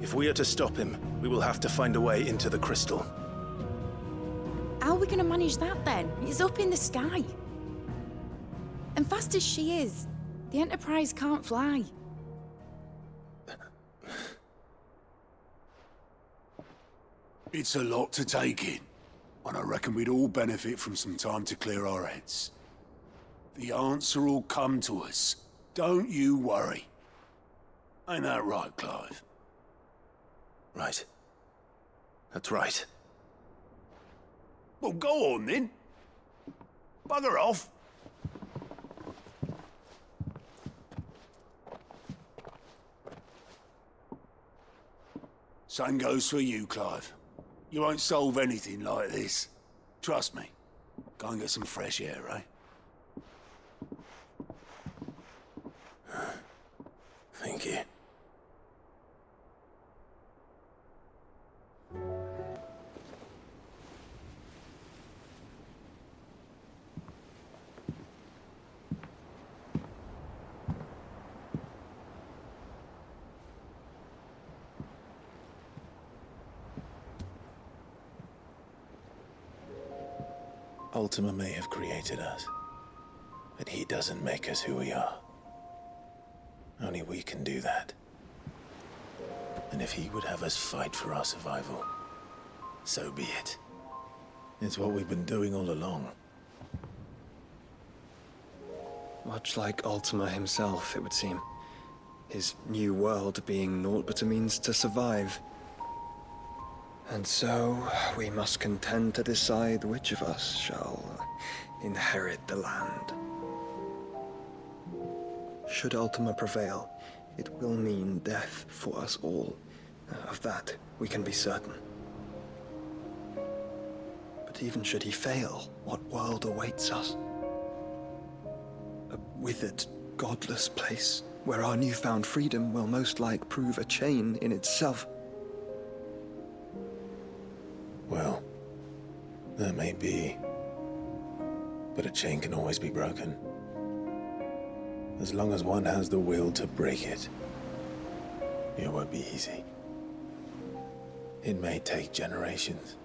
If we are to stop him, we will have to find a way into the crystal. How are we gonna manage that then? It's up in the sky. And fast as she is, the Enterprise can't fly. It's a lot to take in, and I reckon we'd all benefit from some time to clear our heads. The answer will come to us. Don't you worry. Ain't that right, Clive? Right. That's right. Well, go on then. Bugger off. Same goes for you, Clive. You won't solve anything like this. Trust me. Go and get some fresh air, eh? Thank you. Ultima may have created us, but he doesn't make us who we are. Only we can do that. And if he would have us fight for our survival, so be it. It's what we've been doing all along. Much like Ultima himself, it would seem. His new world being naught but a means to survive. And so, we must contend to decide which of us shall inherit the land. Should Ultima prevail, it will mean death for us all. Of that, we can be certain. But even should he fail, what world awaits us? A withered, godless place, where our newfound freedom will most like prove a chain in itself. Well, that may be, but a chain can always be broken. As long as one has the will to break it, it won't be easy. It may take generations,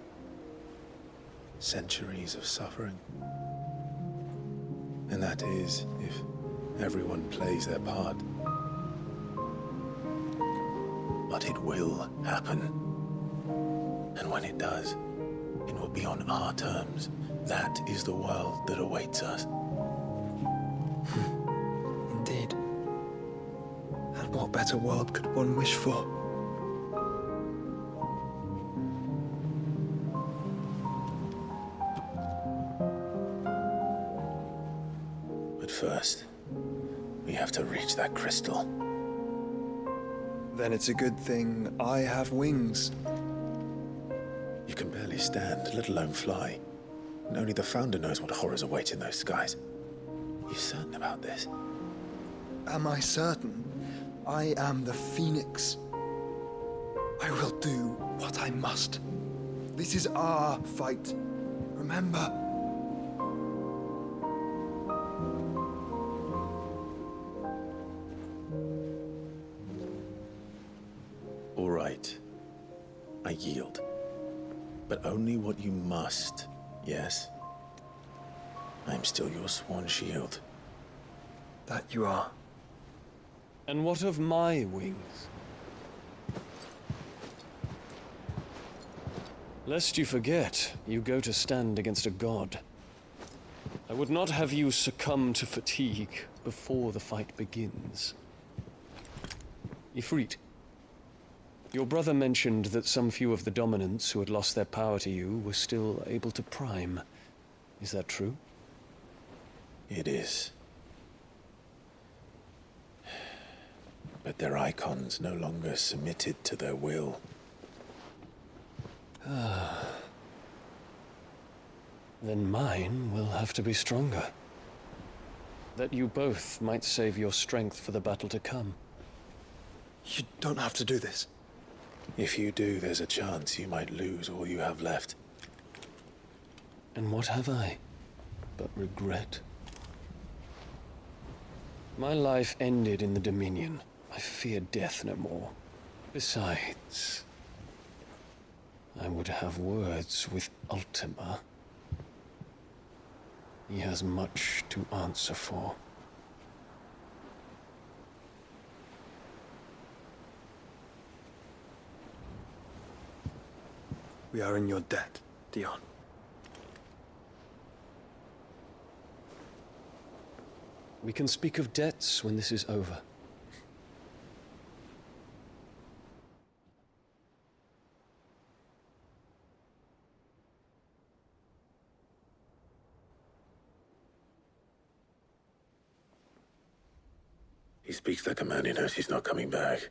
centuries of suffering. And that is, if everyone plays their part. But it will happen. And when it does, it will be on our terms. That is the world that awaits us. Indeed. And what better world could one wish for? But first, we have to reach that crystal. Then it's a good thing I have wings. You can barely stand, let alone fly. And only the Founder knows what horrors await in those skies. You certain about this? Am I certain? I am the Phoenix. I will do what I must. This is our fight. Remember? All right. I yield. But only what you must, yes? I'm still your sworn shield. That you are. And what of my wings? Lest you forget, you go to stand against a god. I would not have you succumb to fatigue before the fight begins. Ifrit, your brother mentioned that some few of the dominants who had lost their power to you were still able to prime. Is that true? It is. But their icons no longer submitted to their will. Then mine will have to be stronger. That you both might save your strength for the battle to come. You don't have to do this. If you do, there's a chance you might lose all you have left. And what have I but regret? My life ended in the Dominion. I fear death no more. Besides, I would have words with Ultima. He has much to answer for. We are in your debt, Dion. We can speak of debts when this is over. He speaks like a man who knows he's not coming back.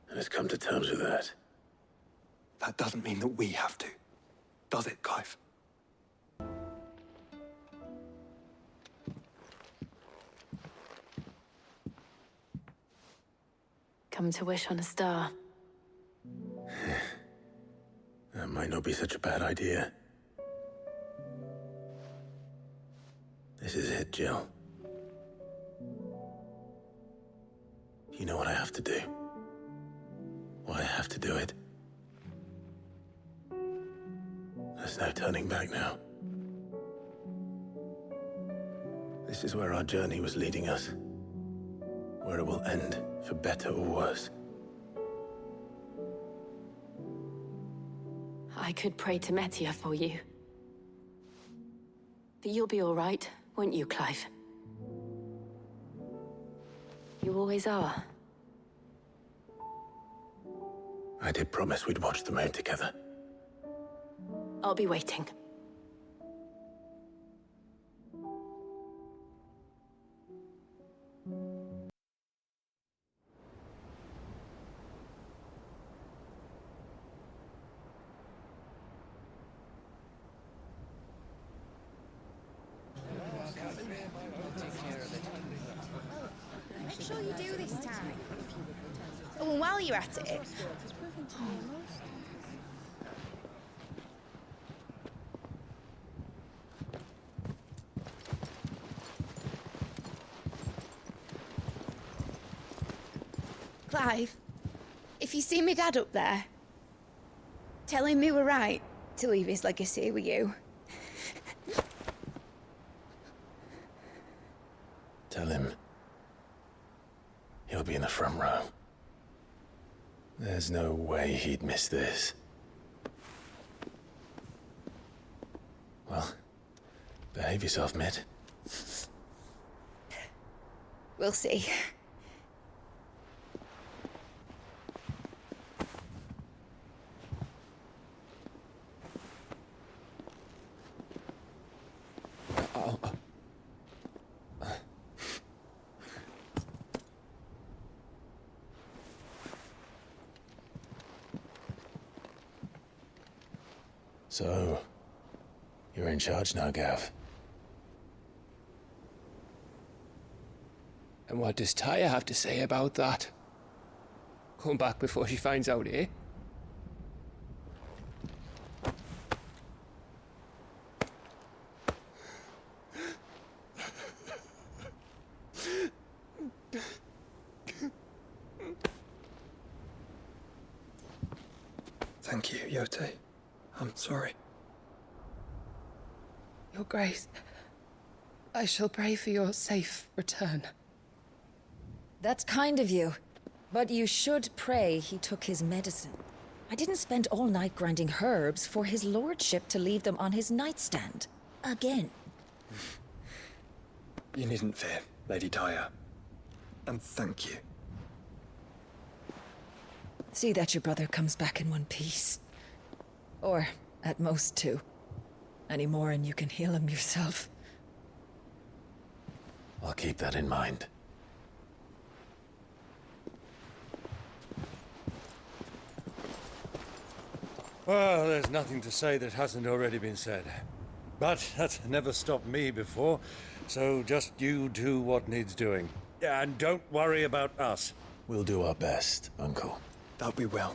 And has come to terms with that. That doesn't mean that we have to, does it, Clive? Come to wish on a star. That might not be such a bad idea. This is it, Jill. You know what I have to do. Why I have to do it. There's no turning back now. This is where our journey was leading us. Where it will end, for better or worse. I could pray to Metia for you. But you'll be all right, won't you, Clive? You always are. I did promise we'd watch the moon together. I'll be waiting. Make sure you do this time. Oh, and while you're at it... Clive, if you see me dad up there, tell him we were right to leave his legacy with you. Tell him he'll be in the front row. There's no way he'd miss this. Well, behave yourself, Mid. We'll see. So, you're in charge now, Gav. And what does Tyre have to say about that? Come back before she finds out, eh? Thank you, Yote. I'm sorry. Your Grace, I shall pray for your safe return. That's kind of you. But you should pray he took his medicine. I didn't spend all night grinding herbs for his lordship to leave them on his nightstand. Again. You needn't fear, Lady Tyre. And thank you. See that your brother comes back in one piece. Or, at most, two. Any more and you can heal him yourself. I'll keep that in mind. Well, there's nothing to say that hasn't already been said. But that's never stopped me before, so just you do what needs doing. And don't worry about us. We'll do our best, Uncle. That we will.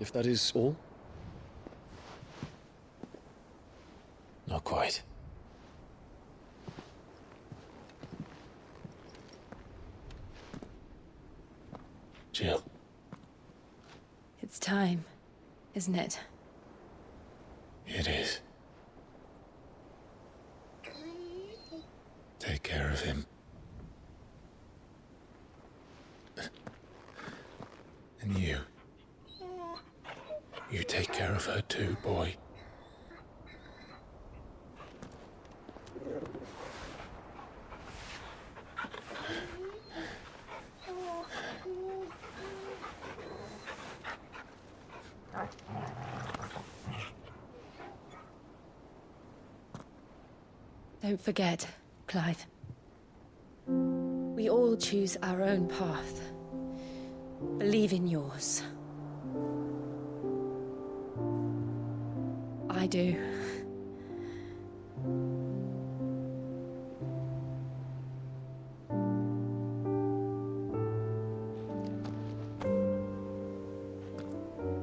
If that is all? Not quite. Jill. It's time, isn't it? It is. Take care of him. And you. You take care of her too, boy. Don't forget, Clive. We all choose our own path. Believe in yours. I do.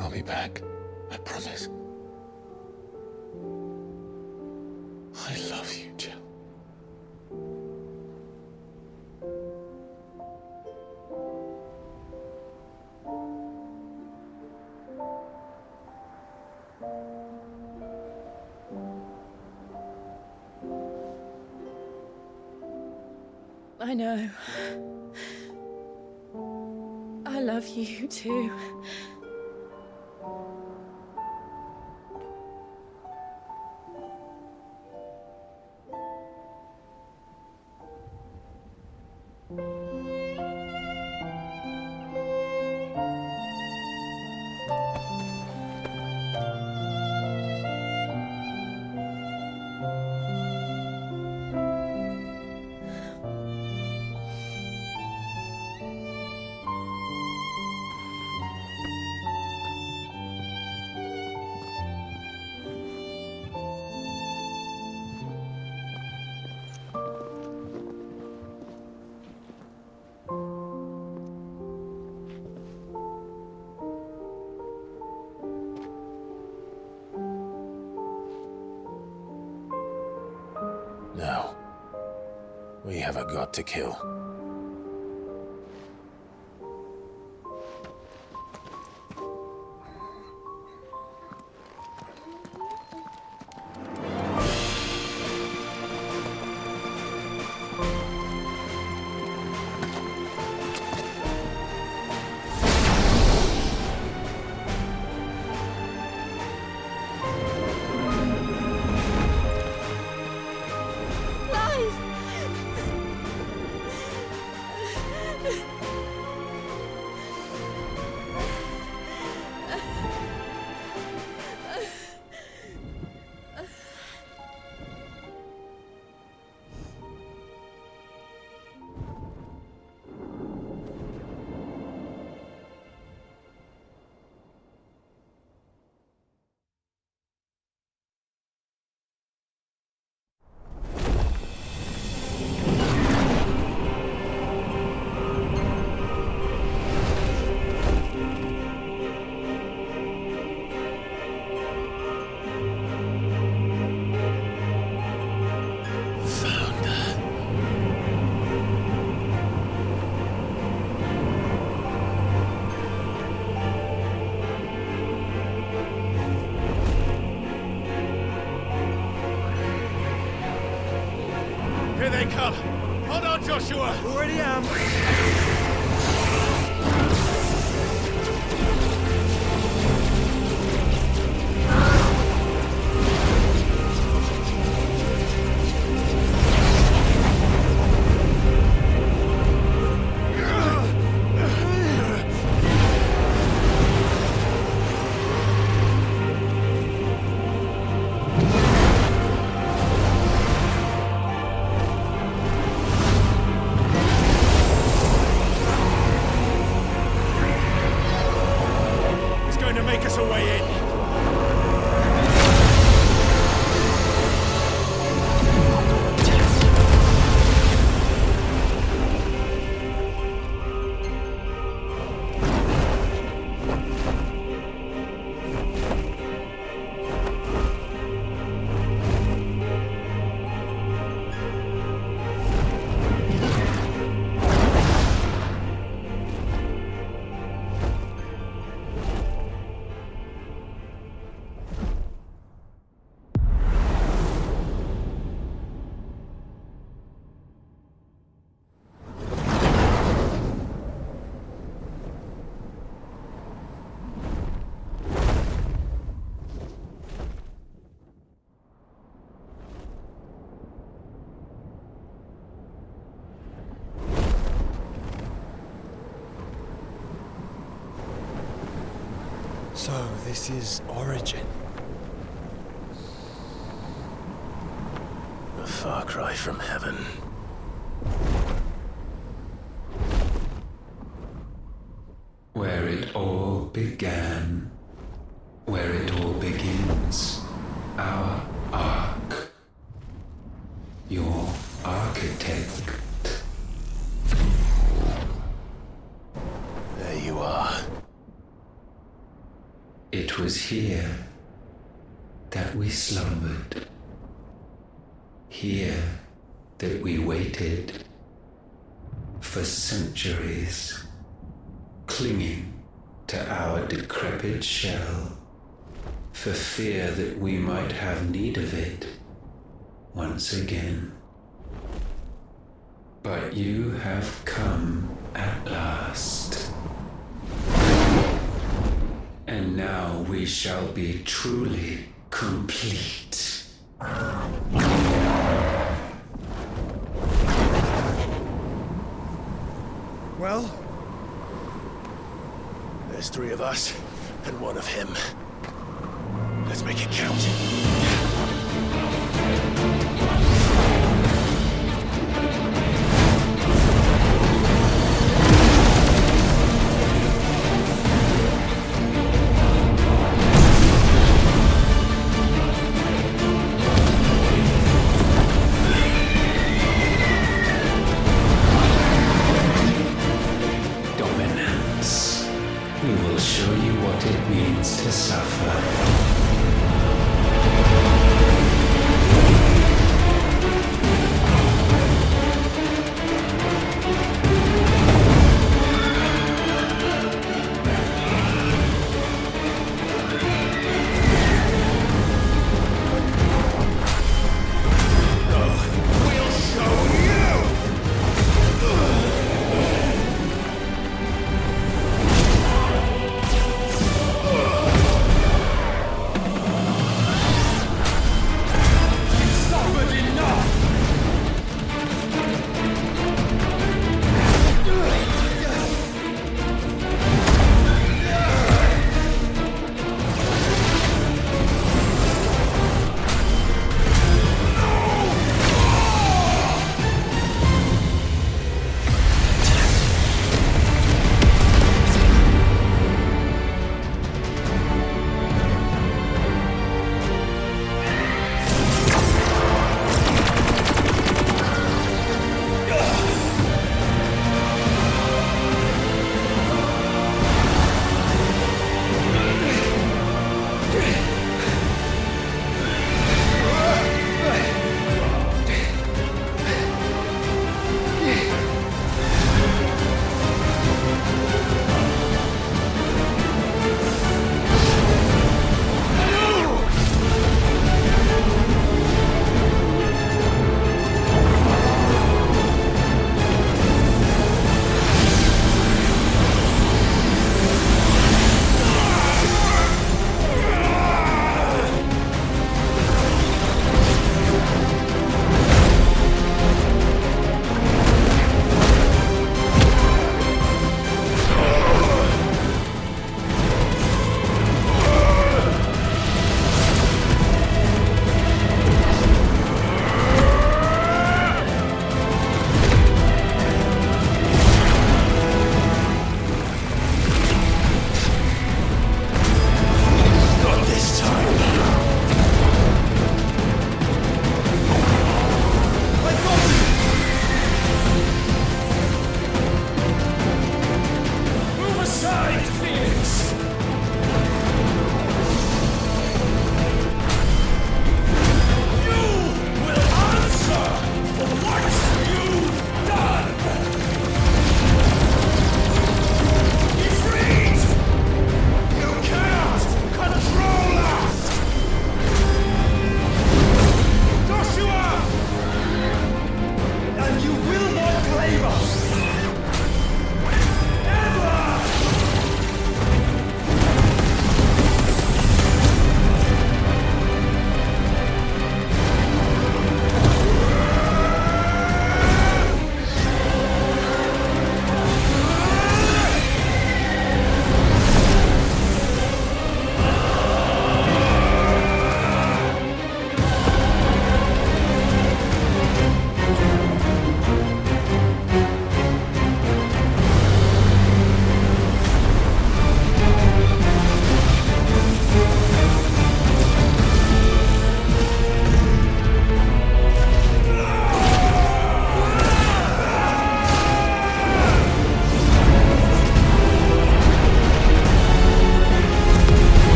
I'll be back. I promise. I love you, Jill. I know. I love you too. Now, we have a god to kill. Here they come! Hold on, Joshua! Already am! So, this is Origin. A far cry from heaven. Where it all began, where it all begins, our ark, your architect. There you are. It was here that we slumbered, here that we waited for centuries, clinging to our decrepit shell, for fear that we might have need of it once again. But you have come at last. And now we shall be truly complete. Well? There's 3 of us, and 1 of him. Let's make it count. Dominance. We will show you what it means to suffer.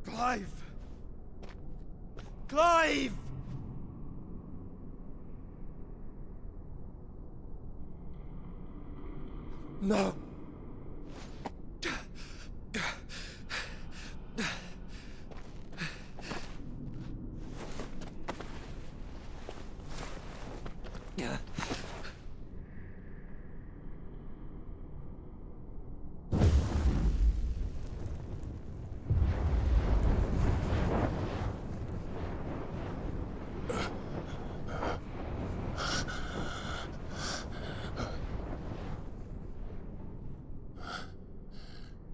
Clive! Clive! No!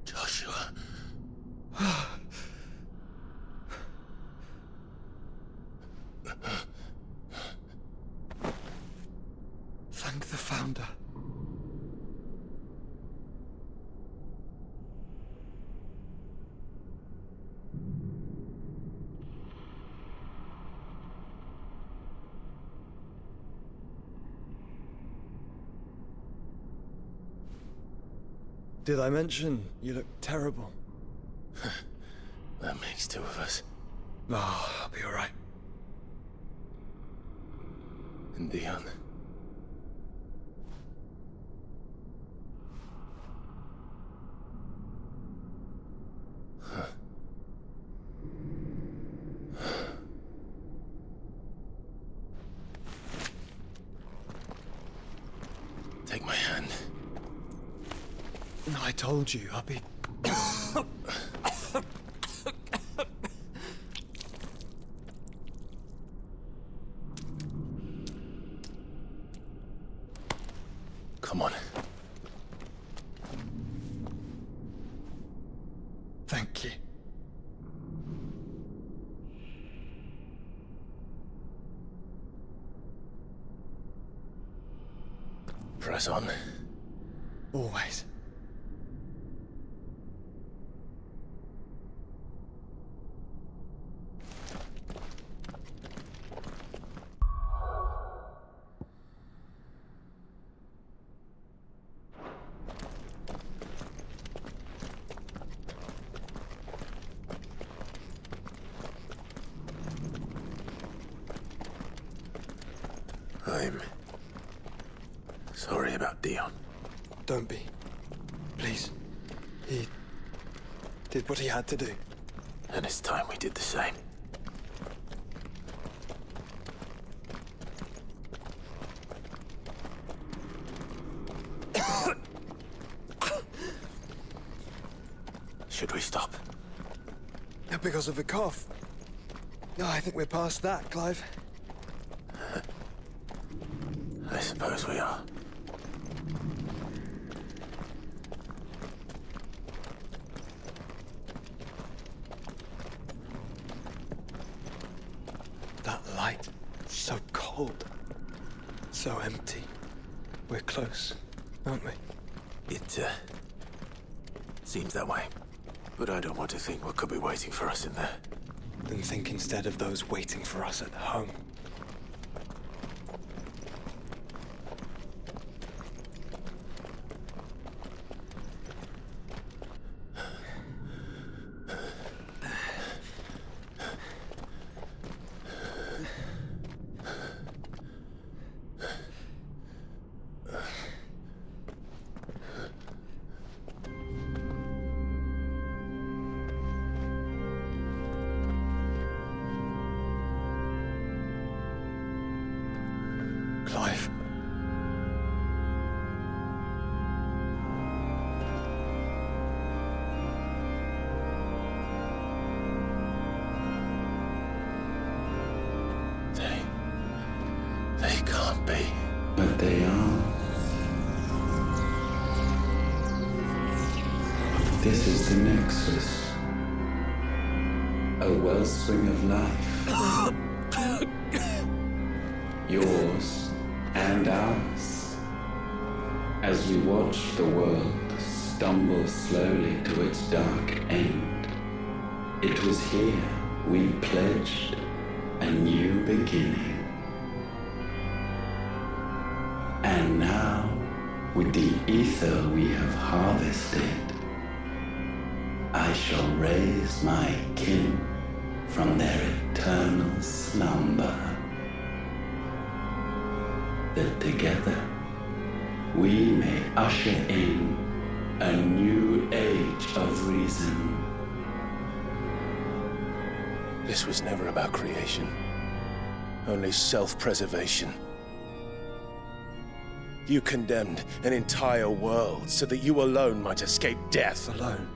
Joshua. Thank the Founder. Did I mention you look terrible? That makes two of us. Oh, I'll be alright. And Dion. Take my hand. I told you, I'll be... Come on. Thank you. Press on. Always. I'm sorry about Dion. Don't be. Please. He did what he had to do. And it's time we did the same. Should we stop? Because of the cough. No, I think we're past that, Clive. I suppose we are. That light, so cold, so empty. We're close, aren't we? It seems that way. But I don't want to think what could be waiting for us in there. Then think instead of those waiting for us at home. Clive. They can't be. But they are. This is the Nexus. A wellspring of life. Yours and ours. As we watch the world stumble slowly to its dark end, it was here we pledged a new beginning. And now with the ether we have harvested, I shall raise my kin from their eternal slumber, that together we may usher in a new age of reason. This was never about creation, only self-preservation. You condemned an entire world so that you alone might escape death. Alone?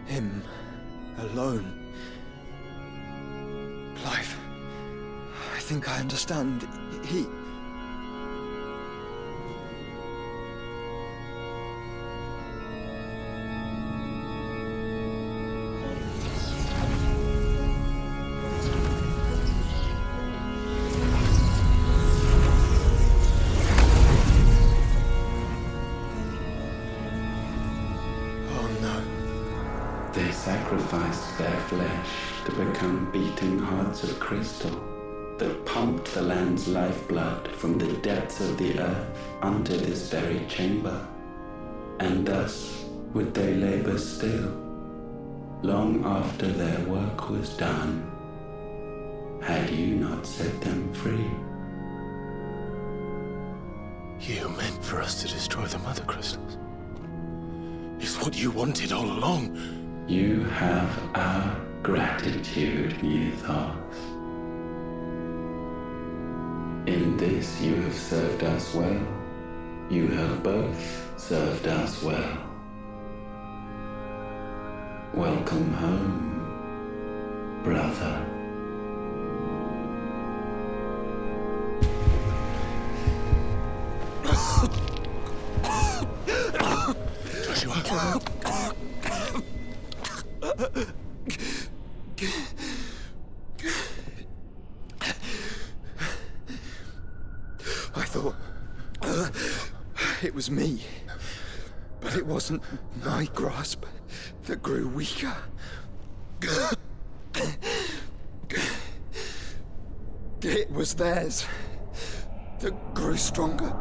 Him alone? Clive, I think I understand. He... They sacrificed their flesh to become beating hearts of crystal that pumped the land's lifeblood from the depths of the earth unto this very chamber. And thus would they labor still, long after their work was done, had you not set them free. You meant for us to destroy the mother crystals. It's what you wanted all along. You have our gratitude, Mythos. In this you have served us well. You have both served us well. Welcome home, brother. Joshua. I thought it was me, but it wasn't my grasp that grew weaker. It was theirs that grew stronger.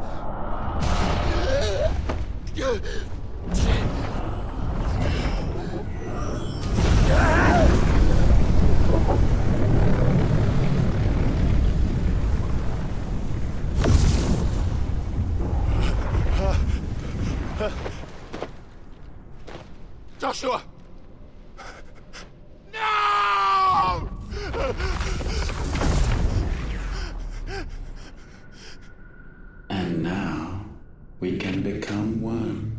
Joshua! No! And now we can become one.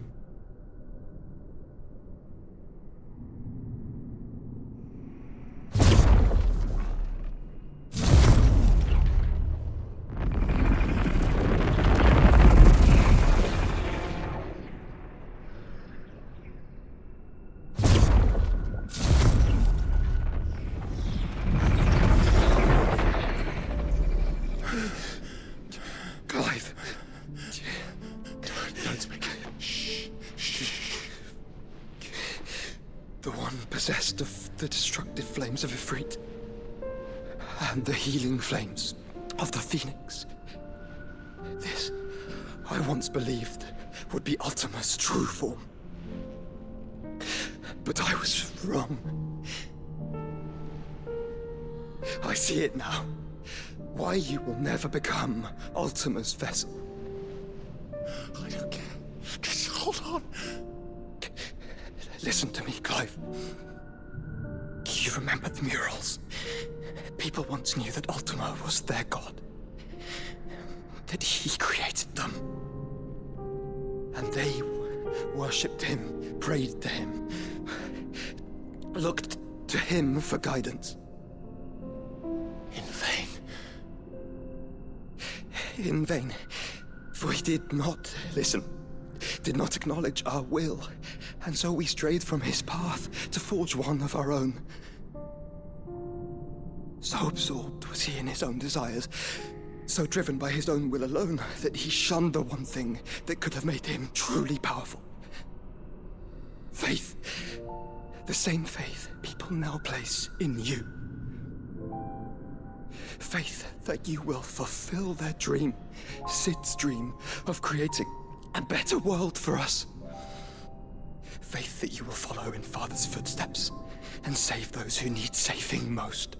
Clive. Don't speak. Shh. The one possessed of the destructive flames of Ifrit, and the healing flames of the Phoenix. This, I once believed, would be Ultima's true form. But I was wrong. I see it now. Why you will never become Ultima's vessel. I don't care. Just hold on. Listen to me, Clive. You remember the murals? People once knew that Ultima was their god. That he created them. And they worshipped him, prayed to him, looked to him for guidance. In vain. In vain. For he did not listen, did not acknowledge our will, and so we strayed from his path to forge one of our own. So absorbed was he in his own desires, so driven by his own will alone, that he shunned the one thing that could have made him truly powerful. Faith. The same faith people now place in you. Faith that you will fulfill their dream, Sid's dream of creating a better world for us. Faith that you will follow in Father's footsteps and save those who need saving most.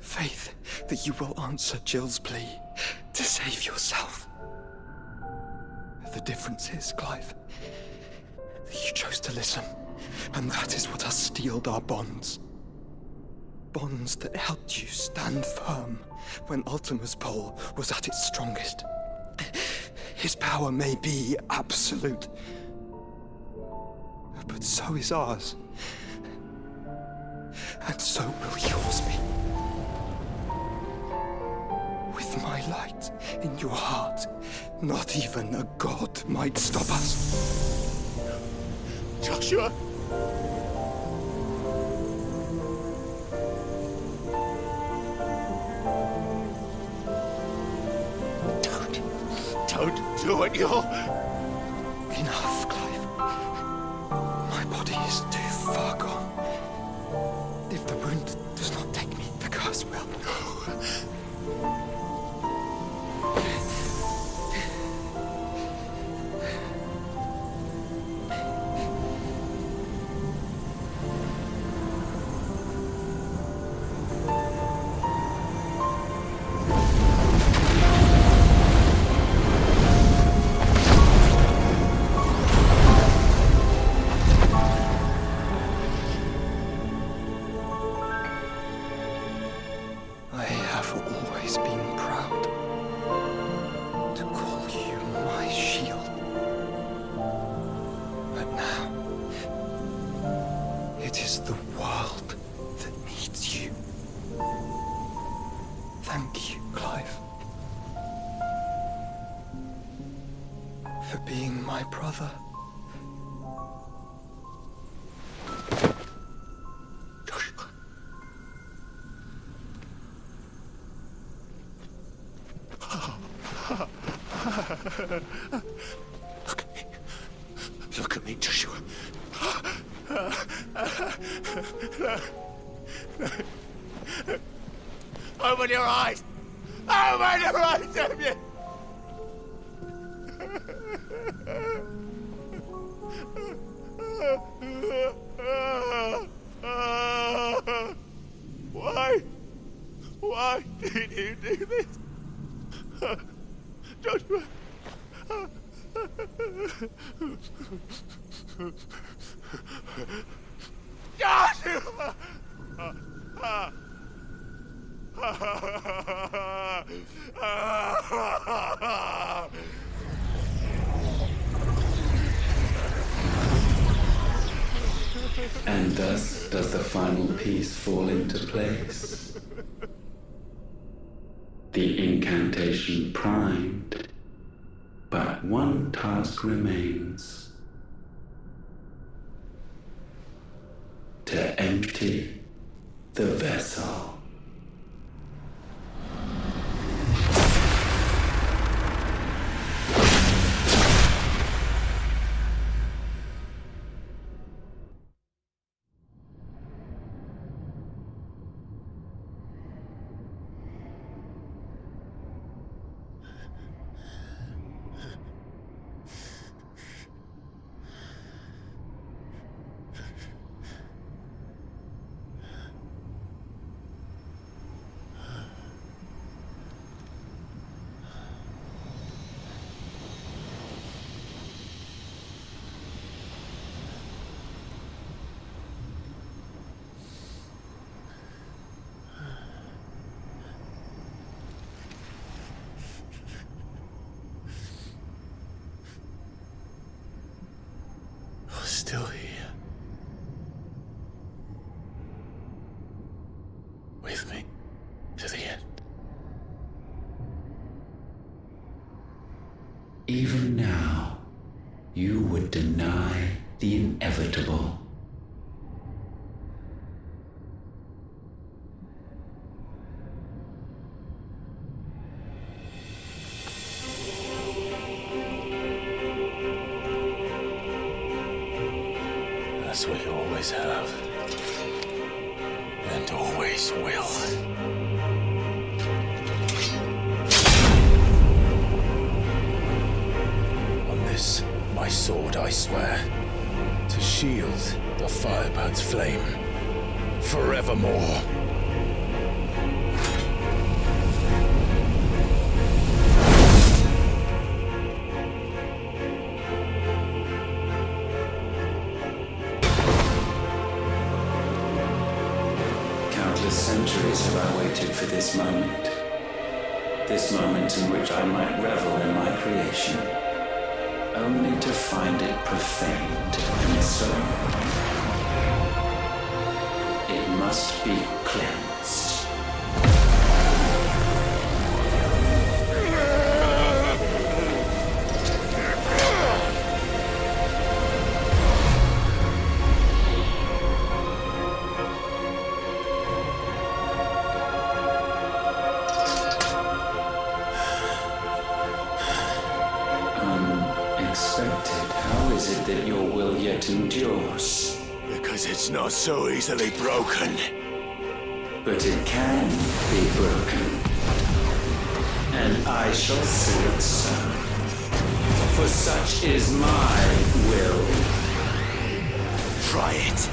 Faith that you will answer Jill's plea to save yourself. The difference is, Clive, that you chose to listen, and that is what has steeled our bonds. Bonds that helped you stand firm when Ultima's pull was at its strongest. His power may be absolute, but so is ours. And so will yours be. With my light in your heart, not even a god might stop us. Joshua! Don't do it, you'll... Enough, Clive. My body is too far gone. If the wound does not take me, the curse will. I have always been proud to call you my shield. But now, it is the world that needs you. Thank you, Clive, for being my brother. Look at me, Joshua. Open your eyes! Open your eyes, Damien! Why did you do this? Joshua! Joshua! And thus does the final piece fall into place. The incantation primed, but one task remains. To empty the vessel. Still here. With me to the end. Even now, you would deny the inevitable. That's what you always have. And always will. sword, I swear, to shield the Firebird's flame forevermore. Countless centuries have I waited for this moment. This moment in which I might revel in my creation, only to find it profaned and sown. It must be cleansed. Unexpected. How is it that your will yet endures? Because it's not so easily broken. But it can be broken. And I shall see it so. For such is my will. Try it.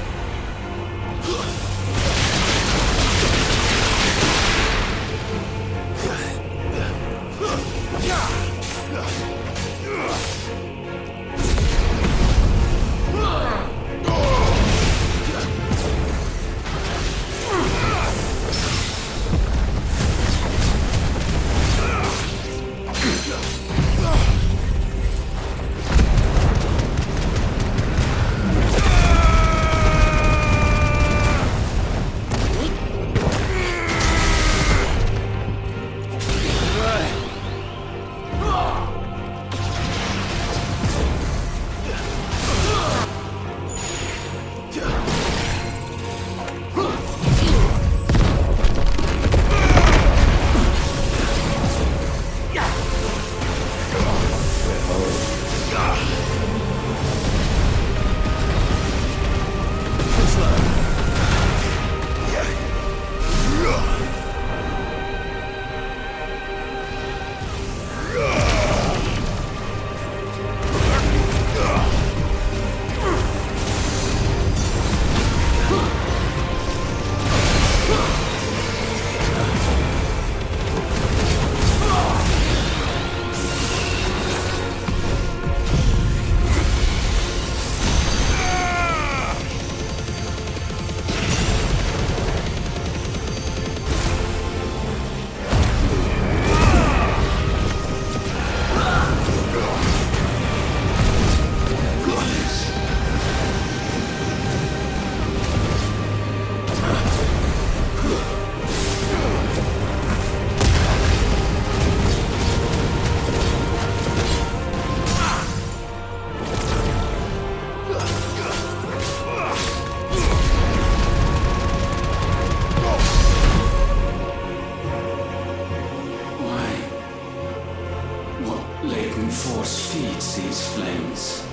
Force feeds these flames.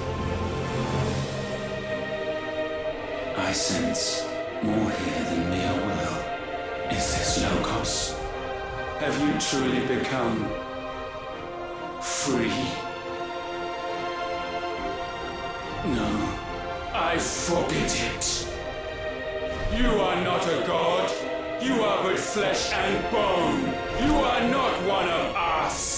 I sense more here than mere will. Is this Logos? Have you truly become free? No, I forbid it. You are not a god. You are but flesh and bone. You are not one of us.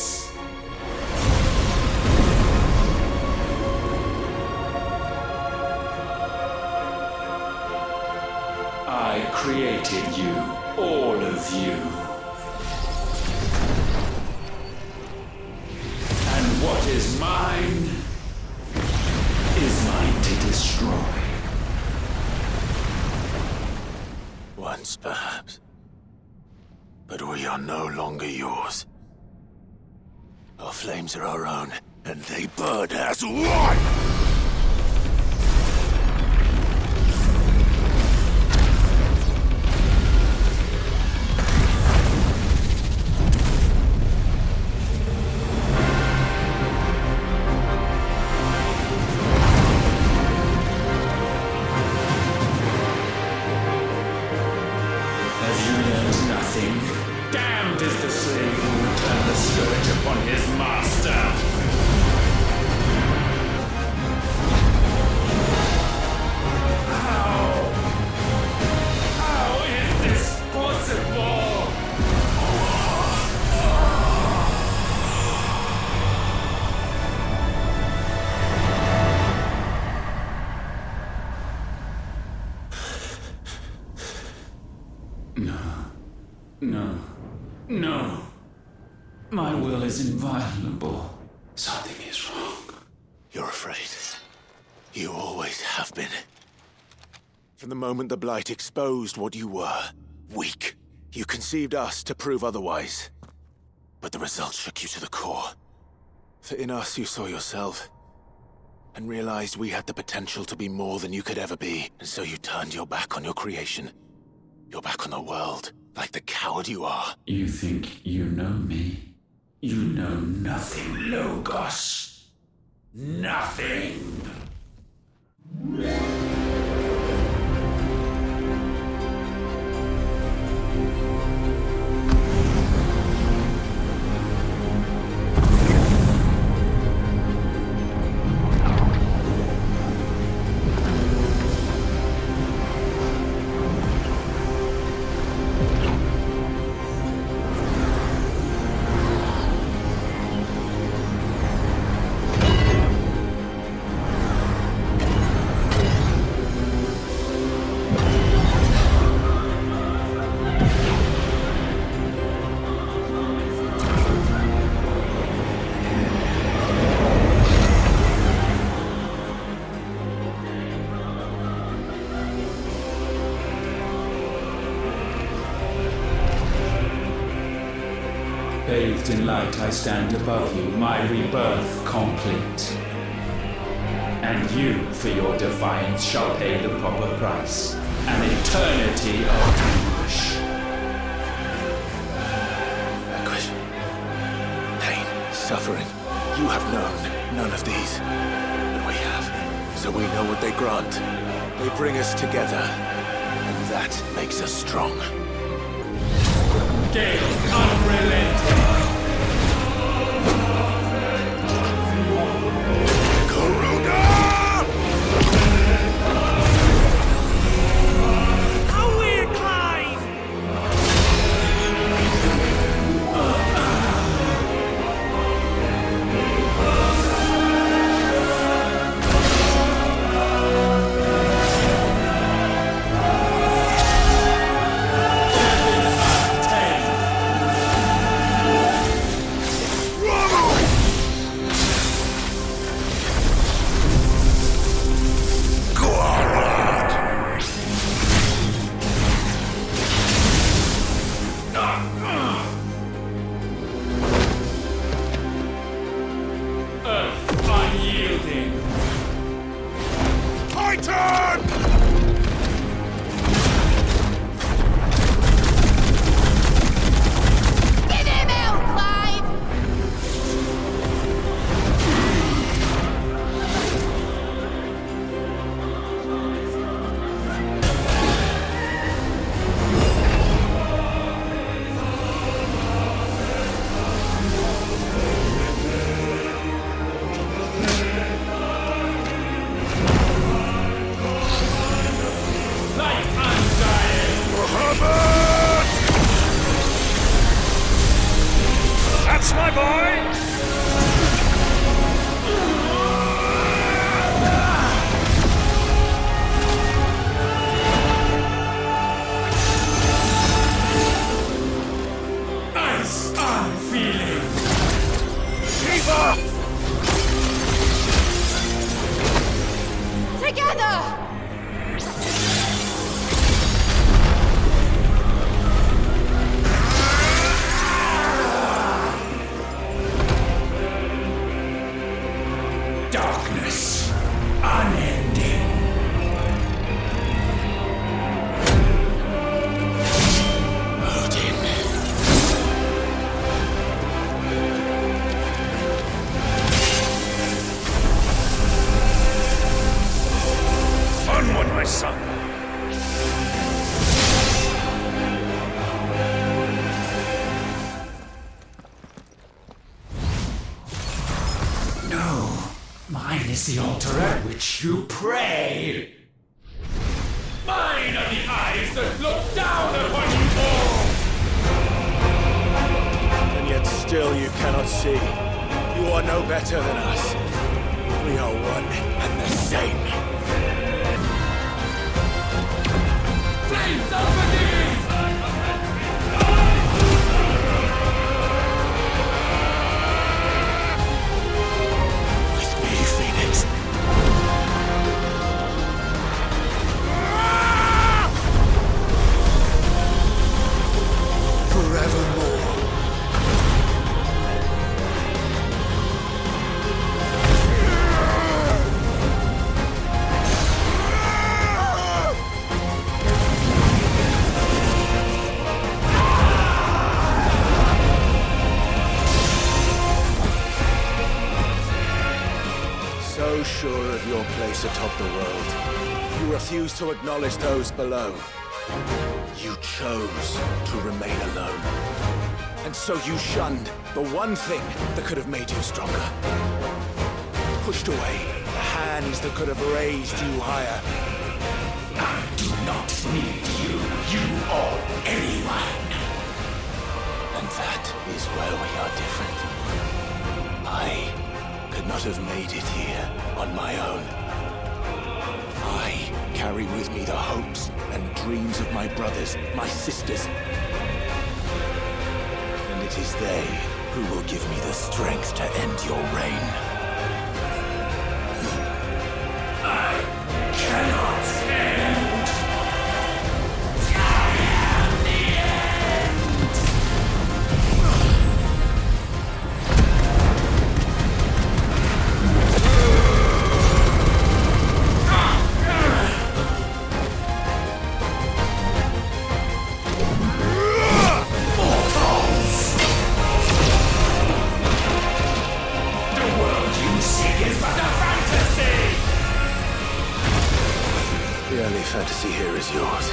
I created you, all of you. And what is mine to destroy. Once, perhaps. But we are no longer yours. Our flames are our own, and they burn as one! Damned is the slave who will turn the scourge upon his master! will is inviolable. Something is wrong. You're afraid. You always have been. From the moment the Blight exposed what you were, weak, you conceived us to prove otherwise. But the result shook you to the core. For in us you saw yourself, and realized we had the potential to be more than you could ever be, and so you turned your back on your creation. Your back on the world, like the coward you are. You think you know me? You know nothing, Logos. Nothing! Bathed in light, I stand above you, my rebirth complete. And you, for your defiance, shall pay the proper price. An eternity of anguish. Anguish. Pain. Suffering. You have known none of these. But we have. So we know what they grant. They bring us together. And that makes us strong. Gale unrelenting. That's my boy! Ice unfeeling! Shiva! Together! Darkness, unending. Odin. Onward, my son! No. Mine is the altar at which you pray. Mine are the eyes that look down upon you all. And yet still you cannot see. You are no better than us. We are one and the same. Flames of the so sure of your place atop the world. You refuse to acknowledge those below. You chose to remain alone. And so you shunned the one thing that could have made you stronger. Pushed away the hands that could have raised you higher. I do not need you. You or anyone. And that is where we are different. I could not have made it here on my own. I carry with me the hopes and dreams of my brothers, my sisters. And it is they who will give me the strength to end your reign. I cannot end. The only fantasy here is yours.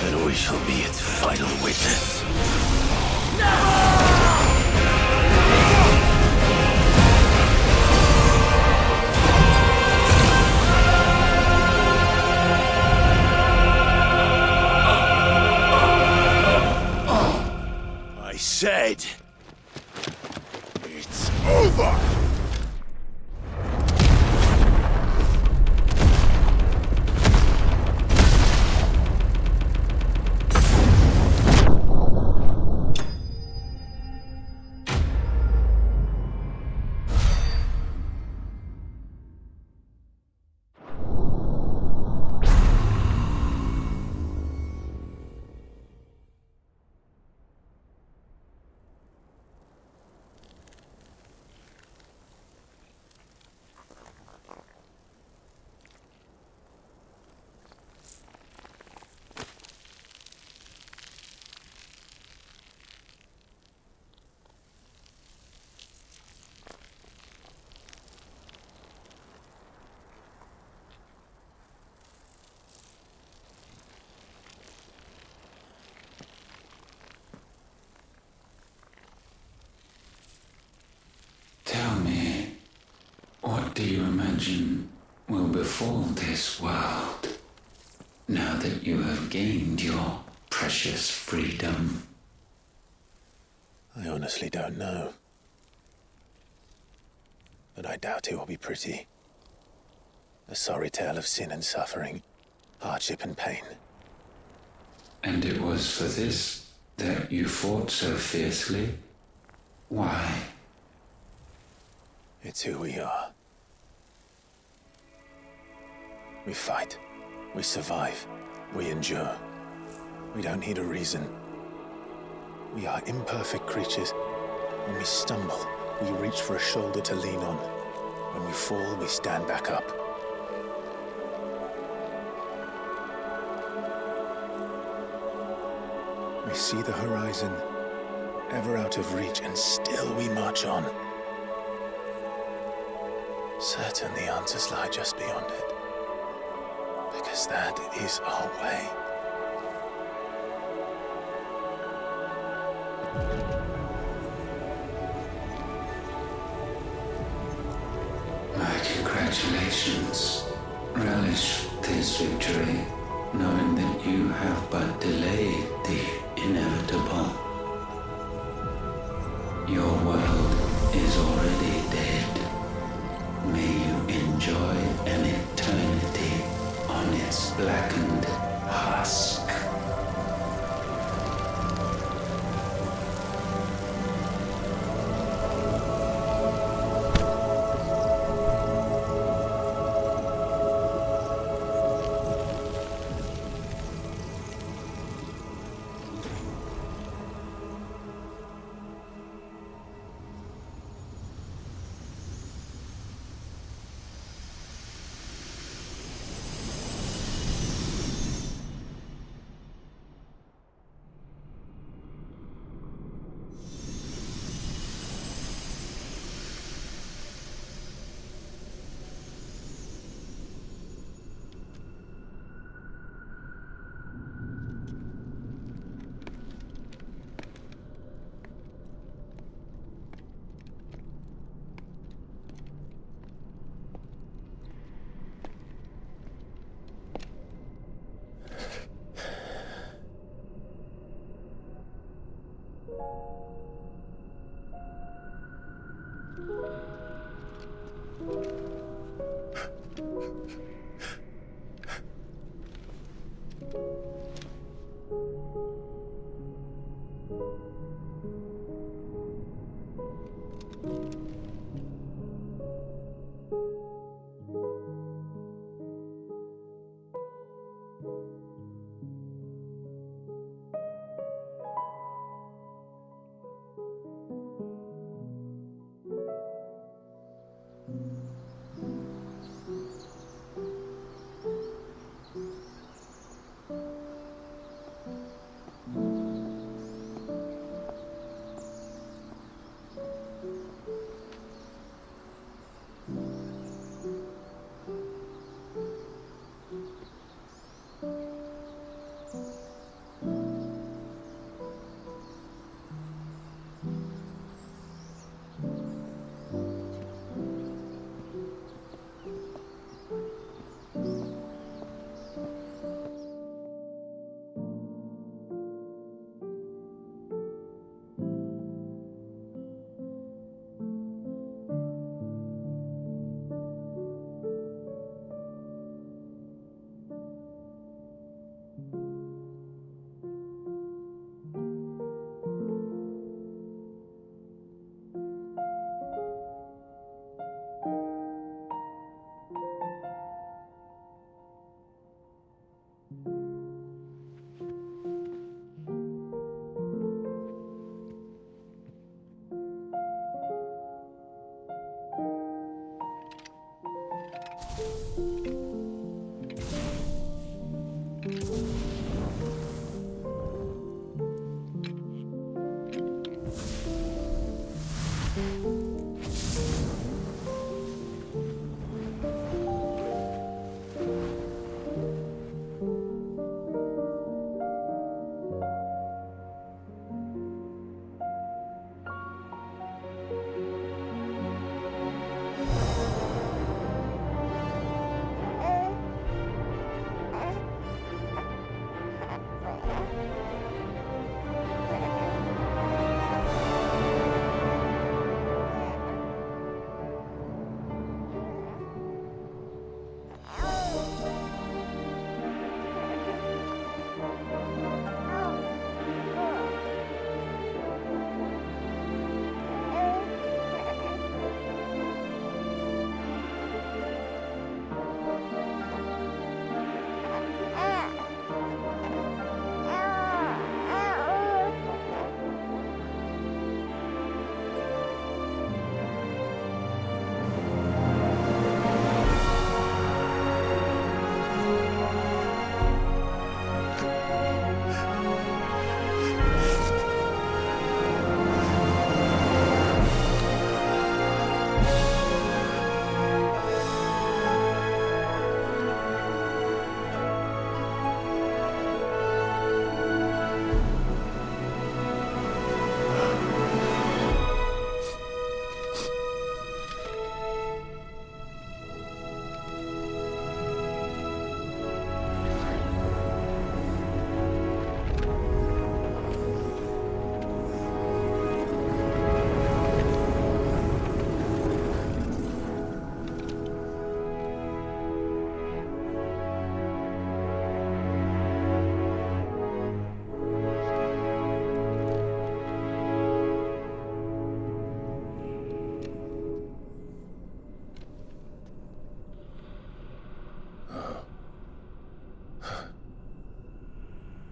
And we shall be its final witness. I said, it's over! Tell me, what do you imagine will befall this world now that you have gained your precious freedom? I honestly don't know. But I doubt it will be pretty. A sorry tale of sin and suffering, hardship and pain. And it was for this that you fought so fiercely? Why? It's who we are. We fight. We survive. We endure. We don't need a reason. We are imperfect creatures. When we stumble, we reach for a shoulder to lean on. When we fall, we stand back up. We see the horizon, ever out of reach, and still we march on. Certain the answers lie just beyond it. Because that is our way. My congratulations. Relish this victory, knowing that you have but delayed the inevitable. Your world is already dead. May you enjoy an eternity on its blackened husk.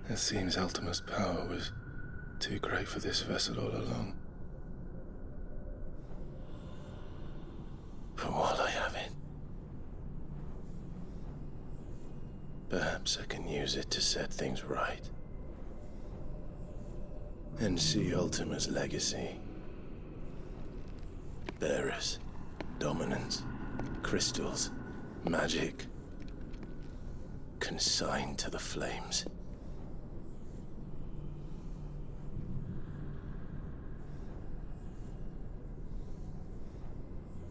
It seems Ultima's power was too great for this vessel all along. But while I have it, perhaps I can use it to set things right. And see Ultima's legacy. Bearers, dominance, crystals, magic, consigned to the flames.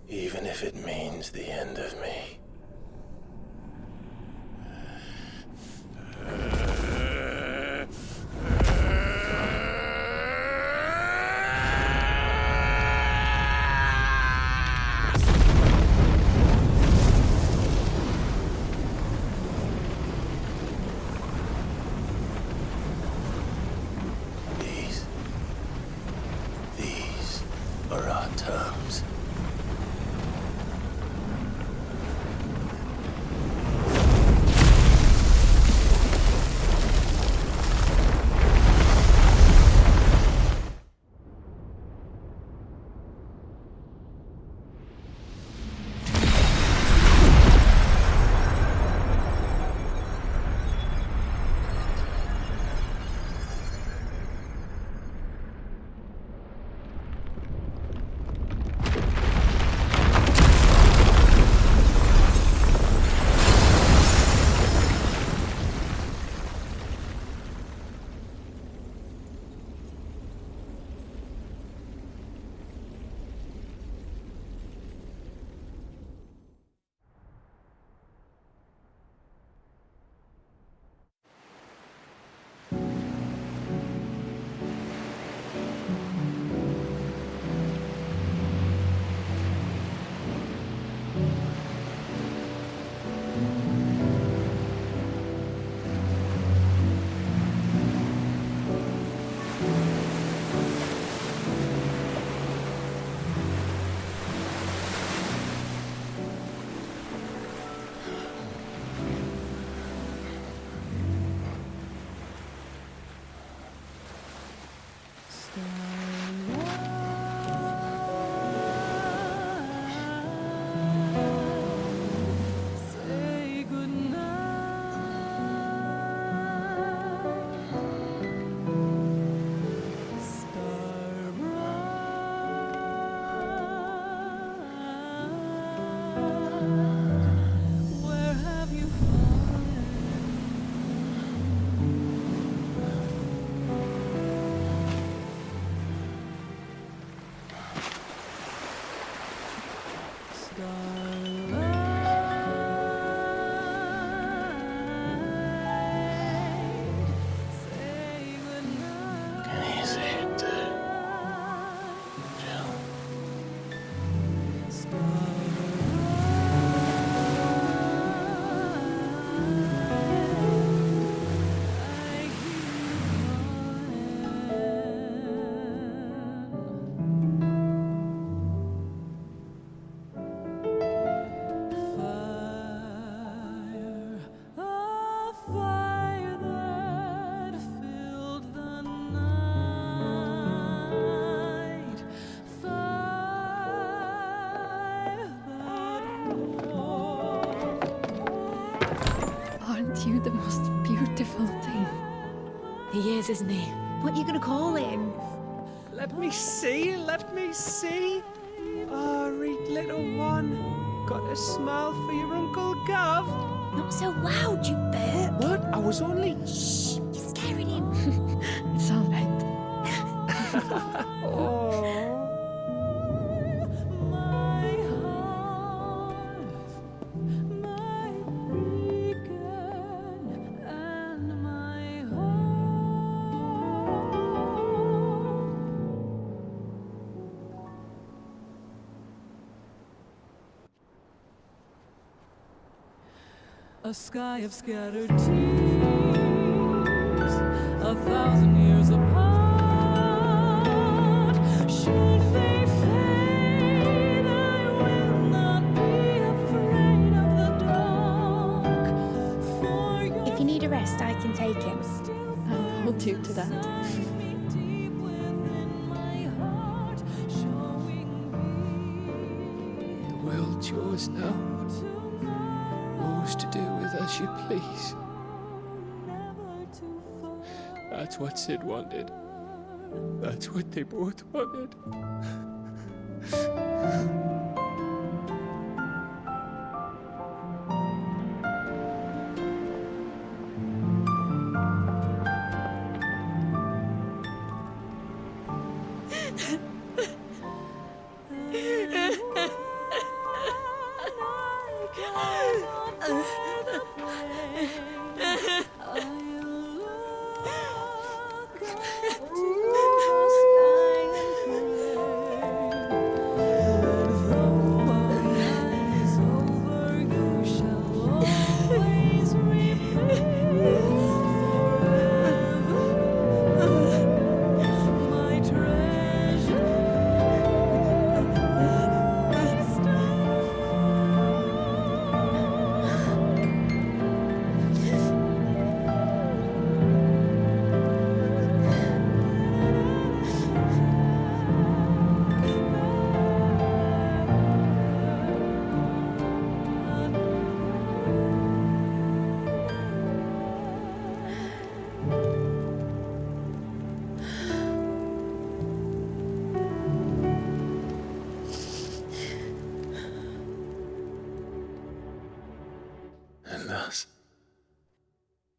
Even if it means the end of me. our terms. Aren't you the most beautiful thing? He is, isn't he? What are you gonna call him? Let me see, let me see. Oh, read little one. Got a smile for your Uncle Gav? Not so loud, you burp. What? I was only... Shh, you're scaring him. It's all right. Oh. A sky of scattered tears, 1,000 years apart. Should they fade, I will not be afraid of the dark. For If you need a rest, I can take him. I'll hold you to that. The world's yours now. Yours to do with as you please. That's what Sid wanted. That's what they both wanted.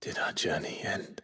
did our journey end?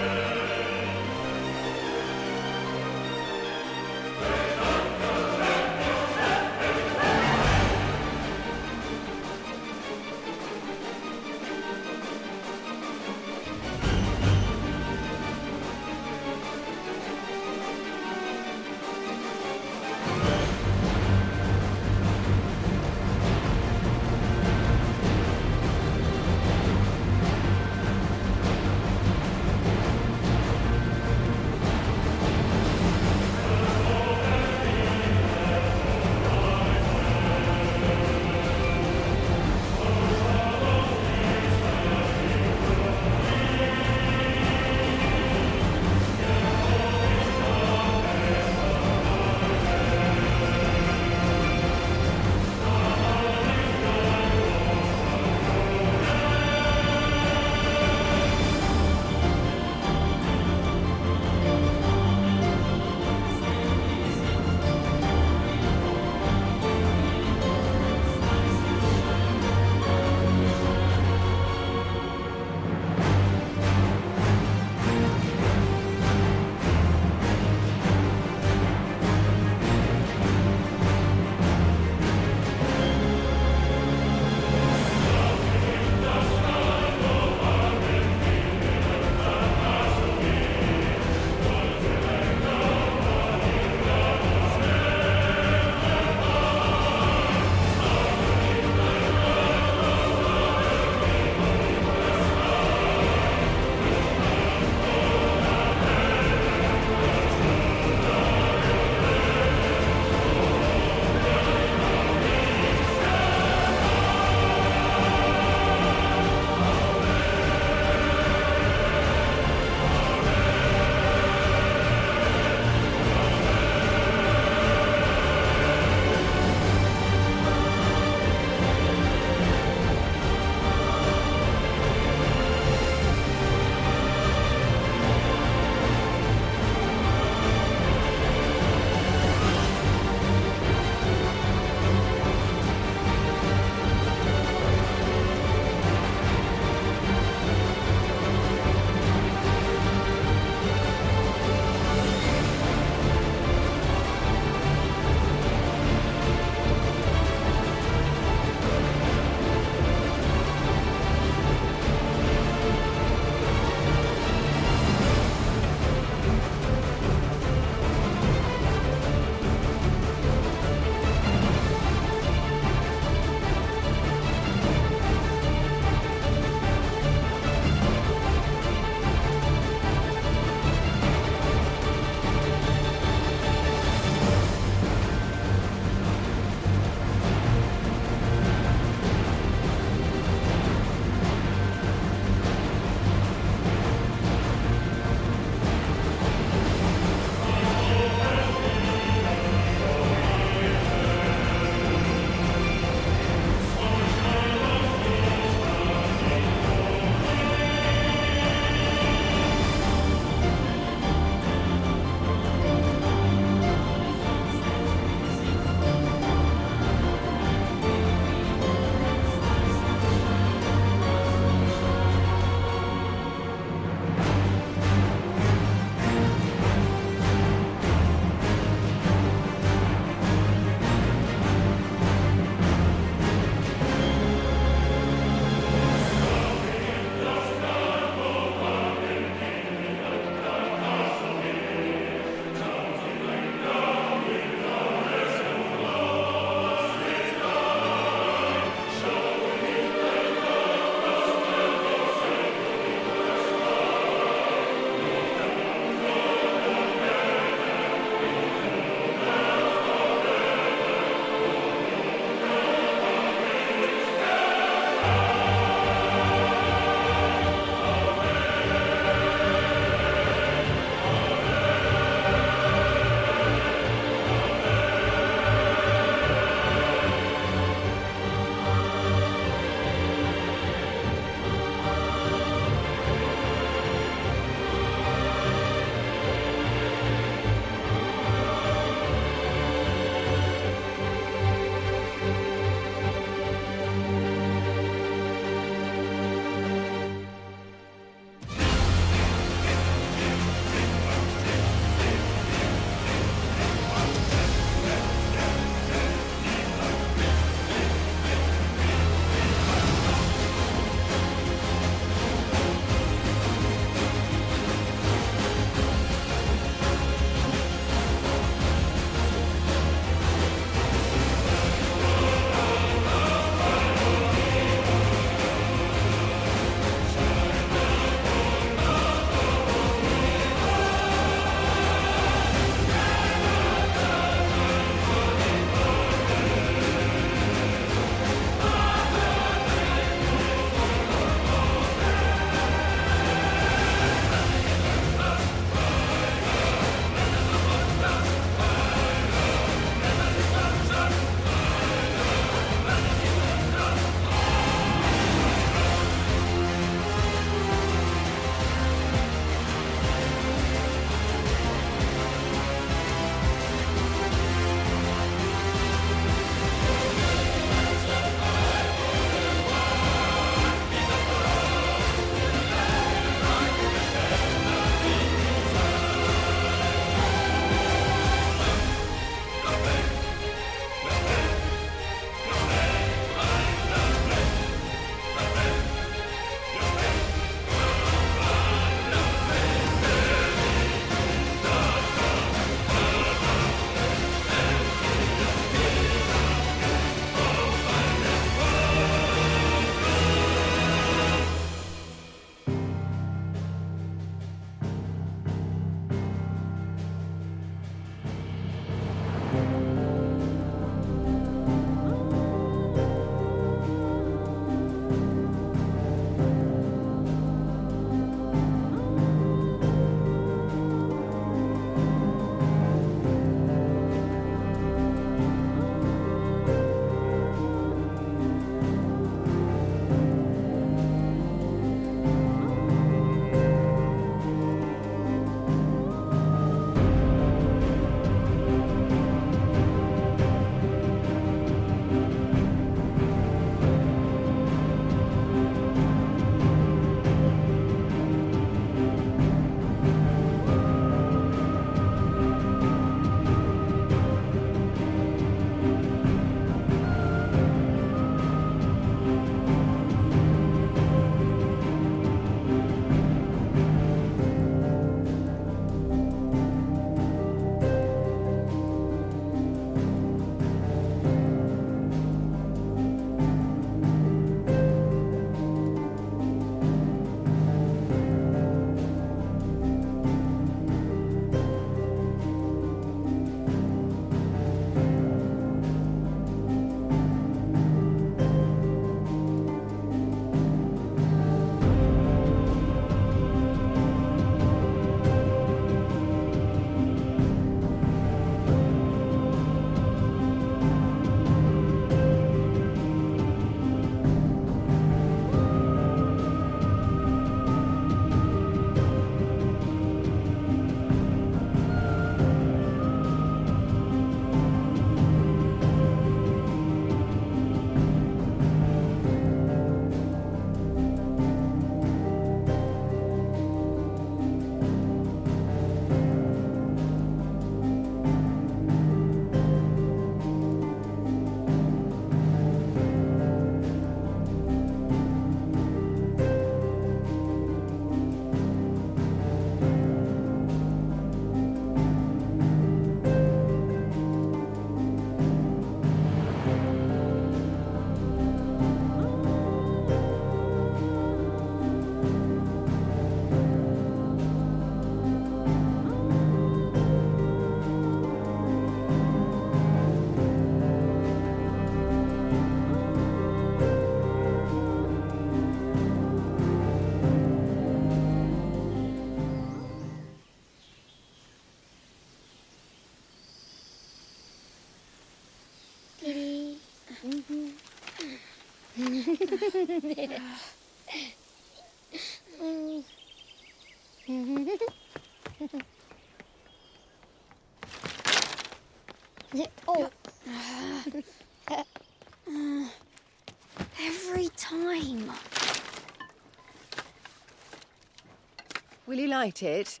Will you light it?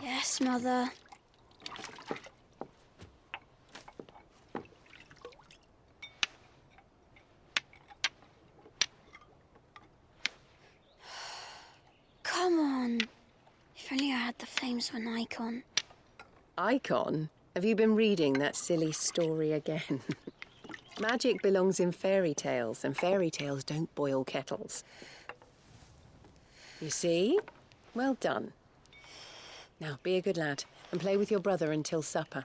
Yes, Mother. Come on. If only I had the flames of an icon. Icon? Have you been reading that silly story again? Magic belongs in fairy tales, and fairy tales don't boil kettles. You see? Well done. Now, be a good lad, and play with your brother until supper.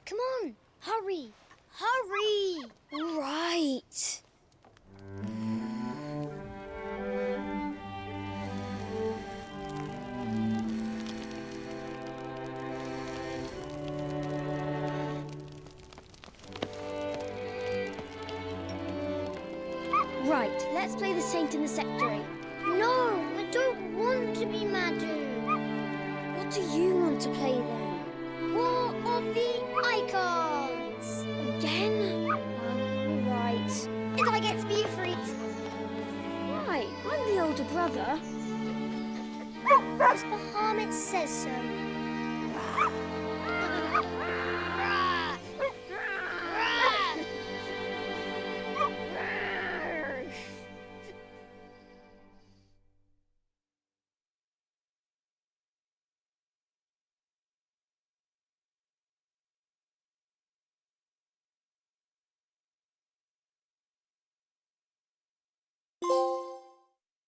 Come on, hurry! Hurry! All right. Right, let's play the saint in the secretary. No, I don't want to be Madu. What do you want to play then? War of the Icons! Again? All right. And I get to be a freak. Why? I'm the older brother. Because Bahamut says so.